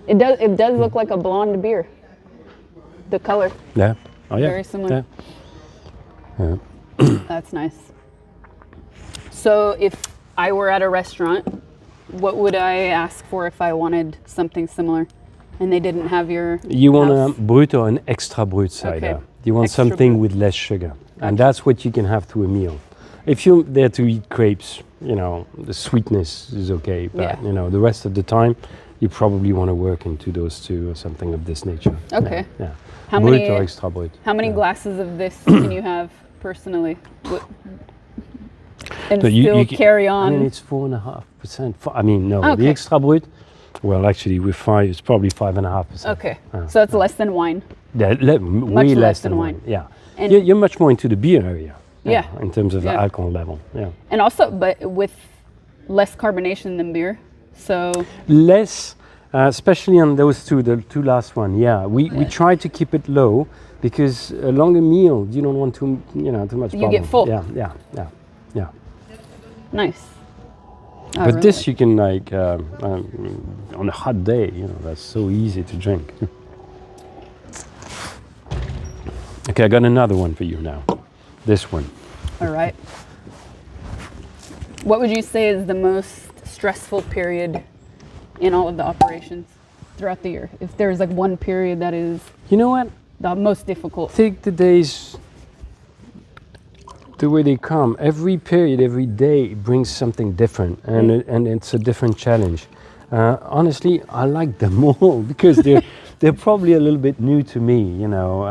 It does look like a blonde beer. The color. Yeah. Oh yeah. Very similar. Yeah. That's nice. So if I were at a restaurant, what would I ask for if I wanted something similar and they didn't have your You want a brut or an extra brut cider. Okay. You want Extra something brut. with less sugar. And that's what you can have to a meal. If you're there to eat grapes, you know, the sweetness is okay, but you know, the rest of the time you probably want to work into those two or something of this nature. Okay. Yeah. How brut many or extra brut. How many glasses of this can you have personally? And But still can, carry on. I mean, it's 4.5%. I mean, no, Okay. the extra brut. Well, actually, with 5, it's probably 5.5%. Okay, so it's less than wine. Yeah, way less than wine. Yeah, And you're much more into the beer area. Yeah. In terms of the Yeah. alcohol level. Yeah. And also, but with less carbonation than beer, so Less, especially on those two, the two last one. Yeah, we try to keep it low because along a meal you don't want too much. You get problem. full. Yeah. nice. But really this you can like on a hot day. You know, that's so easy to drink. Okay, I got another one for you now. This one. All right. What would you say is the most stressful period in all of the operations throughout the year? If there's like one period that is, you know what, the most difficult. Take the days the way they come. Every period, every day brings something different, and it's a different challenge. Honestly, I like them all because they're probably a little bit new to me. You know,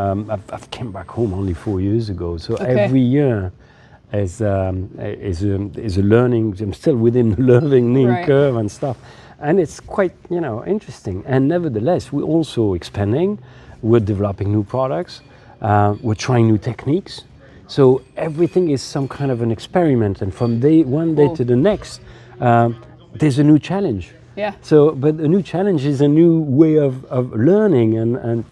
I've came back home only 4 years ago, so every year is a learning. I'm still within the learning curve and stuff, and it's quite interesting. And nevertheless, we're also expanding. We're developing new products. We're trying new techniques. So everything is some kind of an experiment, and from one day to the next, there's a new challenge. Yeah. So, but a new challenge is a new way of learning, and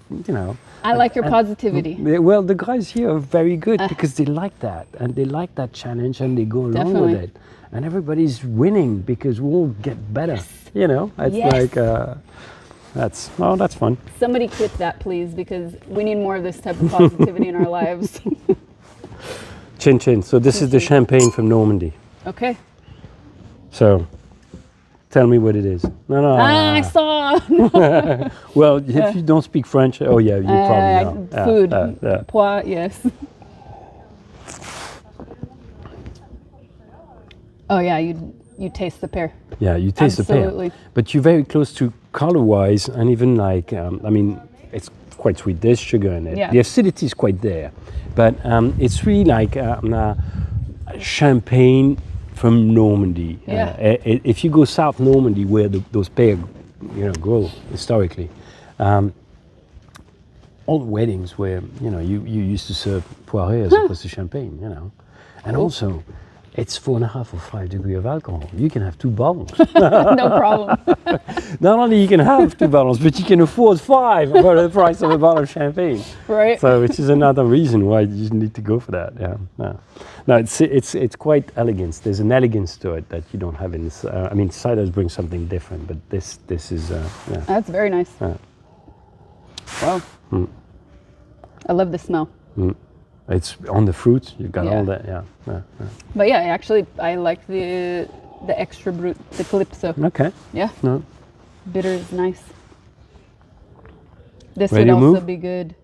I like your positivity. Well, the guys here are very good because they like that, and they like that challenge, and they go along with it. And everybody's winning because we all get better. You know, it's like that's fun. Somebody clip that, please, because we need more of this type of positivity in our lives. Chin chin. So this is the champagne from Normandy. Okay. So, tell me what it is. No. I saw. Well, if you don't speak French, you probably know. Food. Pois, yes. Oh yeah, you taste the pear. Yeah, you taste Absolutely. the pear. But you're very close to color-wise, and even like, I mean, it's quite sweet. There's sugar in it. Yeah. The acidity is quite there. But it's really like champagne from Normandy. Yeah. If you go South Normandy, where those pear, grow historically, all weddings where you used to serve poiré as opposed to champagne, and also. It's 4.5 or 5 degrees of alcohol. You can have 2 bottles. No problem. Not only you can have 2 bottles, but you can afford 5 for the price of a bottle of champagne. Right. So, which is another reason why you need to go for that. Yeah. No, it's quite elegant. There's an elegance to it that you don't have in. I mean, ciders bring something different, but this is. That's very nice. Wow. I love the smell. It's on the fruit. You got all that. Yeah. But yeah, actually, I like the extra brut, the calypso. Okay. Yeah. No. Bitter is nice. This Ready would to also move? be good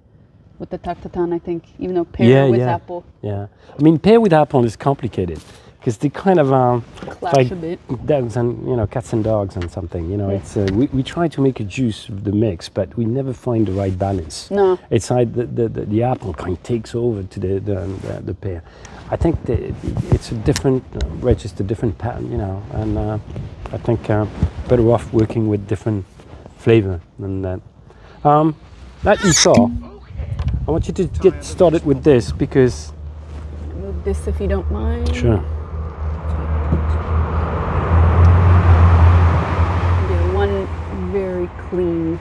with the tartatan, I think, even though pear with apple. Yeah. I mean, pear with apple is complicated because they kind of Clash like a bit. dogs and cats and dogs and something. It's we try to make a juice of the mix, but we never find the right balance. No. It's like the apple kind of takes over to the pear. I think it's a different register, different pattern, and I think better off working with different flavor than that. That you saw. I want you to get started with this because. Move this if you don't mind. Sure. Do one very clean.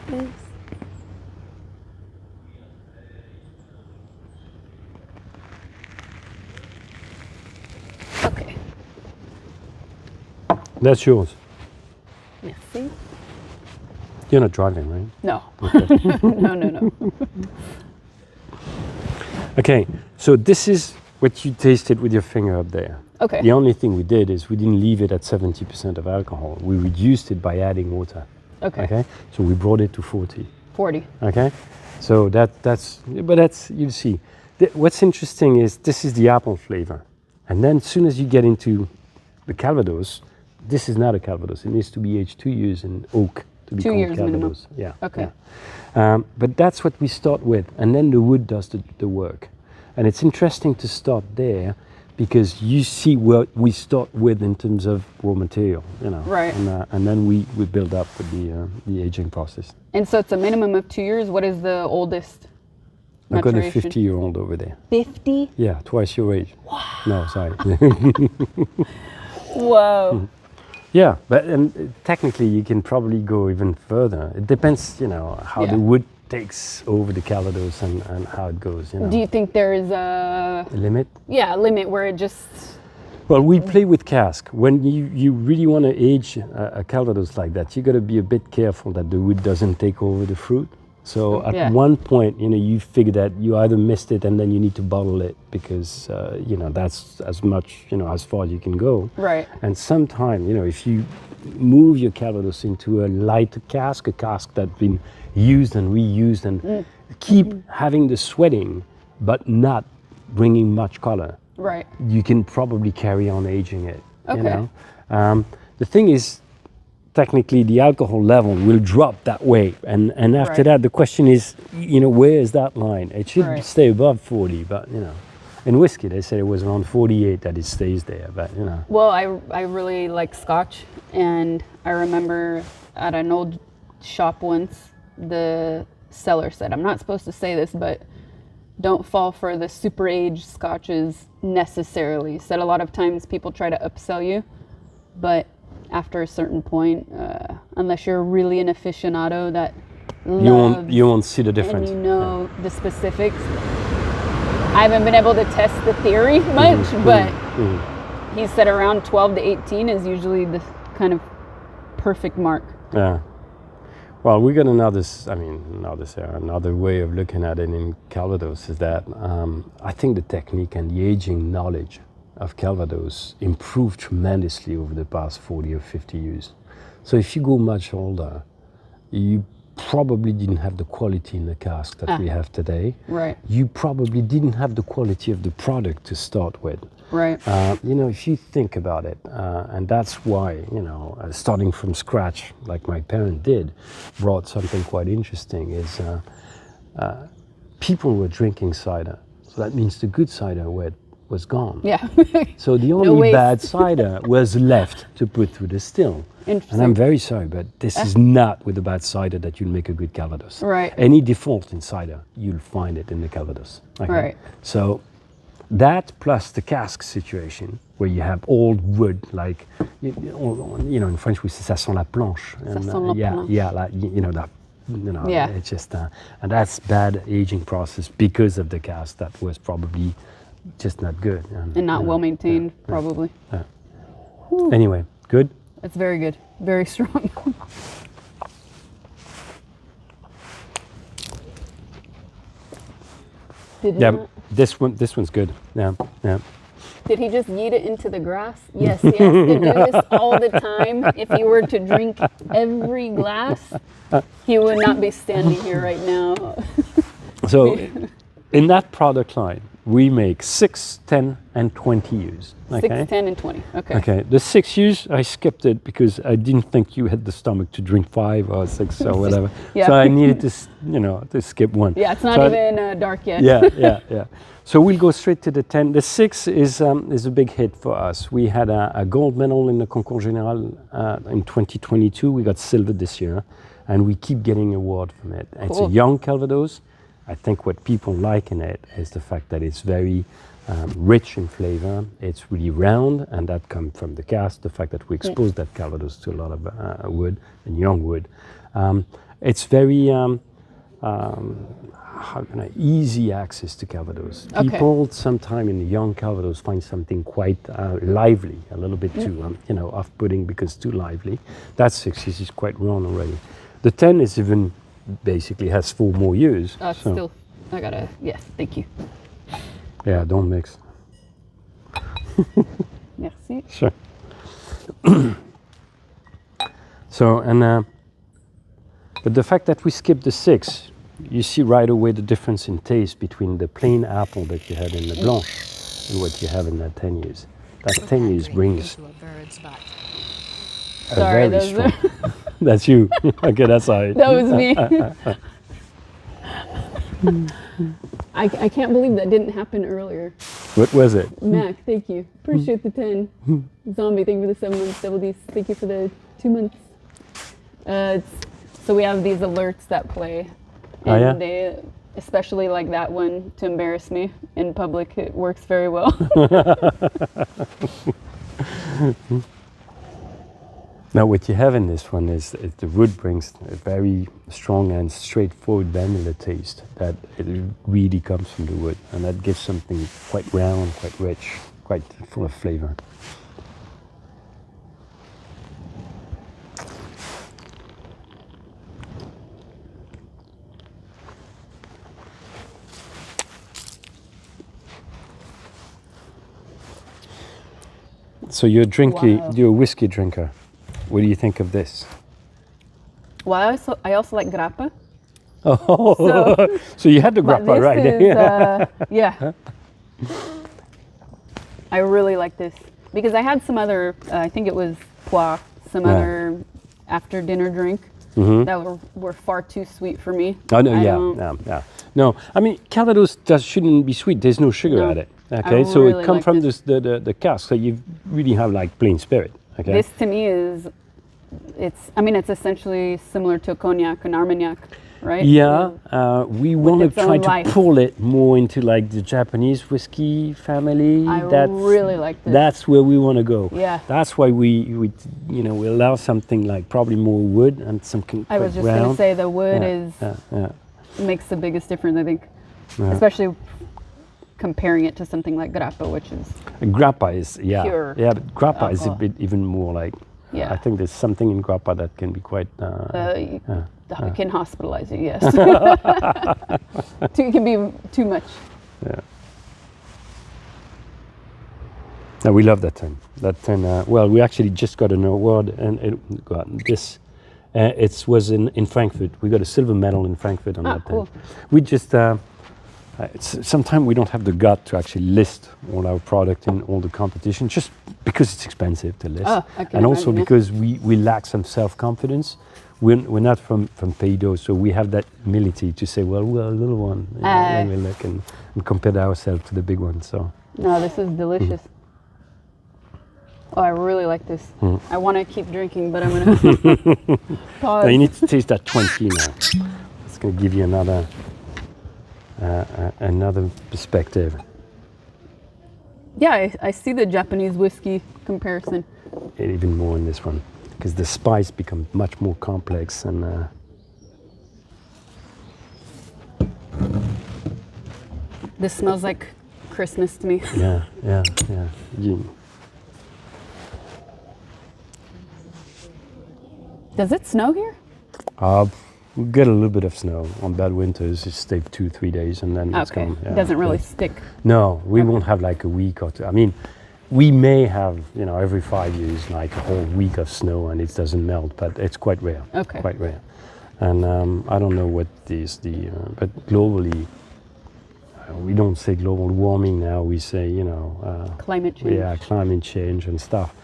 This. Okay. That's yours. Merci. You're not driving, right? No. Okay. No. Okay, so this is what you tasted with your finger up there. Okay. The only thing we did is we didn't leave it at 70% of alcohol. We reduced it by adding water. Okay. So we brought it to 40. 40. Okay. So that's you'll see. What's interesting is this is the apple flavor. And then as soon as you get into the Calvados, this is not a Calvados. It needs to be aged 2 years in oak to be 2 called years minimum. Calvados. Yeah. Okay. Yeah. But that's what we start with, and then the wood does the work. And it's interesting to start there because you see what we start with in terms of raw material, Right. And then we build up with the aging process. And so it's a minimum of 2 years. What is the oldest I've got a maturation? 50-year-old over there. 50? Yeah, twice your age. Wow. No, sorry. Whoa. Yeah, but technically you can probably go even further. It depends, how the wood takes over the Calvados and how it goes. Do you think there is a limit? Yeah, a limit where it just. Well, we play with cask. When you really want to age a Calvados like that, you got to be a bit careful that the wood doesn't take over the fruit. So at one point, you figure that you either missed it and then you need to bottle it because, that's as much, as far as you can go. Right. And sometimes, if you move your Calvados into a lighter cask, a cask that's been used and reused and keep having the sweating, but not bringing much color. Right. You can probably carry on aging it. Okay. The thing is, technically the alcohol level will drop that way, and after that the question is, where is that line? It should stay above 40, but in whiskey they said it was around 48 that it stays there, but Well, I really like Scotch, and I remember at an old shop once the seller said, I'm not supposed to say this, but don't fall for the super aged scotches necessarily. Said a lot of times people try to upsell you, but after a certain point, unless you're really an aficionado that loves you won't see the difference. And the specifics. I haven't been able to test the theory much, but he said around 12 to 18 is usually the kind of perfect mark. Yeah. Well, we got another way of looking at it in Calvados is that I think the technique and the aging knowledge of Calvados improved tremendously over the past 40 or 50 years. So if you go much older, you probably didn't have the quality in the cask that we have today. Right. You probably didn't have the quality of the product to start with. Right. If you think about it, and that's why, starting from scratch, like my parent did, brought something quite interesting, is people were drinking cider. So that means the good cider was gone. Yeah. So the only bad cider was left to put through the still. And I'm very sorry, but this is not with the bad cider that you'll make a good Calvados. Right. Any default in cider, you'll find it in the Calvados. Okay? Right. So that plus the cask situation, where you have old wood, like, in French we say ça sent la planche. Ça sent la planche. Yeah, like, it's just, and that's bad aging process because of the cask that was probably just not good. And not well maintained, probably. Yeah. Anyway, good? It's very good. Very strong. This one's good. Yeah. Did he just yeet it into the grass? Yes, he has to do this all the time. If he were to drink every glass, he would not be standing here right now. So in that product line, we make 6, 10, and 20 U's. Okay? 6, 10, and 20. Okay. Okay. The 6 U's, I skipped it because I didn't think you had the stomach to drink 5 or 6 or whatever. Yeah. So I needed to, to skip one. Yeah, it's not even dark yet. Yeah. So we'll go straight to the 10. The 6 is a big hit for us. We had a gold medal in the Concours Général in 2022. We got silver this year, and we keep getting award from it. Cool. It's a young Calvados. I think what people like in it is the fact that it's very rich in flavor. It's really round, and that comes from the cask, the fact that we expose that Calvados to a lot of wood and young wood. It's very easy access to Calvados. Okay. People sometime in the young Calvados find something quite lively, a little bit too off-putting because too lively. That 6 is quite round already. The 10 is even basically has 4 more years. Still, I gotta, yes, thank you. Yeah, don't mix. Merci. Sure. So, but the fact that we skipped the 6, you see right away the difference in taste between the plain apple that you had in the Blanche and what you have in that 10 years. That 10 years brings a very strong. That's you. Okay, that's all right. That was me. I can't believe that didn't happen earlier. What was it? Mac, thank you. Appreciate the 10. Zombie, thank you for the 7 months. Double D's, thank you for the 2 months. So we have these alerts that play. And they, especially like that one, to embarrass me in public, it works very well. Now what you have in this one is the wood brings a very strong and straightforward vanilla taste that it really comes from the wood, and that gives something quite round, quite rich, quite full of flavor. So you're a whiskey drinker. What do you think of this? Well, I also like grappa. Oh, so you had the grappa, right? Yeah. I really like this because I had some other, I think it was pois, some other after dinner drink that were far too sweet for me. Oh, no, No, I mean, Calvados shouldn't be sweet. There's no sugar at it. Okay, so it comes from the cask, so you really have like plain spirit. Okay. This to me it's essentially similar to a cognac, an Armagnac, right? Yeah, we want to try to pull it more into like the Japanese whiskey family. I really like this. That's where we want to go. Yeah. That's why we allow something like probably more wood and something. I was just going to say the wood makes the biggest difference, I think, especially comparing it to something like grappa, which is grappa is pure but grappa alcohol. is a bit even more like I think there's something in grappa that can be quite it can hospitalize you, yes. It can be too much. Yeah. No, we love that 10. That 10. Well, we actually just got an award, and it was in Frankfurt. We got a silver medal in Frankfurt on that 10. Cool. We just sometimes we don't have the gut to actually list all our product in all the competition, just because it's expensive to list, and also because we lack some self-confidence. We're not from Pays d'Eau, so we have that humility to say, well, we're a little one, and we look and compare ourselves to the big one. So no, this is delicious. Oh, I really like this. I want to keep drinking, but I'm gonna pause. Now you need to taste that 20 now. It's gonna give you another perspective. Yeah, I see the Japanese whiskey comparison. Even more in this one, because the spice becomes much more complex and. This smells like Christmas to me. Yeah. Does it snow here? We get a little bit of snow on bad winters. It stays 2-3 days and then it's gone. It doesn't really stick. No, we won't have like a week or two. I mean, we may have, every 5 years, like a whole week of snow and it doesn't melt, but it's quite rare. Okay. Quite rare. And I don't know what but globally, we don't say global warming now. We say, you know, climate change. Yeah, climate change and stuff.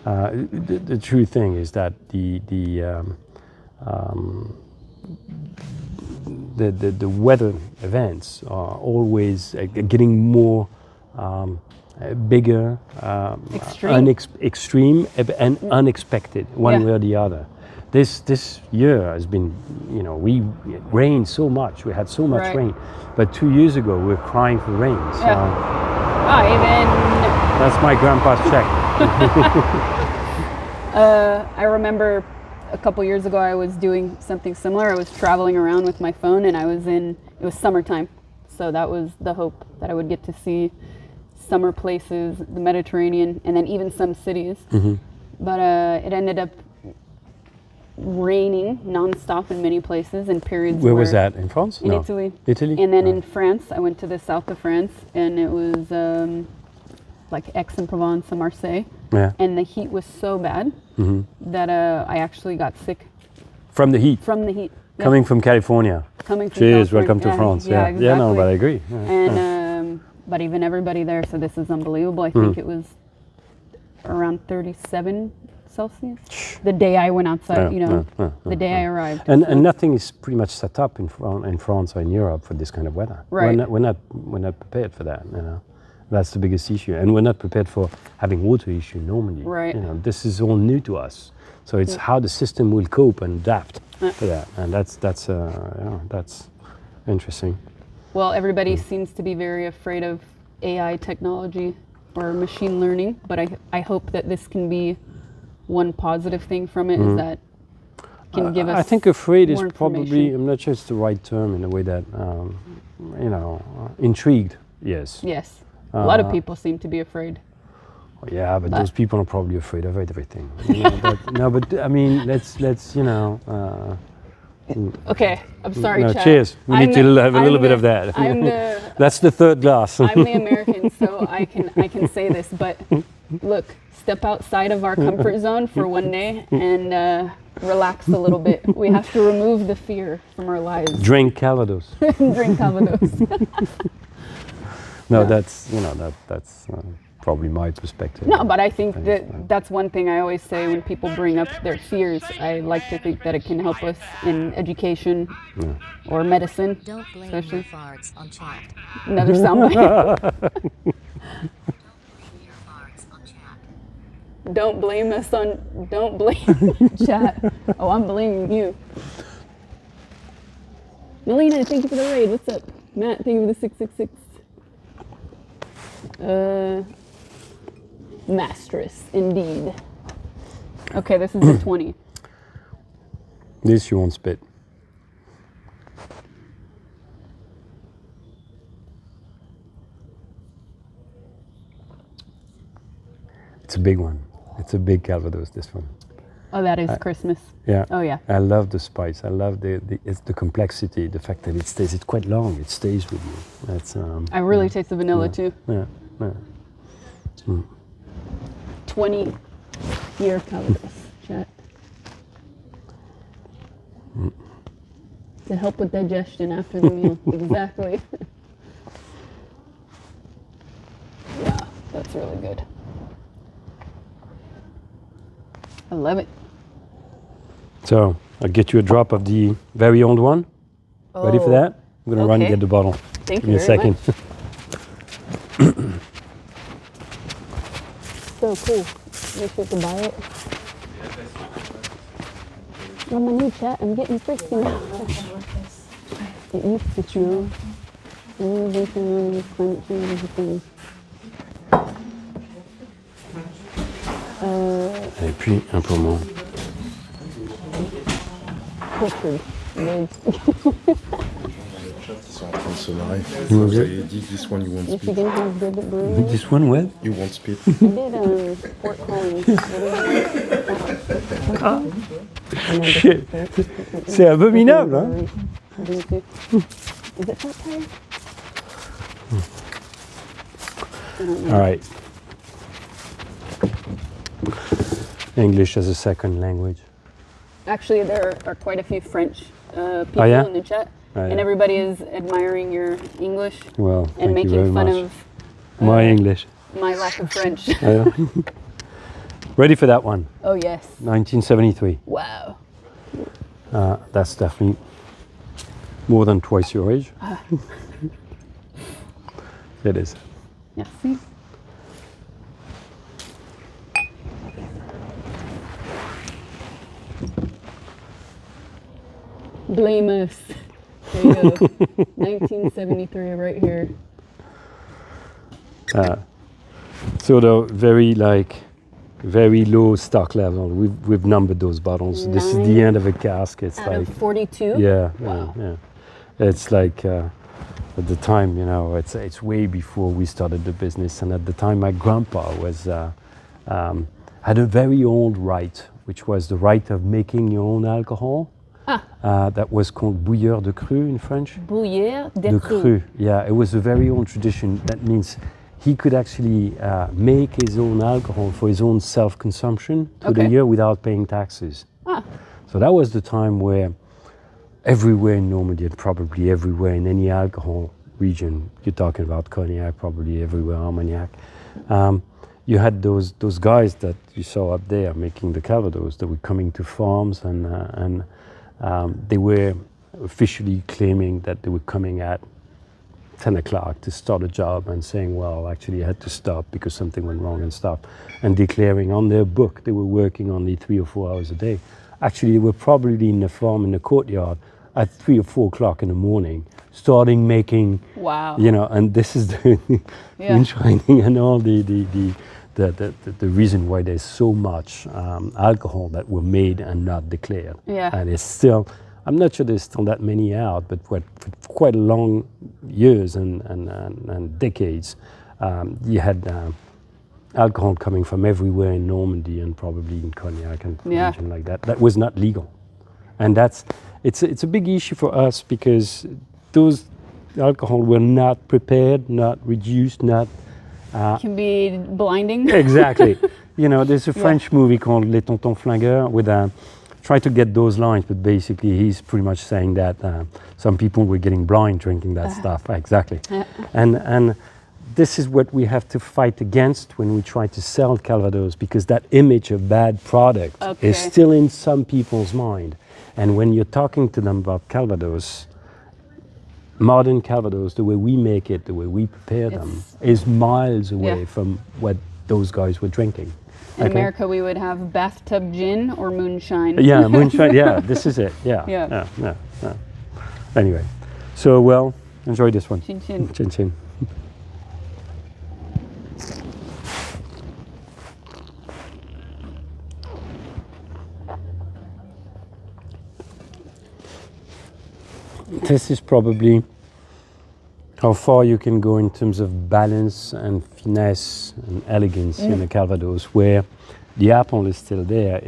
The true thing is that the weather events are always getting more bigger, extreme and unexpected, one way or the other. This year has been, you know, it rained so much. We had so much rain, but 2 years ago we were crying for rain. So that's my grandpa's check. I remember a couple years ago I was doing something similar. I was traveling around with my phone, and it was summertime, so that was the hope, that I would get to see summer places, the Mediterranean, and then even some cities. But it ended up raining non-stop in many places, in periods. Where was that? In France? In Italy. Italy? And then in France, I went to the south of France, and it was like Aix-en-Provence and Marseille. Yeah. And the heat was so bad that I actually got sick. From the heat? From the heat. Yeah. Coming from California. Coming from Cheers, California. welcome to France. Yeah, exactly. Yeah, no, but I agree. Yeah. And but even everybody there said this is unbelievable. I think it was around 37 Celsius. The day I went outside, the day I arrived. And nothing is pretty much set up in France or in Europe for this kind of weather. Right. We're not prepared for that. You know, that's the biggest issue, and we're not prepared for having water issue normally. Right. You know, this is all new to us. So it's how the system will cope and adapt to that, and that's interesting. Well, everybody seems to be very afraid of AI technology or machine learning, but I hope that this can be one positive thing from it, is that can give us. I think afraid is more probably, I'm not sure it's the right term, in a way that intrigued. Yes. Yes. A lot of people seem to be afraid. Yeah, but those people are probably afraid of everything. You know, no, but I mean, let's Okay, I'm sorry, no, Chad. cheers. We need to have a little bit of that. That's the third glass. I'm the American, so I can say this. But look, step outside of our comfort zone for one day and relax a little bit. We have to remove the fear from our lives. Drink Calvados. Drink Calvados. No, that's probably my perspective. No, but I think that's one thing I always say when people bring up their fears. I like to think that it can help us in education or medicine. Don't blame especially. your farts on chat. Another soundbite. Don't blame us on. Don't blame chat. Oh, I'm blaming you. Melina, thank you for the raid. What's up? Matt, thank you for the 666. Mastress, indeed. Okay, this is the 20. This you won't spit. It's a big one. It's a big Calvados, this one. Oh, that is Christmas. Yeah. Oh, yeah. I love the spice. I love the complexity, the fact that it's quite long. It stays with you. That's. I really taste the vanilla too. Yeah. 20-year Calvados, chat. To help with digestion after the meal. Exactly. Yeah, that's really good. I love it. So I'll get you a drop of the very old one. Ready for that? I'm gonna run and get the bottle. Thank Give you me a very second. much. So cool. Wish we could buy it. On my new chat, I'm getting frisky now. It used to chill. Climate change is a thing. Et puis un poumon. Cultured. Ils sont en train de se marrer. Vous avez dit this one you won't spit. Michigan has good brewing. This one what? You won't spit. I did Fort Collins. Shit. C'est abominable, hein? Is it fat tire? All right. English as a second language. Actually, there are quite a few French people in the chat. And everybody is admiring your English. Well, and thank you very making fun much. of My English. my lack of French. Ready for that one? Oh yes. 1973. Wow. That's definitely more than twice your age. It is. Merci. Blame us. There you go. 1973 right here. Sort of very low stock level. We've numbered those bottles. This is the end of a cask. It's out like of 42. Yeah, wow. yeah. It's like at the time, you know, it's way before we started the business. And at the time, my grandpa was had a very old right, which was the right of making your own alcohol. That was called bouilleur de cru in French. Bouilleur de cru. Yeah, it was a very old tradition. That means he could actually make his own alcohol for his own self-consumption through the year without paying taxes. So that was the time where everywhere in Normandy, and probably everywhere in any alcohol region, you're talking about cognac, probably everywhere Armagnac, you had those guys that you saw up there making the Calvados that were coming to farms and they were officially claiming that they were coming at 10 o'clock to start a job and saying, well, actually I had to stop because something went wrong and stop. And declaring on their book they were working only 3 or 4 hours a day. Actually, they were probably in the farm in the courtyard at 3 or 4 o'clock in the morning, starting making, you know, and this is the moonshining and all the reason why there's so much alcohol that were made and not declared. And it's still, I'm not sure there's still that many out, but for quite a long years and decades, you had alcohol coming from everywhere in Normandy and probably in Cognac and region like that. That was not legal. And it's a big issue for us because those alcohol were not prepared, not reduced, not can be blinding. Exactly. You know, there's a French movie called Les Tontons Flingueurs with try to get those lines, but basically he's pretty much saying that some people were getting blind drinking that stuff. Exactly. And this is what we have to fight against when we try to sell Calvados, because that image of bad product is still in some people's mind. And when you're talking to them about Calvados, modern Calvados, the way we make it, the way we prepare them, is miles away from what those guys were drinking. In America, we would have bathtub gin or moonshine. Yeah, moonshine. Yeah, this is it. Yeah. Anyway, so well, enjoy this one. Chin chin. Chin chin. This is probably how far you can go in terms of balance and finesse and elegance in the Calvados, where the apple is still there.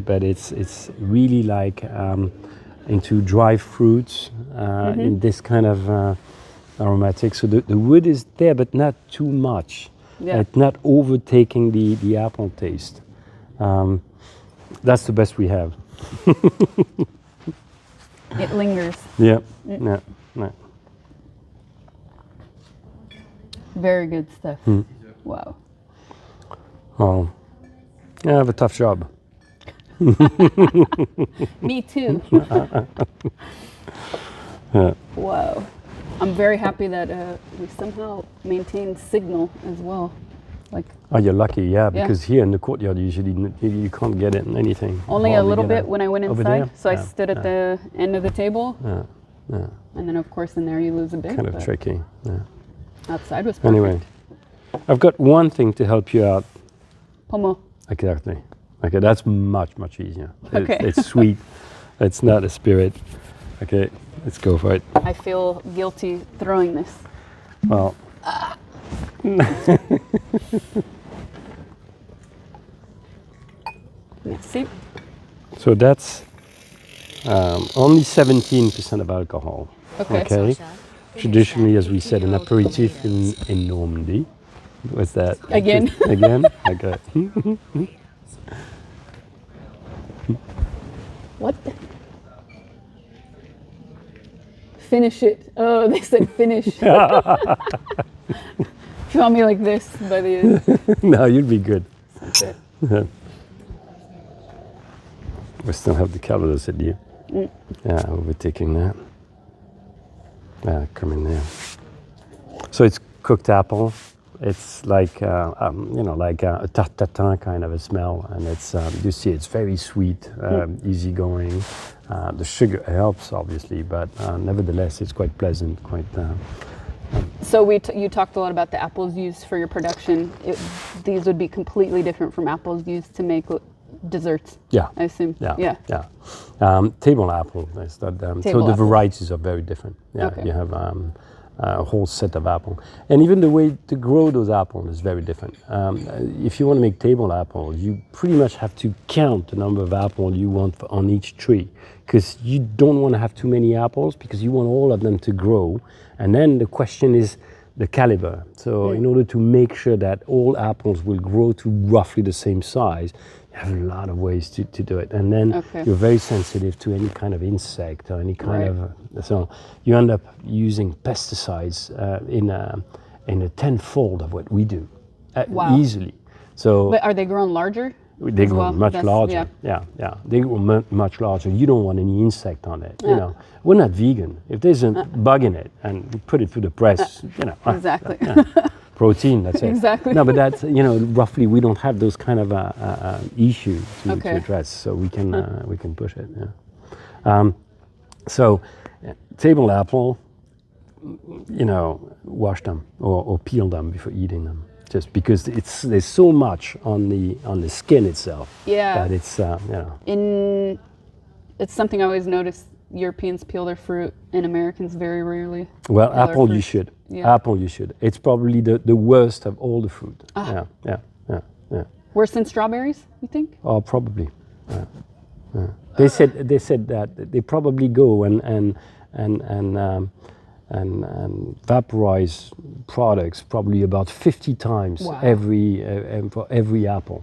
But it's really like into dry fruits in this kind of aromatic. So the wood is there, but not too much. It's not overtaking the apple taste. That's the best we have. It lingers. Yeah. Very good stuff. Wow. Oh, I have a tough job. Me too. Wow. I'm very happy that we somehow maintained signal as well. Oh, you're lucky, because here in the courtyard usually you can't get it in anything. Only a little bit when I went inside, so I stood at the end of the table. And then of course in there you lose a bit. Kind of tricky. Outside was perfect. Anyway, I've got one thing to help you out. Pomo. Exactly. Okay, that's much easier. Okay. It's sweet. It's not a spirit. Okay, let's go for it. I feel guilty throwing this. Well. Merci. So that's only 17% of alcohol. Okay. Traditionally, as we said, an aperitif in Normandy. What's that? Again. Again? Okay. What? finish it. Oh, they said finish. Draw me like this by the end. No, you'll be good. Okay. We still have the Calvados at you. Yeah, we'll be taking that. Yeah, come in there. So it's cooked apple. It's like like a tarte tatin kind of a smell, and it's you see it's very sweet, easygoing. The sugar helps obviously, but nevertheless it's quite pleasant. So you talked a lot about the apples used for your production. These would be completely different from apples used to make desserts. Yeah, I assume. Yeah. Table apple. So the varieties are very different. Yeah, okay. You have a whole set of apple, and even the way to grow those apples is very different. If you want to make table apples, you pretty much have to count the number of apples you want on each tree, because you don't want to have too many apples because you want all of them to grow. And then the question is the caliber. So in order to make sure that all apples will grow to roughly the same size, you have a lot of ways to do it. And then you're very sensitive to any kind of insect or any kind of, so you end up using pesticides in a tenfold of what we do, easily. So, but are they grown larger? They grow much larger. Yeah. They grow much larger. You don't want any insect on it. You know, we're not vegan. If there's a bug in it and we put it through the press, exactly. Protein. That's it. Exactly. No, but that's roughly we don't have those kind of issues to address, so we can push it. Yeah. So, table apple. Wash them or peel them before eating them. Just because there's so much on the skin itself. Yeah. That it's it's something I always notice. Europeans peel their fruit, and Americans very rarely. Well, apple you should. Yeah. Apple you should. It's probably the worst of all the fruit. Yeah. Worse than strawberries, you think? Oh, probably. They said that they probably go and vaporize products probably about 50 times for every apple,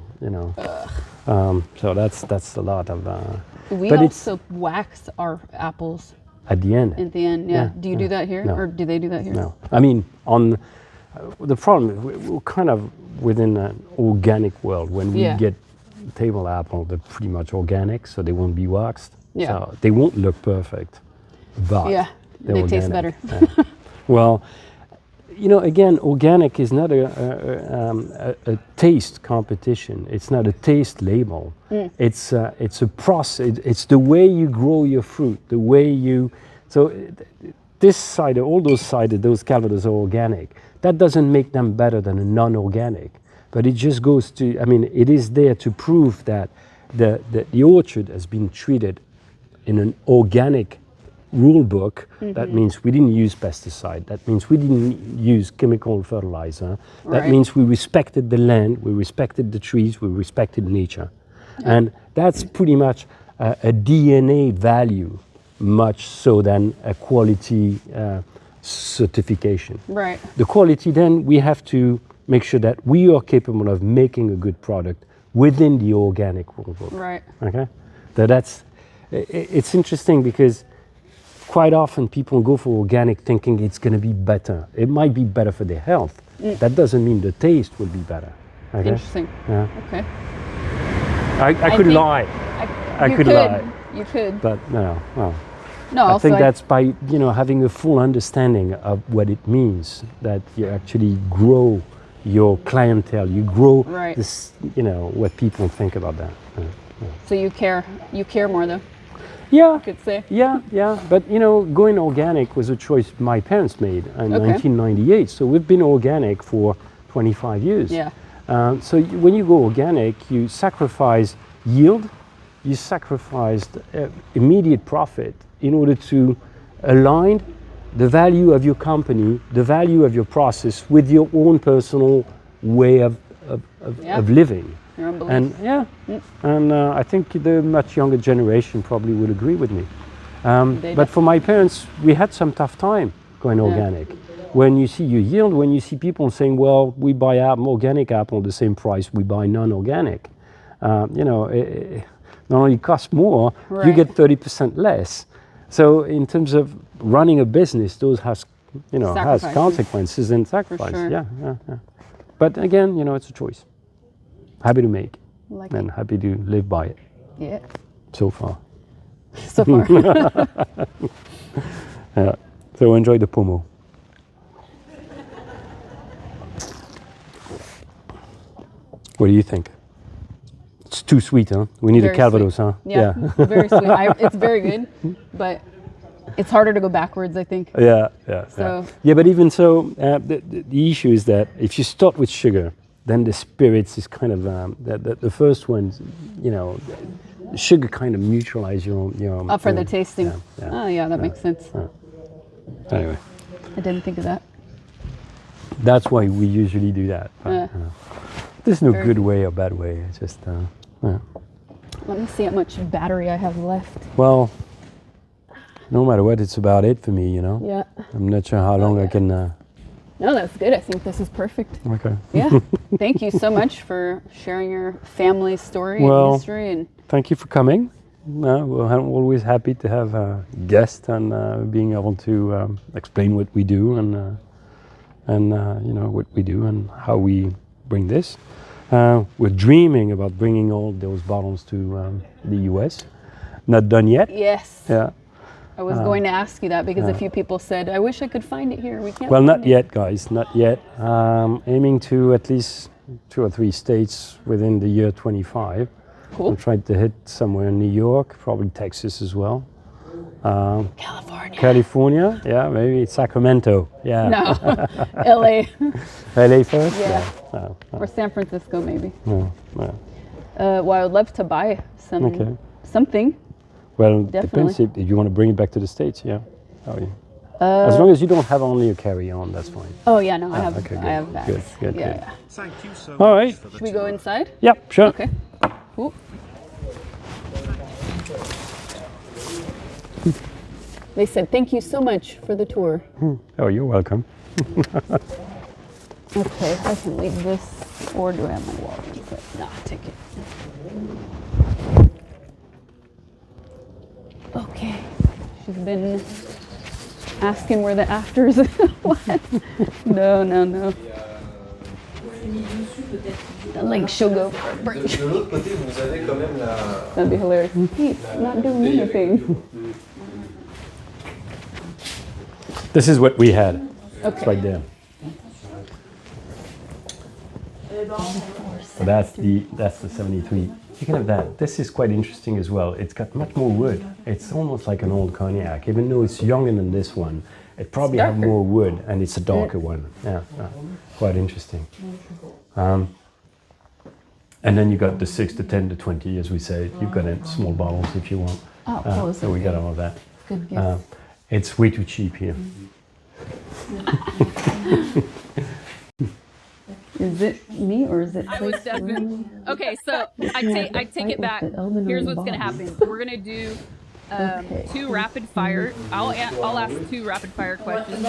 so that's a lot of we also wax our apples at the end. Do you do that here? No. Or do they do that here? No, I mean the problem is we're kind of within an organic world. When we get table apple, they're pretty much organic, so they won't be waxed, so they won't look perfect, but they taste better. Well, again, organic is not a taste competition. It's not a taste label. It's a process. It's the way you grow your fruit, the way you. So this cider, all those cider, those Calvados are organic. That doesn't make them better than a non-organic, but it just goes to. I mean, it is there to prove that the orchard has been treated in an organic rule book. That means we didn't use pesticide. That means we didn't use chemical fertilizer. That means we respected the land, we respected the trees, we respected nature. And that's pretty much a DNA value, much so than a quality certification. Right. The quality, then we have to make sure that we are capable of making a good product within the organic rule book. Right. Okay. It's interesting because quite often people go for organic thinking it's going to be better. It might be better for their health. That doesn't mean the taste will be better. Okay? Interesting. Yeah. Okay. I could lie. I could lie. You could. But no. No, I think that's by having a full understanding of what it means, that you actually grow your clientele. You grow this. What people think about that. So you care more though. Yeah, you could say. Yeah. But going organic was a choice my parents made in 1998. So we've been organic for 25 years. Yeah. So when you go organic, you sacrifice yield, you sacrifice immediate profit in order to align the value of your company, the value of your process with your own personal way of living. Your own belief. And I think the much younger generation probably would agree with me. But for my parents, we had some tough time going organic. When you see your yield, when you see people saying, well, we buy organic apple at the same price we buy non-organic, it not only costs more, you get 30% less. So in terms of running a business, those has consequences and sacrifice. Sure. Yeah. But again, it's a choice. Happy to make and happy to live by it. Yeah. So far. So far. Yeah. So enjoy the pomo. What do you think? It's too sweet, huh? We need Very a Calvados, sweet. huh? Yeah. Very sweet. It's very good, but it's harder to go backwards, I think. Yeah. So. Yeah, but even so, the issue is that if you start with sugar, then the spirits is kind of the first ones, sugar kind of neutralize your. For the tasting. Yeah. Oh yeah, that makes sense. Anyway. I didn't think of that. That's why we usually do that. But, there's no good way or bad way. It's just. Let me see how much battery I have left. Well, no matter what, it's about it for me. Yeah. I'm not sure how long I can. No, that's good. I think this is perfect. Okay. Yeah. Thank you so much for sharing your family story and history. And thank you for coming. We're always happy to have guests and being able to explain what we do and what we do and how we bring this. We're dreaming about bringing all those bottles to the US. Not done yet. Yes. Yeah. I was going to ask you that because a few people said, I wish I could find it here. We can't. Well, find not yet, guys, not yet. Aiming to at least 2 or 3 states within the year 25. Cool. I'm trying to hit somewhere in New York, probably Texas as well. California, yeah, maybe Sacramento, yeah. No, LA. LA first? Yeah. No. Or San Francisco, maybe. No. Well, I would love to buy something. Well, Definitely. depends if you want to bring it back to the States, yeah. Oh, yeah. As long as you don't have only a carry-on, that's fine. Oh yeah, no, I have. Okay, I have bags. Good. Yeah. Thank you so much. All right. Should we go inside? Yep, sure. Okay. Cool. They said thank you so much for the tour. Oh, you're welcome. Okay, I can leave this, or do I have my wallet? No, take it. Okay, she's been asking where the afters. What? No. Like she'll go for a break. That'd be hilarious. He's not doing anything. This is what we had. Okay. It's right there. So that's the 73. You can have that. This is quite interesting as well. It's got much more wood. It's almost like an old cognac, even though it's younger than this one. It probably has more wood, and it's a darker one. Yeah, quite interesting. And then you got the 6 to 10 to 20, as we say. You've got small bottles if you want. So we got all of that. Good gift. It's way too cheap here. Is it me or is it? I was definitely okay. So I take it back. Here's what's gonna happen. We're gonna do 2 rapid fire. I'll ask 2 rapid fire questions.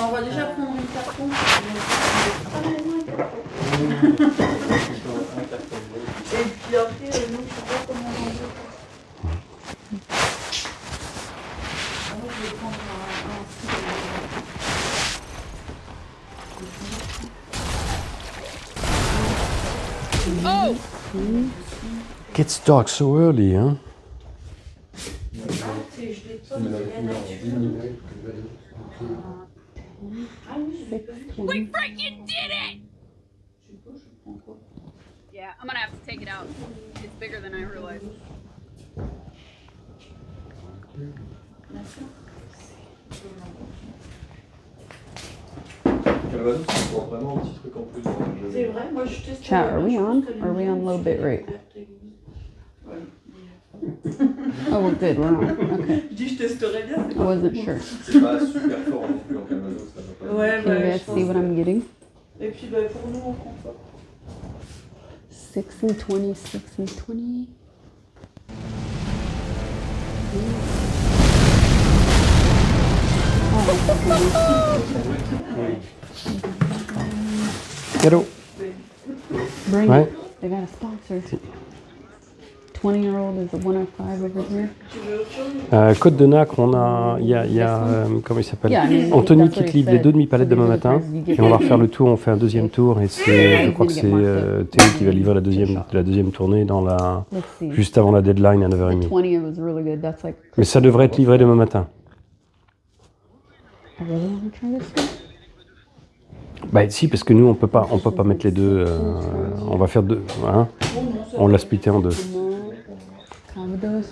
Oh! Gets dark so early, huh? We freaking did it! Yeah, I'm gonna have to take it out. It's bigger than I realized. Chat, are we on? Are we on low bit rate? Oh, we're good, we're on. Okay. I wasn't sure. Can you guys see what I'm getting? 6 and 20, 6 and 20. Get out. Bring right? it. They got a sponsor. 20-year-old is a 105 over here. Côte de Nacre, comment il s'appelle? Anthony qui te livre les 2 demi-palettes demain matin. Et on va refaire le tour, on fait un deuxième tour. Et je crois que c'est Théo qui va livrer la deuxième tournée juste avant la deadline à 9h30. Mais ça devrait être livré demain matin. Bah si, parce que nous on peut pas mettre les deux. On va faire deux. Hein, on l'a splitté en 2. Calvados.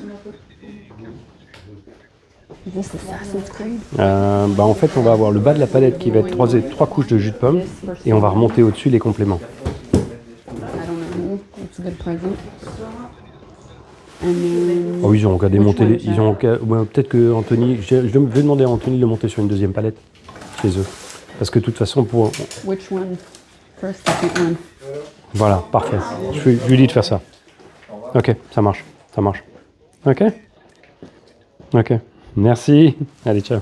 Bah en fait on va avoir le bas de la palette qui va être 3 couches de jus de pomme et on va remonter au-dessus les compléments. Oh ils ont qu'à démonter peut-être que Anthony, je vais demander à Anthony de le monter sur une deuxième palette chez eux. Parce que de toute façon pour... Voilà, parfait. Je lui dis de faire ça. Ok, ça marche. Ok. Merci. Allez, ciao.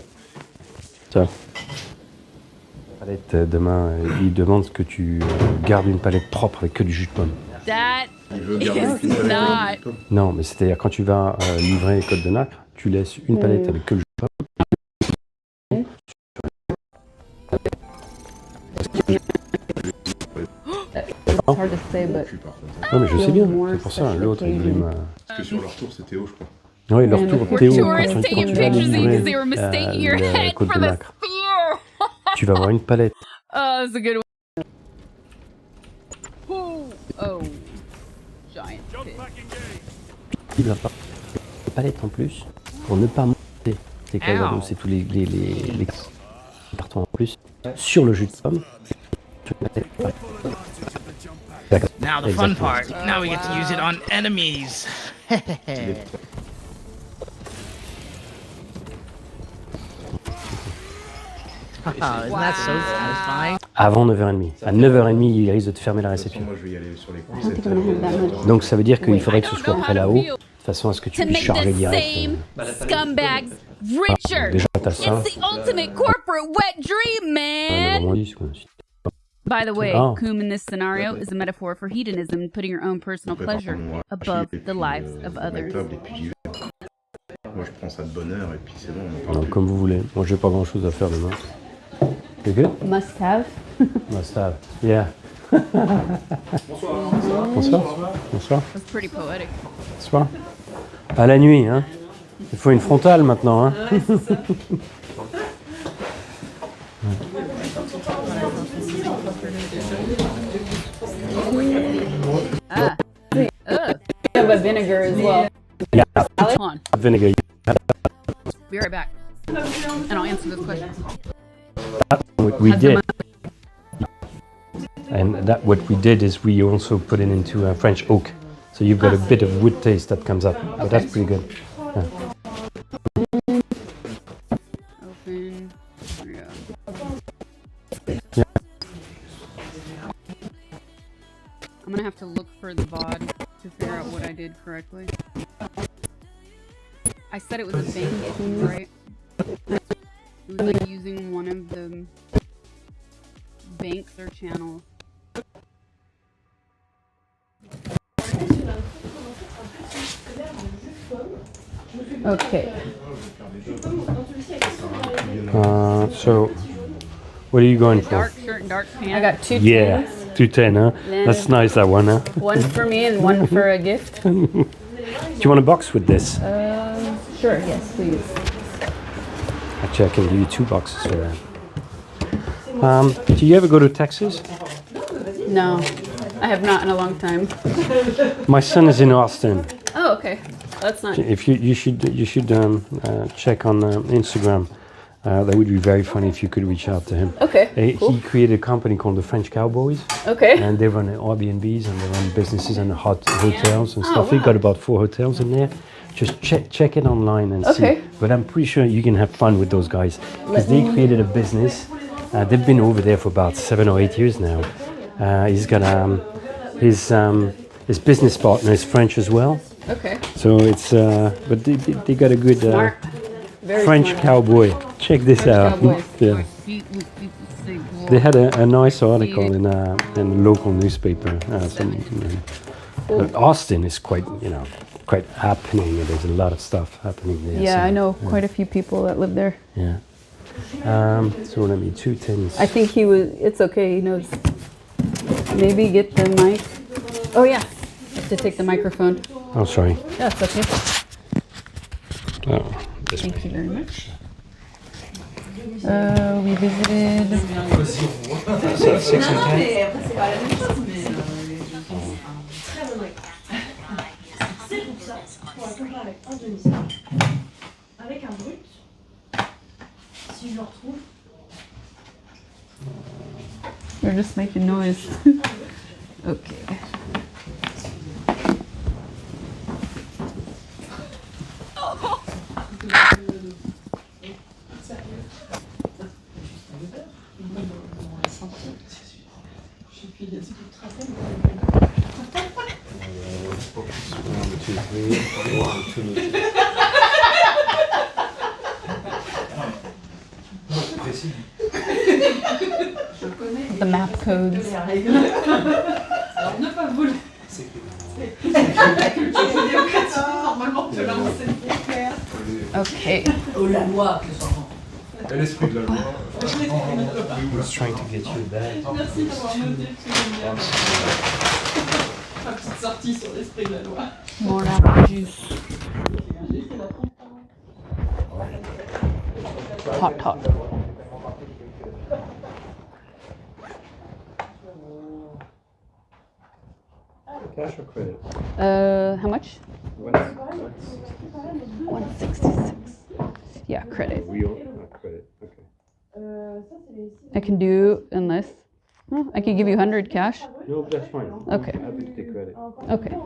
Palette, demain, il demande que tu gardes une palette propre avec que du jus de pomme. Non, mais c'est-à-dire quand tu vas livrer Côte de Nacre, tu laisses une palette avec que le jus de pomme. Non, mais je sais bien, c'est pour ça, l'autre il voulait Parce que sur leur tour, c'était Théo, je crois. Oui, leur tour, Théo, quand tu vas livrer Côte de Nacre, tu vas avoir une palette. Oh, that's a good one. Oh, giant fish. Il va pas une palette en plus pour ne pas monter tes Calvados et tous les partout en plus sur le jus de pomme. Now the fun part. Now we get to use it on enemies. Isn't that so satisfying? Avant 9h30. À 9h30, il risque de te fermer la réception. Moi, je vais y aller sur les Donc ça veut dire qu'il faudrait que ce soit prêt là-haut, de façon à ce que tu puisses charger direct. Scumbags richer. Déjà, t'as ça. It's the ultimate corporate wet dream, man. By the way, Coom in this scenario is a metaphor for hedonism, putting your own personal pleasure above the lives of others. Moi, je prends ça de bonne heure et puis c'est bon. Alors, comme vous voulez. Moi, j'ai pas grand-chose à faire demain. You good? Must have. Must have. Yeah. Bonsoir. That's pretty poetic. Bonsoir. À la nuit, hein. Il faut une frontale maintenant, hein. We have a vinegar as well. Yeah. Hold on. Vinegar. Be right back. And I'll answer this question. What we did. And what we did is we also put it into French oak. So you've got a bit of wood taste that comes up. But that's pretty good. Yeah. Open. There we go. Yeah. I'm gonna have to look for the VOD to figure out what I did correctly. I said it was a bank, right? It was like using one of the banks or channels. Okay. So, what are you going for? Dark shirt and dark pants. I got 2 Yeah, 210, huh? Then That's nice, that one, huh? one for me and one for a gift. Do you want a box with this? Sure, yes, please. Actually, I can give you 2 boxes for that. Do you ever go to Texas? No, I have not in a long time. My son is in Austin. Oh, okay. That's not. If you should check on Instagram. That would be very funny if you could reach out to him. Okay. Cool. He created a company called the French Cowboys. Okay. And they run Airbnbs and they run businesses and hotels and stuff. Wow. He got about 4 hotels in there. Just check it online and see. But I'm pretty sure you can have fun with those guys because they created a business. They've been over there for about 7 or 8 years now. He's got his business partner is French as well. Okay. So it's but they got a good French smart. Cowboy. Check this out. Yeah. They had a nice article in a local newspaper. Austin is quite quite happening. There's a lot of stuff happening there. Yeah, so, I know quite a few people that live there. Yeah. So let me 2 tins. I think he was. It's okay. He knows. Maybe get the mic. Oh yeah, to take the microphone. Oh, sorry. That's okay. Oh, this Thank you very much. We visited. So 6 and 10. Avec un brut, si je le retrouve. They're just making noise. Okay. The map codes. Alors ne pas voler. Okay. Oh la loi, L'esprit de la loi. I was trying to get you that. Merci d'avoir noté ma petite sortie sur l'esprit de la loi. More apple juice. Hot. Cash or credit? How much? 166. Yeah, credit. Real credit. Okay. I can do unless. Oh, I can give you 100 cash. No, that's fine. Okay. I'm happy to take credit. Okay.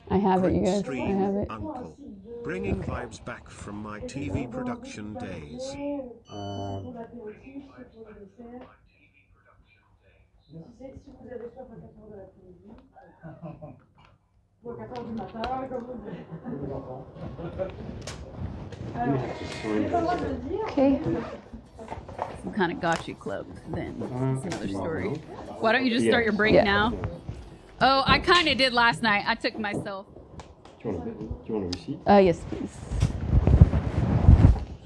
I have it, you guys. I have it. Uncle. Bringing vibes back from my TV production days. Okay. Some kind of gotcha club then. That's another story. Why don't you just start your break now? Oh, I kind of did last night. I took myself. Do you want a receipt? Yes, please.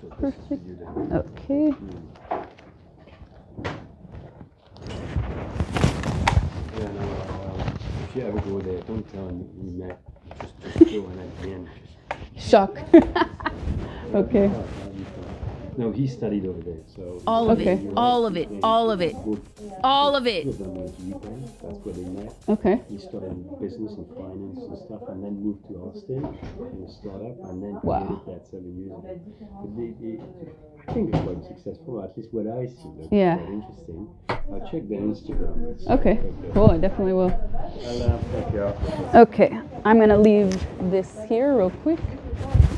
Perfect. Okay. Yeah, no, if you ever go there, don't tell him you met. Just go and at the end. Shock. Okay. No, he studied over there, so. All of it. All of it. All of it. All of it. That's where they met. Okay. He studied business and finance and stuff, and then moved to Austin in a startup, and then Wow. did that 7 years ago. But I think they're quite successful, at least what I see. They're Yeah. quite interesting. I'll check their Instagram. It's Okay. quite good. Cool. I definitely will. Thank you. Okay. I'm gonna leave this here real quick.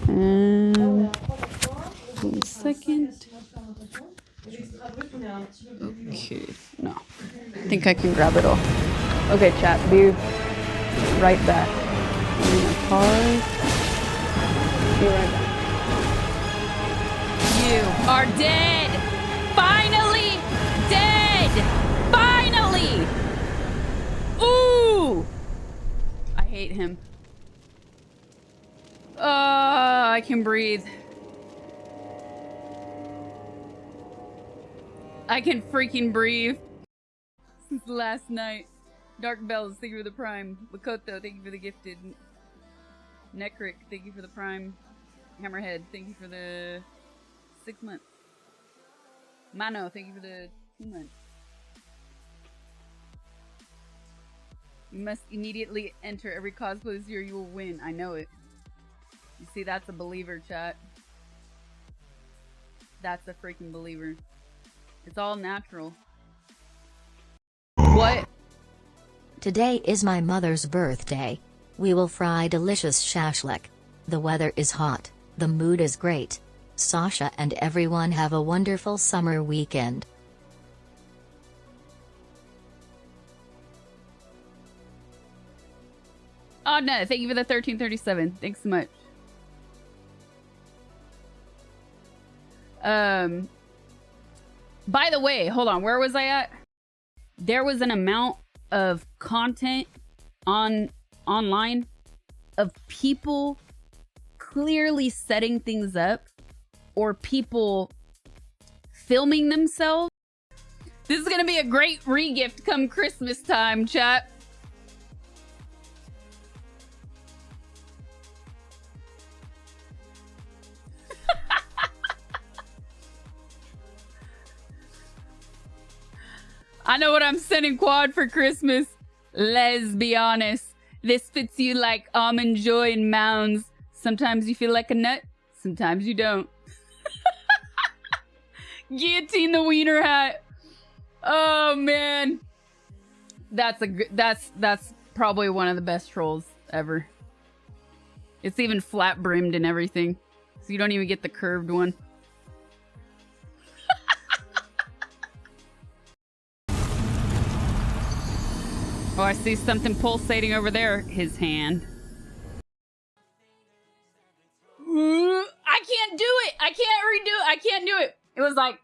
And 1 second. Okay. No. I think I can grab it all. Okay, chat. Be right back. I'm gonna pause. Be right back. You are dead! Finally dead! Finally! Ooh! I hate him. I can breathe. I can freaking breathe. Since last night. Dark Bells, thank you for the prime. Makoto, thank you for the gifted. Nekrik, thank you for the prime. Hammerhead, thank you for the 6 months. Mano, thank you for the 2 months. You must immediately enter every cosplay this year, you will win. I know it. You see, that's a believer, chat. That's a freaking believer. It's all natural. What? Today is my mother's birthday. We will fry delicious shashlik. The weather is hot. The mood is great. Sasha and everyone have a wonderful summer weekend. Oh no, thank you for the 1337. Thanks so much. By the way, hold on, where was I at? There was an amount of content online of people clearly setting things up or people filming themselves. This is gonna be a great re-gift come Christmas time, chat. I know what I'm sending Quad for Christmas. Let's be honest. This fits you like almond joy and mounds. Sometimes you feel like a nut, sometimes you don't. Guillotine the wiener hat. Oh man. That's probably one of the best trolls ever. It's even flat brimmed and everything. So you don't even get the curved one. Oh, I see something pulsating over there. His hand. I can't do it. I can't redo it. I can't do it. It was like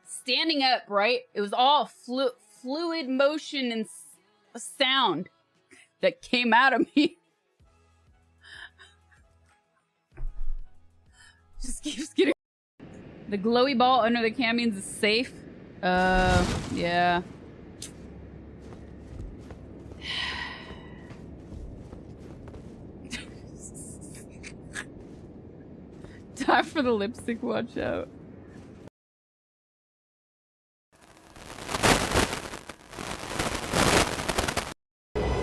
standing up, right? It was all fluid motion and sound that came out of me. Just keeps getting. The glowy ball under the canyons is safe. Yeah. Time for the lipstick, watch out.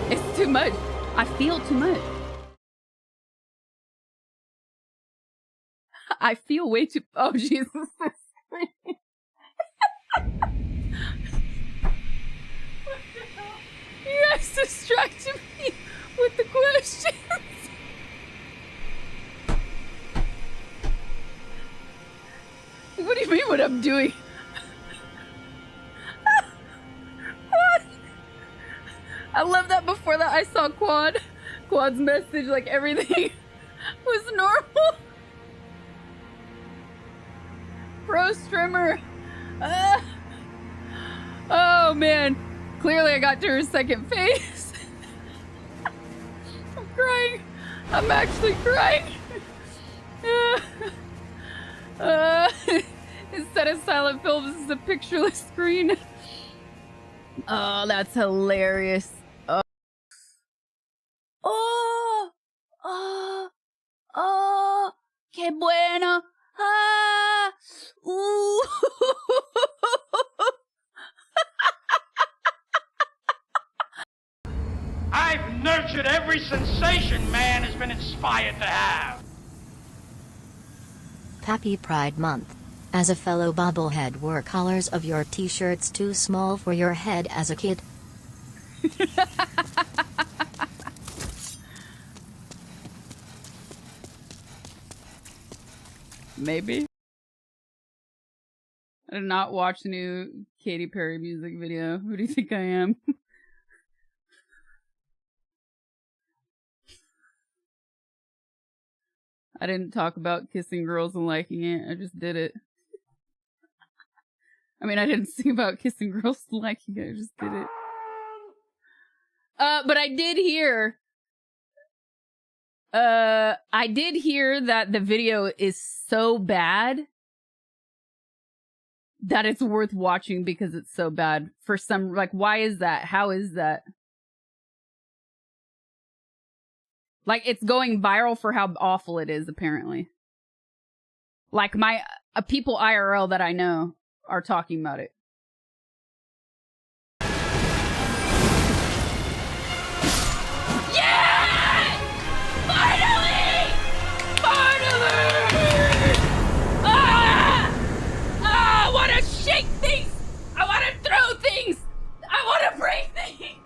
It's too much. I feel too much. I feel way too. Oh, Jesus. You guys distracted me with the questions. What do you mean what I'm doing? What? I love that before that I saw Quad's message, like everything was normal. Pro streamer. Oh man. Clearly I got to her second phase. I'm crying. I'm actually crying. Instead of silent films, this is a pictureless screen. Oh, that's hilarious. Oh. Oh, qué bueno. Ah, ooh. I've nurtured every sensation man has been inspired to have. Happy Pride Month. As a fellow bobblehead, were colors of your t-shirts too small for your head as a kid? Maybe. I did not watch the new Katy Perry music video. Who do you think I am? I didn't talk about kissing girls and liking it. I just did it. I mean, I didn't sing about kissing girls and liking it. I just did it. But I did hear... I did hear that the video is so bad that it's worth watching because it's so bad. For some... Like, why is that? How is that? Like, it's going viral for how awful it is, apparently. Like, my people IRL that I know are talking about it. Yeah! Finally! Finally! Ah! Ah! I want to shake things! I want to throw things! I want to break things!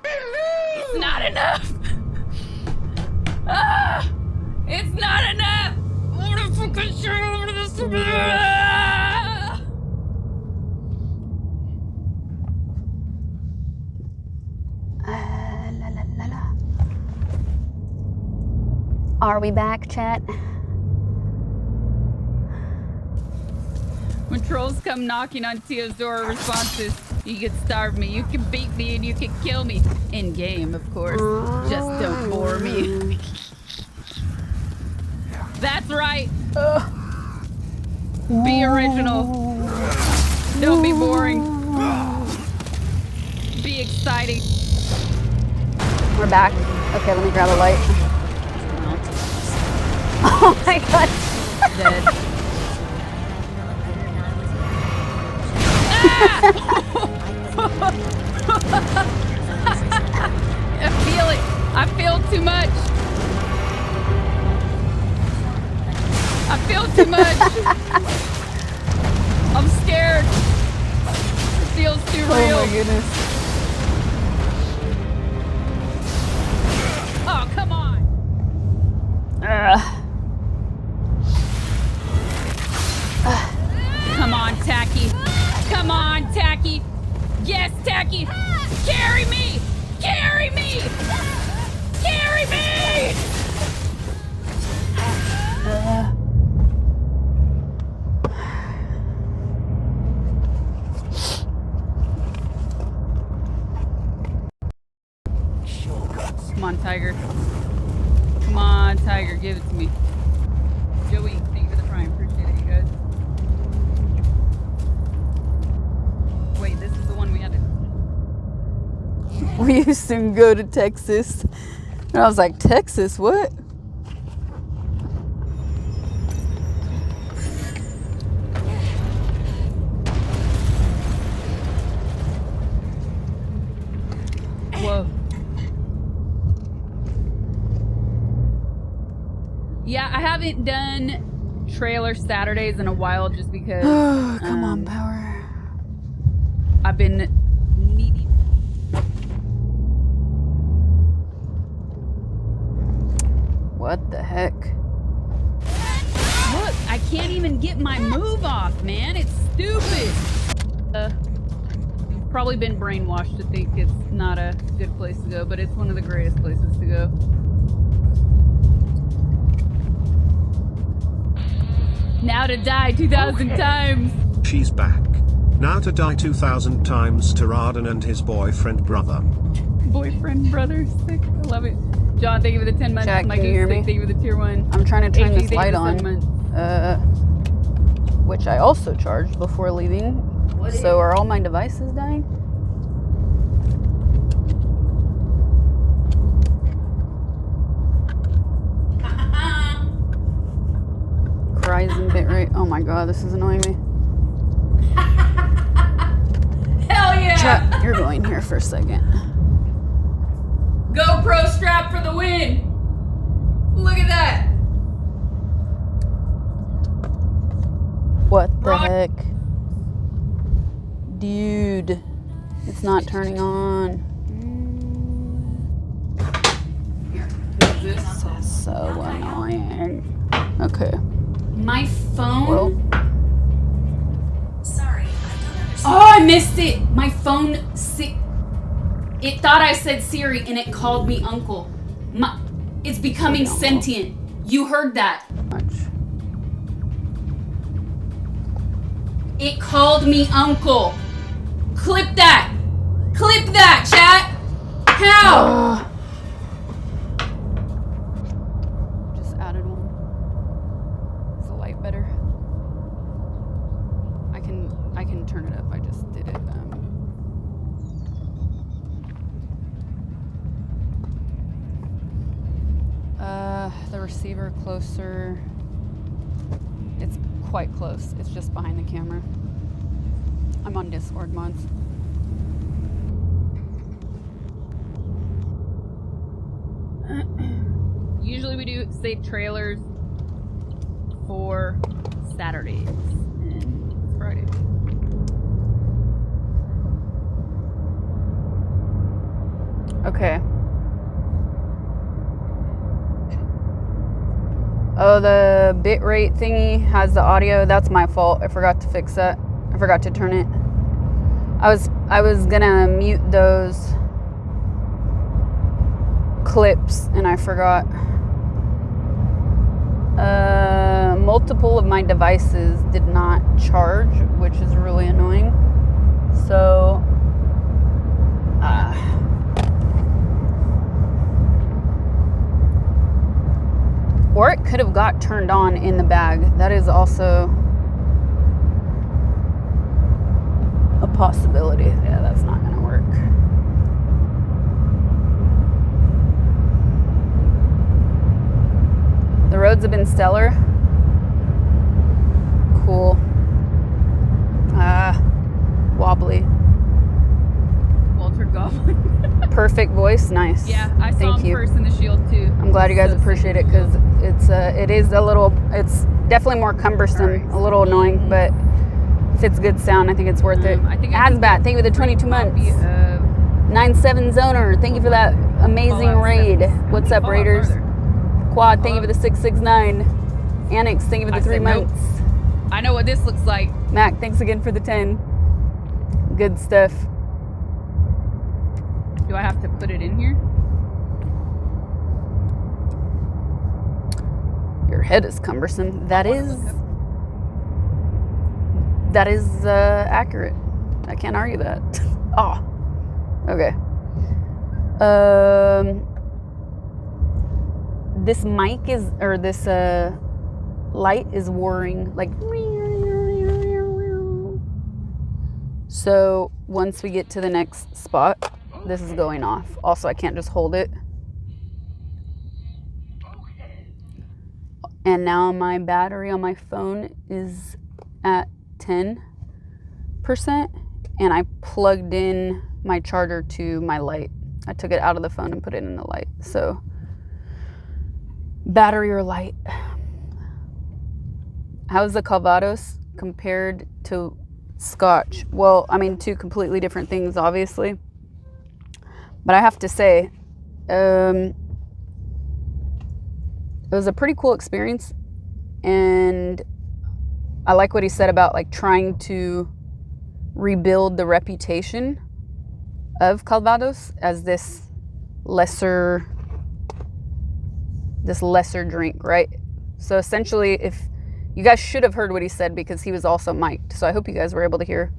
It's not enough! Ah! It's not enough! I want to fucking shit over this. Ah! La la la la. Are we back, chat? When trolls come knocking on Tio's door, response is, you can starve me, you can beat me, and you can kill me. In game, of course. Just don't bore me. That's right. Be original. Don't be boring. Be exciting. We're back. Okay, let me grab a light. Oh my god. Dead. I feel it. I feel too much. I feel too much. I'm scared. It feels too real. Oh my goodness. Oh, come on. Come on, Tacky. Come on, Tacky. Yes, Tacky. Carry me. Carry me. Carry me. Come on, Tiger. Come on, Tiger. Give it to me. Joey, thank you for the prime. Appreciate it, you guys. Wait, this is the one we had to... We used to go to Texas. And I was like, Texas, what? Whoa. Yeah, I haven't done trailer Saturdays in a while just because... Oh, come on, Power. I've been needy. What the heck? Look, I can't even get my move off, man. It's stupid. Probably been brainwashed to think it's not a good place to go, but it's one of the greatest places to go. Now to die 2,000 times. She's back. Now to die 2,000 times to Raden and his boyfriend brother. Boyfriend brother, sick. I love it. John, thank you for the 10 months. Jack, My can you hear me? Thank you for the tier 1. I'm trying to turn AG, this light on, which I also charged before leaving. So are all my devices dying? Horizon bitrate. Oh my god, this is annoying me. Hell yeah! Chat, you're going here for a second. GoPro strap for the win! Look at that! What the heck? Dude, it's not turning on. This is so annoying. Okay. My phone? Well. Sorry, I don't understand. Oh, I missed it! My phone... It thought I said Siri and it called me uncle. It's becoming sentient. You heard that. It called me uncle. Clip that. Clip that, chat. How? Just added one. Is the light better? I can turn it up. I just did it. The receiver closer. It's quite close. It's just behind the camera. I'm on Discord mods. Usually we do save trailers for Saturdays and Fridays. Okay. Oh, the bitrate thingy has the audio. That's my fault. I forgot to fix that. I forgot to turn it. I was gonna mute those clips and I forgot. multiple of my devices did not charge, which is really annoying. So, or it could have got turned on in the bag. That is also a possibility. Yeah, that's not gonna work. The roads have been stellar. Cool. Wobbly. Walter Goblin. Perfect voice, nice. Yeah, I saw him first in the Shield too. I'm glad you guys appreciate it because it is a little, it's definitely more cumbersome, a little annoying, but if it's good sound, I think it's worth it. Asbat, thank you for the 22 months. 97 Zoner, thank you for that amazing raid. What's up, Raiders? Quad, thank you for the 669. Annex, thank you for the 3 months. I know what this looks like. Mac, thanks again for the 10. Good stuff. Do I have to put it in here? Your head is cumbersome. That is accurate. I can't argue that. Oh, okay. This mic is, or this light is whirring like. So once we get to the next spot, this is going off. Also, I can't just hold it. And now my battery on my phone is at 10%, and I plugged in my charger to my light. I took it out of the phone and put it in the light. So battery or light. How's the Calvados compared to Scotch? Well, I mean, two completely different things, obviously. But I have to say, it was a pretty cool experience, and I like what he said about like trying to rebuild the reputation of Calvados as this lesser drink, right? So essentially, if you guys should have heard what he said because he was also mic'd, so I hope you guys were able to hear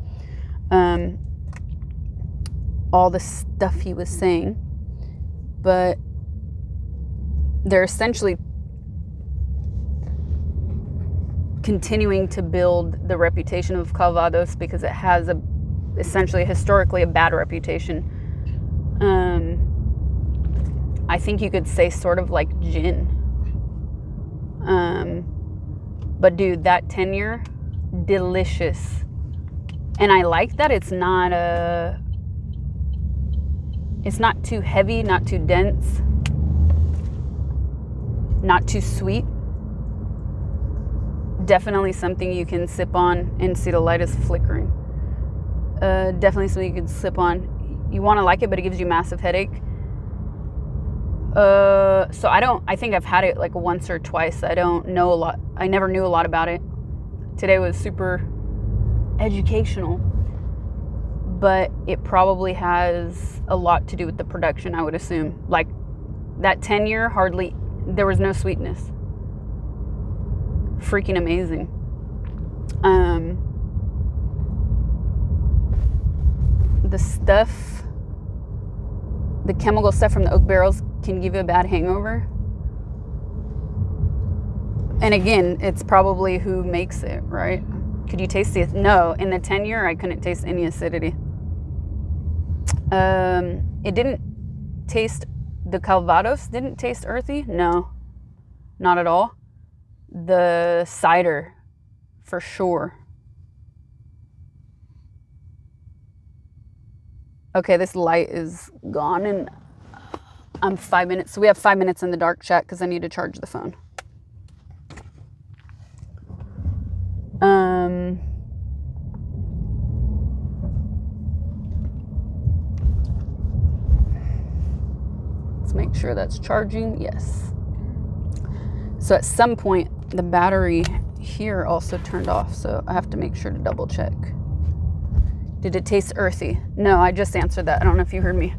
all the stuff he was saying. But they're essentially continuing to build the reputation of Calvados because it has essentially historically a bad reputation. I think you could say sort of like gin. But dude, that 10-year, delicious. And I like that it's not too heavy, not too dense, not too sweet. Definitely something you can sip on and see the light is flickering. Definitely something you can sip on. You want to like it, but it gives you massive headache. So I think I've had it like once or twice. I don't know a lot. I never knew a lot about it. Today was super educational, but it probably has a lot to do with the production, I would assume. Like that 10-year, there was no sweetness. Freaking amazing. The chemical stuff from the oak barrels can give you a bad hangover. And again, it's probably who makes it, right? Could you taste the, no, in the 10-year, I couldn't taste any acidity. It didn't taste, the Calvados didn't taste earthy. No, not at all. The cider, for sure. Okay, this light is gone and I'm 5 minutes. So we have 5 minutes in the dark chat because I need to charge the phone. Let's make sure that's charging. Yes. So at some point, the battery here also turned off, so I have to make sure to double check. Did it taste earthy? No, I just answered that. I don't know if you heard me.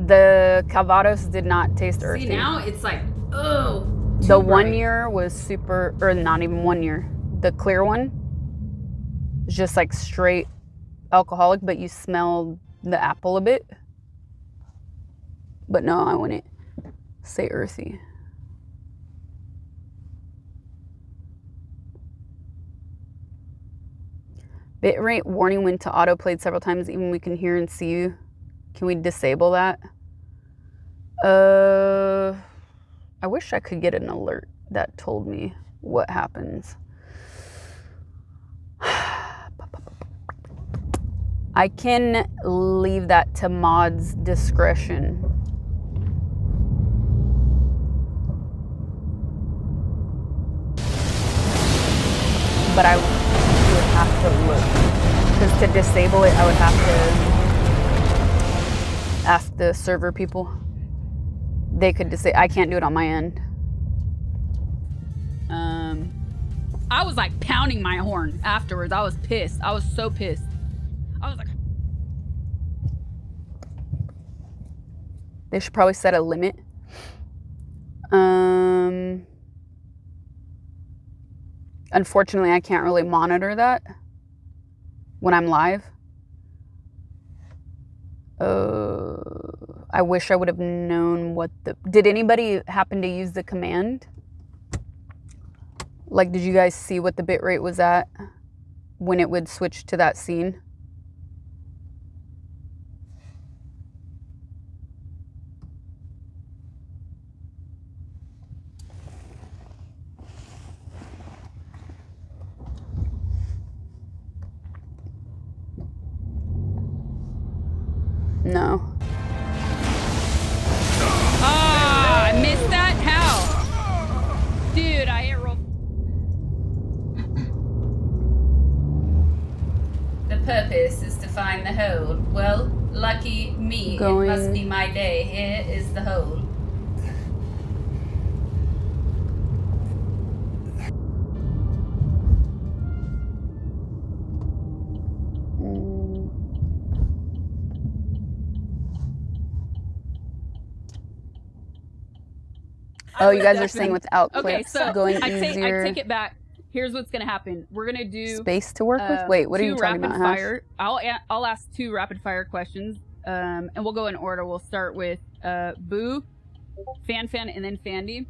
The Calvados did not taste earthy. See, now it's like, oh, The 1 year was super, or not even 1 year. The clear one is just like straight alcoholic, but you smell the apple a bit. But no, I wouldn't say earthy. Bitrate warning when to autoplayed several times, even we can hear and see you. Can we disable that? I wish I could get an alert that told me what happens. I can leave that to mod's discretion. But I would have to look. Because to disable it, I would have to ask the server people. They could disable. I can't do it on my end. I was like pounding my horn afterwards. I was pissed. I was so pissed. I was like, they should probably set a limit. Unfortunately, I can't really monitor that when I'm live. I wish I would have known what the... Did anybody happen to use the command? Like, did you guys see what the bitrate was at when it would switch to that scene? No. Ah, I missed that? How? Dude, I hit roll. The purpose is to find the hole. Well, lucky me, it must be my day. Here is the hole. Oh, you guys are saying without clips, okay, so going I easier. take it back. Here's what's gonna happen. We're gonna do Space to work with? Wait, what are you talking about, Hash? Fire. I'll ask 2 rapid fire questions, and we'll go in order. We'll start with Boo, Fan, and then Fandy.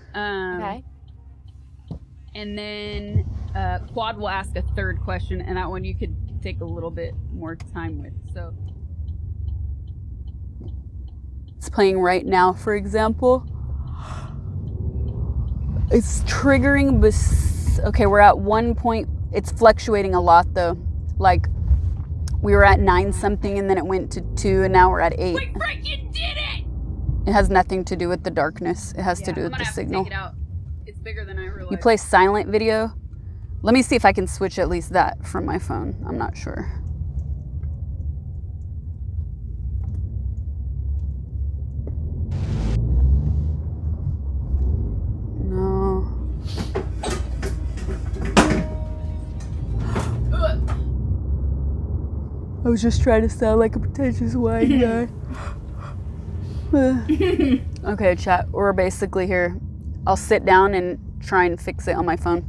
Okay. And then Quad will ask a 3rd question, and that one you could take a little bit more time with. So it's playing right now, for example. It's triggering, but okay, we're at 1 point. It's fluctuating a lot though. Like we were at 9 something and then it went to 2 and now we're at 8. We freaking did it! It has nothing to do with the darkness. It has to do with the signal. Take it out. It's bigger than I realized. You play silent video. Let me see if I can switch at least that from my phone. I'm not sure. No. I was just trying to sound like a pretentious white guy. Okay, chat. We're basically here. I'll sit down and try and fix it on my phone.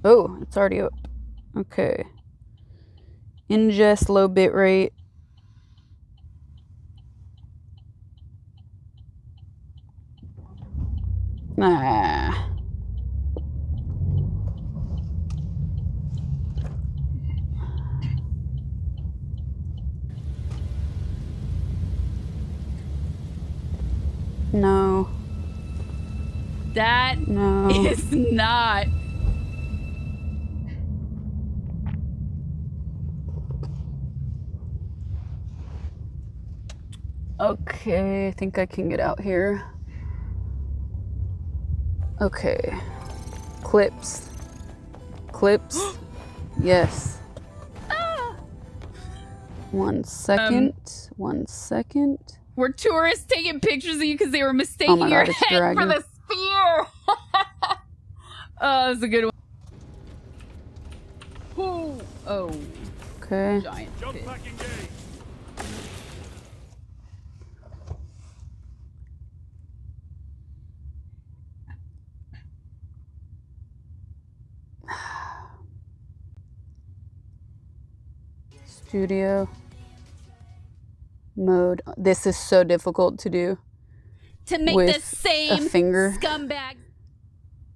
Oh, it's already up. Okay. Ingest, low bit rate. Ah. No. That no. is not. Okay, I think I can get out here. Okay. Clips. Clips. Yes. Ah. 1 second. 1 second. Were tourists taking pictures of you because they were mistaking God, your it's head for dragging. the spear? Oh, that's a good one. Oh. Okay. Giant pit. Studio mode. This is so difficult to do. To make with the same a finger. scumbag.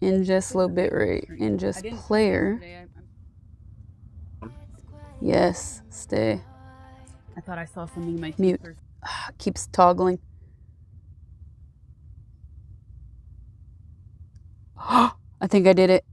Ingest low bitrate. Ingest player. Yes. Stay. I thought I saw something in my Mute. Keeps toggling. I think I did it.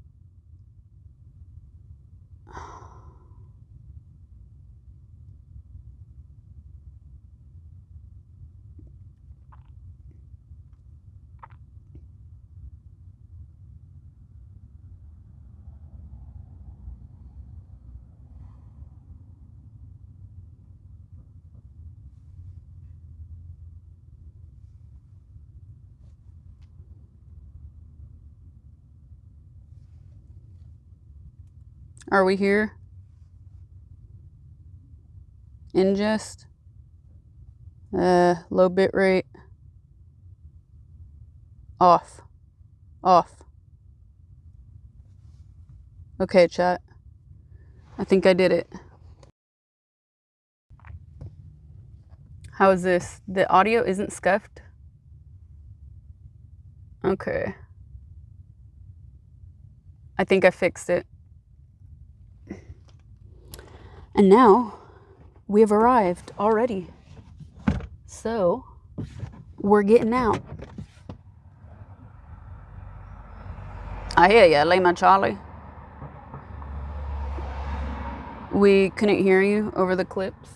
Are we here? Ingest. Low bit rate. Off. Off. Okay, chat. I think I did it. How is this? The audio isn't scuffed? Okay. I think I fixed it. And now we have arrived already. So we're getting out. I hear ya, Lima Charlie. We couldn't hear you over the clips.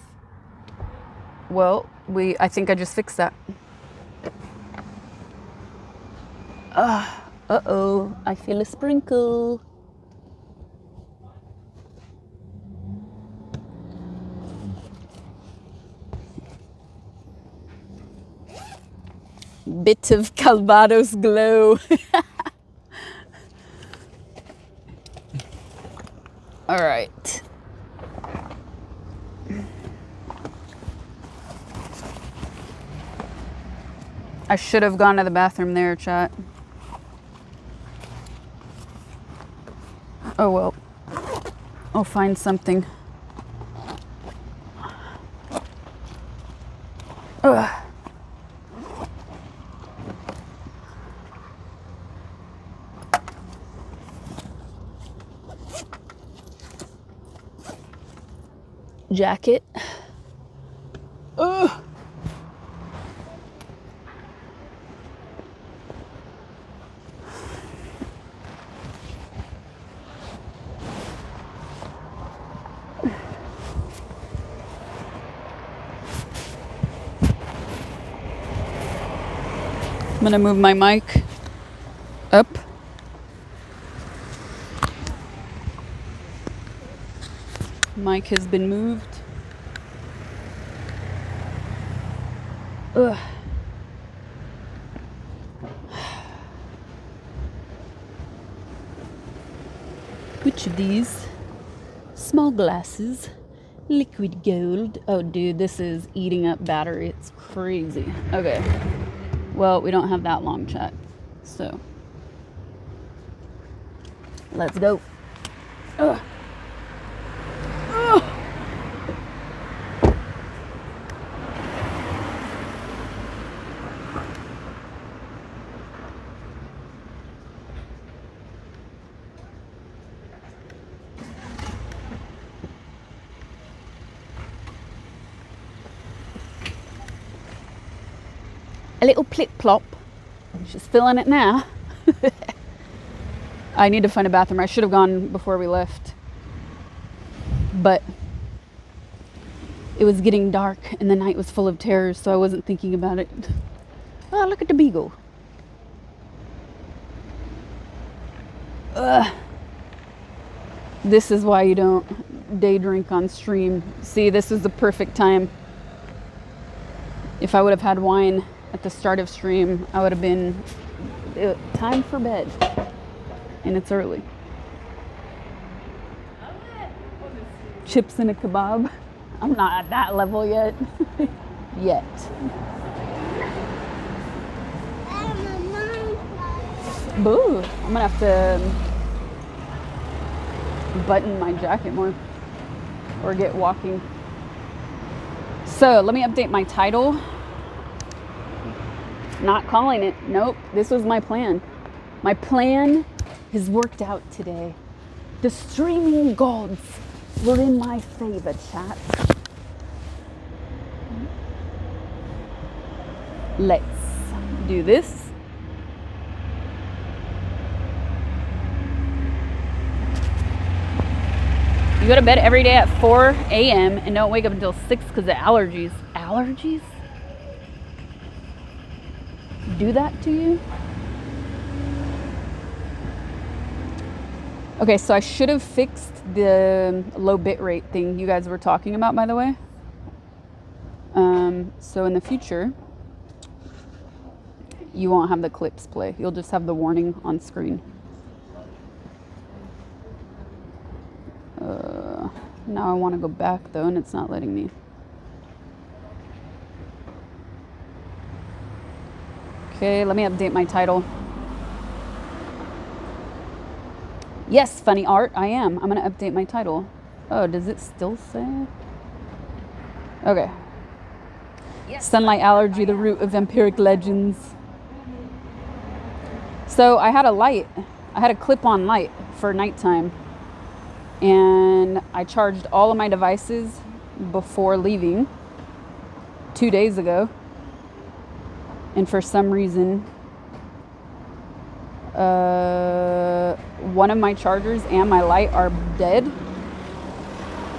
Well, I think I just fixed that. Uh-oh, I feel a sprinkle. Bit of Calvados glow. All right. I should have gone to the bathroom there, chat. Oh well. I'll find something. Ugh. Jacket. Ugh. I'm gonna move my mic up. Mic has been moved. Ugh. Which of these small glasses? Liquid gold. Oh, dude, this is eating up battery. It's crazy. Okay. Well, we don't have that long, chat. So, let's go. Ugh. Ugh. A little plip plop. She's feeling it now. I need to find a bathroom. I should have gone before we left. But it was getting dark and the night was full of terrors, so I wasn't thinking about it. Oh, look at the beagle. Ugh. This is why you don't day drink on stream. See, this is the perfect time. If I would have had wine at the start of stream, I would have been time for bed. And it's early. chips in a kebab. I'm not at that level yet. Yet. Boo! I'm gonna have to button my jacket more or get walking. So let me update my title. Not calling it. Nope. This was my plan. My plan has worked out today. The streaming gods were in my favor, chat. Let's do this. You go to bed every day at 4 a.m. and don't wake up until 6 because of allergies. Allergies? Do that to you? Okay, so I should have fixed the low bit rate thing you guys were talking about, by the way. So in the future, you won't have the clips play. You'll just have the warning on screen. Now I want to go back though, and it's not letting me. Okay, let me update my title. Yes, funny art, I am. I'm gonna update my title. Oh, does it still say? Okay. Sunlight allergy, the root of vampiric legends. So I had a light. I had a clip-on light for nighttime. And I charged all of my devices before leaving 2 days ago. And for some reason, one of my chargers and my light are dead.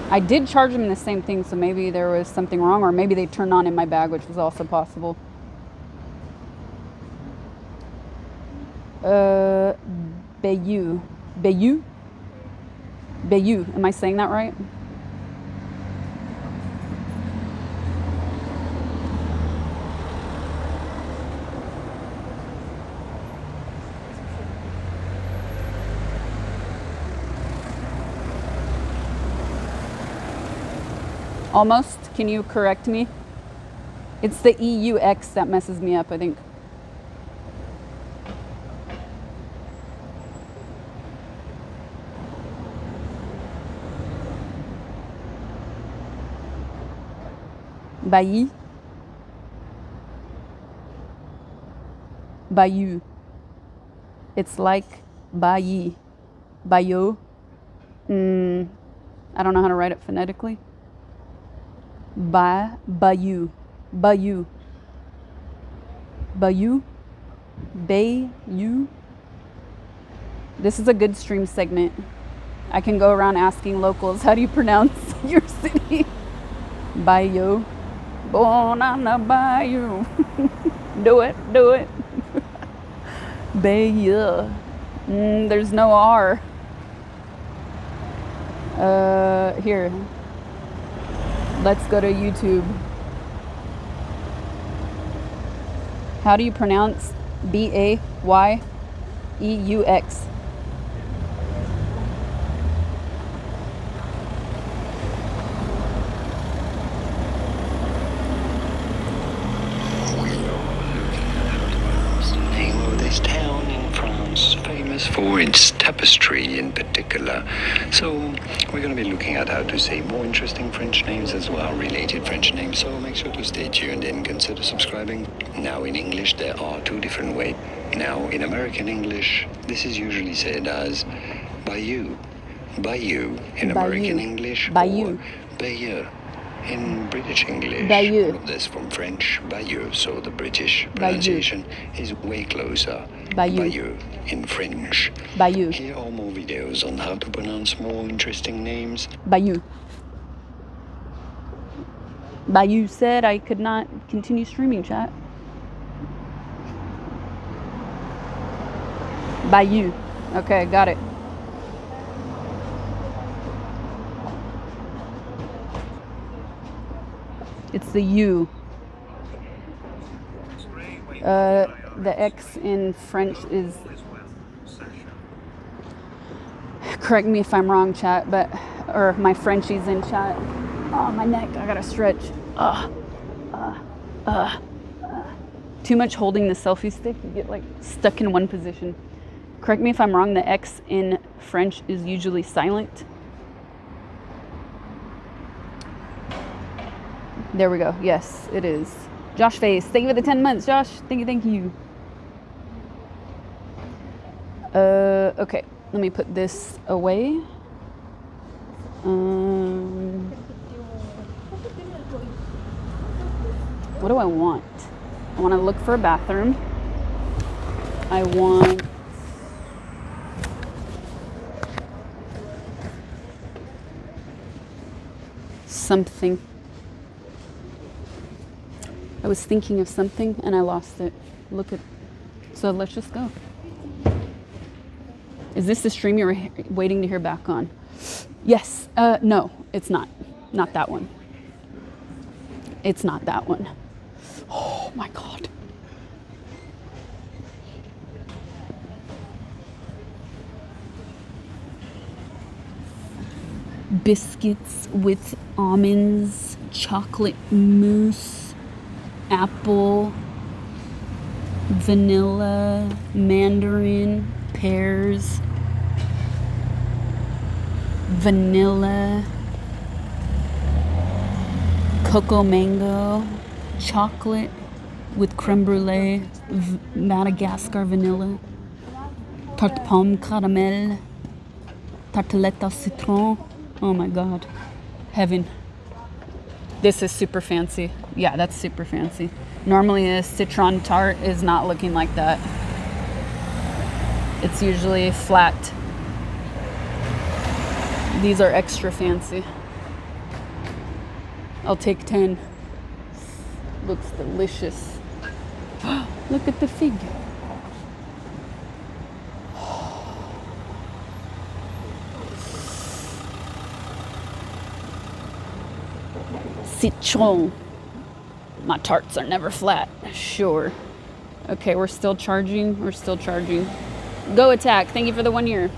I did charge them in the same thing, so maybe there was something wrong, or maybe they turned on in my bag, which was also possible. Bayou. Bayou? Bayou. Am I saying that right? Almost. Can you correct me? It's the EUX that messes me up, I think. Bayou. Bayou. It's like Bayou. Bayou. I don't know how to write it phonetically. Bayou. Bayou. Bayou. Bayou. This is a good stream segment. I can go around asking locals, how do you pronounce your city? Bayou. Born on the bayou. Do it, do it. Bayou. There's no R. Here. Let's go to YouTube. How do you pronounce B-A-Y-E-U-X? This town in France, famous for its tapestry in particular. So we're going to be looking at how to say more interesting French names as well, related French names. So make sure to stay tuned and consider subscribing. Now in English there are two different ways. Now in American English this is usually said as bayou. Bayou in American English, Bayou. or bayou in British English. Bayou. All of this from French, bayou. So the British pronunciation is way closer. Bayou. Bayou in French. Bayou. Here are more videos on how to pronounce more interesting names. Bayou. Bayou said I could not continue streaming, chat. Bayou. Okay, got it. It's the U. The X in French is, correct me if I'm wrong, chat, but or my Frenchies in chat. Oh, my neck, I gotta stretch. Too much holding the selfie stick, you get like stuck in one position. Correct me if I'm wrong, the X in French is usually silent. There we go. Yes, it is. Josh Face, thank you for the 10 months, Josh. Thank you, thank you. Okay, let me put this away. What do I want? I want to look for a bathroom. I want something. I was thinking of something and I lost it. Look at, so let's just go. Is this the stream you're waiting to hear back on? Yes. No, it's not. Not that one. It's not that one. Oh my God. Biscuits with almonds, chocolate mousse, apple, vanilla, mandarin, pears, vanilla, cocoa mango, chocolate with creme brulee, Madagascar vanilla, tarte pomme caramel, tartelette au citron. Oh my God, heaven. This is super fancy. Yeah, that's super fancy. Normally a citron tart is not looking like that. It's usually flat. These are extra fancy. I'll take 10. Looks delicious. Look at the fig. Citron. My tarts are never flat. Sure. Okay, we're still charging. We're still charging. Go Attack. Thank you for the 1 year.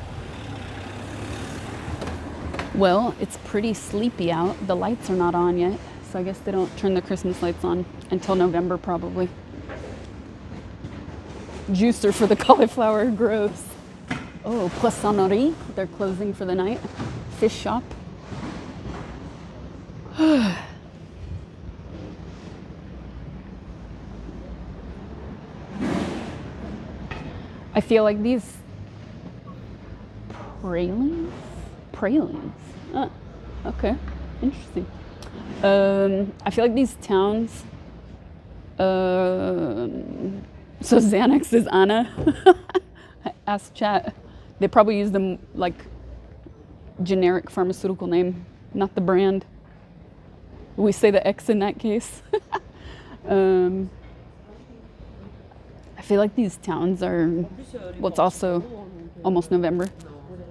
Well, it's pretty sleepy out. The lights are not on yet, so I guess they don't turn the Christmas lights on until November probably. Juicer for the cauliflower grows. Oh, Poissonnerie. They're closing for the night. Fish shop. I feel like these pralines? Pralines. Okay, interesting. I feel like these towns. So Xanax is Anna. Ask chat. They probably use them like generic pharmaceutical name, not the brand. We say the X in that case. I feel like these towns are, well, it's also almost November,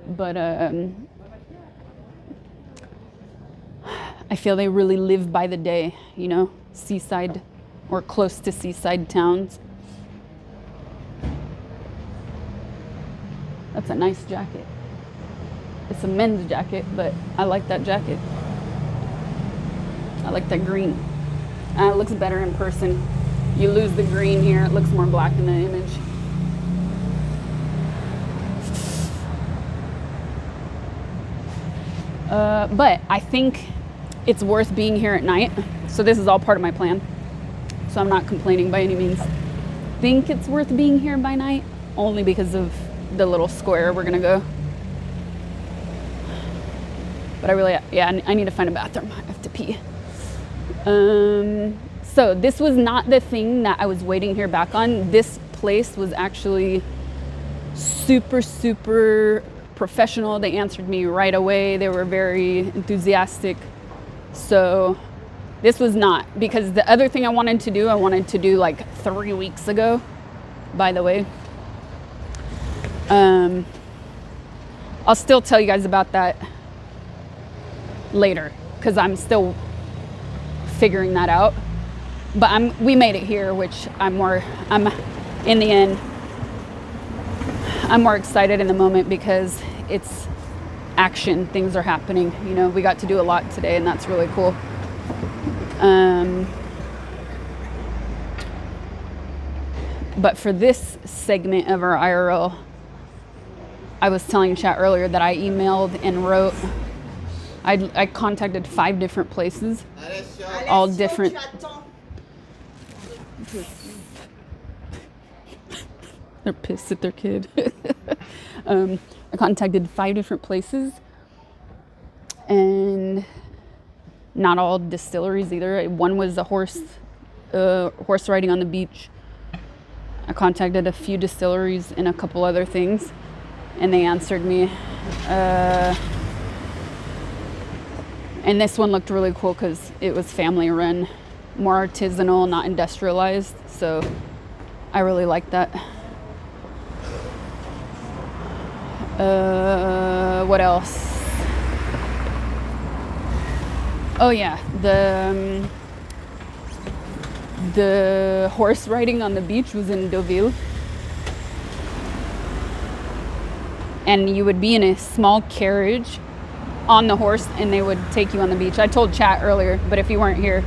but I feel they really live by the day, you know, seaside or close to seaside towns. That's a nice jacket. It's a men's jacket, but I like that jacket. I like that green. It looks better in person. You lose the green here, it looks more black in the image. But I think it's worth being here at night. So this is all part of my plan. So I'm not complaining by any means. Think it's worth being here by night, only because of the little square we're gonna go. But I really, yeah, I need to find a bathroom. I have to pee. So this was not the thing that I was waiting here back on. This place was actually super, super professional. They answered me right away. They were very enthusiastic. So this was not, because the other thing I wanted to do like 3 weeks ago, by the way. I'll still tell you guys about that later, because I'm still figuring that out. But we made it here, which I'm in the end, I'm more excited in the moment because it's action, things are happening. You know, we got to do a lot today, and that's really cool. But for this segment of our IRL, I was telling chat earlier that I emailed and wrote. I contacted 5 different places, all different. They're pissed at their kid. I contacted 5 different places, and not all distilleries either. One was a horse riding on the beach. I contacted a few distilleries and a couple other things, and they answered me. And this one looked really cool because it was family run, more artisanal, not industrialized. So I really liked that. What else? Oh yeah, the horse riding on the beach was in Deauville. And you would be in a small carriage on the horse, and they would take you on the beach. I told chat earlier, but if you weren't here,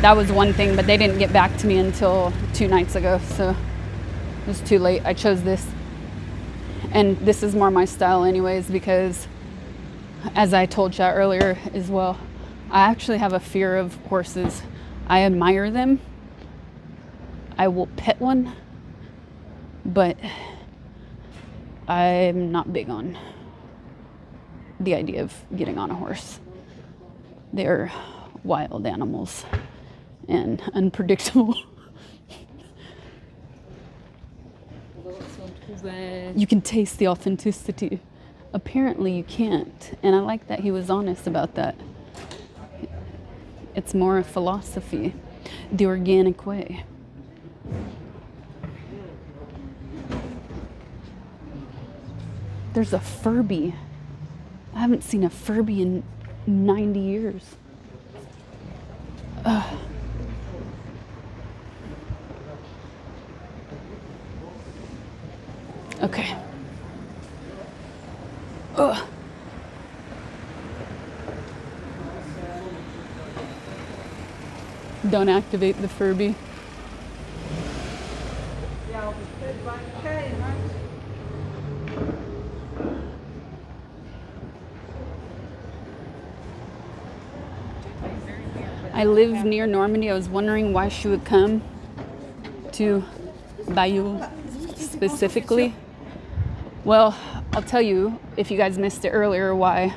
that was one thing, but they didn't get back to me until 2 nights ago, so it was too late. I chose this. And this is more my style anyways, because as I told chat earlier as well, I actually have a fear of horses. I admire them. I will pet one, but I'm not big on the idea of getting on a horse. They're wild animals and unpredictable. You can taste the authenticity. Apparently you can't, and I like that he was honest about that. It's more a philosophy, the organic way. There's a Furby. I haven't seen a Furby in 90 years. Ugh. Okay. Ugh. Don't activate the Furby. I live near Normandy. I was wondering why she would come to Bayou specifically. Well, I'll tell you, if you guys missed it earlier, why.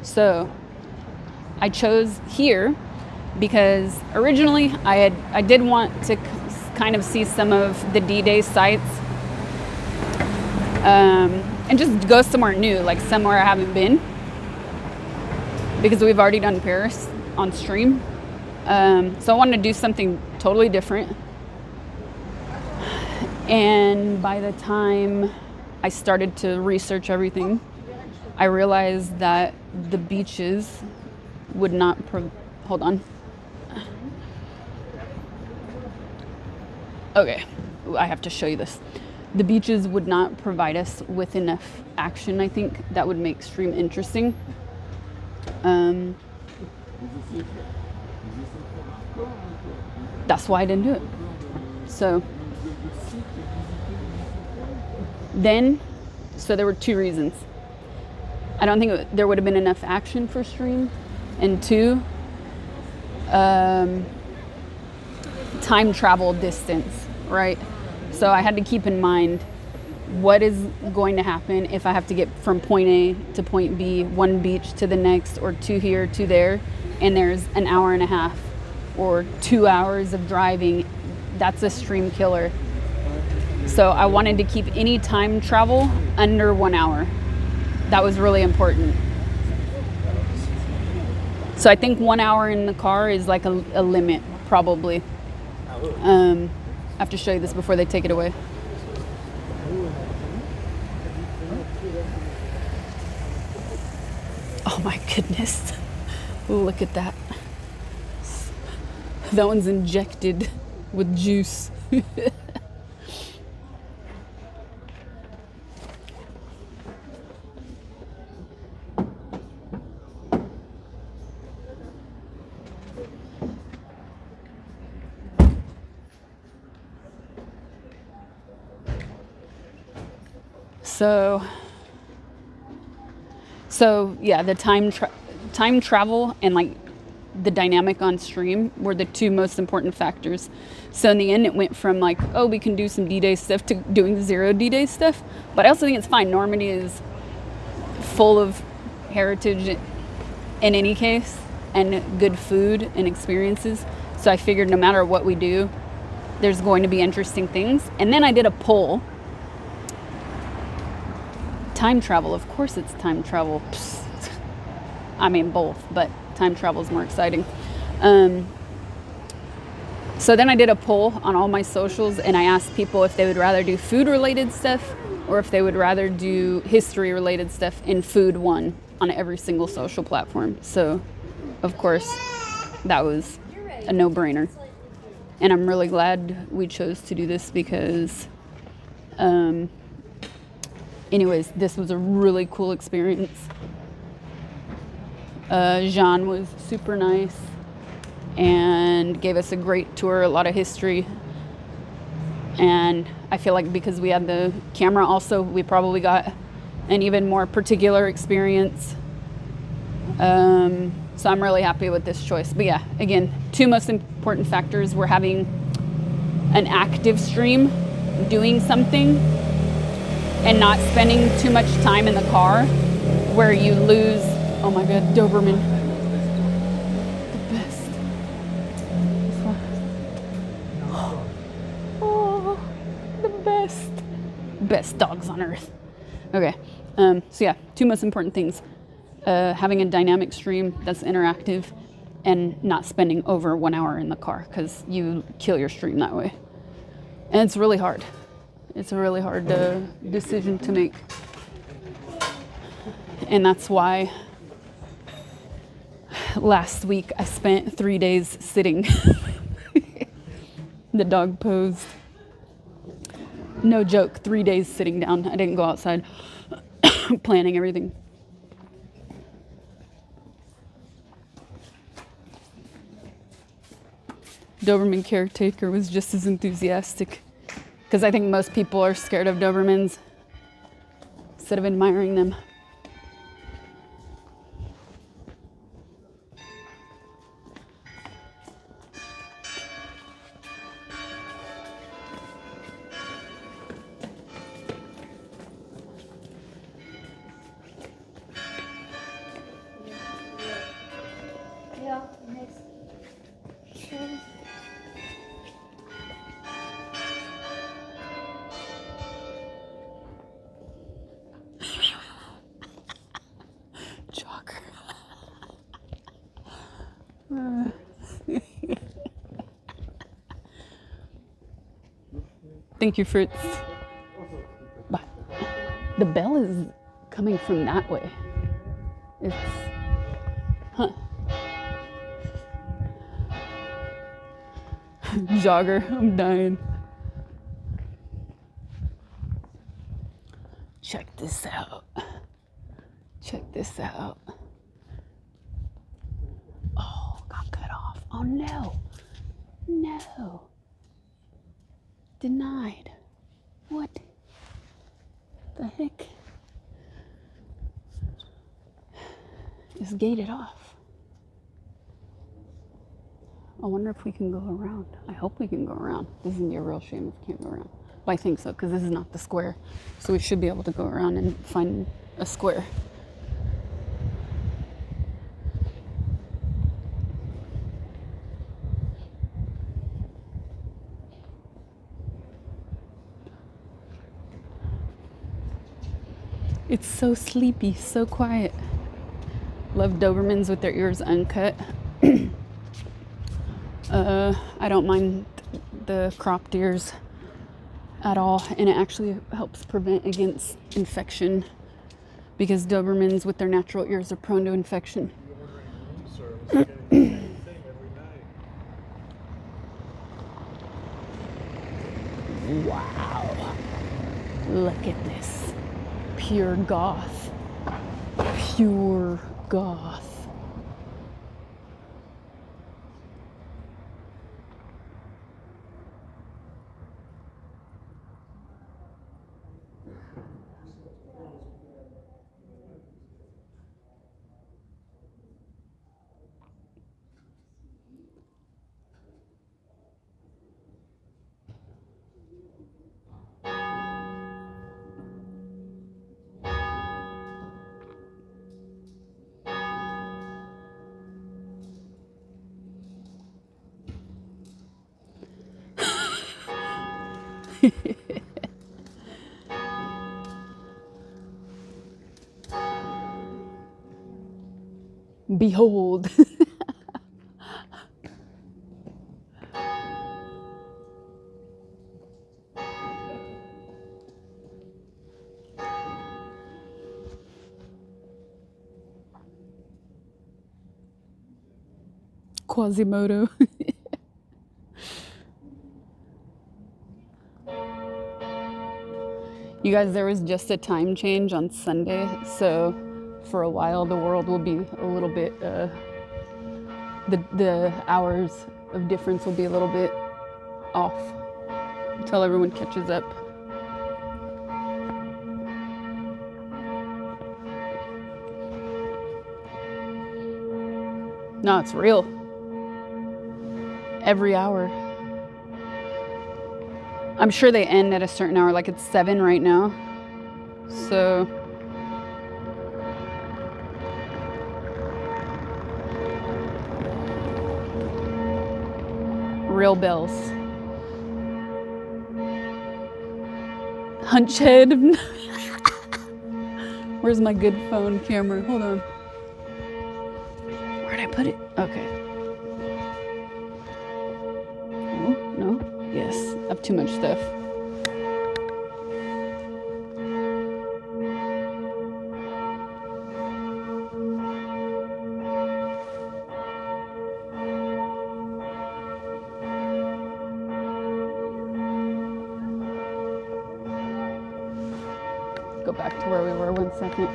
So I chose here because originally I did want to kind of see some of the D-Day sites and just go somewhere new, like somewhere I haven't been, because we've already done Paris on stream. So I wanted to do something totally different. And by the time I started to research everything, I realized that the beaches would not hold on. Okay, I have to show you this. The beaches would not provide us with enough action, I think, that would make stream interesting. That's why I didn't do it. So there were 2 reasons. I don't think there would have been enough action for stream, and 2, time travel distance, right? So I had to keep in mind what is going to happen if I have to get from point A to point B, 1 beach to the next, or 2 here, 2 there, and there's an hour and a half or 2 hours of driving. That's a stream killer. So I wanted to keep any time travel under 1 hour. That was really important. So I think 1 hour in the car is like a limit, probably. I have to show you this before they take it away. Oh my goodness. Look at that. That one's injected with juice. So yeah, the time travel and like the dynamic on stream were the two most important factors. So in the end, it went from like, oh, we can do some D-Day stuff to doing 0 D-Day stuff. But I also think it's fine. Normandy is full of heritage in any case and good food and experiences. So I figured no matter what we do, there's going to be interesting things. And then I did a poll. Time travel, of course it's time travel. Psst. I mean both, but time travel is more exciting. So then I did a poll on all my socials and I asked people if they would rather do food related stuff or if they would rather do history related stuff, and food won on every single social platform. So of course that was a no-brainer. And I'm really glad we chose to do this because anyways, this was a really cool experience. Jean was super nice and gave us a great tour, a lot of history. And I feel like because we had the camera also, we probably got an even more particular experience. So I'm really happy with this choice. But yeah, again, two most important factors were having an active stream, doing something, and not spending too much time in the car where you lose. Oh my God, Doberman. The best. Oh, the best. Best dogs on earth. Okay, so yeah, two most important things. Having a dynamic stream that's interactive and not spending over 1 hour in the car because you kill your stream that way. And it's really hard. It's a really hard decision to make. And that's why last week I spent 3 days sitting. The dog posed. No joke, 3 days sitting down. I didn't go outside planning everything. Doberman caretaker was just as enthusiastic because I think most people are scared of Dobermans instead of admiring them. Thank you, Fritz. Bye. The bell is coming from that way. It's, huh. Jogger, I'm dying. Check this out. Check this out. Oh, got cut off. Oh no. No. Denied. What the heck? It's gated off. I wonder if we can go around. I hope we can go around. This is gonna be a real shame if we can't go around. Well, I think so, because this is not the square. So we should be able to go around and find a square. It's so sleepy, so quiet. Love Dobermans with their ears uncut. I don't mind the cropped ears at all, and it actually helps prevent against infection because Dobermans with their natural ears are prone to infection. Wow. Look at this. Pure goth. Pure goth. Behold. Quasimodo. You guys, there was just a time change on Sunday, so for a while the world will be a little bit, the hours of difference will be a little bit off until everyone catches up. No, it's real. Every hour. I'm sure they end at a certain hour, like it's 7 right now. So real bells. Hunch head. Where's my good phone camera? Hold on. Where'd I put it? Okay. Oh, no. Yes, I have too much stuff. Go back to where we were 1 second.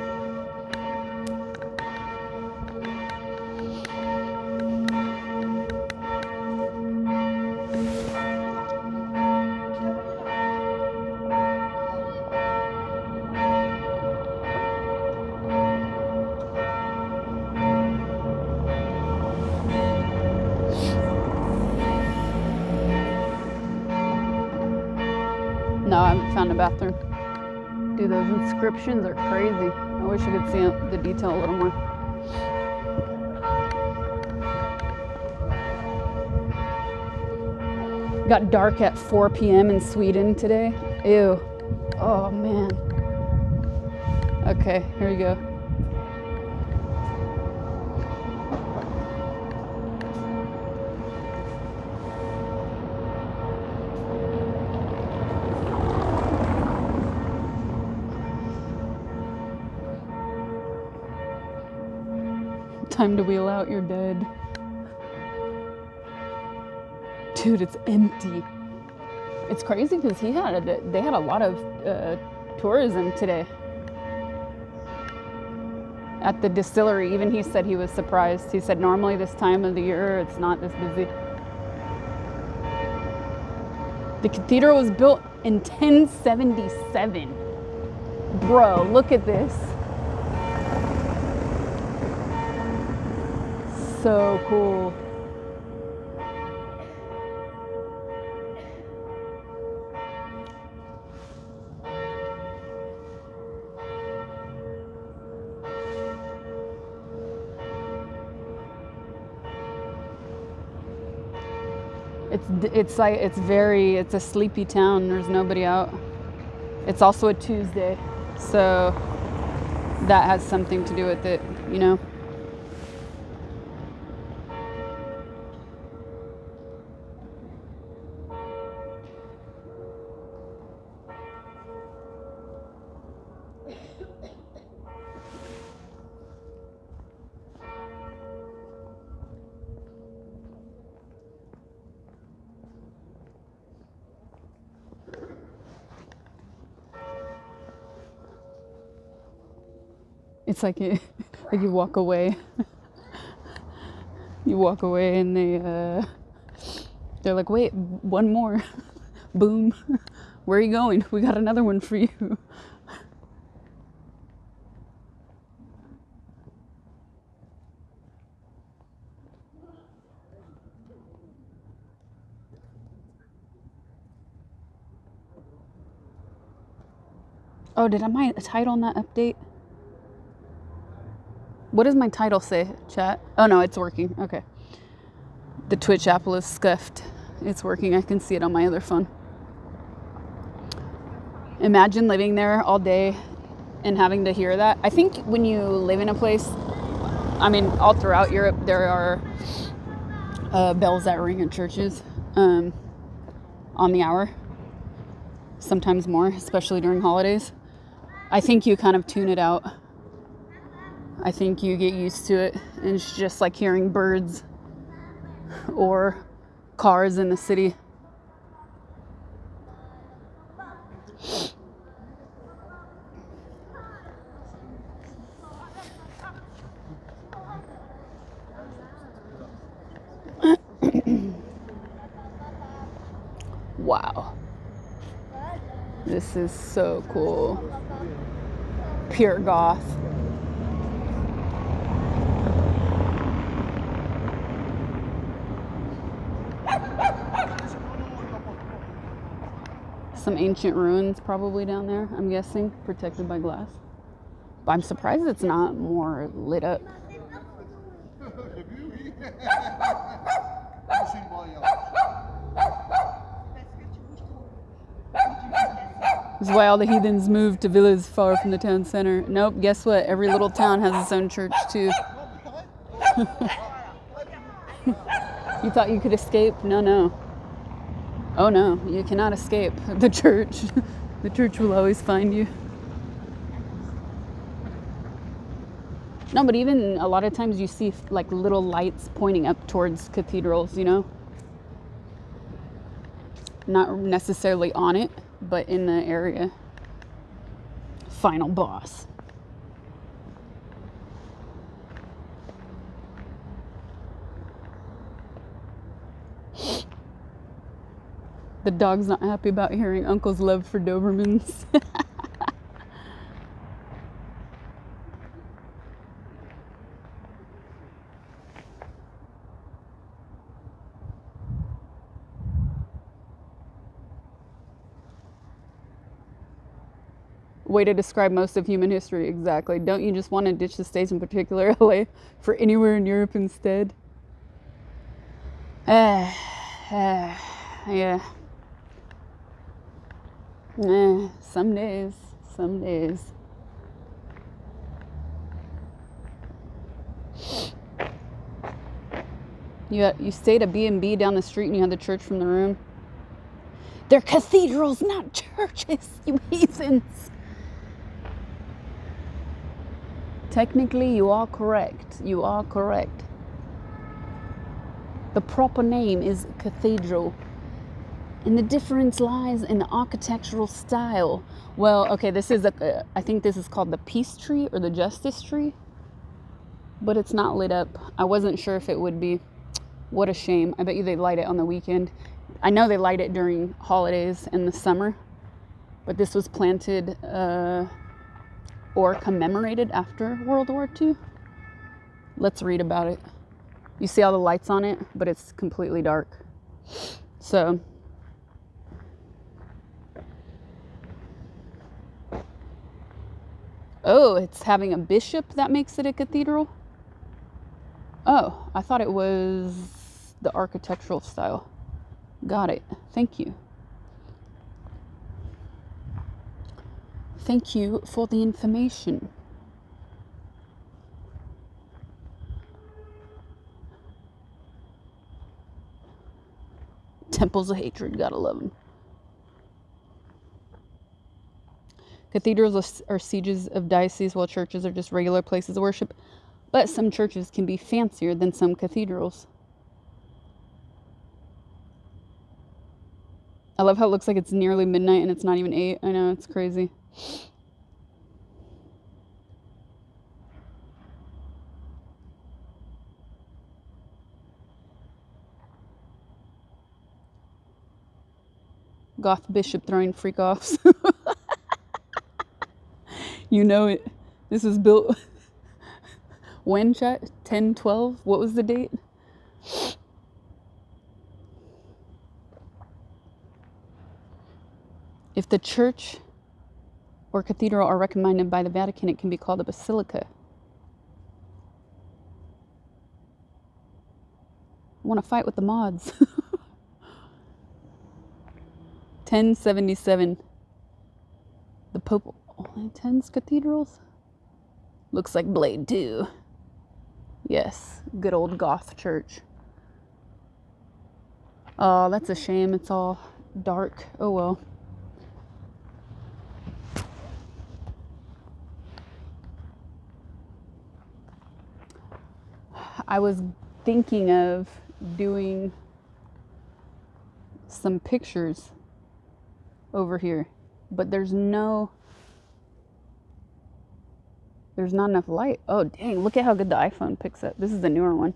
No, I haven't found a bathroom. Dude, those inscriptions are crazy. I wish you could see the detail a little more. Got dark at 4 p.m. in Sweden today. Ew. Oh, man. Okay, here we go. Time to wheel out, you're dead. Dude, it's empty. It's crazy because they had a lot of tourism today at the distillery. Even he said he was surprised. He said normally this time of the year it's not this busy. The cathedral was built in 1077. Bro, look at this. So cool. It's a sleepy town. There's nobody out. It's also a Tuesday, so that has something to do with it, you know. It's like you walk away. You walk away and they're like, wait, one more. Boom. Where are you going? We got another one for you. Oh, did my title not update? What does my title say, chat? Oh no, it's working. Okay. The Twitch apple is scuffed. It's working. I can see it on my other phone. Imagine living there all day and having to hear that. I think when you live in a place, I mean, all throughout Europe, there are bells that ring in churches on the hour, sometimes more, especially during holidays. I think you kind of tune it out. I think you get used to it, and it's just like hearing birds or cars in the city. Wow. This is so cool. Pure goth. Some ancient ruins probably down there, I'm guessing, protected by glass. But I'm surprised it's not more lit up. This is why all the heathens moved to villas far from the town center. Nope, guess what? Every little town has its own church too. You thought you could escape? No, no. Oh no, you cannot escape the church. The church will always find you. No, but even a lot of times you see like little lights pointing up towards cathedrals, you know? Not necessarily on it, but in the area. Final boss. The dog's not happy about hearing Uncle's love for Dobermans. Way to describe most of human history, exactly. Don't you just want to ditch the States, in particular LA, for anywhere in Europe instead? Yeah. Some days, some days. You stayed at B&B down the street and you had the church from the room. They're cathedrals, not churches, you heathens. Technically, you are correct. You are correct. The proper name is cathedral. And the difference lies in the architectural style. Well, okay, this is I think this is called the Peace Tree or the Justice Tree. But it's not lit up. I wasn't sure if it would be. What a shame. I bet you they light it on the weekend. I know they light it during holidays in the summer. But this was planted or commemorated after World War II. Let's read about it. You see all the lights on it, but it's completely dark. So, oh, it's having a bishop that makes it a cathedral? Oh, I thought it was the architectural style. Got it. Thank you. Thank you for the information. Temples of hatred, gotta love them. Cathedrals are sieges of dioceses, while churches are just regular places of worship. But some churches can be fancier than some cathedrals. I love how it looks like it's nearly midnight and it's not even 8. I know, it's crazy. Goth bishop throwing freak-offs. You know it. This was built when, chat? 10/12? What was the date? If the church or cathedral are recommended by the Vatican, it can be called a basilica. I want to fight with the mods. 1077. Pope only attends cathedrals? Looks like Blade too. Yes, good old goth church. Oh, that's a shame. It's all dark. Oh well. I was thinking of doing some pictures over here, but there's not enough light. Oh dang, look at how good the iPhone picks up. This is the newer one.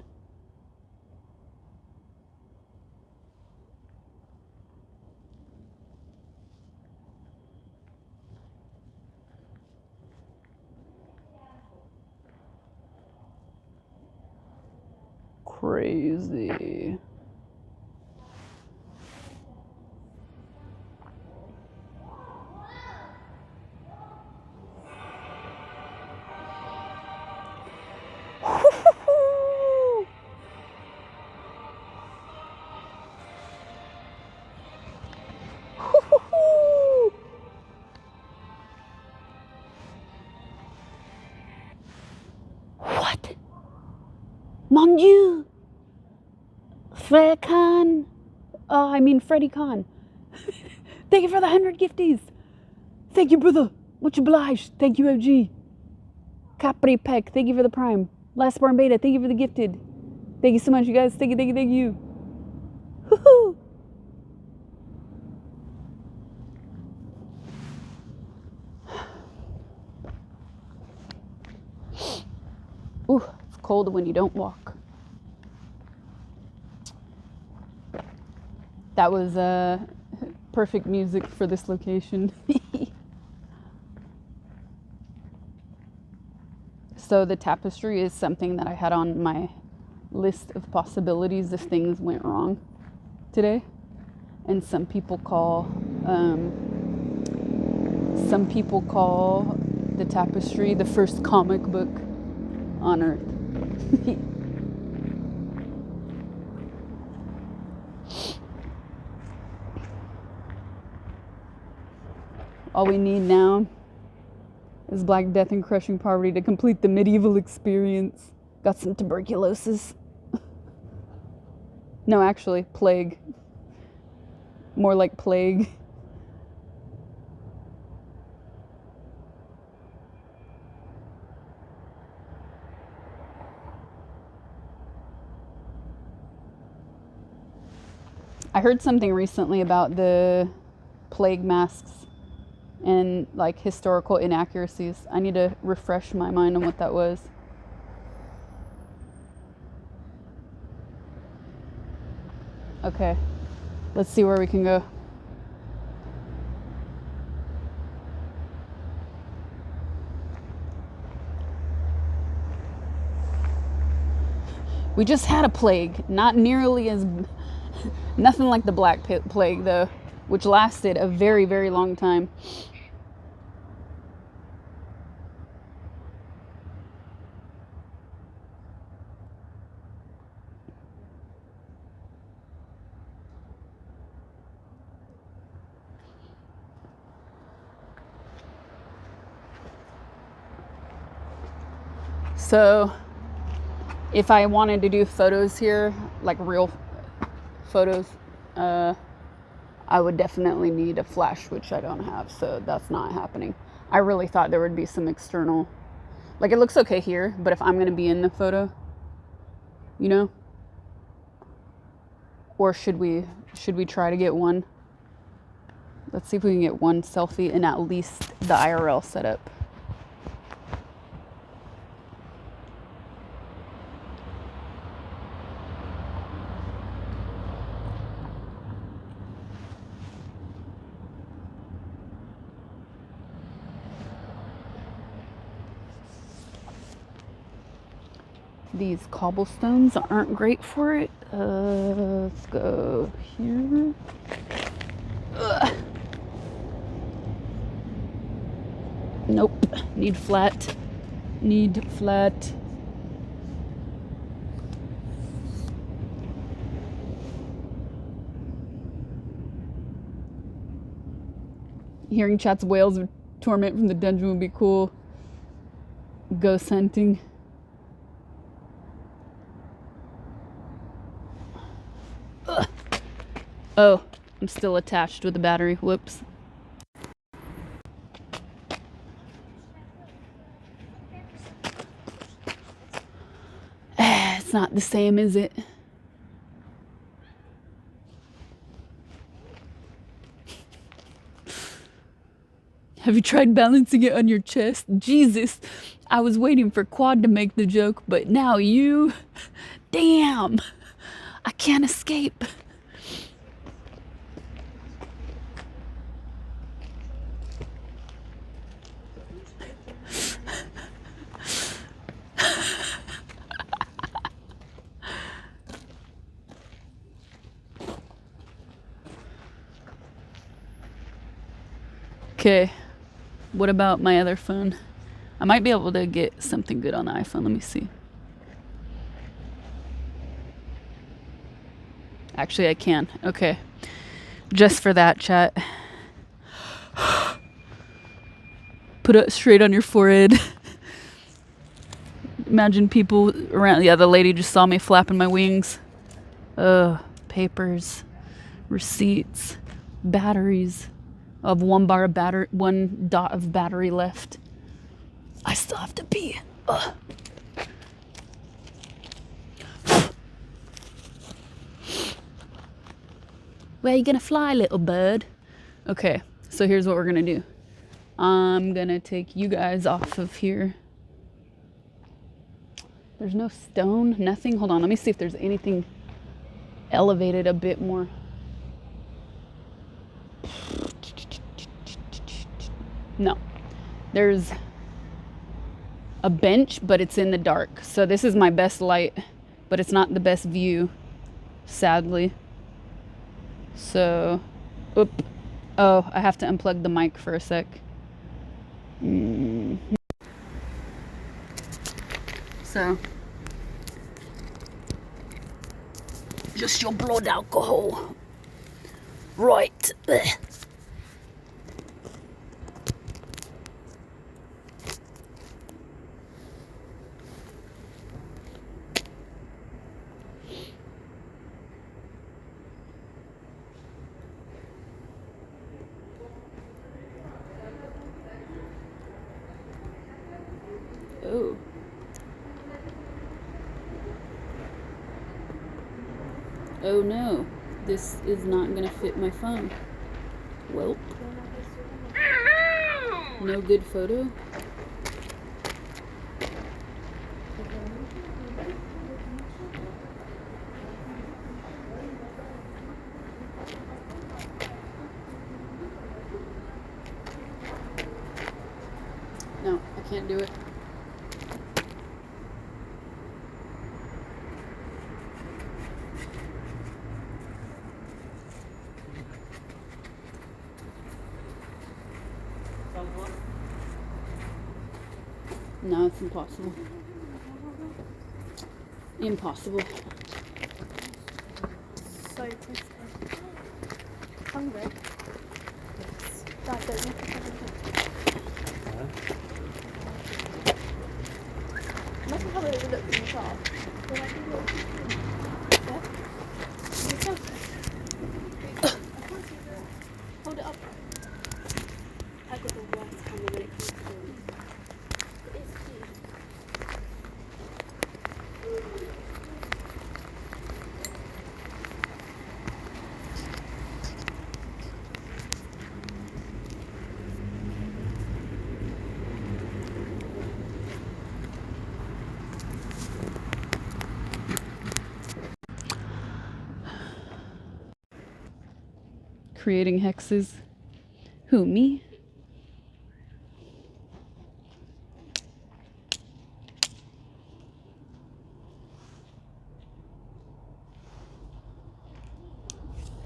Crazy. What? Mon Dieu! Frere Khan. I mean Freddie Khan. Thank you for the 100 gifties. Thank you, brother. Much obliged. Thank you, OG. Capri Peck. Thank you for the prime. Last Born Beta. Thank you for the gifted. Thank you so much, you guys. Thank you, thank you, thank you. Woohoo! Ooh, it's cold when you don't walk. That was perfect music for this location. So the tapestry is something that I had on my list of possibilities if things went wrong today. And some people call the tapestry the first comic book on earth. All we need now is Black Death and Crushing Poverty to complete the medieval experience. Got some tuberculosis. No, actually, plague. More like plague. I heard something recently about the plague masks and like historical inaccuracies. I need to refresh my mind on what that was. Okay, let's see where we can go. We just had a plague, not nearly as, nothing like the Black Plague though, which lasted a very, very long time. So if I wanted to do photos here, like real photos, I would definitely need a flash, which I don't have, so that's not happening. I really thought there would be some external, like it looks okay here, but if I'm gonna be in the photo, you know? Or should we try to get one? Let's see if we can get one selfie in at least the IRL setup. These cobblestones aren't great for it. Let's go here. Ugh. Nope. Need flat. Need flat. Hearing chat's whales Torment from the dungeon would be cool. Ghost hunting. Ugh. Oh, I'm still attached with the battery. Whoops. It's not the same, is it? Have you tried balancing it on your chest? Jesus, I was waiting for Quad to make the joke, but now you... Damn! I can't escape. Okay, what about my other phone? I might be able to get something good on the iPhone. Let me see. Actually, I can. Okay. Just for that, chat. Put it straight on your forehead. Imagine people around. Yeah, the lady just saw me flapping my wings. Papers, receipts, batteries. Of one dot of battery left. I still have to pee. Ugh. Where are you gonna fly, little bird? Okay, so here's what we're gonna do. I'm gonna take you guys off of here. There's no stone, nothing. Hold on, let me see if there's anything elevated a bit more. No, there's a bench, but it's in the dark. So this is my best light, but it's not the best view, sadly. So, oop. Oh, I have to unplug the mic for a sec. So, just your blood alcohol. Right. Ugh. Oh. Oh no, this is not gonna fit my phone. Welp. No good photo? No, I can't do it. No, it's impossible. Impossible. So twisted. Hungry? Yes. Dad, don't make it must have a look in the car. Then I can go. Yeah? Hold it up. I got the worst camera when it comes to filming. It's cute. Creating hexes. Who, me?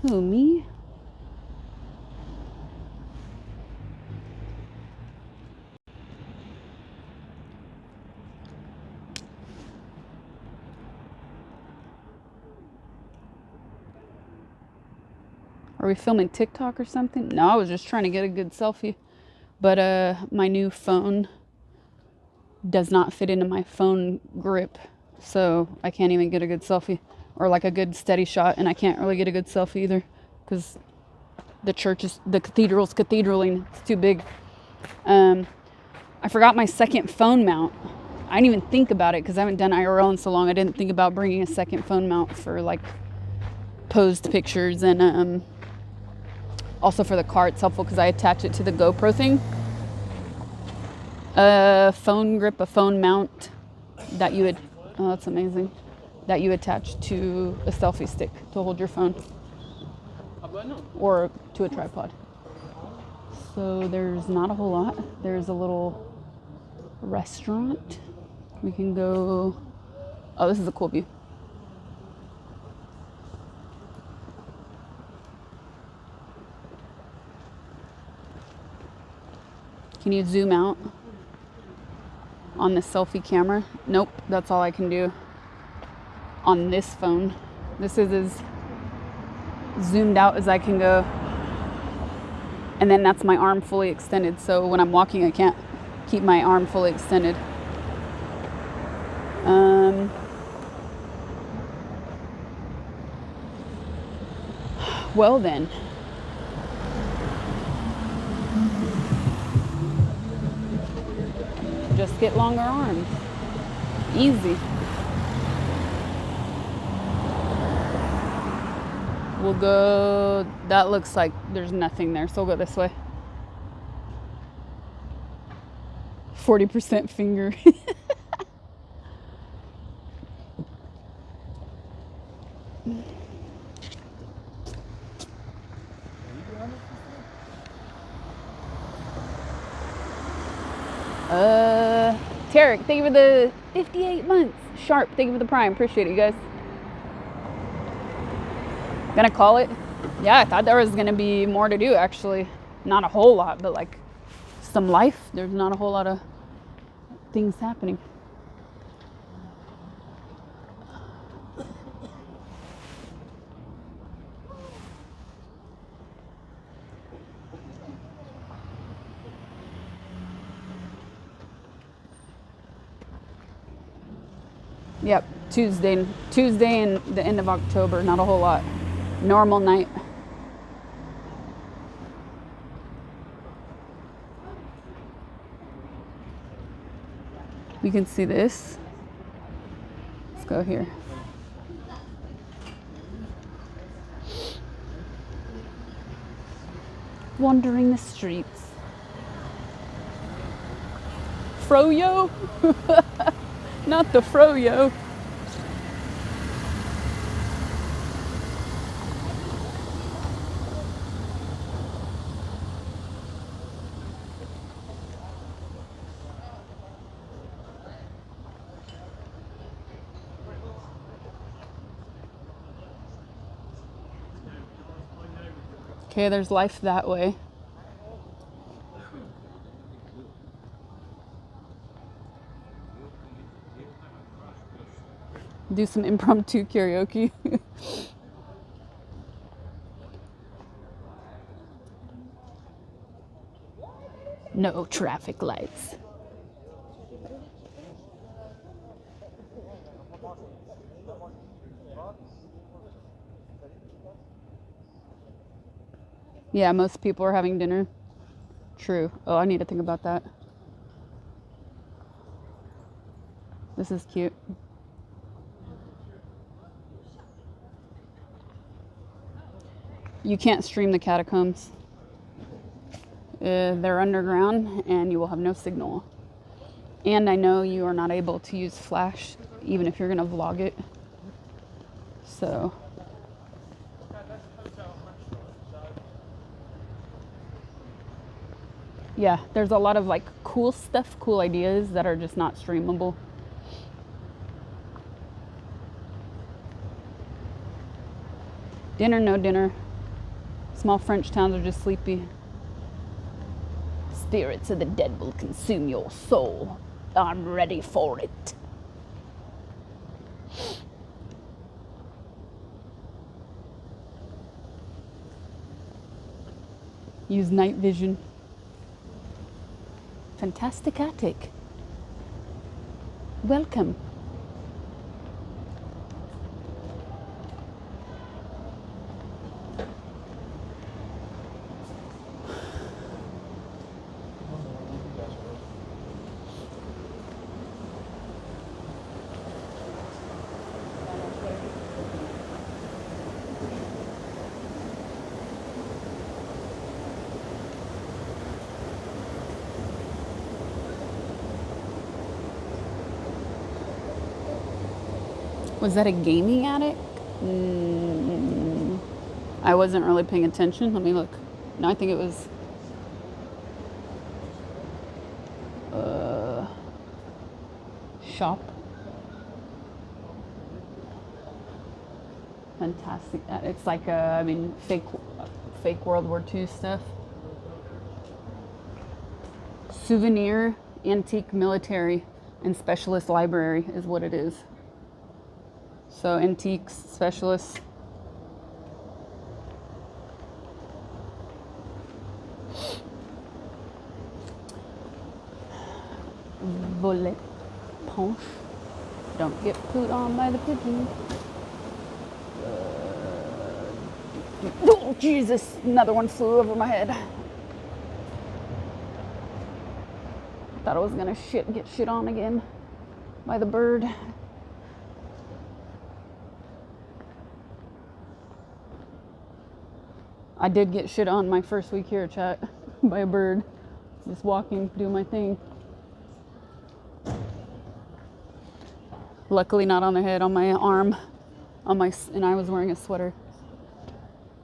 Who, me? Are we filming TikTok or something? No, I was just trying to get a good selfie. But my new phone does not fit into my phone grip, so I can't even get a good selfie or like a good steady shot, and I can't really get a good selfie either because the cathedral's cathedraling. It's too big. I forgot my second phone mount. I didn't even think about it because I haven't done IRL in so long. I didn't think about bringing a second phone mount for like posed pictures, and also for the car. It's helpful because I attach it to the GoPro thing. A phone grip, a phone mount that you would, oh, that's amazing, that you attach to a selfie stick to hold your phone or to a tripod. So there's not a whole lot. There's a little restaurant. We can go, oh, this is a cool view. Can you zoom out on the selfie camera? Nope, that's all I can do on this phone. This is as zoomed out as I can go. And then that's my arm fully extended. So when I'm walking, I can't keep my arm fully extended. Well then. Just get longer arms. Easy. We'll go, that looks like there's nothing there, so we'll go this way. 40% finger. Tarek, thank you for the 58 months. Sharp, thank you for the prime. Appreciate it, you guys. Gonna call it. Yeah, I thought there was gonna be more to do, actually. Not a whole lot, but like some life. There's not a whole lot of things happening. Yep, Tuesday and the end of October, not a whole lot. Normal night. You can see this. Let's go here. Wandering the streets. Froyo? Not the Froyo. Okay, there's life that way. Do some impromptu karaoke. No traffic lights. Yeah, most people are having dinner. True. Oh, I need to think about that. This is cute. You can't stream the catacombs. They're underground and you will have no signal. And I know you are not able to use flash even if you're gonna vlog it. So. Yeah, there's a lot of like cool stuff, cool ideas that are just not streamable. Dinner, no dinner. Small French towns are just sleepy. Spirits of the dead will consume your soul. I'm ready for it. Use night vision. fantastic attic. Welcome. Was that a gaming attic? I wasn't really paying attention. Let me look. No, I think it was shop. Fantastic. It's like I mean, fake World War II stuff. Souvenir, antique, military, and specialist library is what it is. So antiques, specialists. Volet punch. Don't get pooed on by the pigeon. Oh Jesus! Another one flew over my head. Thought I was gonna get shit on again by the bird. I did get shit on my first week here, chat, by a bird. Just walking, doing my thing. Luckily not on the head, on my arm, and I was wearing a sweater.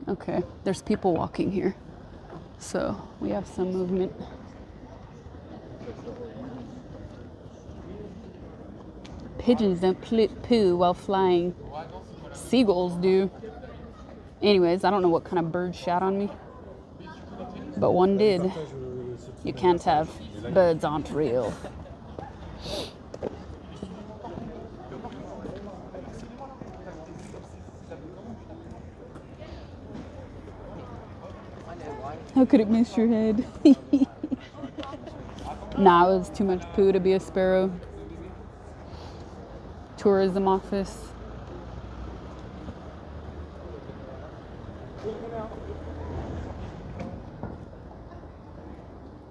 Okay, there's people walking here, so we have some movement. Pigeons don't poo while flying. Seagulls do. Anyways, I don't know what kind of bird shat on me, but one did. You can't have birds aren't real. How could it miss your head? Nah, it was too much poo to be a sparrow. Tourism office.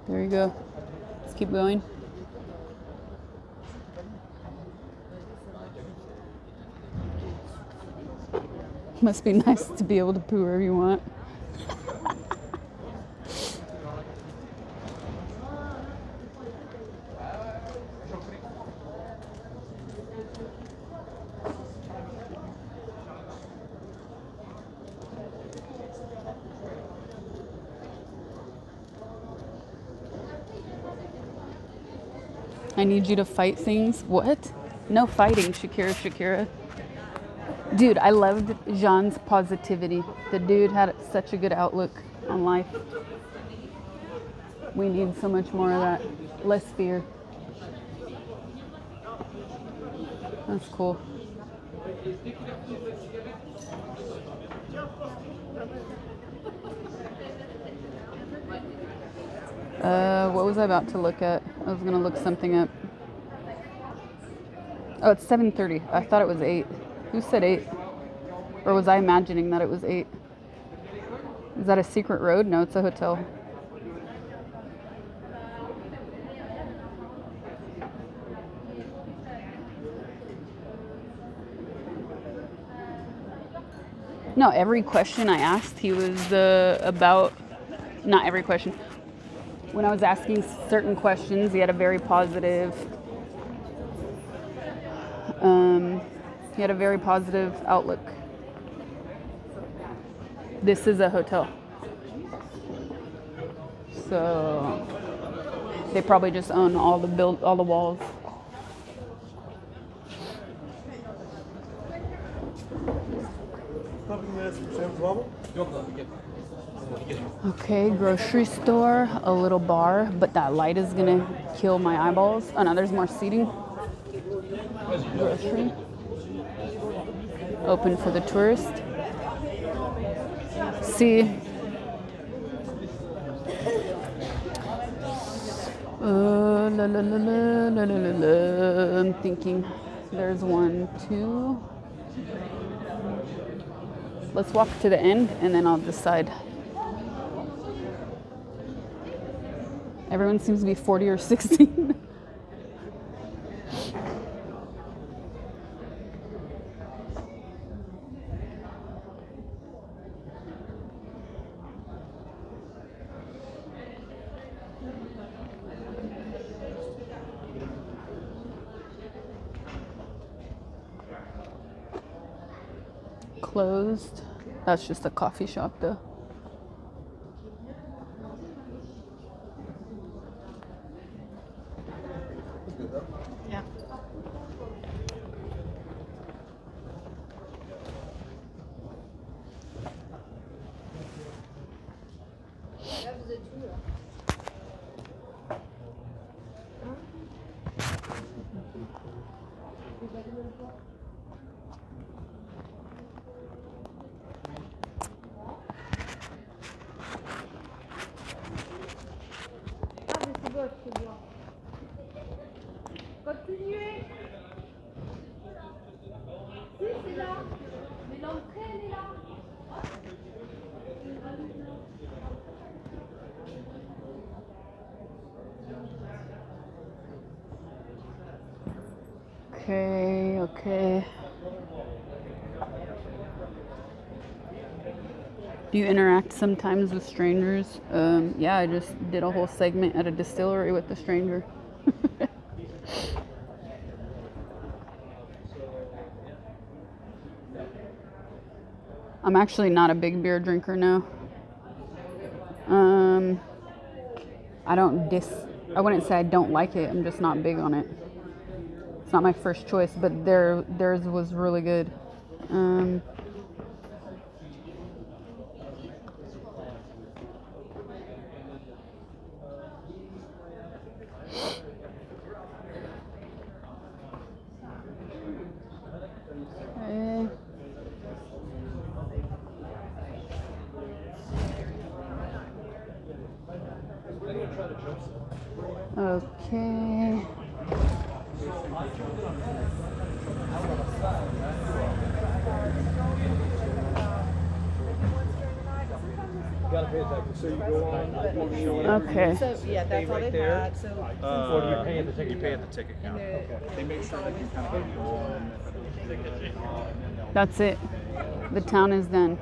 There you go. Let's keep going. Must be nice to be able to poo wherever you want. I need you to fight things. What? No fighting, Shakira. Dude, I loved Jean's positivity. The dude had such a good outlook on life. We need so much more of that. Less fear. That's cool. What was I about to look at? I was gonna look something up. Oh, it's 7:30. I thought it was 8. Who said 8? Or was I imagining that it was 8? Is that a secret road? No, it's a hotel. No, every question I asked, he was about, not every question. When I was asking certain questions, he had a very positive, outlook. This is a hotel. So they probably just own all the walls. Okay, grocery store, a little bar, but that light is gonna kill my eyeballs. Oh no, there's more seating. Grocery. Open for the tourist. See. La, la, la, la, la, la, la, la. I'm thinking there's 1, 2. Let's walk to the end and then I'll decide. Everyone seems to be 40 or 60. Closed. That's just a coffee shop though. Yeah. Continuez. Oui, c'est là. Mais l'entrée, elle est là. Okay, okay. Do you interact sometimes with strangers? Yeah, I just did a whole segment at a distillery with a stranger. I'm actually not a big beer drinker now. I wouldn't say I don't like it, I'm just not big on it. It's not my first choice, but theirs was really good. Okay. So you go on. Okay. So yeah, that's all right they there. had. So Or do you pay at the ticket? You pay at the ticket counter. Okay. They make sure that you kind of go on. That's it. The town is done.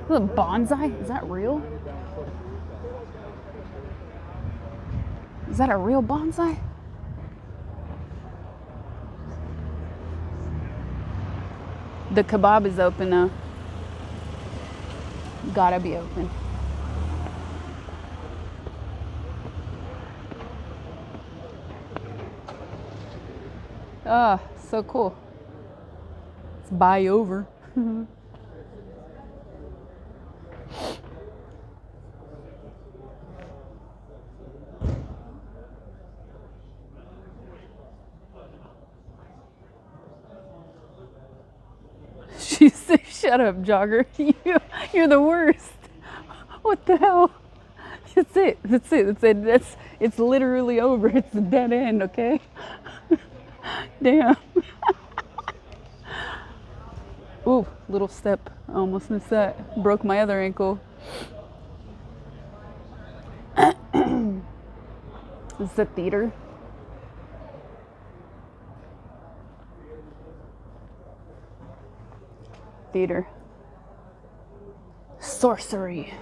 Look, bonsai? Is that real? Is that a real bonsai? The kebab is open though. Gotta be open. Ah, so cool. It's buy over. She said, shut up, jogger. You're the worst. What the hell? That's it. That's it. That's it. It's literally over. It's a dead end, okay? Damn. Ooh, little step. I almost missed that. Broke my other ankle. This is the theater. Theater. Sorcery.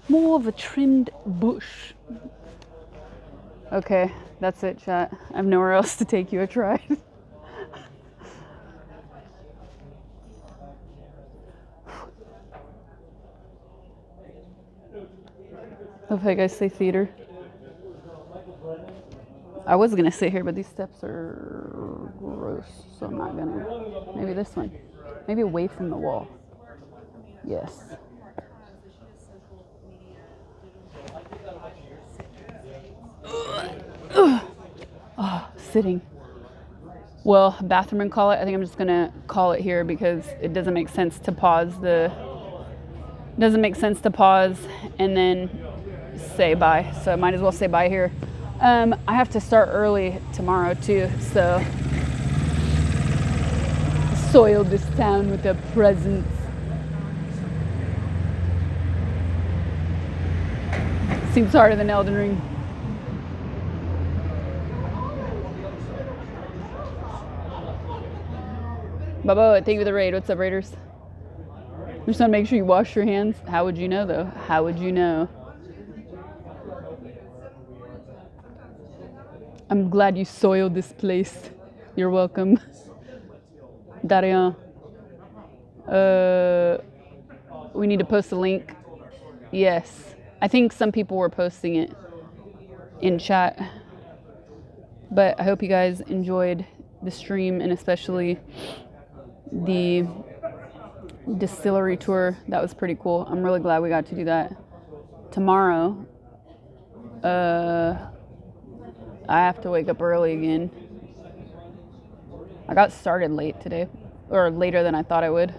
More of a trimmed bush. Okay, that's it, chat. I have nowhere else to take you. I tried. Love how you guys say theater. I was gonna sit here, but these steps are gross, so I'm not gonna. Maybe this one. Maybe away from the wall. Yes. Oh, sitting. well, bathroom and call it. I think I'm just gonna call it here because it doesn't make sense to pause and then say bye. So I might as well say bye here. I have to start early tomorrow too, so soil this town with a presence. Seems harder than Elden Ring. Bubba, thank you for the raid. What's up, Raiders? Just want to make sure you wash your hands. How would you know, though? How would you know? I'm glad you soiled this place. You're welcome. Darian. We need to post a link. Yes. I think some people were posting it in chat. But I hope you guys enjoyed the stream and especially the Distillery tour. That was pretty cool. I'm really glad we got to do that. Tomorrow, I have to wake up early again. I got started late today, or later than I thought I would.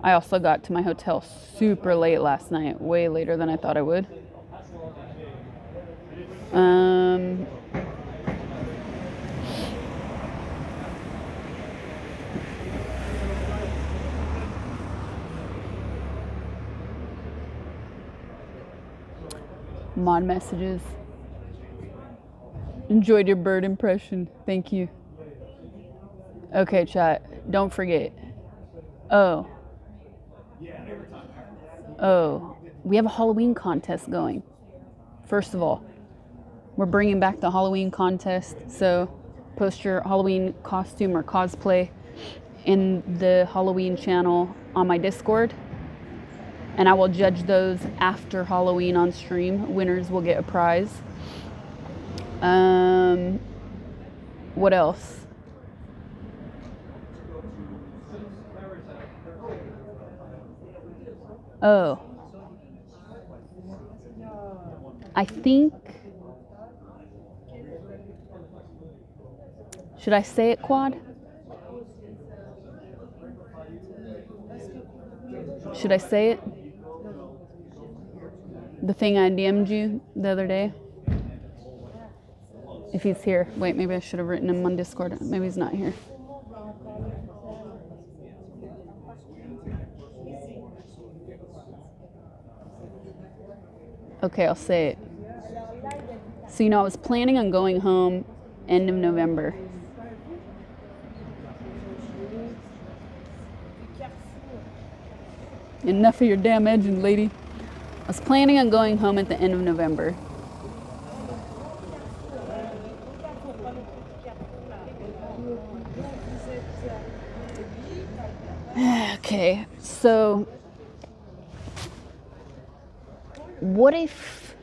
I also got to my hotel super late last night, way later than I thought I would. Mod messages. Enjoyed your bird impression. Thank you. Okay, chat. Don't forget. Oh, we have a Halloween contest going. First of all, we're bringing back the Halloween contest. So post your Halloween costume or cosplay in the Halloween channel on my Discord. And I will judge those after Halloween on stream. Winners will get a prize. What else? Oh. I think... Should I say it, Quad? Should I say it? The thing I DM'd you the other day? If he's here. Wait, maybe I should have written him on Discord. Maybe he's not here. Okay, I'll say it. So, I was planning on going home end of November. Enough of your damn engine, lady. I was planning on going home at the end of November. Okay, so what if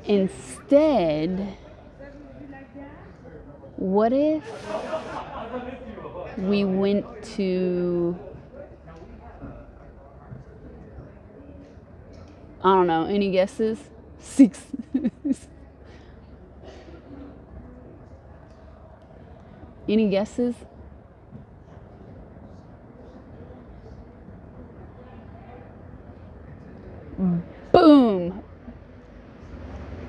instead, what if we went to, I don't know, any guesses? 6. Any guesses? Boom!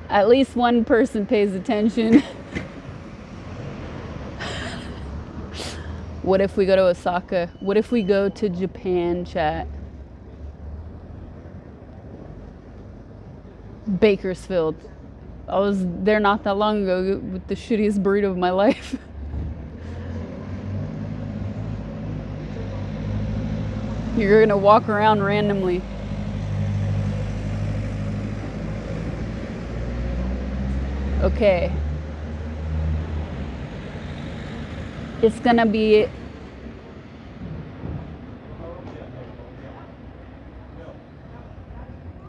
At least one person pays attention. What if we go to Osaka? What if we go to Japan, chat? Bakersfield. I was there not that long ago with the shittiest burrito of my life. You're gonna walk around randomly. Okay. It's gonna be...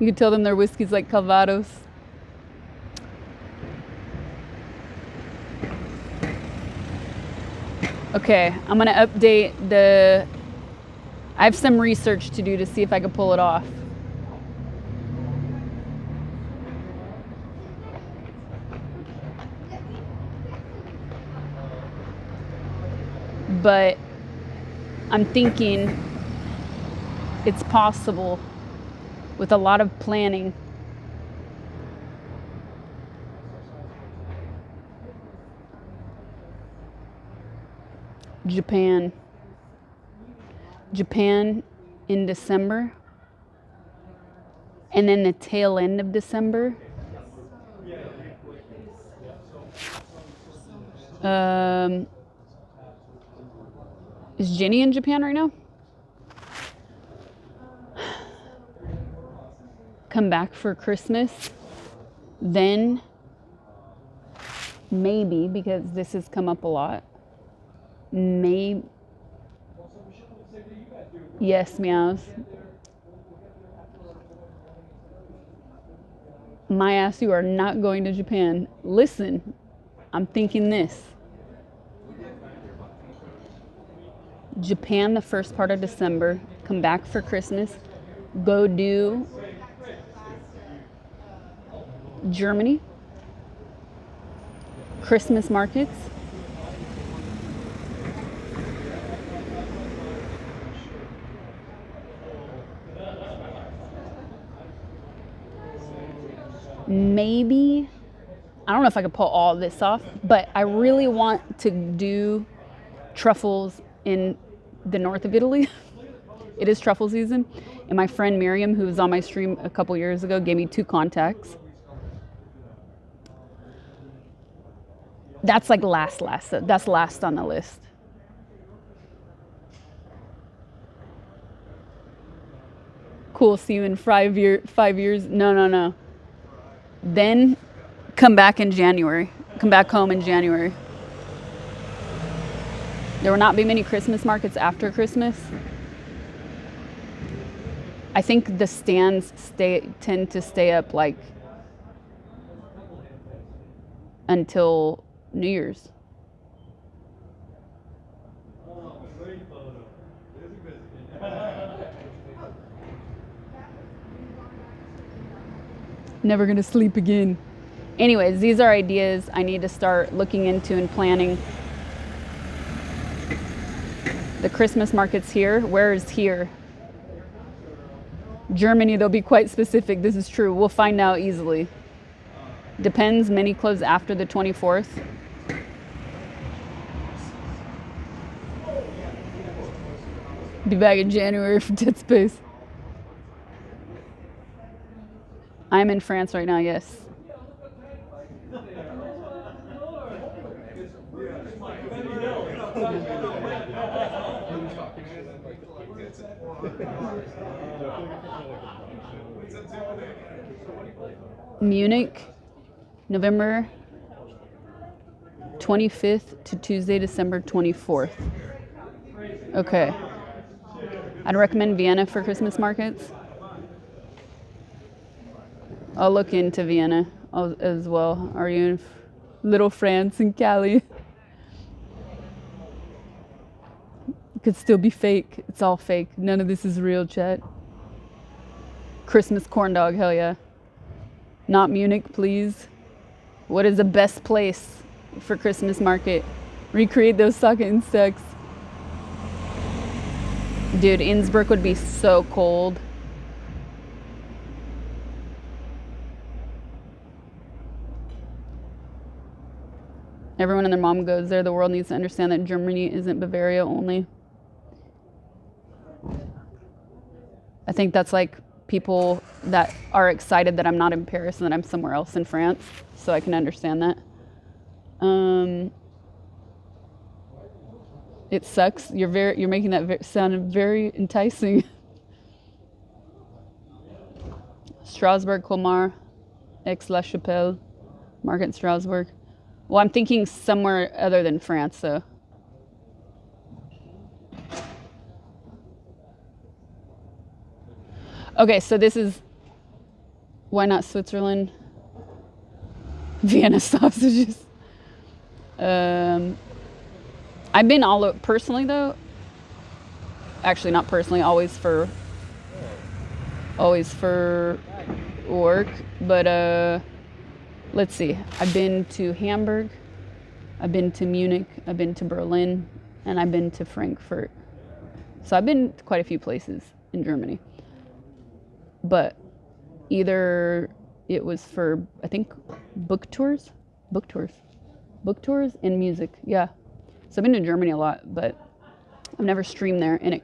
You can tell them their whiskey's like Calvados. Okay, I'm gonna update the... I have some research to do to see if I can pull it off. but I'm thinking it's possible with a lot of planning. Japan in December, and then the tail end of December. Is Jenny in Japan right now? Come back for Christmas, then maybe, because this has come up a lot, maybe, yes, meows. My ass, you are not going to Japan. Listen, I'm thinking this. Japan the first part of December, come back for Christmas, go do Germany, Christmas markets, maybe, I don't know if I could pull all this off, but I really want to do truffles in the north of Italy. It is truffle season, and my friend Miriam, who was on my stream a couple years ago, gave me 2 contacts. That's like last, that's last on the list. Cool, see you in 5 years. No. Then come back in January. Come back home in January. There will not be many Christmas markets after Christmas. I think the stands tend to stay up like until New Year's. Never gonna sleep again. Anyways, these are ideas I need to start looking into and planning. The Christmas markets here. Where is here? Germany, they'll be quite specific. This is true. We'll find out easily. Depends. Many close after the 24th. Be back in January for Dead Space. I'm in France right now, yes. Munich, November 25th to Tuesday, December 24th. Okay. I'd recommend Vienna for Christmas markets. I'll look into Vienna as well. Are you in Little France and Cali? It could still be fake. It's all fake. None of this is real, chat. Christmas corn dog, hell yeah. Not Munich, please. What is the best place for Christmas market? Recreate those socket insects. Dude, Innsbruck would be so cold. Everyone and their mom goes there. The world needs to understand that Germany isn't Bavaria only. I think that's like people that are excited that I'm not in Paris and that I'm somewhere else in France, so I can understand that. It sucks. You're making that sound very enticing. Strasbourg, Colmar, Aix-la-Chapelle, Market Strasbourg. Well, I'm thinking somewhere other than France, so. Okay, so this is, why not Switzerland? Vienna sausages. I've been all over, personally though, actually not personally, always for work, but let's see. I've been to Hamburg, I've been to Munich, I've been to Berlin, and I've been to Frankfurt. So I've been to quite a few places in Germany. But either it was for, I think, book tours and music. Yeah. So I've been to Germany a lot, but I've never streamed there, and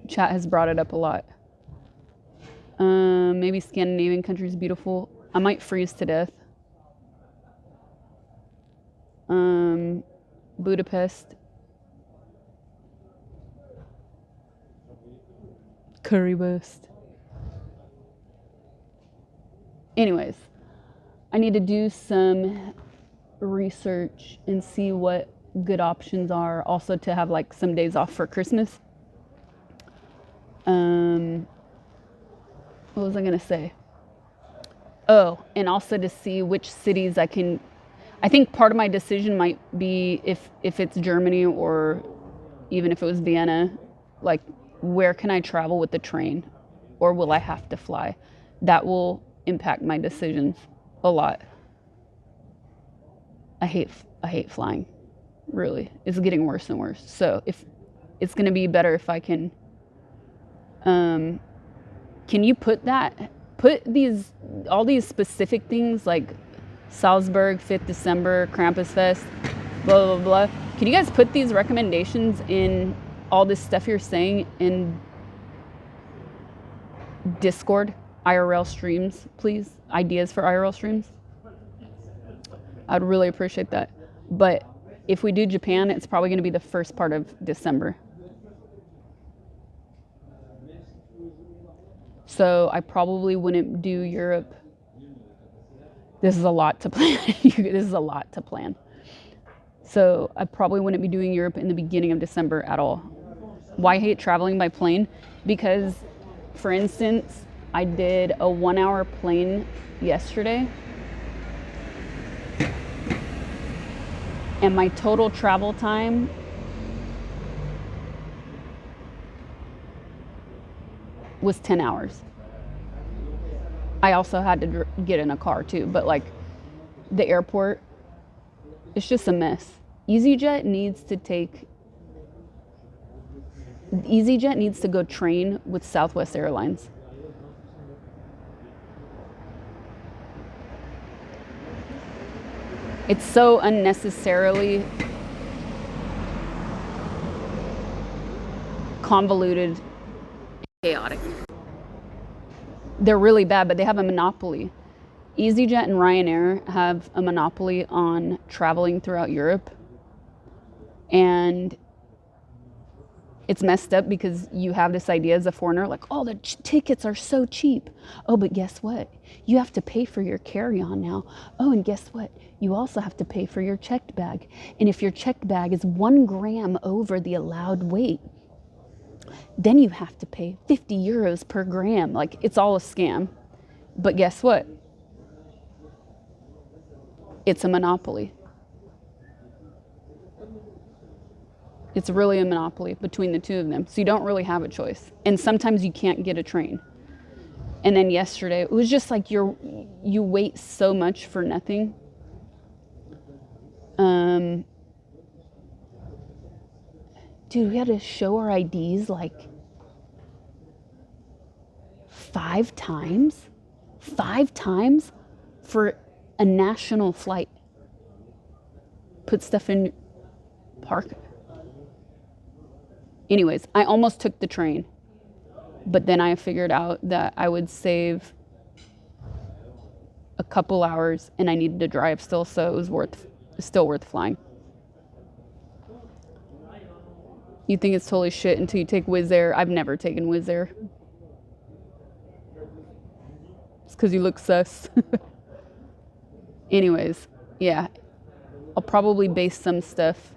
chat has brought it up a lot. Maybe Scandinavian countries beautiful. I might freeze to death. Budapest. Currywurst. Anyways, I need to do some research and see what good options are. Also to have like some days off for Christmas. What was I gonna say? Oh, and also to see which cities I think part of my decision might be if it's Germany or even if it was Vienna, like where can I travel with the train, or will I have to fly? That will impact my decisions a lot. I hate flying, really. It's getting worse and worse. So if it's gonna be better if I can you put all these specific things like Salzburg, 5th December, Krampusfest, blah, blah, blah. Can you guys put these recommendations in all this stuff you're saying in Discord, IRL streams, please? Ideas for IRL streams? I'd really appreciate that. But if we do Japan, it's probably going to be the first part of December. So I probably wouldn't do Europe. This is a lot to plan. This is a lot to plan. So I probably wouldn't be doing Europe in the beginning of December at all. Why I hate traveling by plane? Because, for instance, I did a 1-hour plane yesterday. And my total travel time was 10 hours. I also had to get in a car too, but like the airport, it's just a mess. EasyJet needs to go train with Southwest Airlines. It's so unnecessarily convoluted and chaotic. They're really bad, but they have a monopoly. EasyJet and Ryanair have a monopoly on traveling throughout Europe. And it's messed up because you have this idea as a foreigner, like, oh, the tickets are so cheap. Oh, but guess what? You have to pay for your carry-on now. Oh, and guess what? You also have to pay for your checked bag. And if your checked bag is 1 gram over the allowed weight, then you have to pay 50 euros per gram. Like, it's all a scam. But guess what? It's a monopoly. It's really a monopoly between the two of them. So you don't really have a choice. And sometimes you can't get a train. And then yesterday, it was just like you wait so much for nothing. Dude, we had to show our IDs like 5 times? 5 times for a national flight. Put stuff in park. Anyways, I almost took the train, but then I figured out that I would save a couple hours and I needed to drive still, so it was still worth flying. You think it's totally shit until you take Wizz Air. I've never taken Wizz Air. It's because you look sus. Anyways, yeah. I'll probably base some stuff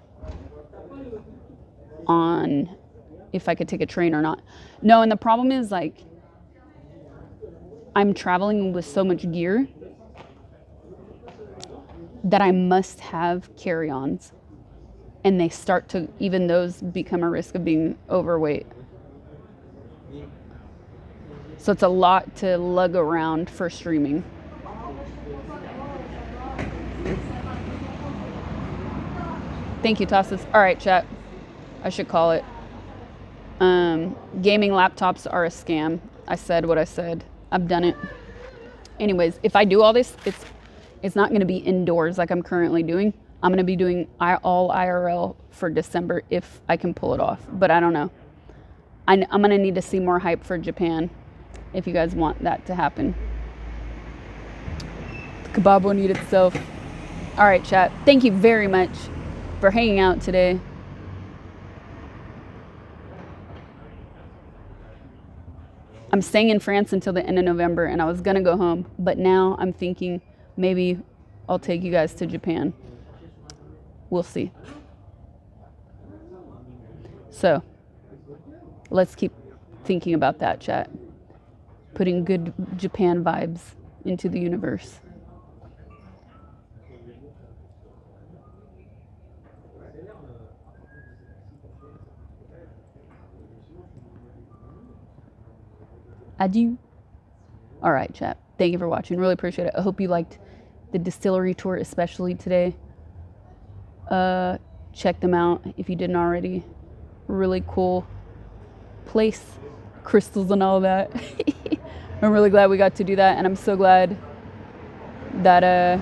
on if I could take a train or not. No, and the problem is, like, I'm traveling with so much gear that I must have carry-ons. And they start to, even those become a risk of being overweight. So it's a lot to lug around for streaming. Thank you, Tassus. All right, chat. I should call it. Gaming laptops are a scam. I said what I said. I've done it. Anyways, if I do all this, it's not going to be indoors like I'm currently doing. I'm going to be doing all IRL for December if I can pull it off. But I don't know. I'm going to need to see more hype for Japan if you guys want that to happen. The kebab won't eat itself. All right, chat. Thank you very much for hanging out today. I'm staying in France until the end of November, and I was going to go home. But now I'm thinking maybe I'll take you guys to Japan. We'll see. So let's keep thinking about that, chat. Putting good Japan vibes into the universe. Adieu. All right, chat. Thank you for watching. Really appreciate it. I hope you liked the distillery tour, especially today. Check them out if you didn't already. Really cool place, crystals and all that. I'm really glad we got to do that, and I'm so glad that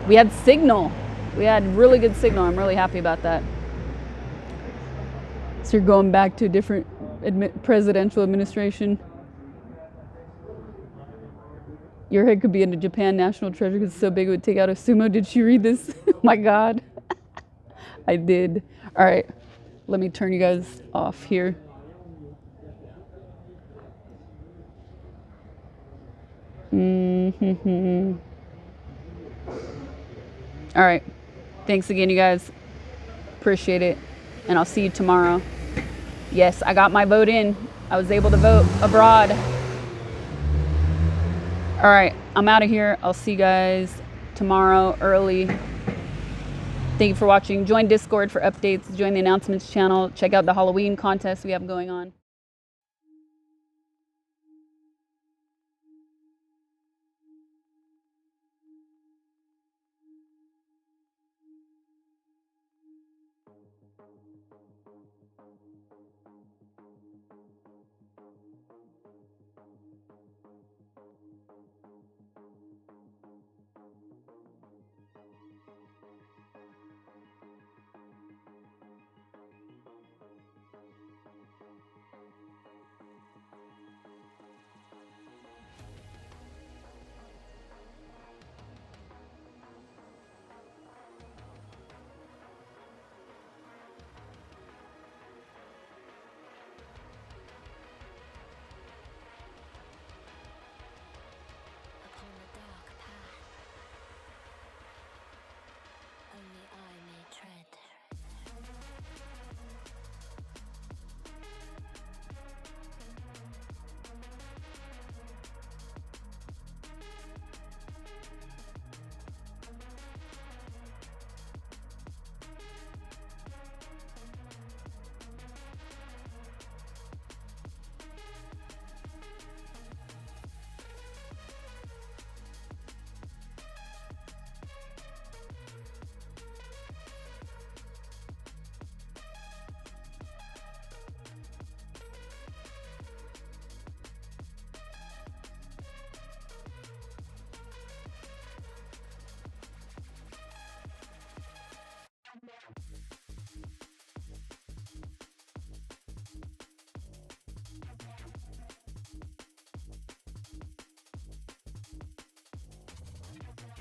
we had signal. We had really good signal. I'm really happy about that. So you're going back to a different presidential administration. Your head could be in a Japan national treasure because it's so big it would take out a sumo. Did she read this? Oh my God. I did. All right. Let me turn you guys off here. All right. Thanks again, you guys. Appreciate it. And I'll see you tomorrow. Yes, I got my vote in. I was able to vote abroad. All right, I'm out of here. I'll see you guys tomorrow early. Thank you for watching. Join Discord for updates. Join the announcements channel. Check out the Halloween contest we have going on.